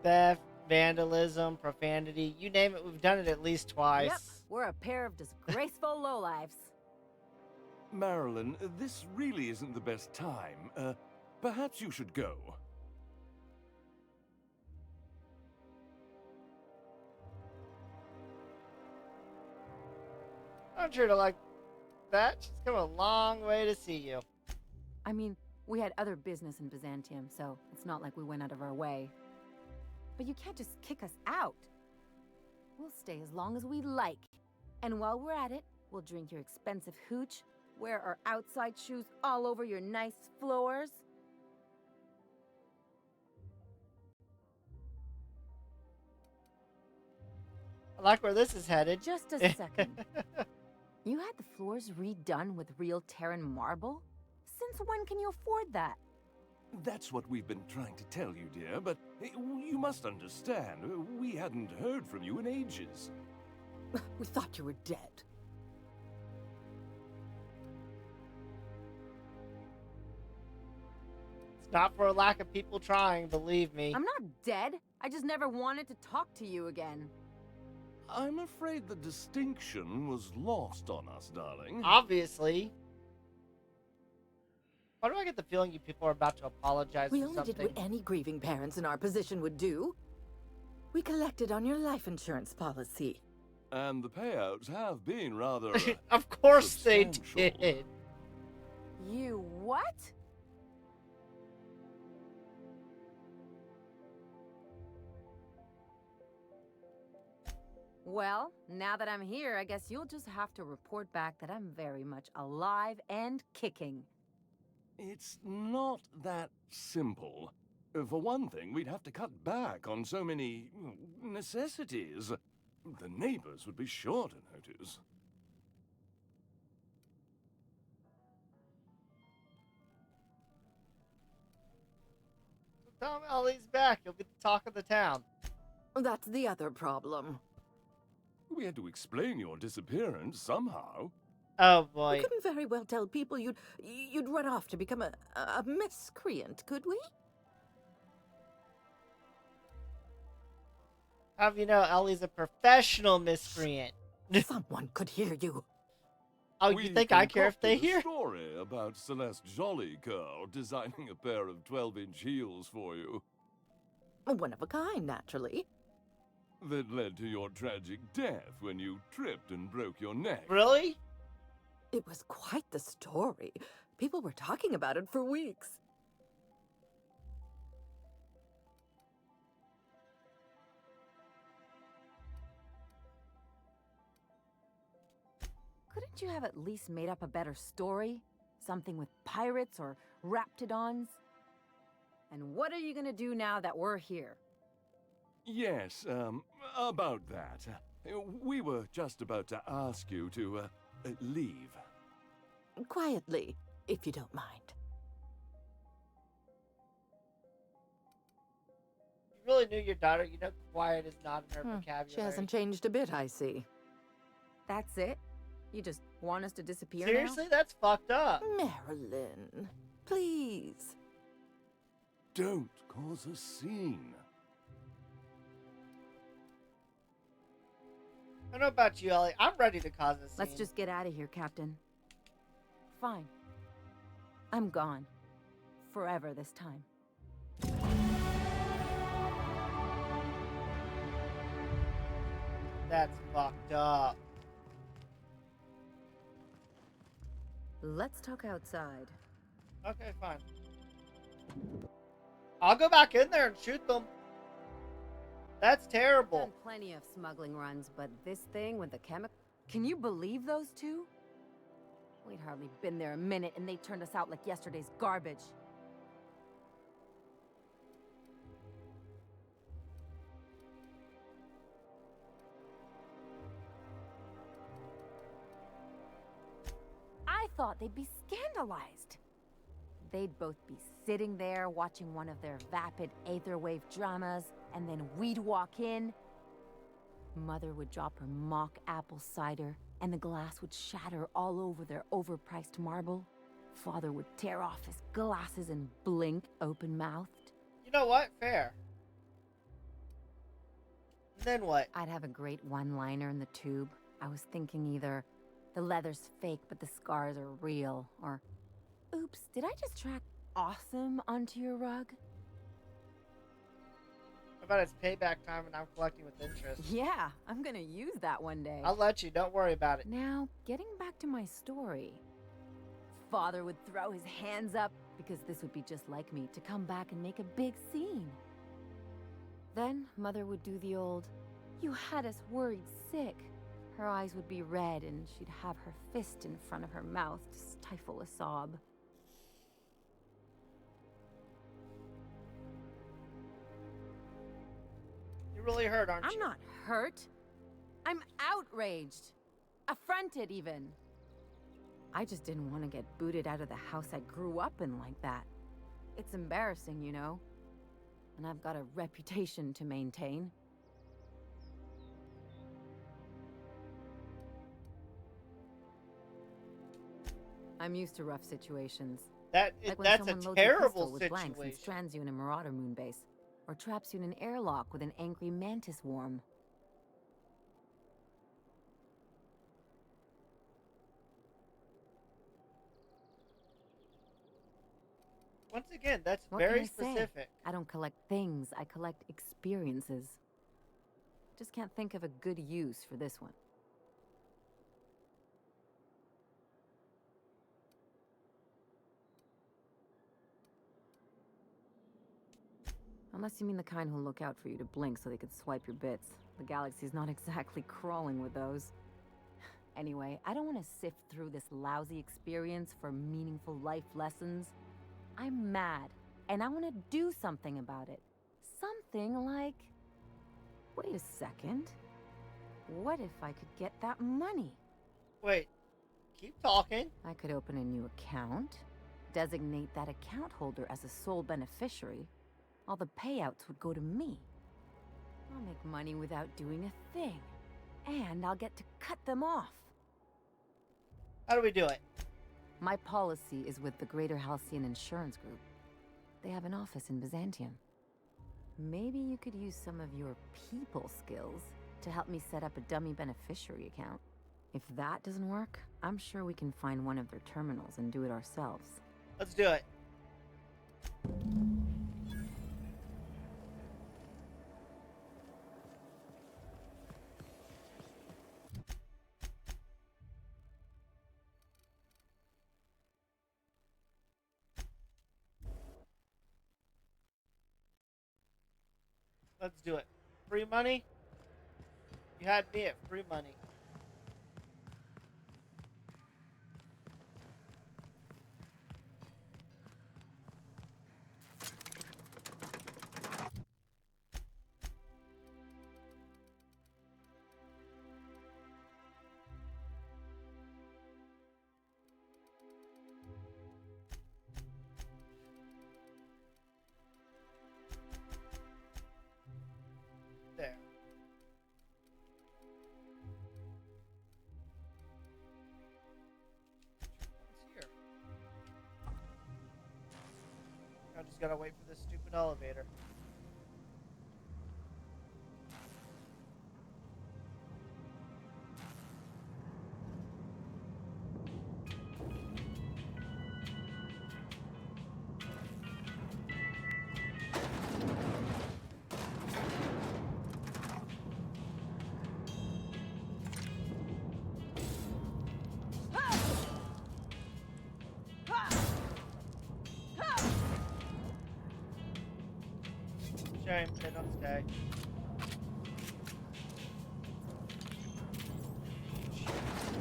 A: Theft, vandalism, profanity, you name it, we've done it at least twice.
G: Yep, we're a pair of disgraceful lowlifes.
I: Marilyn, this really isn't the best time. Perhaps you should go.
A: I'm sure to like that. She's come a long way to see you.
G: I mean, we had other business in Byzantium, so it's not like we went out of our way. But you can't just kick us out. We'll stay as long as we like. And while we're at it, we'll drink your expensive hooch, wear our outside shoes all over your nice floors.
A: I like where this is headed.
G: Just a second. You had the floors redone with real Terran marble? Since when can you afford that?
I: That's what we've been trying to tell you, dear, but you must understand, we hadn't heard from you in ages.
U: We thought you were dead.
A: It's not for a lack of people trying, believe me.
G: I'm not dead. I just never wanted to talk to you again.
I: I'm afraid the distinction was lost on us, darling.
A: Obviously. Why do I get the feeling you people are about to apologize
U: We
A: for
U: only
A: something?
U: did what any grieving parents in our position would do. We collected on your life insurance policy.
I: And the payouts have been rather...
A: Of course they
I: substantial.
A: did.
G: You what? Well, now that I'm here, I guess you'll just have to report back that I'm very much alive and kicking.
I: It's not that simple. For one thing, we'd have to cut back on so many necessities. The neighbors would be sure to notice.
A: Tell him Ellie's back. He'll be the talk of the town.
U: That's the other problem.
I: We had to explain your disappearance somehow.
A: Oh boy.
U: We couldn't very well tell people you'd run off to become a miscreant, could we?
A: How do you know Ellie's a professional miscreant?
U: Someone could hear you.
A: Oh, you think I care if they hear?
I: A story about Celeste Jollycurl designing a pair of 12-inch heels for you.
U: One of a kind, naturally.
I: That led to your tragic death when you tripped and broke your neck.
A: Really?
U: It was quite the story. People were talking about it for weeks.
G: Couldn't you have at least made up a better story? Something with pirates or raptidons? And what are you gonna do now that we're here?
I: Yes, about that. We were just about to ask you to, leave.
U: Quietly, if you don't mind.
A: You really knew your daughter. You know quiet is not in her vocabulary.
U: She hasn't changed a bit, I see.
G: That's it? You just want us to disappear
A: Seriously? That's fucked up.
U: Marilyn, please.
I: Don't cause a scene.
A: I don't know about you, Ellie. I'm ready to cause a scene.
G: Let's just get out of here, Captain. Fine. I'm gone. Forever this time.
A: That's fucked up.
G: Let's talk outside.
A: Okay, fine. I'll go back in there and shoot them. That's terrible.
F: Done plenty of smuggling runs, but this thing with the chemical...
G: Can you believe those two? We'd hardly been there a minute and they turned us out like yesterday's garbage. I thought they'd be scandalized. They'd both be sitting there watching one of their vapid aetherwave dramas, and then we'd walk in. Mother would drop her mock apple cider, and the glass would shatter all over their overpriced marble. Father would tear off his glasses and blink open-mouthed.
A: You know what? Fair. Then what?
G: I'd have a great one-liner in the tube. I was thinking either, the leather's fake but the scars are real, or, oops, did I just track awesome onto your rug?
A: How about it's payback time and I'm collecting with interest?
G: Yeah, I'm gonna use that one day.
A: I'll let you. Don't worry about it.
G: Now, getting back to my story. Father would throw his hands up, because this would be just like me, to come back and make a big scene. Then, Mother would do the old, "You had us worried sick," Her eyes would be red and she'd have her fist in front of her mouth to stifle a sob.
A: You're really hurt, aren't you?
G: I'm not hurt. I'm outraged. Affronted, even. I just didn't want to get booted out of the house I grew up in like that. It's embarrassing, you know? And I've got a reputation to maintain. I'm used to rough situations. Like when
A: That's
G: someone
A: a
G: loads your
A: terrible
G: pistol with blanks and
A: situation.
G: strands you in a Marauder moon base, or traps you in an airlock with an angry mantis worm.
A: Once again, that's
G: What
A: very
G: can I say?
A: specific.
G: I don't collect things, I collect experiences. Just can't think of a good use for this one. Unless you mean the kind who'll look out for you to blink so they could swipe your bits. The galaxy's not exactly crawling with those. Anyway, I don't want to sift through this lousy experience for meaningful life lessons. I'm mad, and I want to do something about it. Something like... Wait a second. What if I could get that money?
A: Wait, keep talking.
G: I could open a new account, designate that account holder as a sole beneficiary. All the payouts would go to me. I'll make money without doing a thing. And I'll get to cut them off.
A: How do we do it?
G: My policy is with the Greater Halcyon Insurance Group. They have an office in Byzantium. Maybe you could use some of your people skills to help me set up a dummy beneficiary account. If that doesn't work, I'm sure we can find one of their terminals and do it ourselves.
A: Let's do it. Let's do it. Free money? You had me at free money. There. What's here? I just gotta wait for this stupid elevator. Shame they don't stay.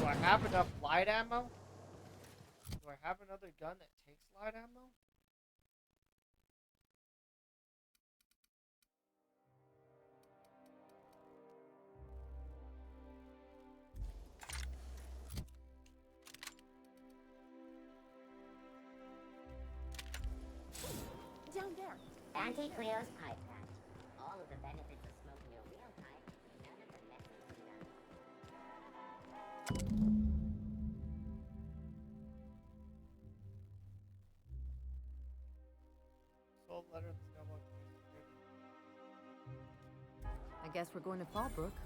A: Do I have enough light ammo? Do I have another gun that takes light ammo?
P: Down there. Auntie Cleo's pipe patch. All of the benefits of smoking a real pipe, none of the methods to them.
A: Sold letter in the snowball.
G: I guess we're going to Fallbrook.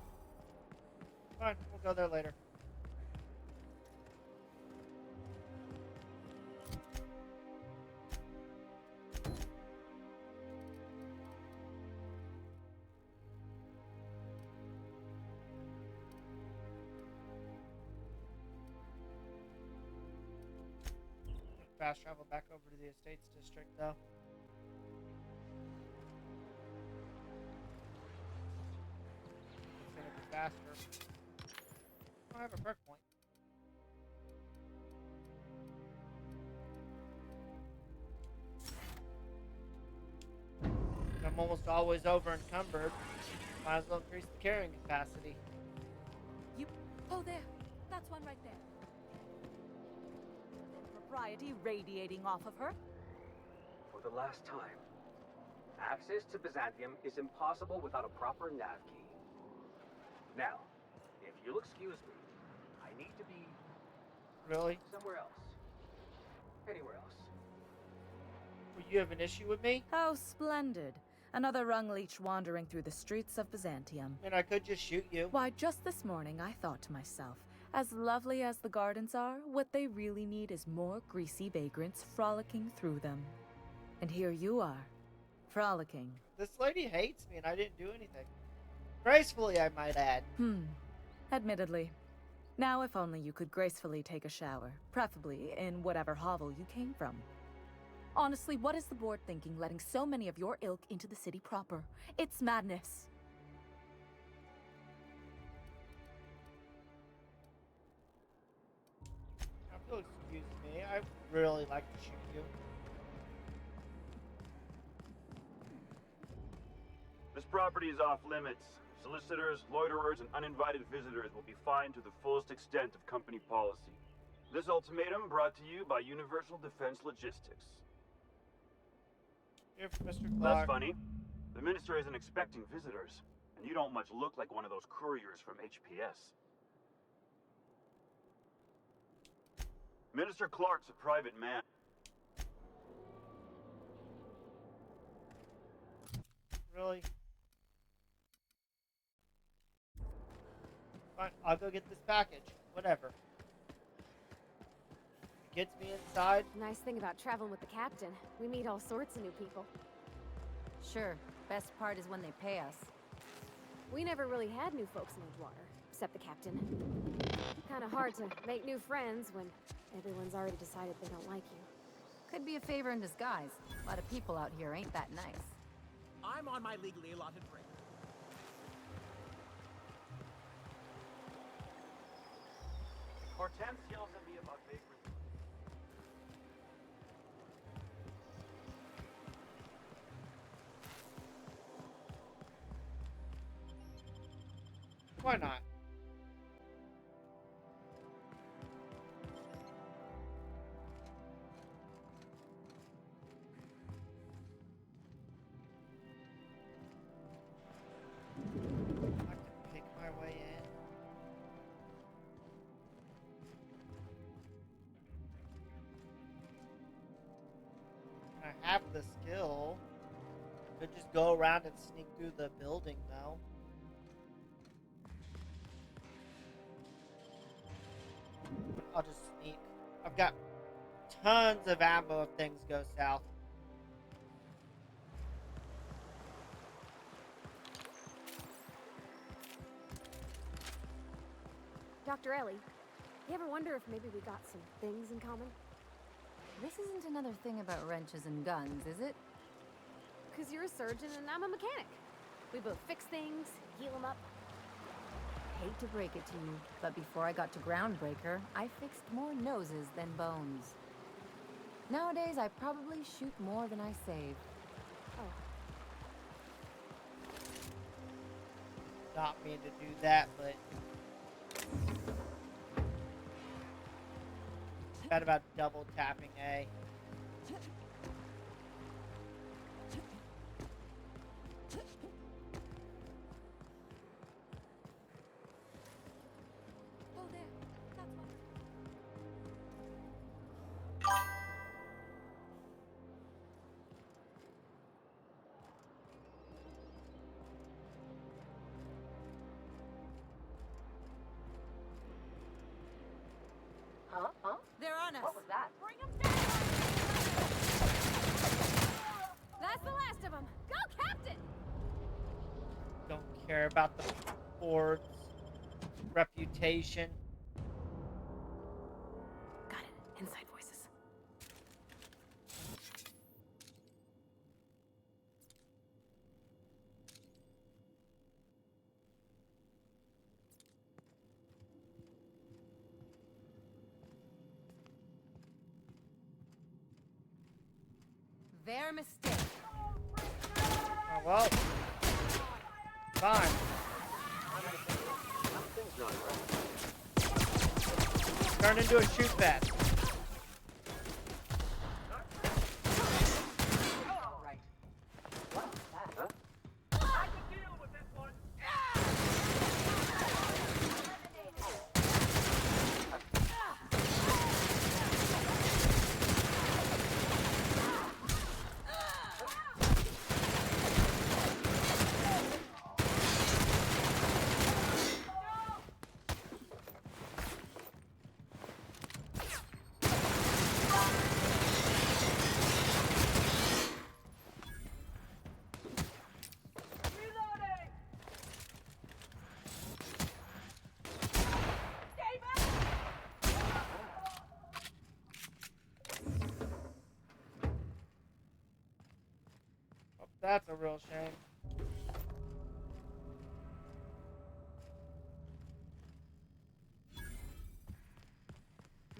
A: Fine, we'll go there later. Fast travel back over to the Estates District, though. It's gonna be faster. I have a perk point. I'm almost always over encumbered. Might as well increase the carrying capacity.
U: Oh, there. That's one right there. Propriety radiating off of her.
O: For the last time, access to Byzantium is impossible without a proper nav key. Now, if you'll excuse me, I need to be...
A: Really?
O: Somewhere else. Anywhere else.
A: Well, you have an issue with me?
N: How splendid. Another rung leech wandering through the streets of Byzantium.
A: And I could just shoot you.
N: Why, just this morning I thought to myself, as lovely as the gardens are, what they really need is more greasy vagrants frolicking through them. And here you are, frolicking.
A: This lady hates me and I didn't do anything. Gracefully, I might add.
N: Admittedly. Now if only you could gracefully take a shower, preferably in whatever hovel you came from. Honestly, what is the board thinking letting so many of your ilk into the city proper? It's madness.
A: You'll excuse me. I really like to shoot you.
J: This property is off limits. Solicitors, loiterers, and uninvited visitors will be fined to the fullest extent of company policy. This ultimatum brought to you by Universal Defense Logistics.
A: Here for Mr. Clark.
J: That's funny. The minister isn't expecting visitors, and you don't much look like one of those couriers from HPS. Minister Clark's a private man.
A: Really? Fine, I'll go get this package. Whatever. Gets me inside.
F: Nice thing about traveling with the captain. We meet all sorts of new people.
G: Sure. Best part is when they pay us.
F: We never really had new folks in Edgewater, except the captain. Kinda hard to make new friends when everyone's already decided they don't like you.
G: Could be a favor in disguise. A lot of people out here ain't that nice.
L: I'm on my legally allotted break.
J: Hortense yells at me about vagrants.
A: Why not? I can pick my way in. I have the skill. Could just go around and sneak through the building though. I'll just sneak. I've got tons of ammo if things go south.
F: Dr. Ellie, you ever wonder if maybe we got some things in common?
G: This isn't another thing about wrenches and guns, is it?
F: Because you're a surgeon and I'm a mechanic. We both fix things, heal them up.
G: Hate to break it to you, but before I got to Groundbreaker, I fixed more noses than bones. Nowadays, I probably shoot more than I save.
F: Oh.
A: Not mean to do that, but bad about double tapping A.
G: Huh? They're on us. What was that?
F: Bring them down! That's the last of them. Go, Captain!
A: Don't care about the board's reputation.
F: Got it. Inside voices.
G: Their mistake.
A: Oh, well. Fine. Turn into a shoot fest. That's a real shame.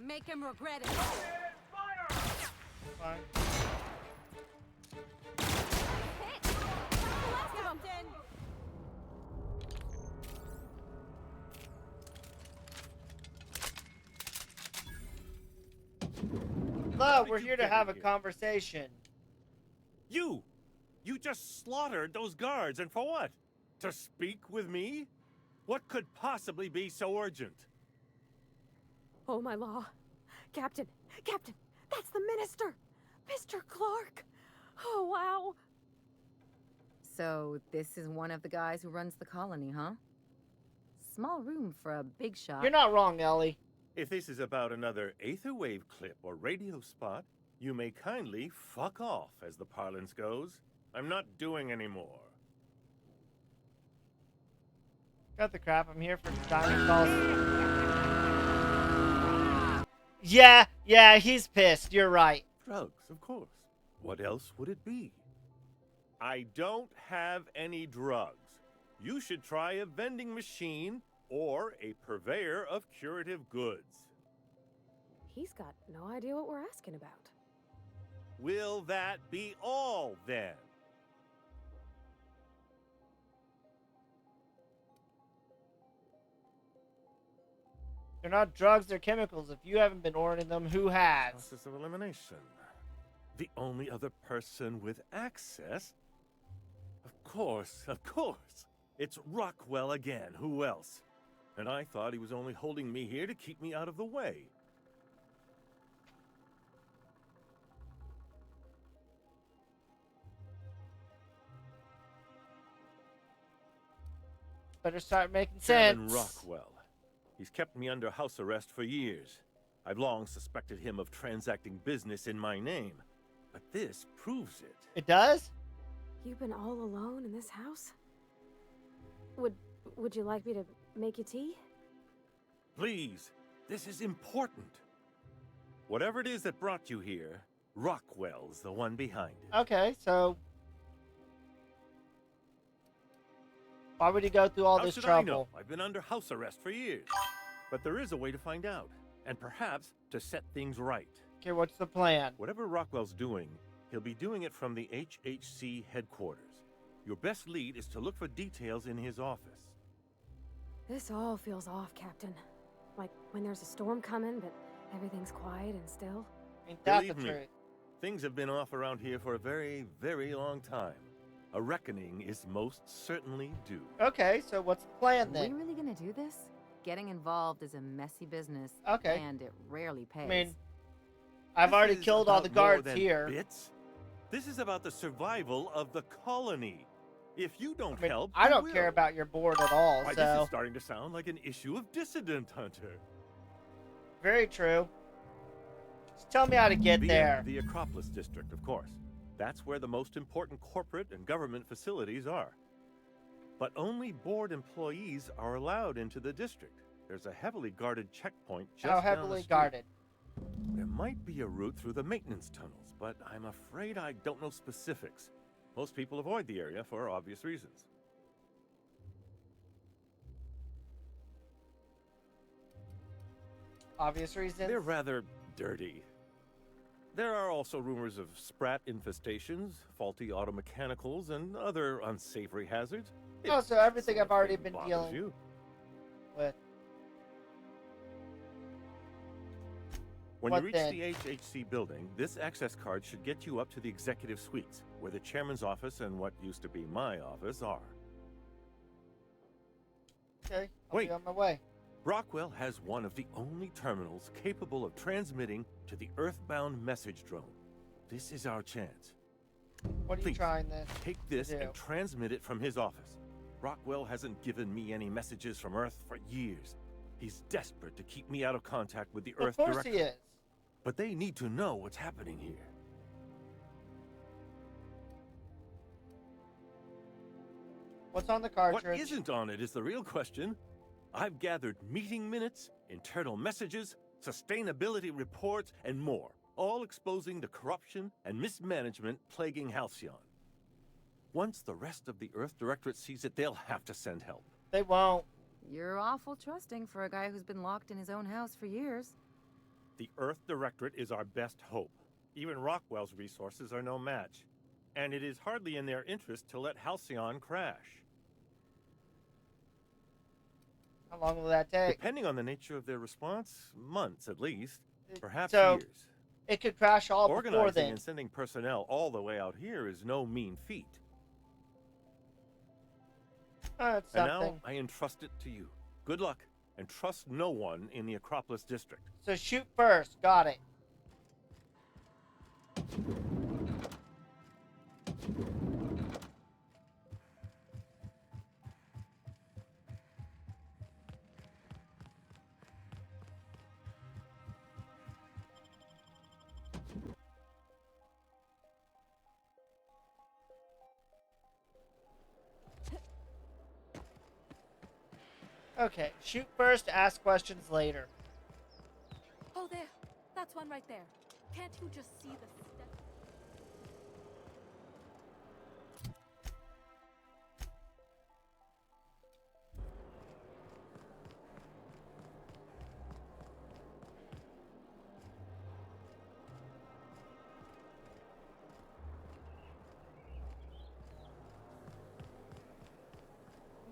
G: Make him regret it.
A: Fine. Hello, we're here to have a conversation.
I: You just slaughtered those guards, and for what? To speak with me? What could possibly be so urgent?
F: Oh, my law. Captain, that's the minister! Mr. Clark! Oh, wow.
G: So, this is one of the guys who runs the colony, huh? Small room for a big shot.
A: You're not wrong, Ellie.
I: If this is about another Aetherwave clip or radio spot, you may kindly fuck off, as the parlance goes. I'm not doing any more.
A: Cut the crap. I'm here for diamond calls. Yeah, he's pissed. You're right.
I: Drugs, of course. What else would it be? I don't have any drugs. You should try a vending machine or a purveyor of curative goods.
F: He's got no idea what we're asking about.
I: Will that be all, then?
A: They're not drugs, they're chemicals. If you haven't been ordering them, who has?
I: Process of elimination. The only other person with access? Of course. It's Rockwell again. Who else? And I thought he was only holding me here to keep me out of the way.
A: Better start making
I: Chairman
A: sense.
I: Rockwell. He's kept me under house arrest for years. I've long suspected him of transacting business in my name. But this proves it.
A: It does?
F: You've been all alone in this house? Would you like me to make you tea?
I: Please, this is important. Whatever it is that brought you here, Rockwell's the one behind it.
A: Okay, so why would he go through all
I: How
A: this
I: should
A: trouble?
I: I know? I've been under house arrest for years. But there is a way to find out, and perhaps to set things right.
A: Okay, what's the plan?
I: Whatever Rockwell's doing, he'll be doing it from the HHC headquarters. Your best lead is to look for details in his office.
F: This all feels off, Captain. Like when there's a storm coming, but everything's quiet and still.
A: Ain't that
I: Believe
A: the
I: me,
A: truth?
I: things have been off around here for a very, very long time. A reckoning is most certainly due.
A: Okay, so what's the plan
G: Are
A: then?
G: we really gonna do this? Getting involved is a messy business.
A: Okay.
G: And it rarely pays.
A: I mean, I've already
I: This is
A: killed all
I: about
A: the
I: more
A: guards
I: than
A: here.
I: Bits. This is about the survival of the colony. If you don't
A: I mean,
I: help,
A: I
I: who
A: don't care
I: will?
A: about your board at all,
I: Why, this
A: so
I: is starting to sound like an issue of Dissident Hunter.
A: very true. Just tell me how to get there.
I: The Acropolis District, of course. That's where the most important corporate and government facilities are. But only board employees are allowed into the district. There's a heavily guarded checkpoint just
A: How
I: down the
A: heavily
I: street.
A: guarded?
I: There might be a route through the maintenance tunnels, but I'm afraid I don't know specifics. Most people avoid the area for obvious reasons.
A: Obvious reasons.
I: They're rather dirty. There are also rumors of sprat infestations, faulty automechanicals, and other unsavory hazards.
A: Oh, so everything I've already been
I: bothers
A: dealing
I: you.
A: with.
I: When
A: What
I: you reach
A: then?
I: the HHC building, this access card should get you up to the executive suites, where the chairman's office and what used to be my office are.
A: Okay, I'll be on my way.
I: Rockwell has one of the only terminals capable of transmitting to the Earthbound message drone. This is our chance.
A: What are you
I: Please,
A: trying to
I: take this
A: do?
I: and transmit it from his office. Rockwell hasn't given me any messages from Earth for years. He's desperate to keep me out of contact with the Earth
A: Of course
I: Director.
A: he is.
I: But they need to know what's happening here.
A: What's on the cartridge?
I: What isn't on it is the real question. I've gathered meeting minutes, internal messages, sustainability reports, and more, all exposing the corruption and mismanagement plaguing Halcyon. Once the rest of the Earth Directorate sees it, they'll have to send help.
A: They won't.
G: You're awful trusting for a guy who's been locked in his own house for years.
I: The Earth Directorate is our best hope. Even Rockwell's resources are no match. And it is hardly in their interest to let Halcyon crash.
A: How long will that take?
I: Depending on the nature of their response, months at least, perhaps
A: So,
I: years.
A: It could crash all before
I: Organizing
A: then.
I: and sending personnel all the way out here is no mean feat.
A: That's
I: And
A: something.
I: now I entrust it to you. Good luck, and trust no one in the Acropolis district.
A: So shoot first. Got it. Okay, shoot first, ask questions later.
D: Oh, there. That's one right there. Can't you just see the step?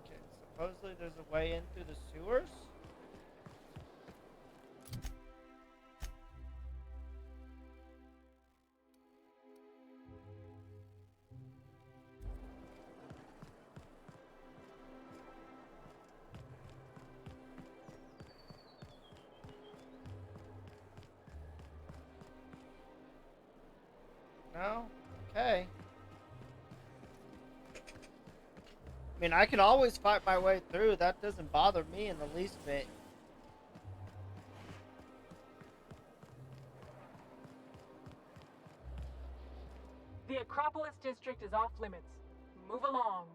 A: Okay, supposedly there's a way in through the sewers? No? Okay. I mean, I can always fight my way through. That doesn't bother me in the least bit.
T: The Acropolis district is off limits. Move along.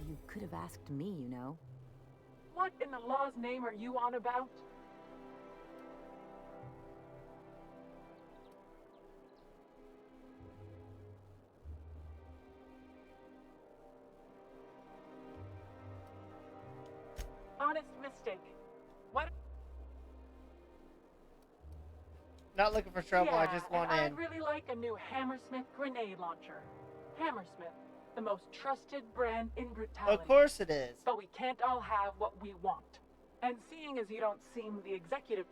G: You could have asked me, you know.
T: What in the law's name are you on about? Honest mistake. What?
A: Not looking for trouble, I just want
T: and
A: in.
T: I'd really like a new Hammersmith grenade launcher. Hammersmith, the most trusted brand in brutality.
A: Of course it is.
T: But we can't all have what we want. And seeing as you don't seem the executive...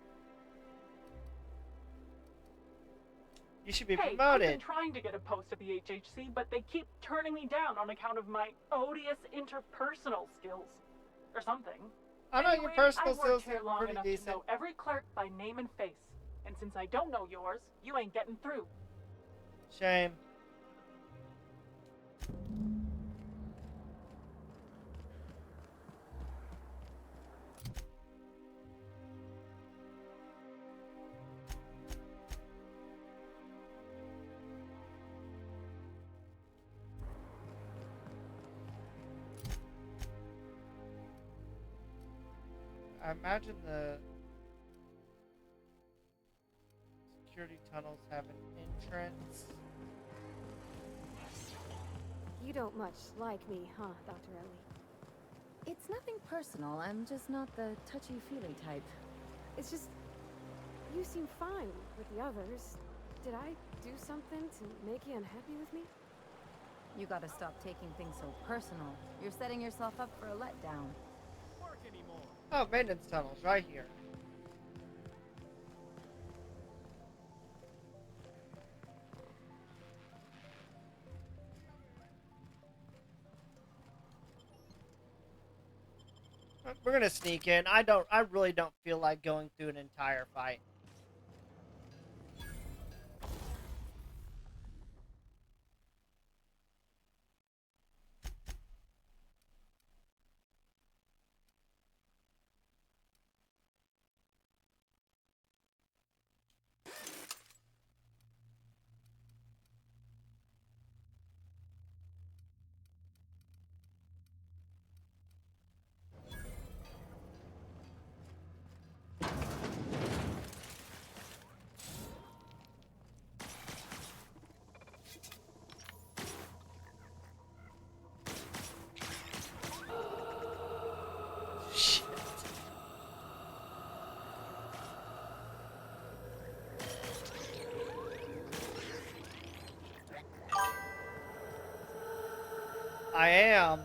A: You should be
T: Hey, I've
A: promoted.
T: been trying to get a post at the HHC, but they keep turning me down on account of my odious interpersonal skills. Or something.
A: I know your personal
T: I've worked
A: skills
T: here
A: are
T: long
A: pretty
T: enough
A: decent.
T: to know every clerk by name and face. And since I don't know yours, you ain't getting through.
A: Shame. I imagine the security tunnels have an entrance.
F: You don't much like me, huh, Dr. Ellie?
G: It's nothing personal. I'm just not the touchy-feely type.
F: It's just, you seem fine with the others. Did I do something to make you unhappy with me?
G: You gotta stop taking things so personal. You're setting yourself up for a letdown.
A: Oh, maintenance tunnels right here. We're gonna sneak in. I really don't feel like going through an entire fight. I am.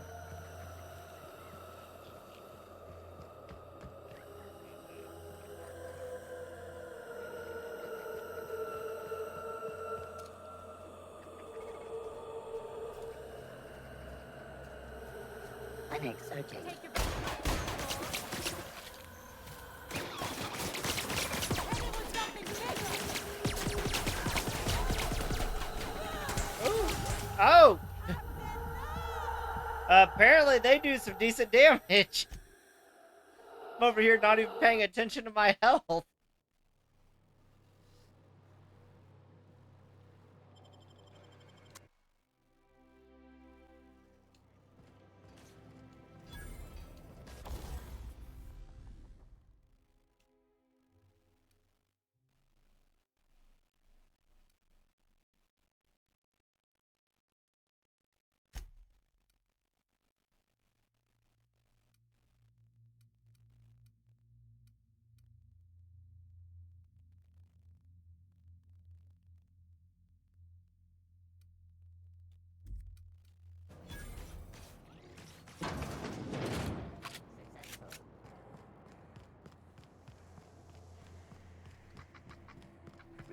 S: Panic searching.
A: Oh! Apparently they do some decent damage. I'm over here not even paying attention to my health.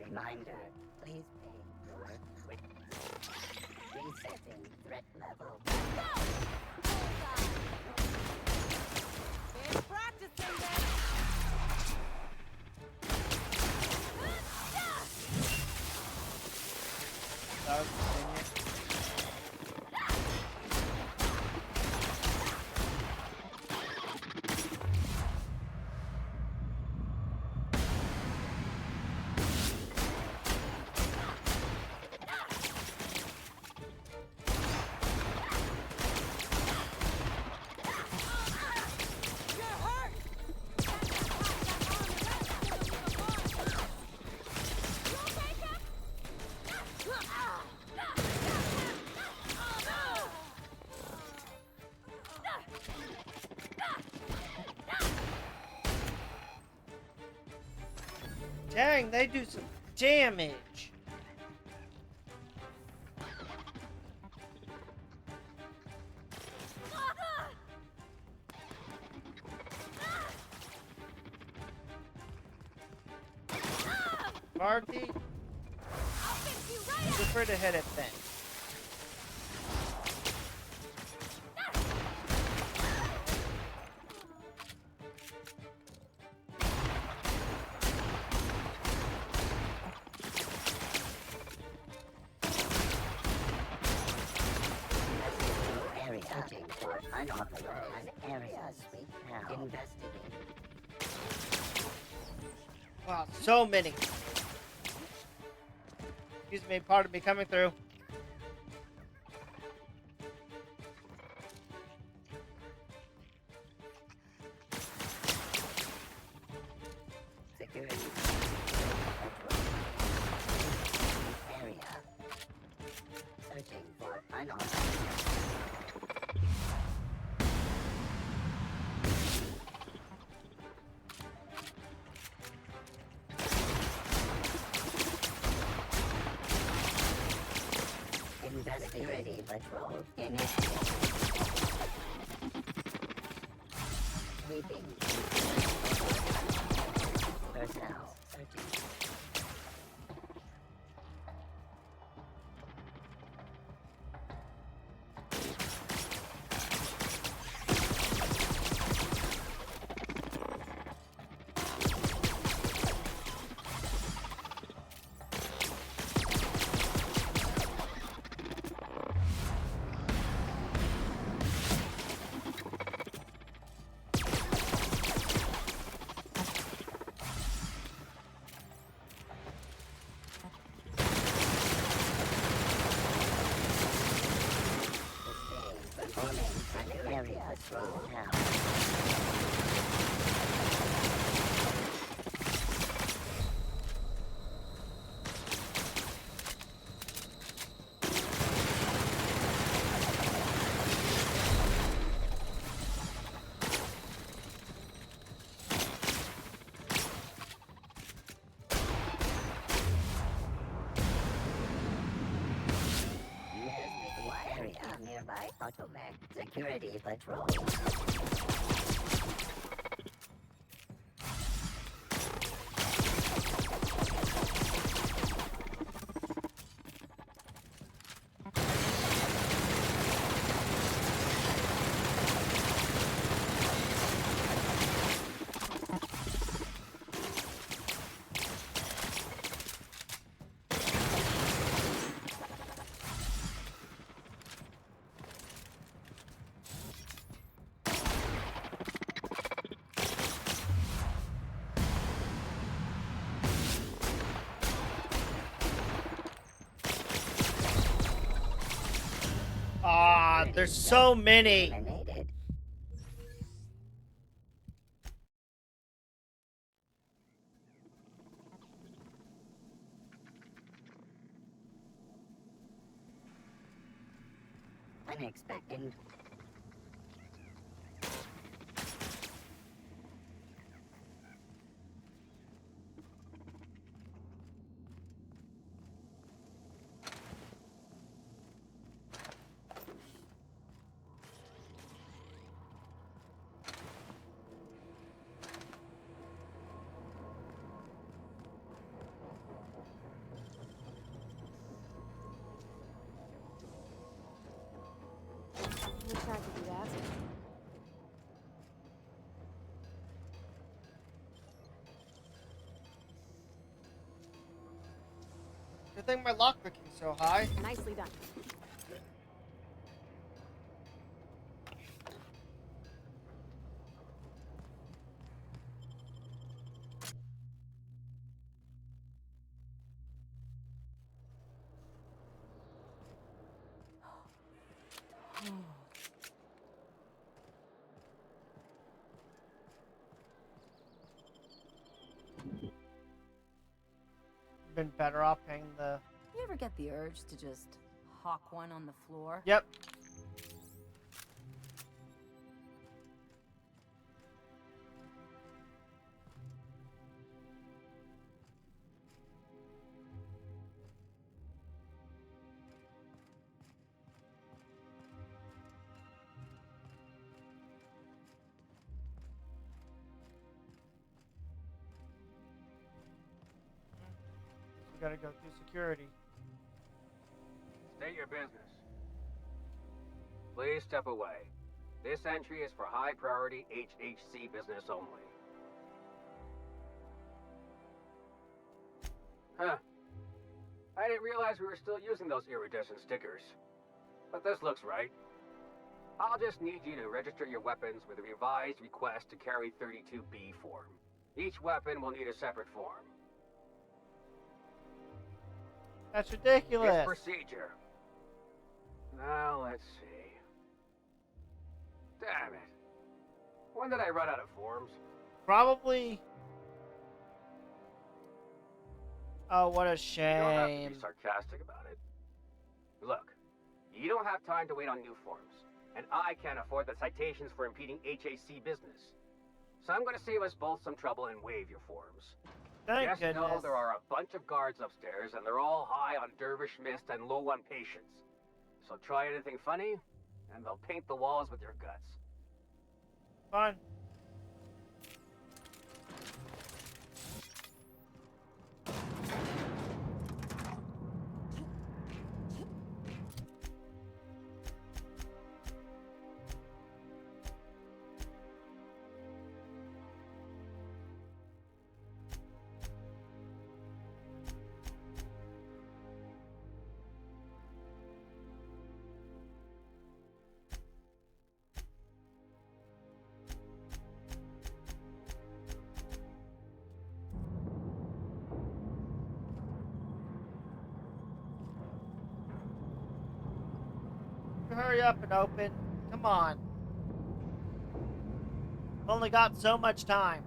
S: Reminder, please pay. Resetting threat level.
B: Been practicing that.
A: Dang, they do some damage. Marty, prefer to hit it then.
S: Searching for unauthorized areas. Investigating.
A: Wow, so many. Excuse me, pardon me, coming through.
S: Security. Area. Searching for unauthorized. patrol initiated. Sweeping. Personnel searching. Nearby Automech Security Patrol.
A: There's so many.
S: Unexpected.
F: Wish I could do that.
A: Good thing my lockpicking's so high.
F: Nicely done.
A: Been better off paying the...
G: You ever get the urge to just hawk one on the floor?
A: Yep. We gotta go through security.
R: State your business. Please step away. This entry is for high priority HHC business only. Huh. I didn't realize we were still using those iridescent stickers. But this looks right. I'll just need you to register your weapons with a revised request to carry 32B form. Each weapon will need a separate form.
A: That's ridiculous.
R: It's procedure. Now, let's see. Damn it. When did I run out of forms?
A: Probably... Oh, what a
R: You don't have to
A: shame.
R: be sarcastic about it. Look, you don't have time to wait on new forms, and I can't afford the citations for impeding HAC business. So I'm going to save us both some trouble and waive your forms.
A: Thank
R: Just know
A: goodness.
R: there are a bunch of guards upstairs, and they're all high on dervish mist and low on patience. So try anything funny, and they'll paint the walls with your guts.
A: Fine. Hurry up and open. Come on. Only got so much time.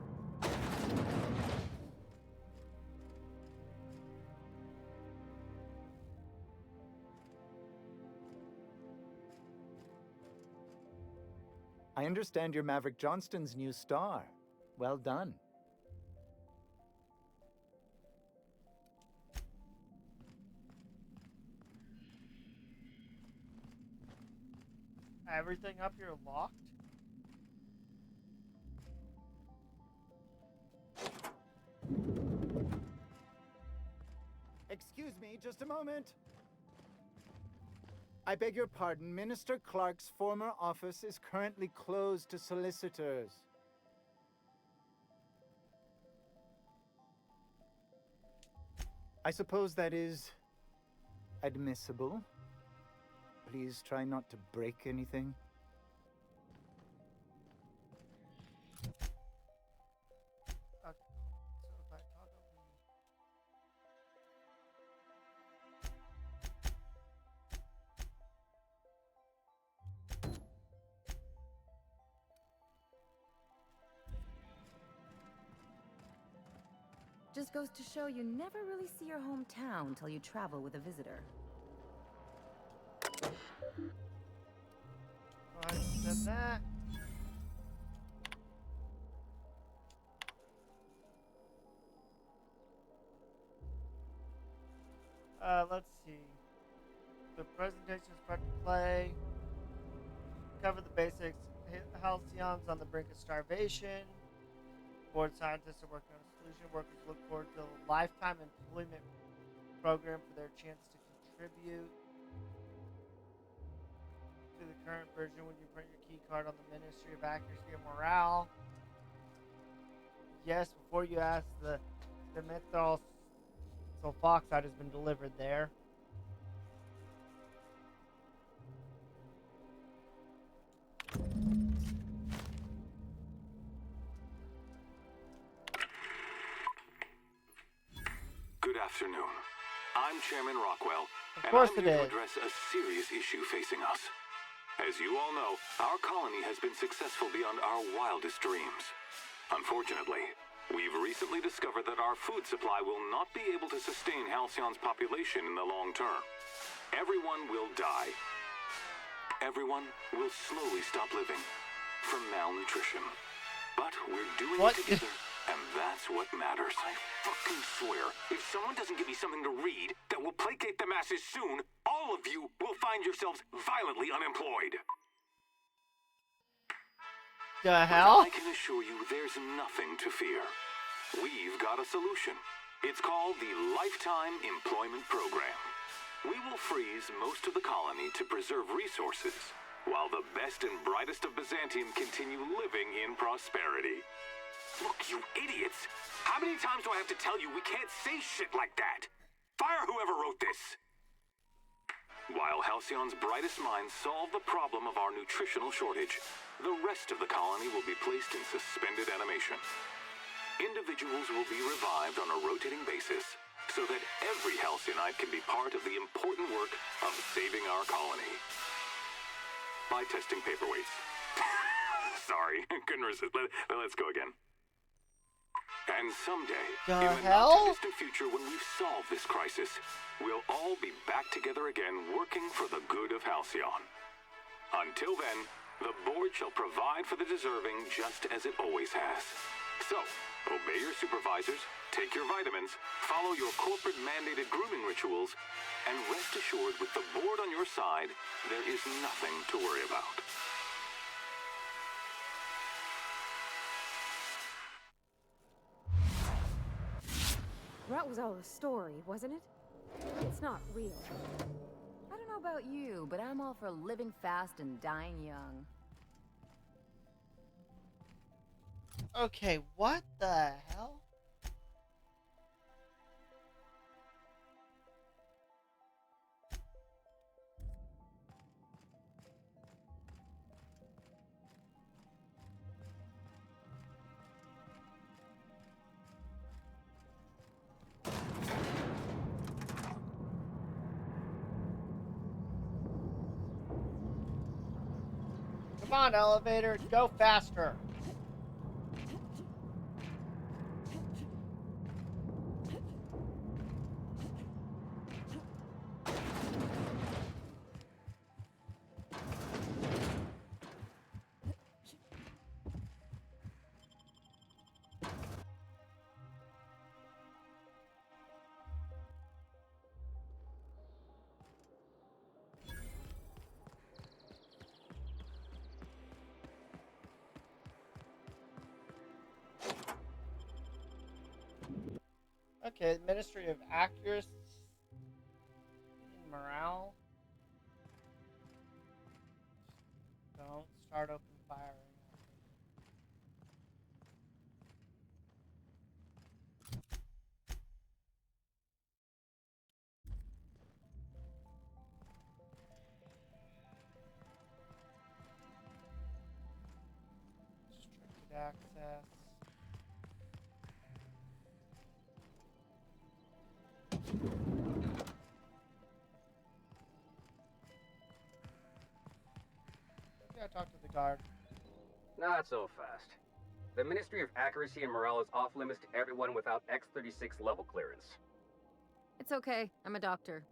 K: I understand you're Maverick Johnston's new star. Well done.
A: Everything up here locked?
K: Excuse me, just a moment. I beg your pardon. Minister Clark's former office is currently closed to solicitors. I suppose that is admissible. Please try not to break anything.
G: Just goes to show you never really see your hometown until you travel with a visitor.
A: Done that. Let's see. The presentation is part to play. Cover the basics. Halcyons on the brink of starvation. Board scientists are working on a solution. Workers look forward to a lifetime employment program for their chance to contribute to the current version when you print your key card on the Ministry of Accuracy and Morale. Yes, before you ask, the methyl sulfoxide has been delivered there.
V: Good afternoon. I'm Chairman Rockwell,
A: and I'm
V: here to address a serious issue facing us. As you all know, our colony has been successful beyond our wildest dreams. Unfortunately, we've recently discovered that our food supply will not be able to sustain Halcyon's population in the long term. Everyone will die. Everyone will slowly stop living from malnutrition. But we're doing it together, and that's what matters. I fucking swear, if someone doesn't give me something to read that will placate the masses soon, all of you will find yourselves violently unemployed.
A: The hell?
V: But I can assure you there's nothing to fear. We've got a solution. It's called the Lifetime Employment Program. We will freeze most of the colony to preserve resources, while the best and brightest of Byzantium continue living in prosperity. Look, you idiots! How many times do I have to tell you we can't say shit like that? Fire whoever wrote this! While Halcyon's brightest minds solve the problem of our nutritional shortage, the rest of the colony will be placed in suspended animation. Individuals will be revived on a rotating basis, so that every Halcyon can be part of the important work of saving our colony. By testing paperweights. Sorry, couldn't resist. Let's go again. And someday, in the not-too-distant future when we've solved this crisis, we'll all be back together again working for the good of Halcyon. Until then, the board shall provide for the deserving just as it always has. So, obey your supervisors, take your vitamins, follow your corporate-mandated grooming rituals, and rest assured with the board on your side, there is nothing to worry about.
F: That was all a story, wasn't it? It's not real.
G: I don't know about you, but I'm all for living fast and dying young.
A: Okay, what the hell? Come on, elevator, go faster. Okay, Ministry of Accuracy and Morale. Don't start open firing. Restricted access. I gotta talk to the guard.
R: Not so fast. The Ministry of Accuracy and Morale is off limits to everyone without X-36 level clearance.
G: It's okay. I'm a doctor.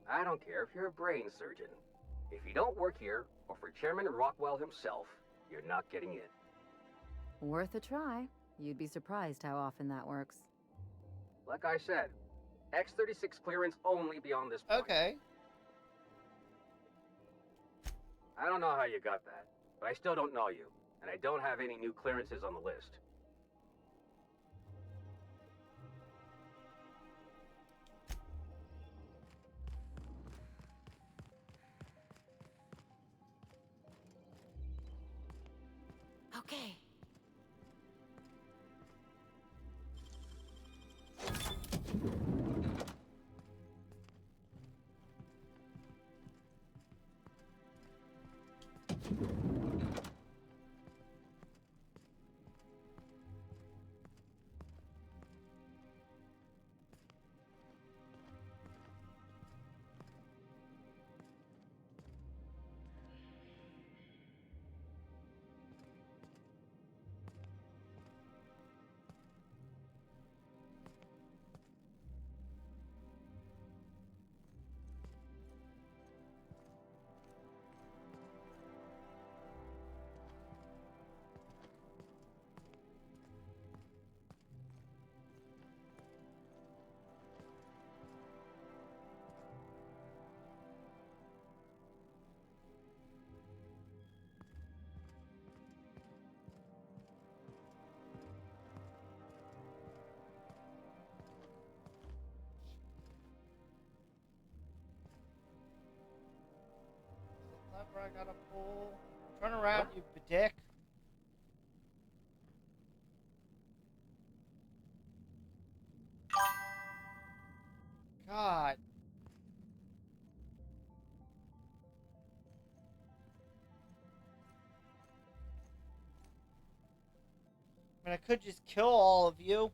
R: I don't care if you're a brain surgeon. If you don't work here, or for Chairman Rockwell himself, you're not getting in.
G: Worth a try. You'd be surprised how often that works.
R: Like I said, X-36 clearance only beyond this point.
A: Okay.
R: I don't know how you got that, but I still don't know you, and I don't have any new clearances on the list.
G: Okay.
A: Lever I gotta pull. Turn around, you dick. God. I mean, I could just kill all of you.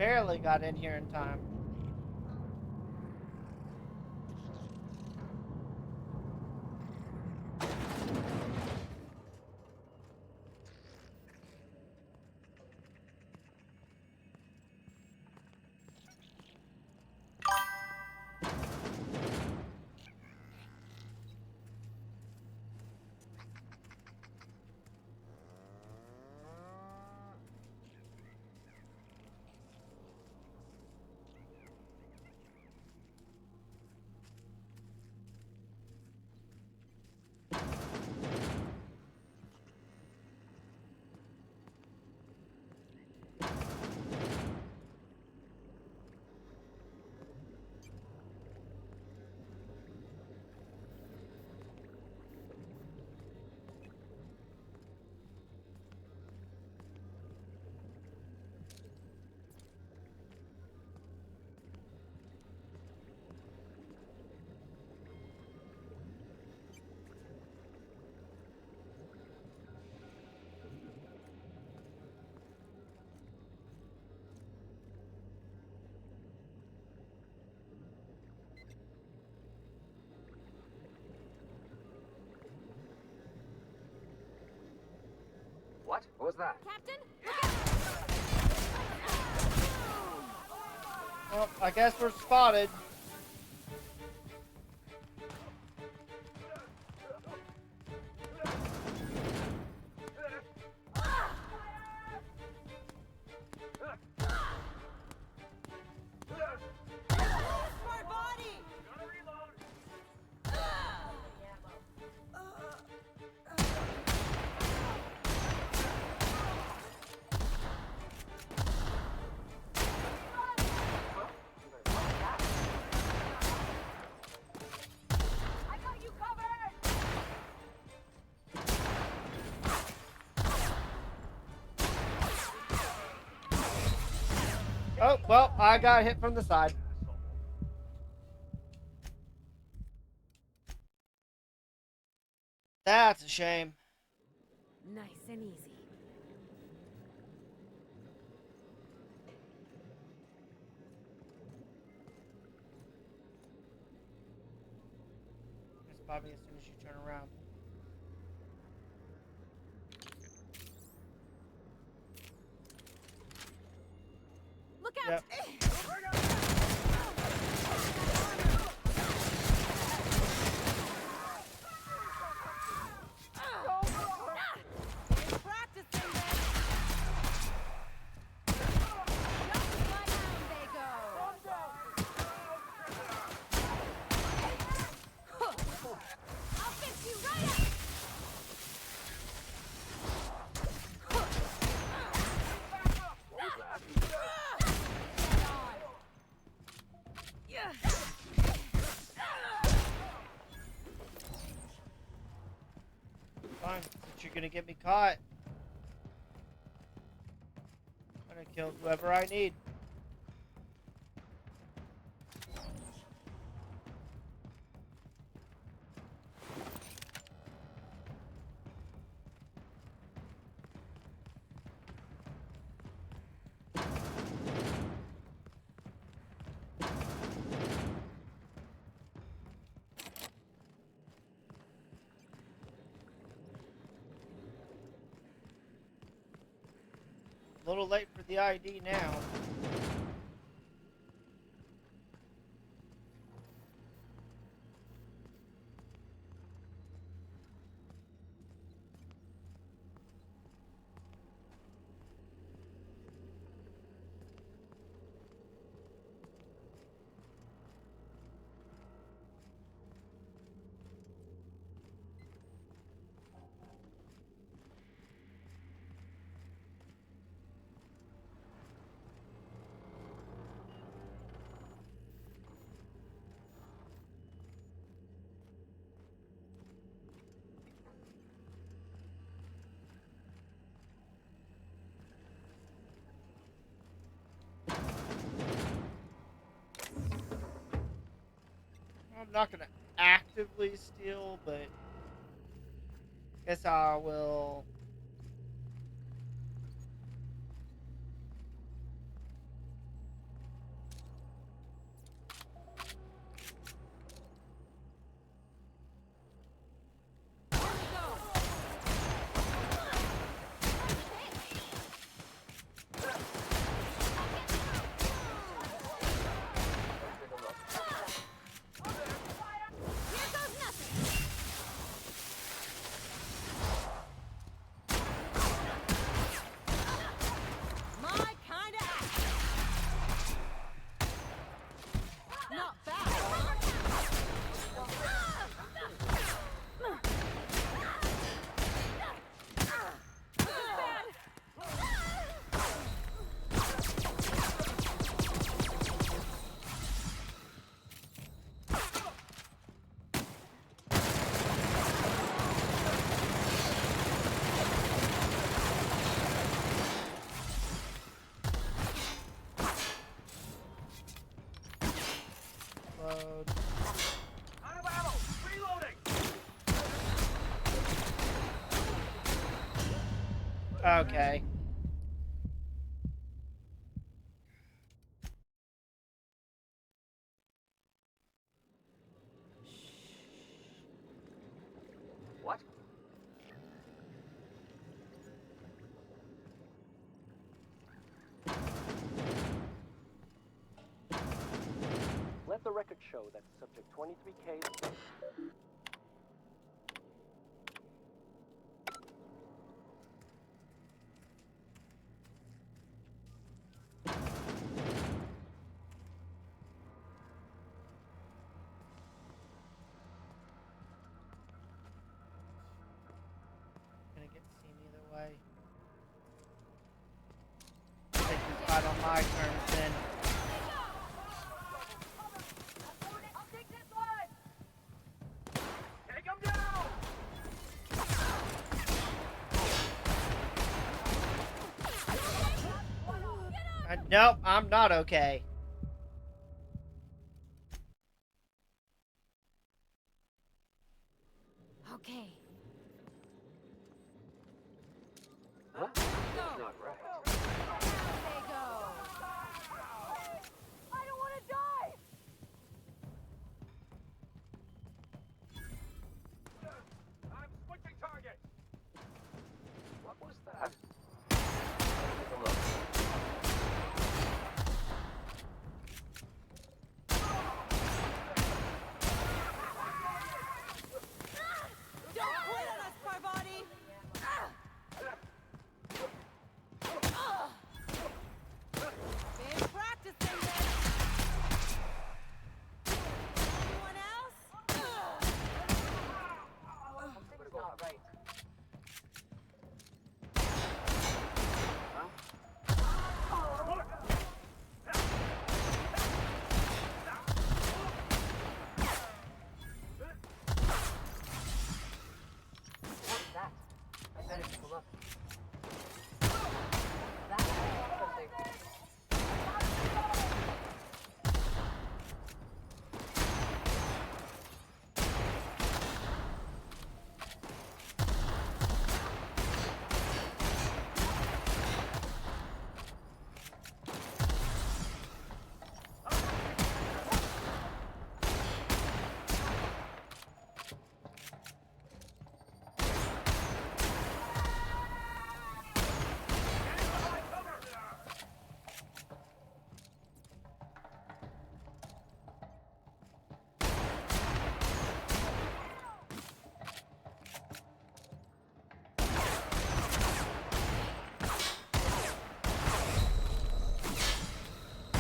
A: barely got in here in time.
R: What? What was that?
F: Captain?
A: Well, I guess we're spotted. Oh, well, I got hit from the side. That's a shame.
F: Nice and easy.
A: It's probably as soon as you turn around.
F: Look out!
A: Yep. Fine, since you're gonna get me caught, I'm gonna kill whoever I need. A little late for the ID now. I'm not gonna actively steal, but guess I will. reload.
R: Out of ammo! Reloading!
A: Okay.
R: What?
O: Let the record show that subject 23K.
A: Gonna get seen either way. Take this fight on my terms then.
R: Take him down!
A: Nope, I'm not okay.
F: Okay.
R: Huh? That's not right.
F: They go. I don't want to die.
R: I'm switching targets! What was that? Take a look.
B: Don't quit on us, Parvati! Been practicing this. Anyone else?
R: Something's not right. What's that? I better take a look. That's something.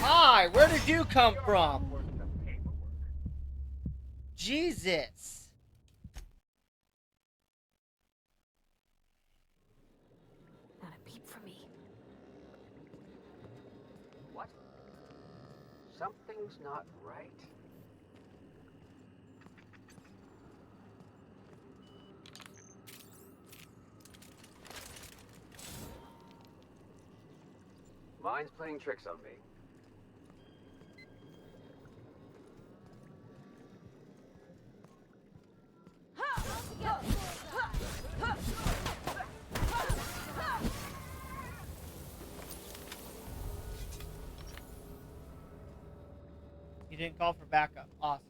A: Hi, where did you come from? Jesus.
F: Not a peep from me.
R: What? Something's not right. Mine's playing tricks on me.
A: You didn't call for backup. Awesome.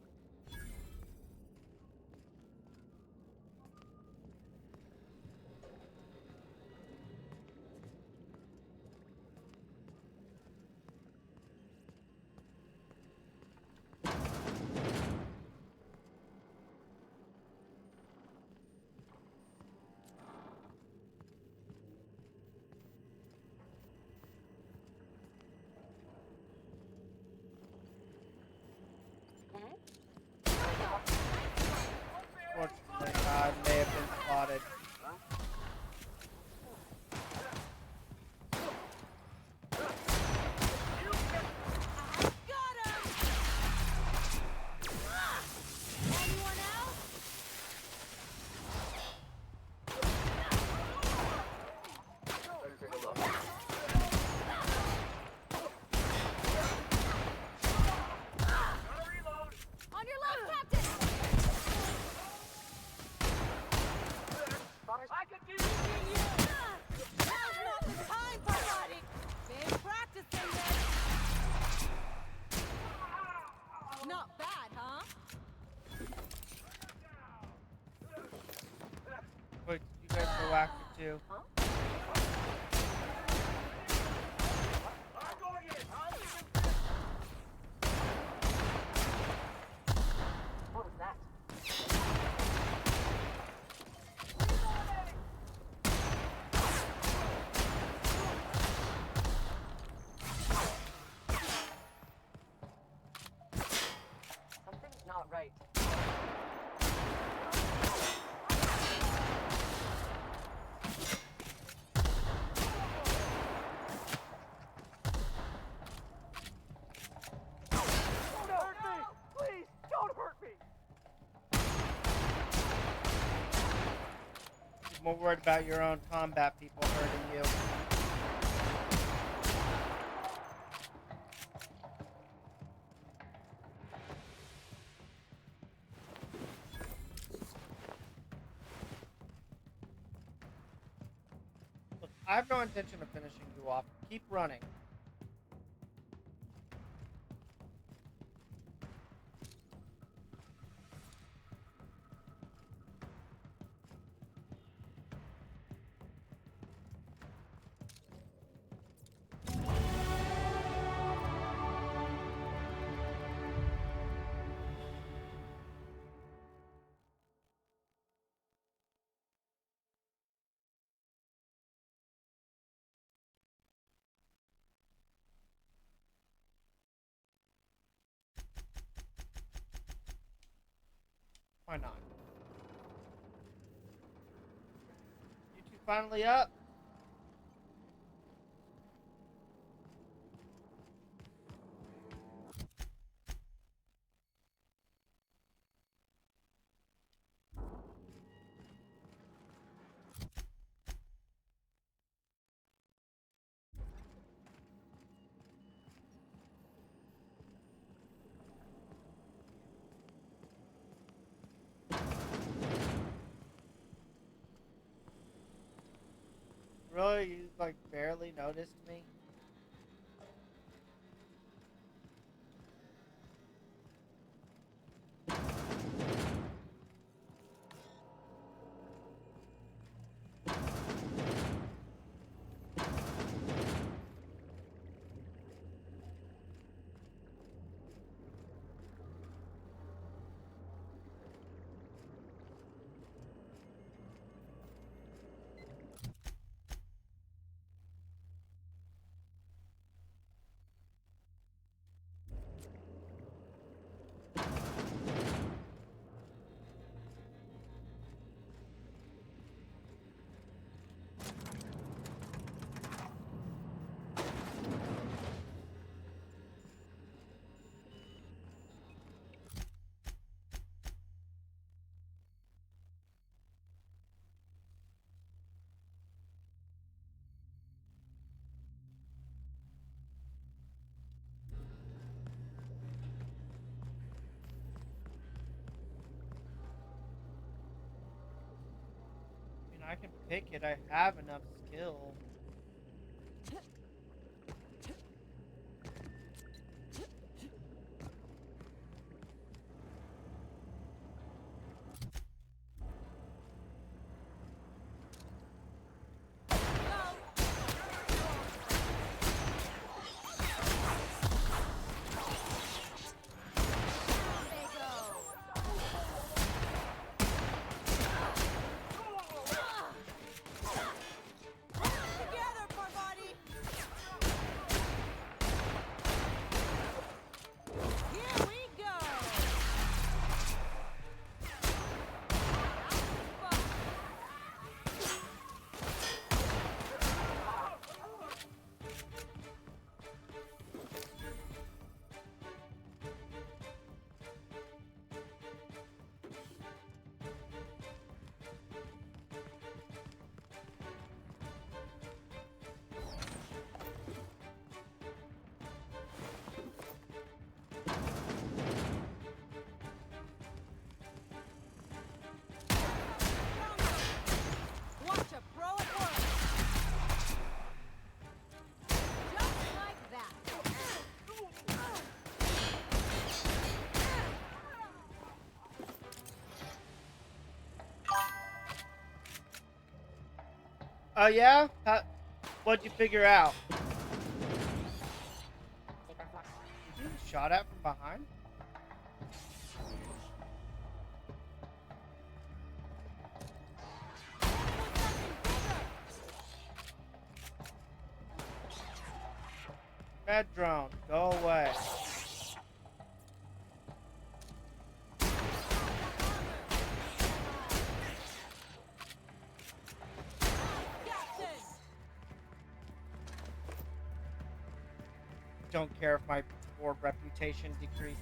A: radioactive too.
T: What was that? Something's not right.
A: More worried about your own combat people hurting you. Look, I have no intention of finishing you off. Keep running. Why not? You two finally up? Really? You, like, barely noticed me? I can pick it. I have enough skill. Oh yeah? What'd you figure out? You being shot at from behind? Med drone, go away. Don't care if my board reputation decreases.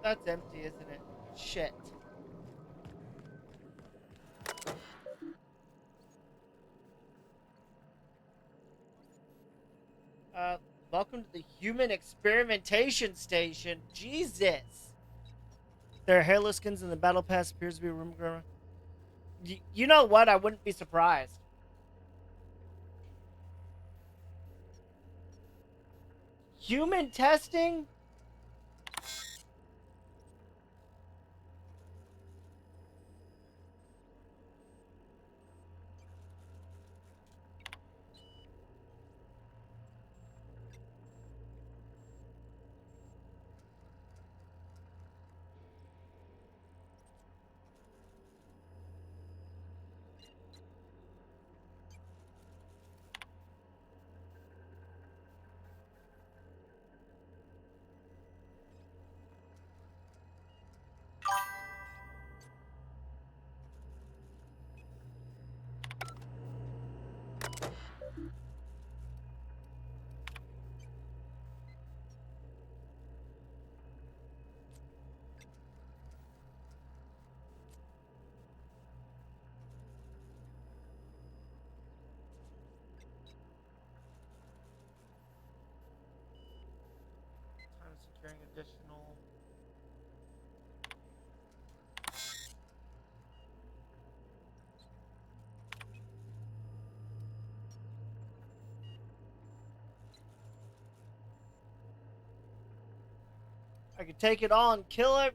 A: That's empty, isn't it? Shit. Welcome to the Human Experimentation Station. Jesus. There are hairless skins in the battle pass. Appears to be a room. You know what? I wouldn't be surprised. Human testing? Securing additional. I could take it all and kill it.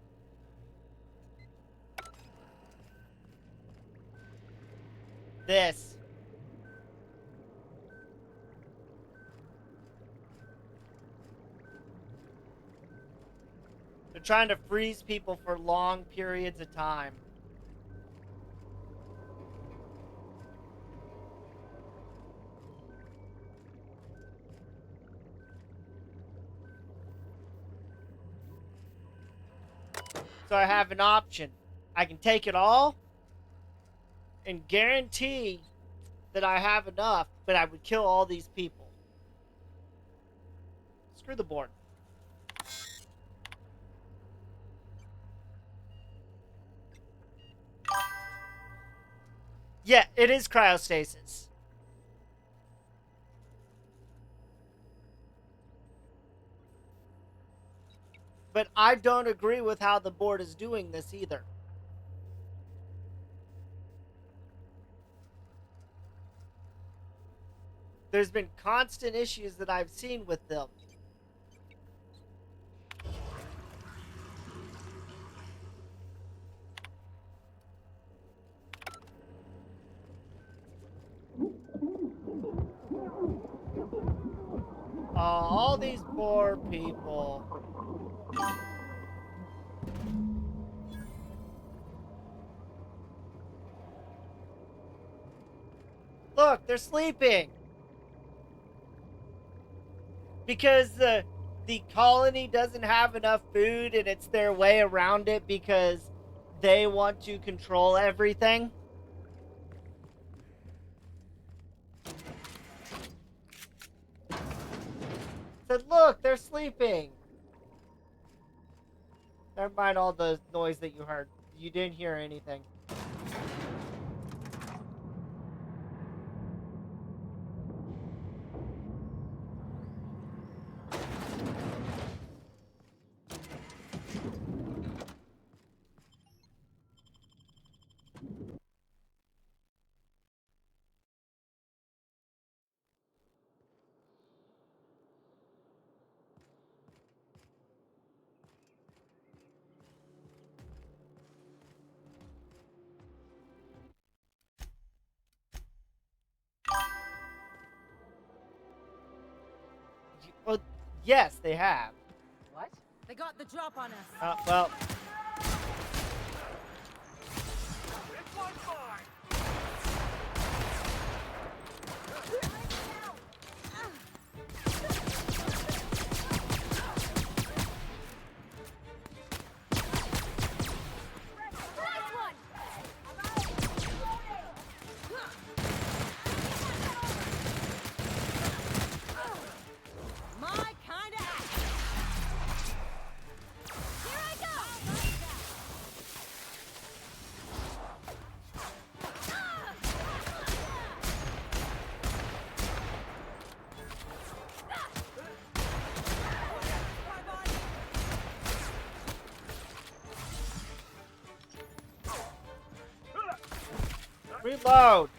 A: This. They're trying to freeze people for long periods of time. So I have an option. I can take it all and guarantee that I have enough, but I would kill all these people. Screw the board. Yeah, it is cryostasis. But I don't agree with how the board is doing this either. There's been constant issues that I've seen with them. All these poor people. Look, they're sleeping. Because the colony doesn't have enough food and it's their way around it because they want to control everything. Said, look, they're sleeping. Never mind all the noise that you heard. You didn't hear anything. Well, yes, they have.
G: What? They got the drop on us.
A: Well. Reload!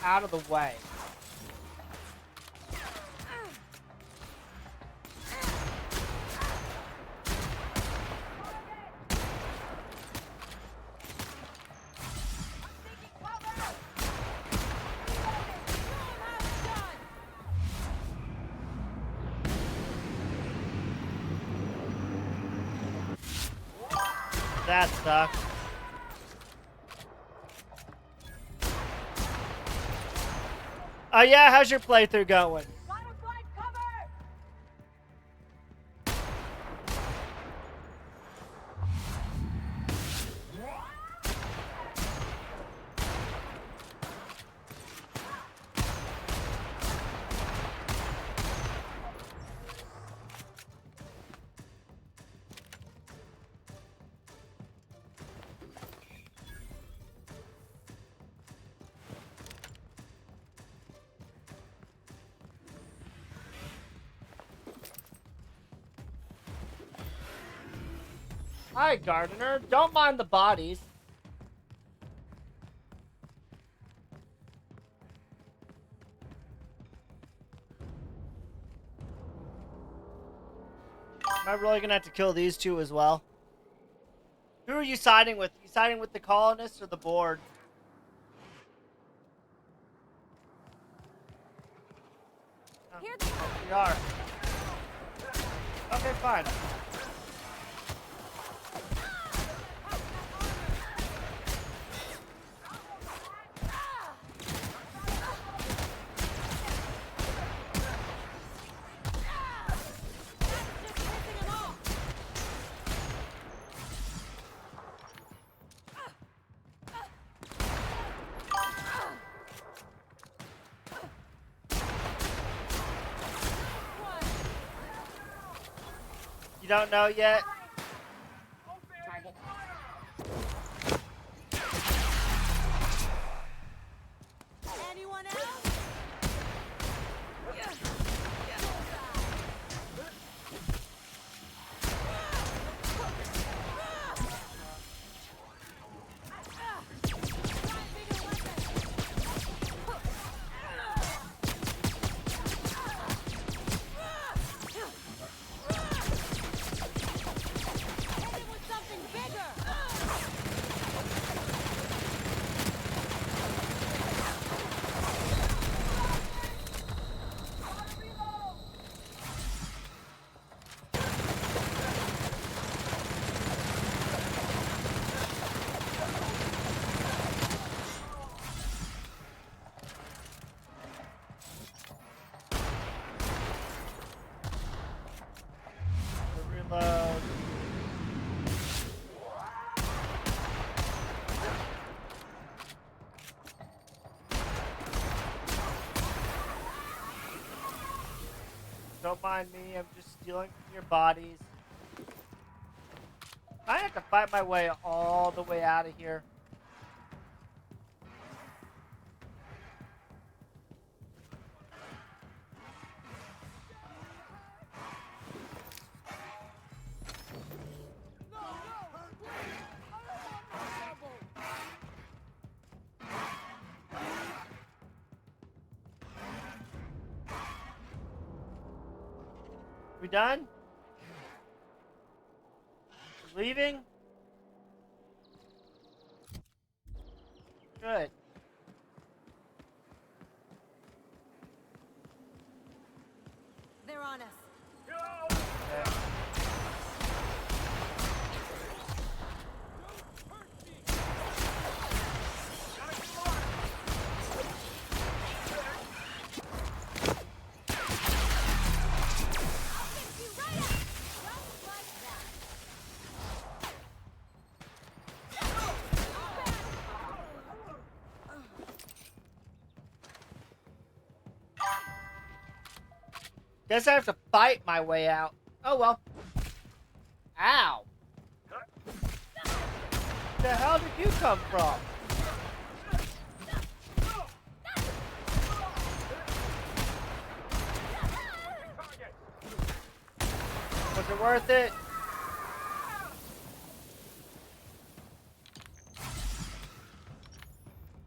A: Out of the way. That sucks. Oh yeah, how's your playthrough going? Hi, Gardener. Don't mind the bodies. Am I really gonna have to kill these two as well? Who are you siding with? You siding with the colonists or the board? Oh,
F: Here they
A: we are. Okay, fine. You don't know yet?
G: Anyone else?
A: Don't mind me. I'm just stealing from your bodies. I have to fight my way all the way out of here. We done? Leaving? Good.
G: They're on us.
A: Guess I have to fight my way out. Oh well. Ow. Where the hell did you come from? Was it worth it?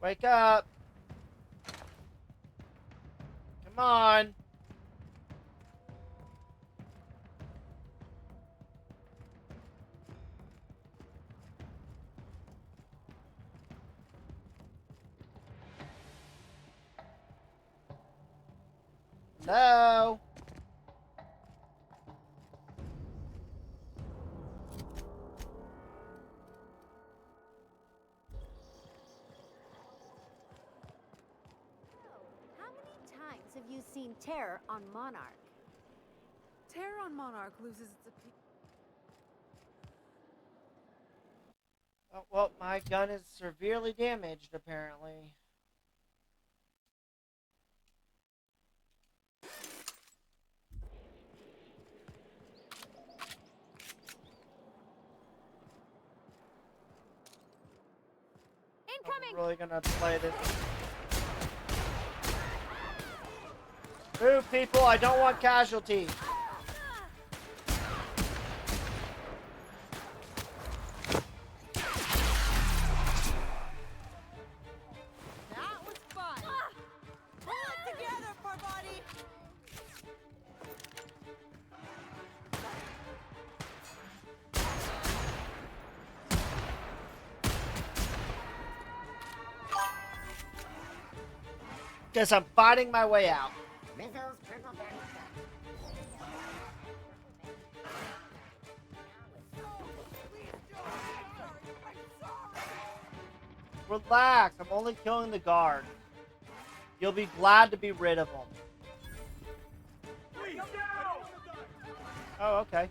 A: Wake up. Come on. Hello?
F: How many times have you seen Terror on Monarch?
B: Terror on Monarch loses its appeal.
A: Oh, well, my gun is severely damaged, apparently.
F: Incoming!
A: I'm really gonna play this. Move, people! I don't want casualties.
G: That was fun. Pull it together, poor body.
A: Guess I'm fighting my way out.
P: Missiles triple barrel
A: Relax, I'm only killing the guard. You'll be glad to be rid of them. Oh, okay.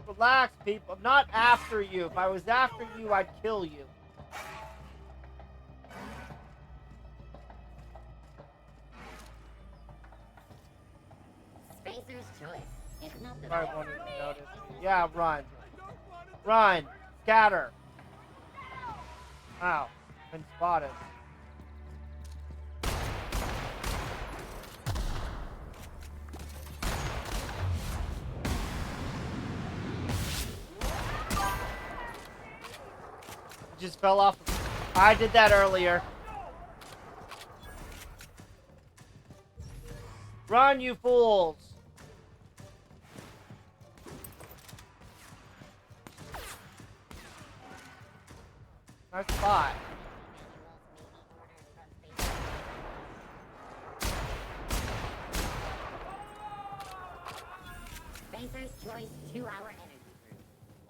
A: Relax, people. I'm not after you. If I was after you, I'd kill you.
P: Spacer's choice. If not the
A: Probably won't even notice me. Yeah, run. Run. Scatter. Ow. Been spotted. Just fell off. I did that earlier. Run, you fools! Nice spot.
P: choice 2-hour energy brew.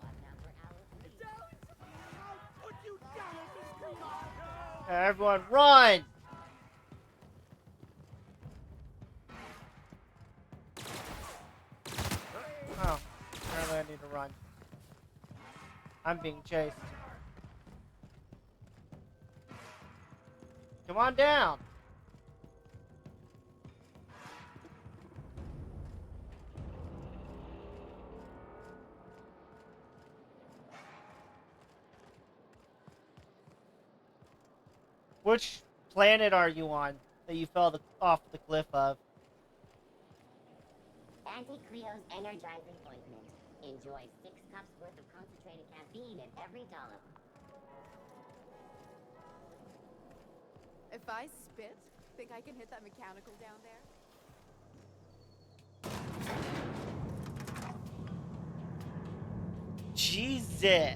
P: Walk out for hours.
L: I'll put you down, Miss Green.
A: Everyone, run! Oh, apparently I need to run. I'm being chased. Come on down! Which planet are you on that you fell off the cliff of?
P: Auntie Cleo's energizing ointment. Enjoy 6 cups worth of concentrated caffeine in every dollop.
M: If I spit, think I can hit that mechanical down there?
A: Jesus!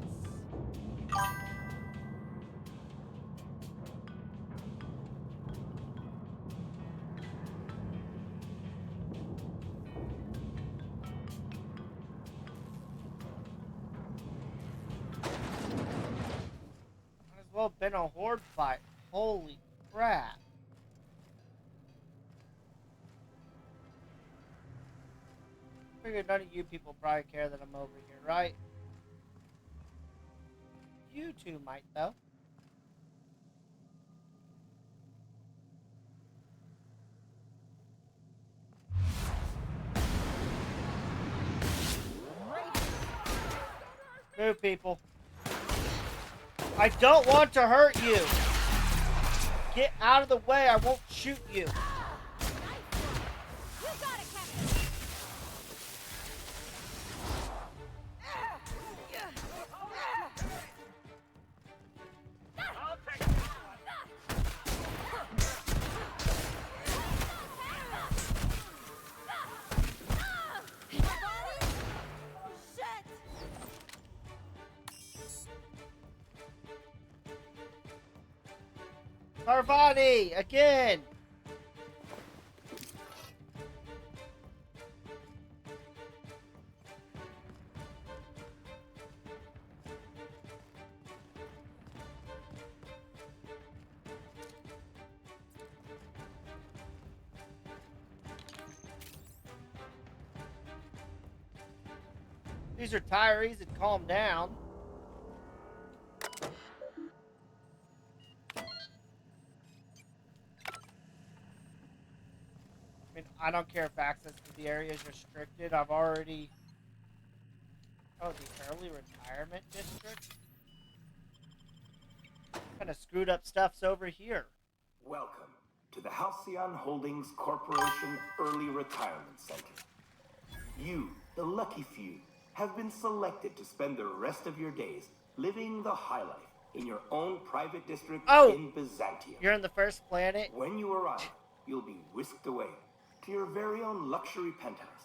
A: Well, been a horde fight. Holy crap. Figured none of you people probably care that I'm over here, right? You two might, though. Move, people. I don't want to hurt you. Get out of the way. I won't shoot you. Parvati, again! These are Tyrese that calm down. I don't care if access to the area is restricted. I've already... Oh, the early retirement district? What kind of screwed up stuff's over here?
Q: Welcome to the Halcyon Holdings Corporation Early Retirement Center. You, the lucky few, have been selected to spend the rest of your days living the high life in your own private district in Byzantium.
A: You're in the first planet?
Q: When you arrive, you'll be whisked away to your very own luxury penthouse,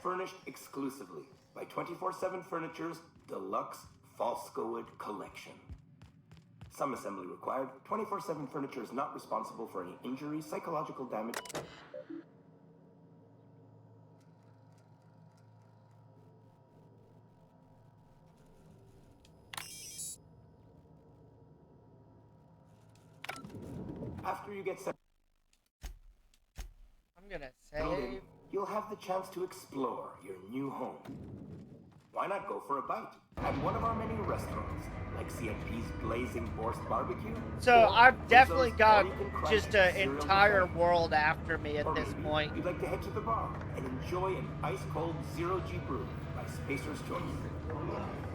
Q: furnished exclusively by 24/7 Furniture's deluxe Falscowood collection. Some assembly required. 24/7 Furniture is not responsible for any injury, psychological damage. After you get set,
A: I'm gonna save.
Q: You'll have the chance to explore your new home. Why not go for a bite at one of our many restaurants, like CNP's Blazing Borscht Barbecue?
A: So I've definitely got just an entire world after me at this point.
Q: You'd like to head to the bar and enjoy an ice-cold Zero G Brew by Spacer's Choice.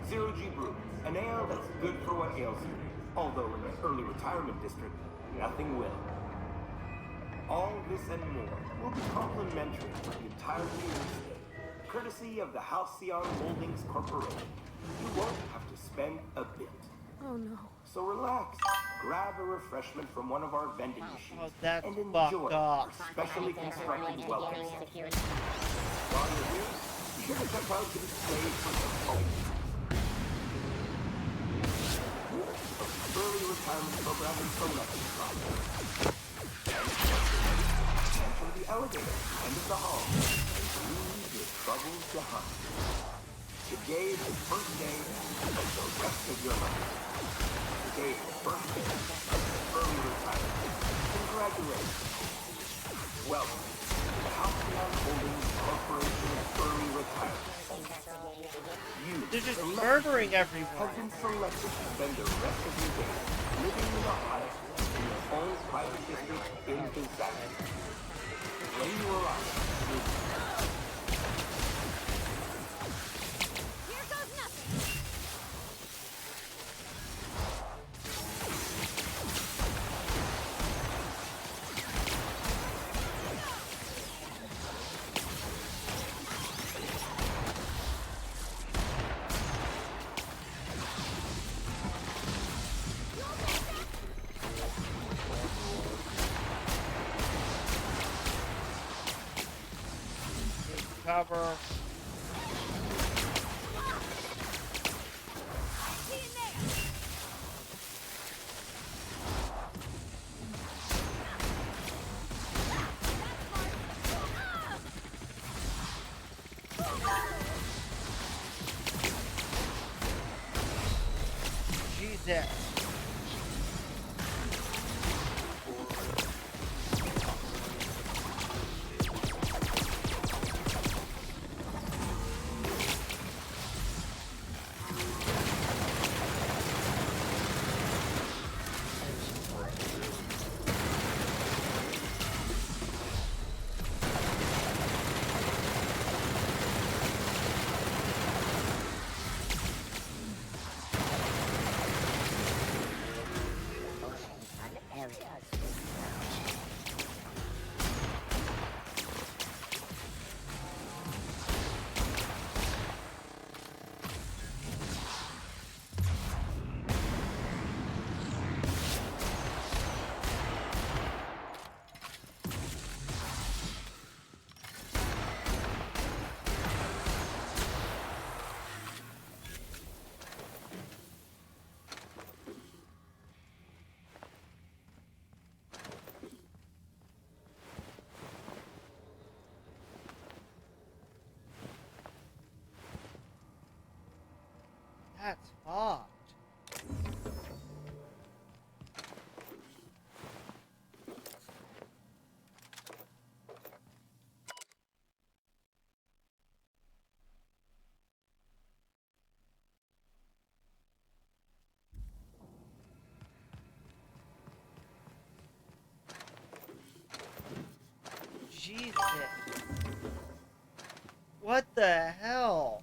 Q: Zero G Brew, an ale that's good for what ails you. Although in the early retirement district, nothing will. All this and more will be complimentary for the entirety of your stay, courtesy of the Halcyon Holdings Corporation. You won't have to spend a bit.
F: Oh no.
Q: So relax, grab a refreshment from one of our vending machines,
A: that's
Q: and enjoy our
A: fucked up.
Q: specially constructed welcome center. While you're here, be sure to check out the display for some early retirement program and selection project. Enter the elevator, end of the hall, and leave your troubles behind. Today is the first day of the rest of your life. Today is the first day of early retirement. Congratulations. Welcome to Halcyon Holdings Corporation Early Retirement. You,
A: They're just
Q: the
A: murdering
Q: have
A: everyone.
Q: been selected to spend the rest of your days living in the highest in your own private district in Kentucky. When you arrive,
F: Here goes nothing!
A: Cover. Jesus. That's fucked. Jesus. What the hell?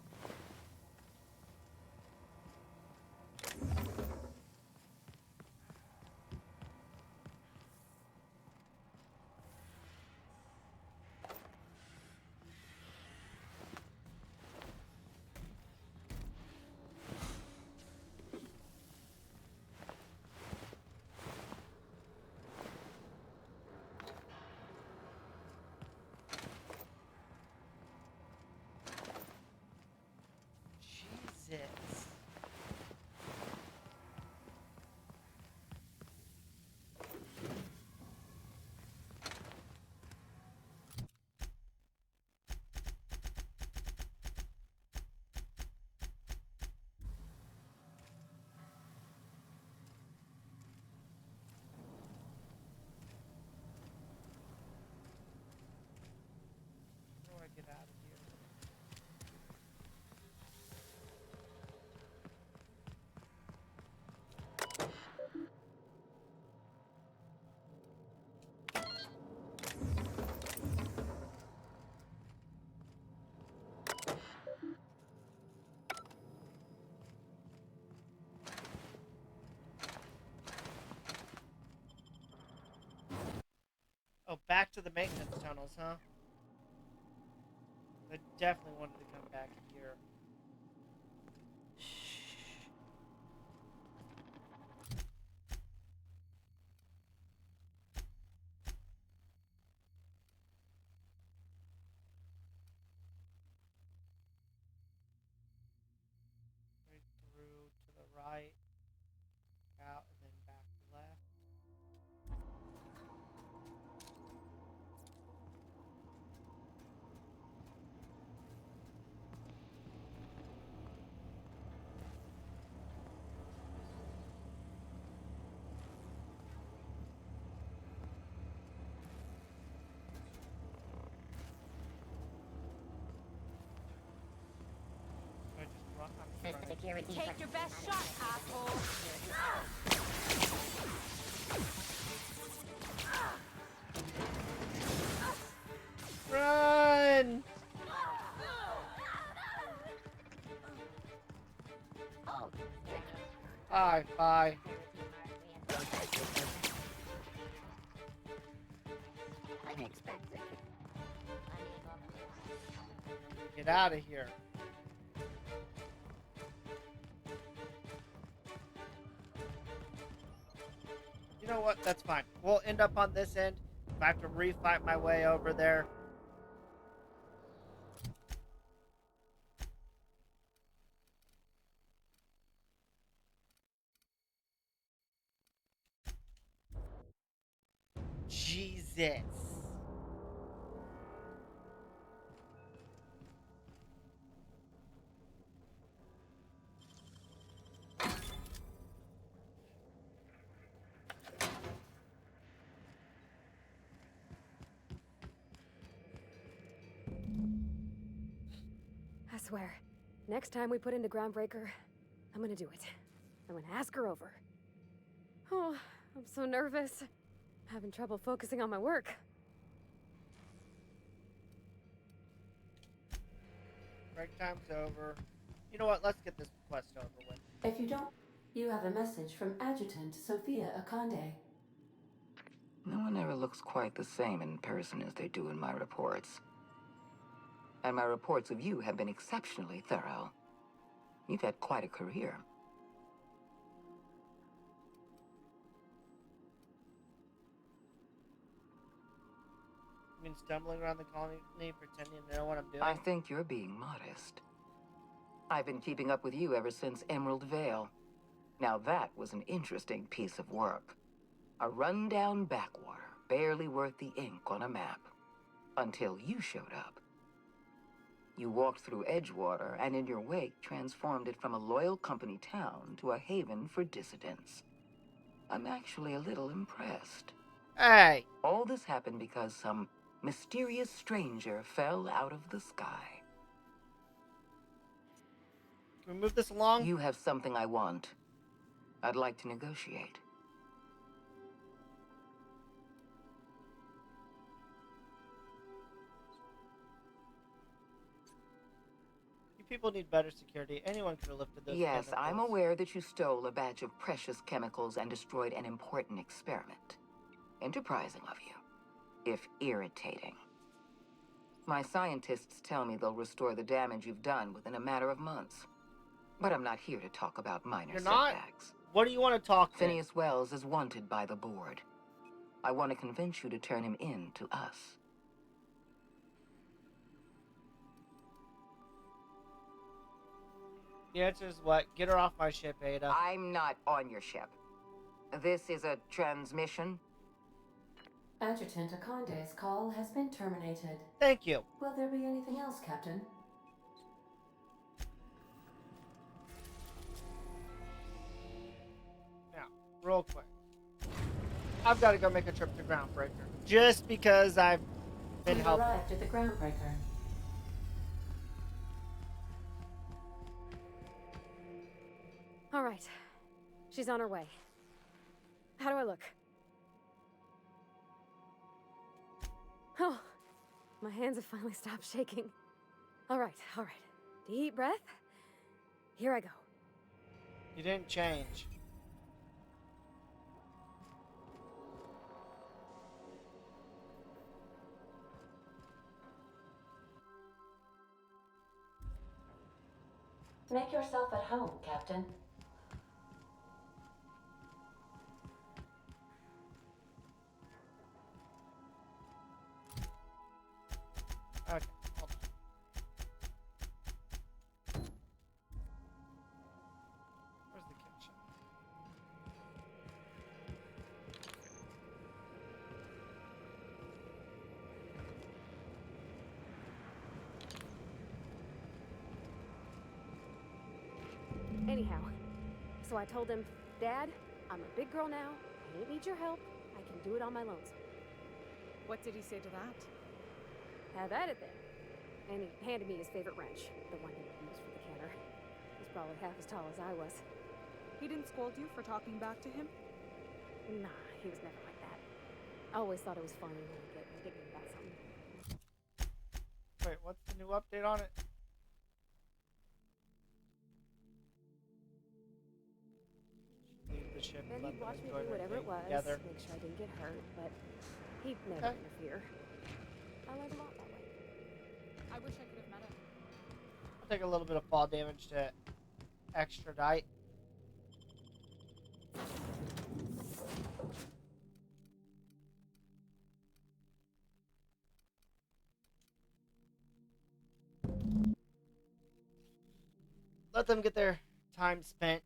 A: Jesus. How do I get out of here? Oh, back to the maintenance tunnels, huh? I definitely wanted to come back here. Right through to the right, out, and then back left.
P: security.
D: Take your best shot, asshole.
A: Run! Bye, bye.
S: Unexpected.
A: Get out of here. You know what? That's fine. We'll end up on this end. If I have to refight my way over there. Jesus.
F: I swear, next time we put into Groundbreaker, I'm gonna do it. I'm gonna ask her over. Oh, I'm so nervous. Having trouble focusing on my work.
A: Break time's over. You know what? Let's get this quest over with.
E: If you don't, you have a message from Adjutant Sophia Akande.
H: No one ever looks quite the same in person as they do in my reports. And my reports of you have been exceptionally thorough. You've had quite a career.
A: You mean stumbling around the colony, pretending to know what I'm doing?
H: I think you're being modest. I've been keeping up with you ever since Emerald Vale. Now that was an interesting piece of work. A rundown backwater, barely worth the ink on a map. Until you showed up. You walked through Edgewater and in your wake transformed it from a loyal company town to a haven for dissidents. I'm actually a little impressed.
A: Hey!
H: All this happened because some mysterious stranger fell out of the sky.
A: Can we move this along?
H: You have something I want. I'd like to negotiate.
A: You people need better security. Anyone could have lifted those
H: Yes,
A: chemicals.
H: I'm aware that you stole a batch of precious chemicals and destroyed an important experiment. Enterprising of you, if irritating. My scientists tell me they'll restore the damage you've done within a matter of months. But I'm not here to talk about minor
A: You're not?
H: setbacks.
A: What do you want to talk to?
H: Phineas Wells is wanted by the board. I want to convince you to turn him in to us.
A: The answer is what? Get her off my ship, Ada.
H: I'm not on your ship. This is a transmission.
E: Adjutant Akande's call has been terminated.
A: Thank you.
E: Will there be anything else, Captain?
A: Now, real quick. I've got to go make a trip to Groundbreaker. Just because I've been
E: We've
A: helping.
E: arrived at the Groundbreaker.
F: All right. She's on her way. How do I look? Oh, my hands have finally stopped shaking. All right. Deep breath. Here I go.
A: You didn't change.
E: Make yourself at home, Captain.
A: Okay, hold on. Where's the kitchen?
F: Anyhow, so I told him, Dad, I'm a big girl now. I don't need your help. I can do it on my lonesome.
B: What did he say to that?
F: Have at it then. And he handed me his favorite wrench, the one he would use for the canner. His probably half as tall as I was.
N: He didn't scold you for talking back to him?
F: Nah, he was never like that. I always thought it was funny when he'd get indignant about something.
A: Wait, what's the new update on it? Leave the ship and
F: Then
A: let
F: he'd
A: them
F: watch me
A: enjoy
F: do
A: their
F: whatever
A: thing
F: it was,
A: together.
F: make sure I didn't get hurt, but he'd never
A: Okay.
F: interfere. I learned a lot that way.
N: I wish I could have met him.
A: I'll take a little bit of fall damage to extradite. Let them get their time spent.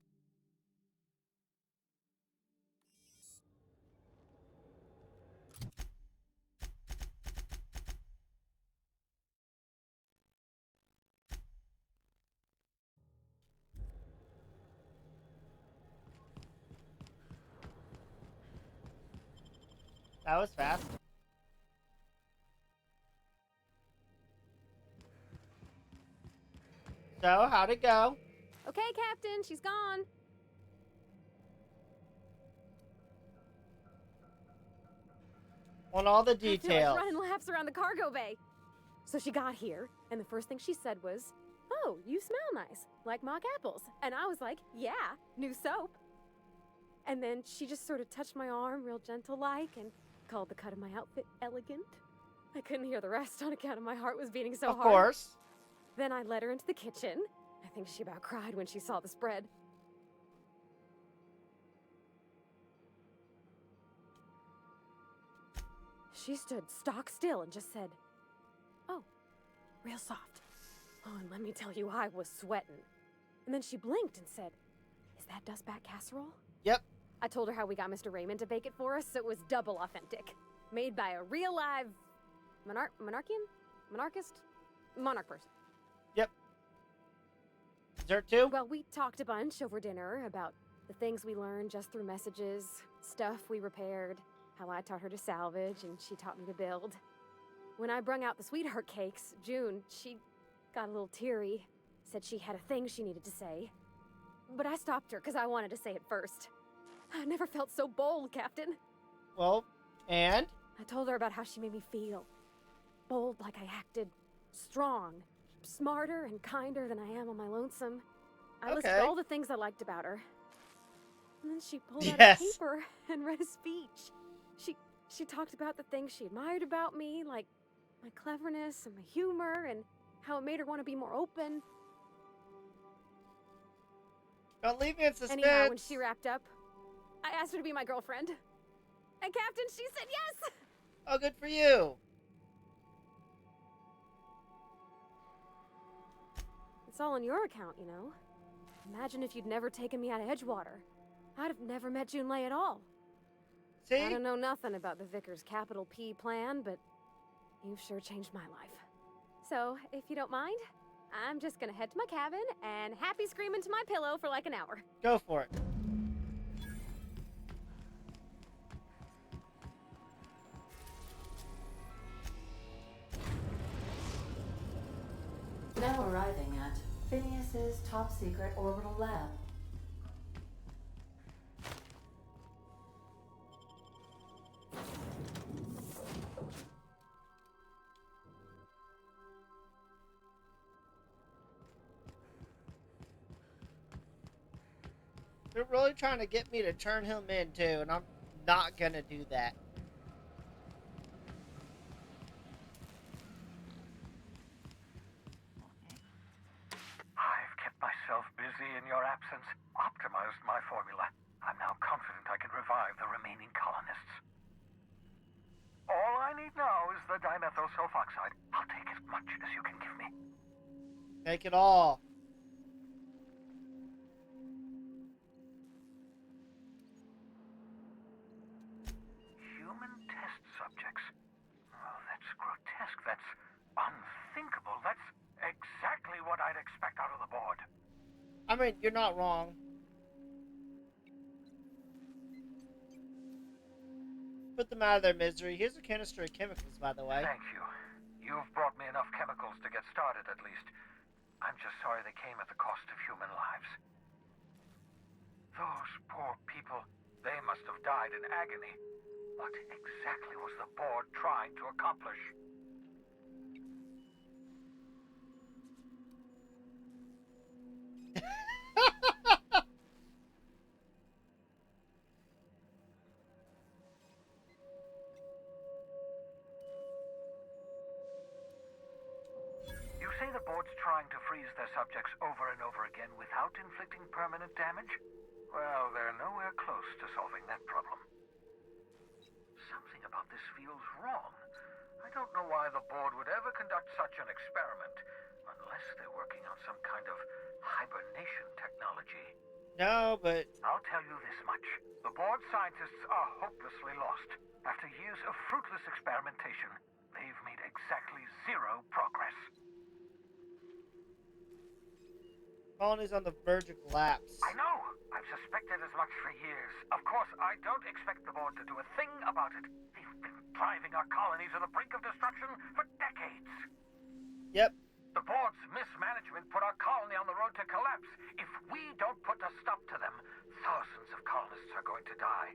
A: That was fast. So, how'd it go?
F: Okay, Captain, she's gone.
A: Want all the
F: I feel like
A: details.
F: running laps around the cargo bay. So she got here, and the first thing she said was, "Oh, you smell nice, like mock apples." And I was like, "Yeah, new soap." And then she just sort of touched my arm real gentle-like and called the cut of my outfit elegant. I couldn't hear the rest on account of my heart was beating so
A: Of
F: hard.
A: course.
F: Then I led her into the kitchen. I think she about cried when she saw the spread. She stood stock still and just said, "Oh, real soft." Oh, and let me tell you, I was sweating. And then she blinked and said, "Is that dustback casserole?"
A: Yep.
F: I told her how we got Mr. Raymond to bake it for us, so it was double authentic. Made by a real live monarch person.
A: Yep. Dessert too?
F: Well, we talked a bunch over dinner about the things we learned just through messages, stuff we repaired, how I taught her to salvage and she taught me to build. When I brung out the sweetheart cakes, June, she got a little teary, said she had a thing she needed to say. But I stopped her because I wanted to say it first. I never felt so bold, Captain.
A: Well, and?
F: I told her about how she made me feel. Bold like I acted, strong, smarter and kinder than I am on my lonesome. I listed
A: Okay.
F: all the things I liked about her. And then she pulled out
A: Yes.
F: a paper and read a speech. She talked about the things she admired about me, like my cleverness and my humor, and how it made her want to be more open.
A: Don't leave me in suspense.
F: Anyhow, when she wrapped up, I asked her to be my girlfriend. And Captain, she said yes!
A: Oh, good for you.
F: It's all on your account, you know. Imagine if you'd never taken me out of Edgewater. I'd have never met June Lay at all.
A: See?
F: I don't know nothing about the Vickers capital P plan, but you've sure changed my life. So, if you don't mind, I'm just gonna head to my cabin and happy scream into my pillow for like an hour.
A: Go for it.
E: Now arriving at Phineas's top secret orbital lab.
A: They're really trying to get me to turn him in too, and I'm not gonna do that.
C: I've kept myself busy in your absence, optimized my formula. I'm now confident I can revive the remaining colonists. All I need now is the dimethyl sulfoxide. I'll take as much as you can give me.
A: Take it all.
C: Human test subjects. Oh, that's grotesque. That's unthinkable. That's exactly what I'd expect out of the board.
A: I mean, you're not wrong. Put them out of their misery. Here's a canister of chemicals, by the way.
C: Thank you. You've brought me enough chemicals to get started, at least. I'm just sorry they came at the cost of human lives. Those poor people, they must have died in agony. What exactly was the board trying to accomplish? You say the board's trying to freeze their subjects over and over again without inflicting permanent damage? Well, they're nowhere close to solving that problem. Something about this feels wrong. I don't know why the board would ever conduct such an experiment, unless they're working on some kind of hibernation technology.
A: No, but...
C: I'll tell you this much. The board scientists are hopelessly lost. After years of fruitless experimentation, they've made exactly zero progress.
A: Colony's on the verge of collapse.
C: I know! I've suspected as much for years. Of course, I don't expect the board to do a thing about it. They've been driving our colony to the brink of destruction for decades.
A: Yep.
C: The board's mismanagement put our colony on the road to collapse. If we don't put a stop to them, thousands of colonists are going to die.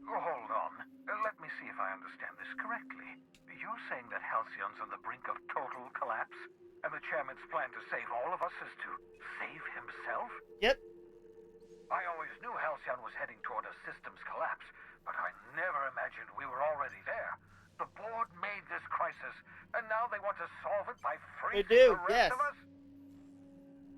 C: Hold on. Let me see if I understand this correctly. You're saying that Halcyon's on the brink of total collapse? And the chairman's plan to save all of us is to save himself?
A: Yep.
C: I always knew Halcyon was heading toward a systems collapse, but I never imagined we were already there. The board made this crisis, and now they want to solve it by freezing the rest of us?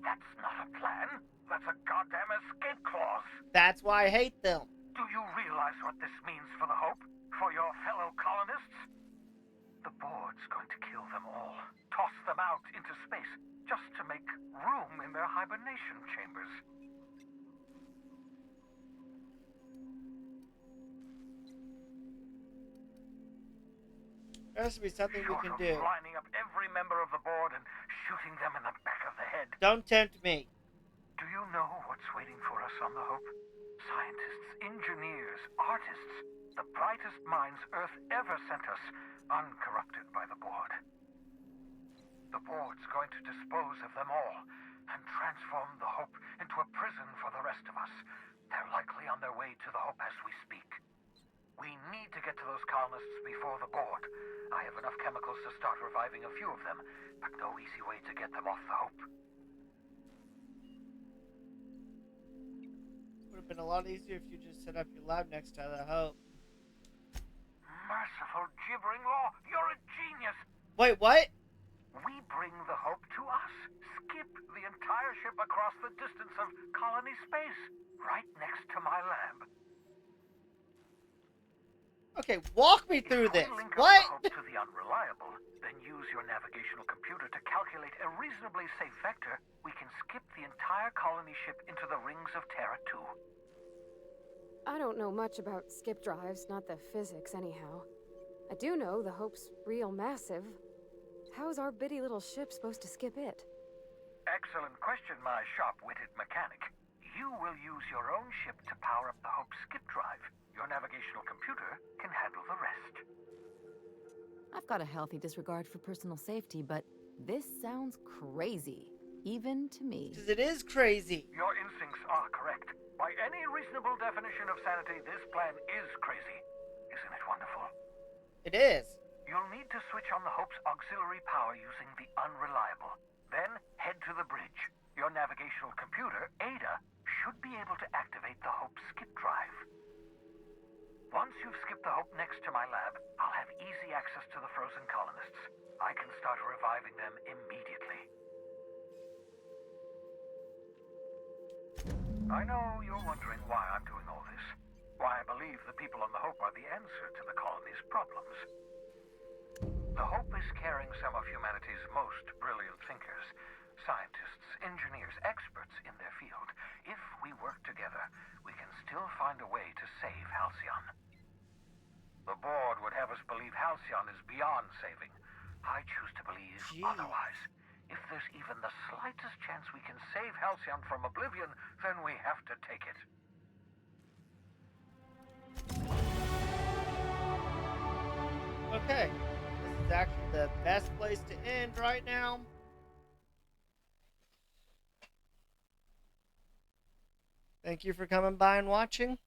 C: That's not a plan. That's a goddamn escape clause.
A: That's why I hate them.
C: Do you realize what this means for the Hope? For your fellow colonists? The board's going to kill them all. Toss them out into space, just to make room in their hibernation chambers.
A: There has to be something we can do.
C: Lining up every member of the board and shooting them in the back of the head.
A: Don't tempt me.
C: Do you know what's waiting for us on the Hope? Scientists, engineers, artists, the brightest minds Earth ever sent us, uncorrupted by the board. The board's going to dispose of them all and transform the Hope into a prison for the rest of us. They're likely on their way to the Hope as we speak. We need to get to those colonists before the board. I have enough chemicals to start reviving a few of them, but no easy way to get them off the Hope.
A: Would have been a lot easier if you just set up your lab next to the Hope.
C: Merciful gibbering law, you're a genius!
A: Wait, what?
C: We bring the Hope to us. Skip the entire ship across the distance of colony space, right next to my lab.
A: Okay, walk me through this.
C: Link
A: What?
C: up the Hope to the Unreliable, then use your navigational computer to calculate a reasonably safe vector, we can skip the entire colony ship into the rings of Terra 2.
F: I don't know much about skip drives, not the physics anyhow. I do know the Hope's real massive. How's our bitty little ship supposed to skip it?
C: Excellent question, my sharp-witted mechanic. You will use your own ship to power up the Hope's skip drive. Your navigational computer can handle the rest.
G: I've got a healthy disregard for personal safety, but this sounds crazy, even to me.
A: Because it is crazy.
C: Your instincts are correct. By any reasonable definition of sanity, this plan is crazy. Isn't it wonderful?
A: It is.
C: You'll need to switch on the Hope's auxiliary power using the Unreliable. Then head to the bridge. Your navigational computer, Ada, should be able to activate the Hope's skip drive. Once you've skipped the Hope next to my lab, I'll have easy access to the frozen colonists. I can start reviving them immediately. I know you're wondering why I'm doing all this. Why I believe the people on the Hope are the answer to the colony's problems. The Hope is carrying some of humanity's most brilliant thinkers, scientists, engineers, experts in their field. If we work together, we can still find a way to save Halcyon. The board would have us believe Halcyon is beyond saving. I choose to believe otherwise. If there's even the slightest chance we can save Halcyon from oblivion, then we have to take it.
A: Okay. This is actually the best place to end right now. Thank you for coming by and watching.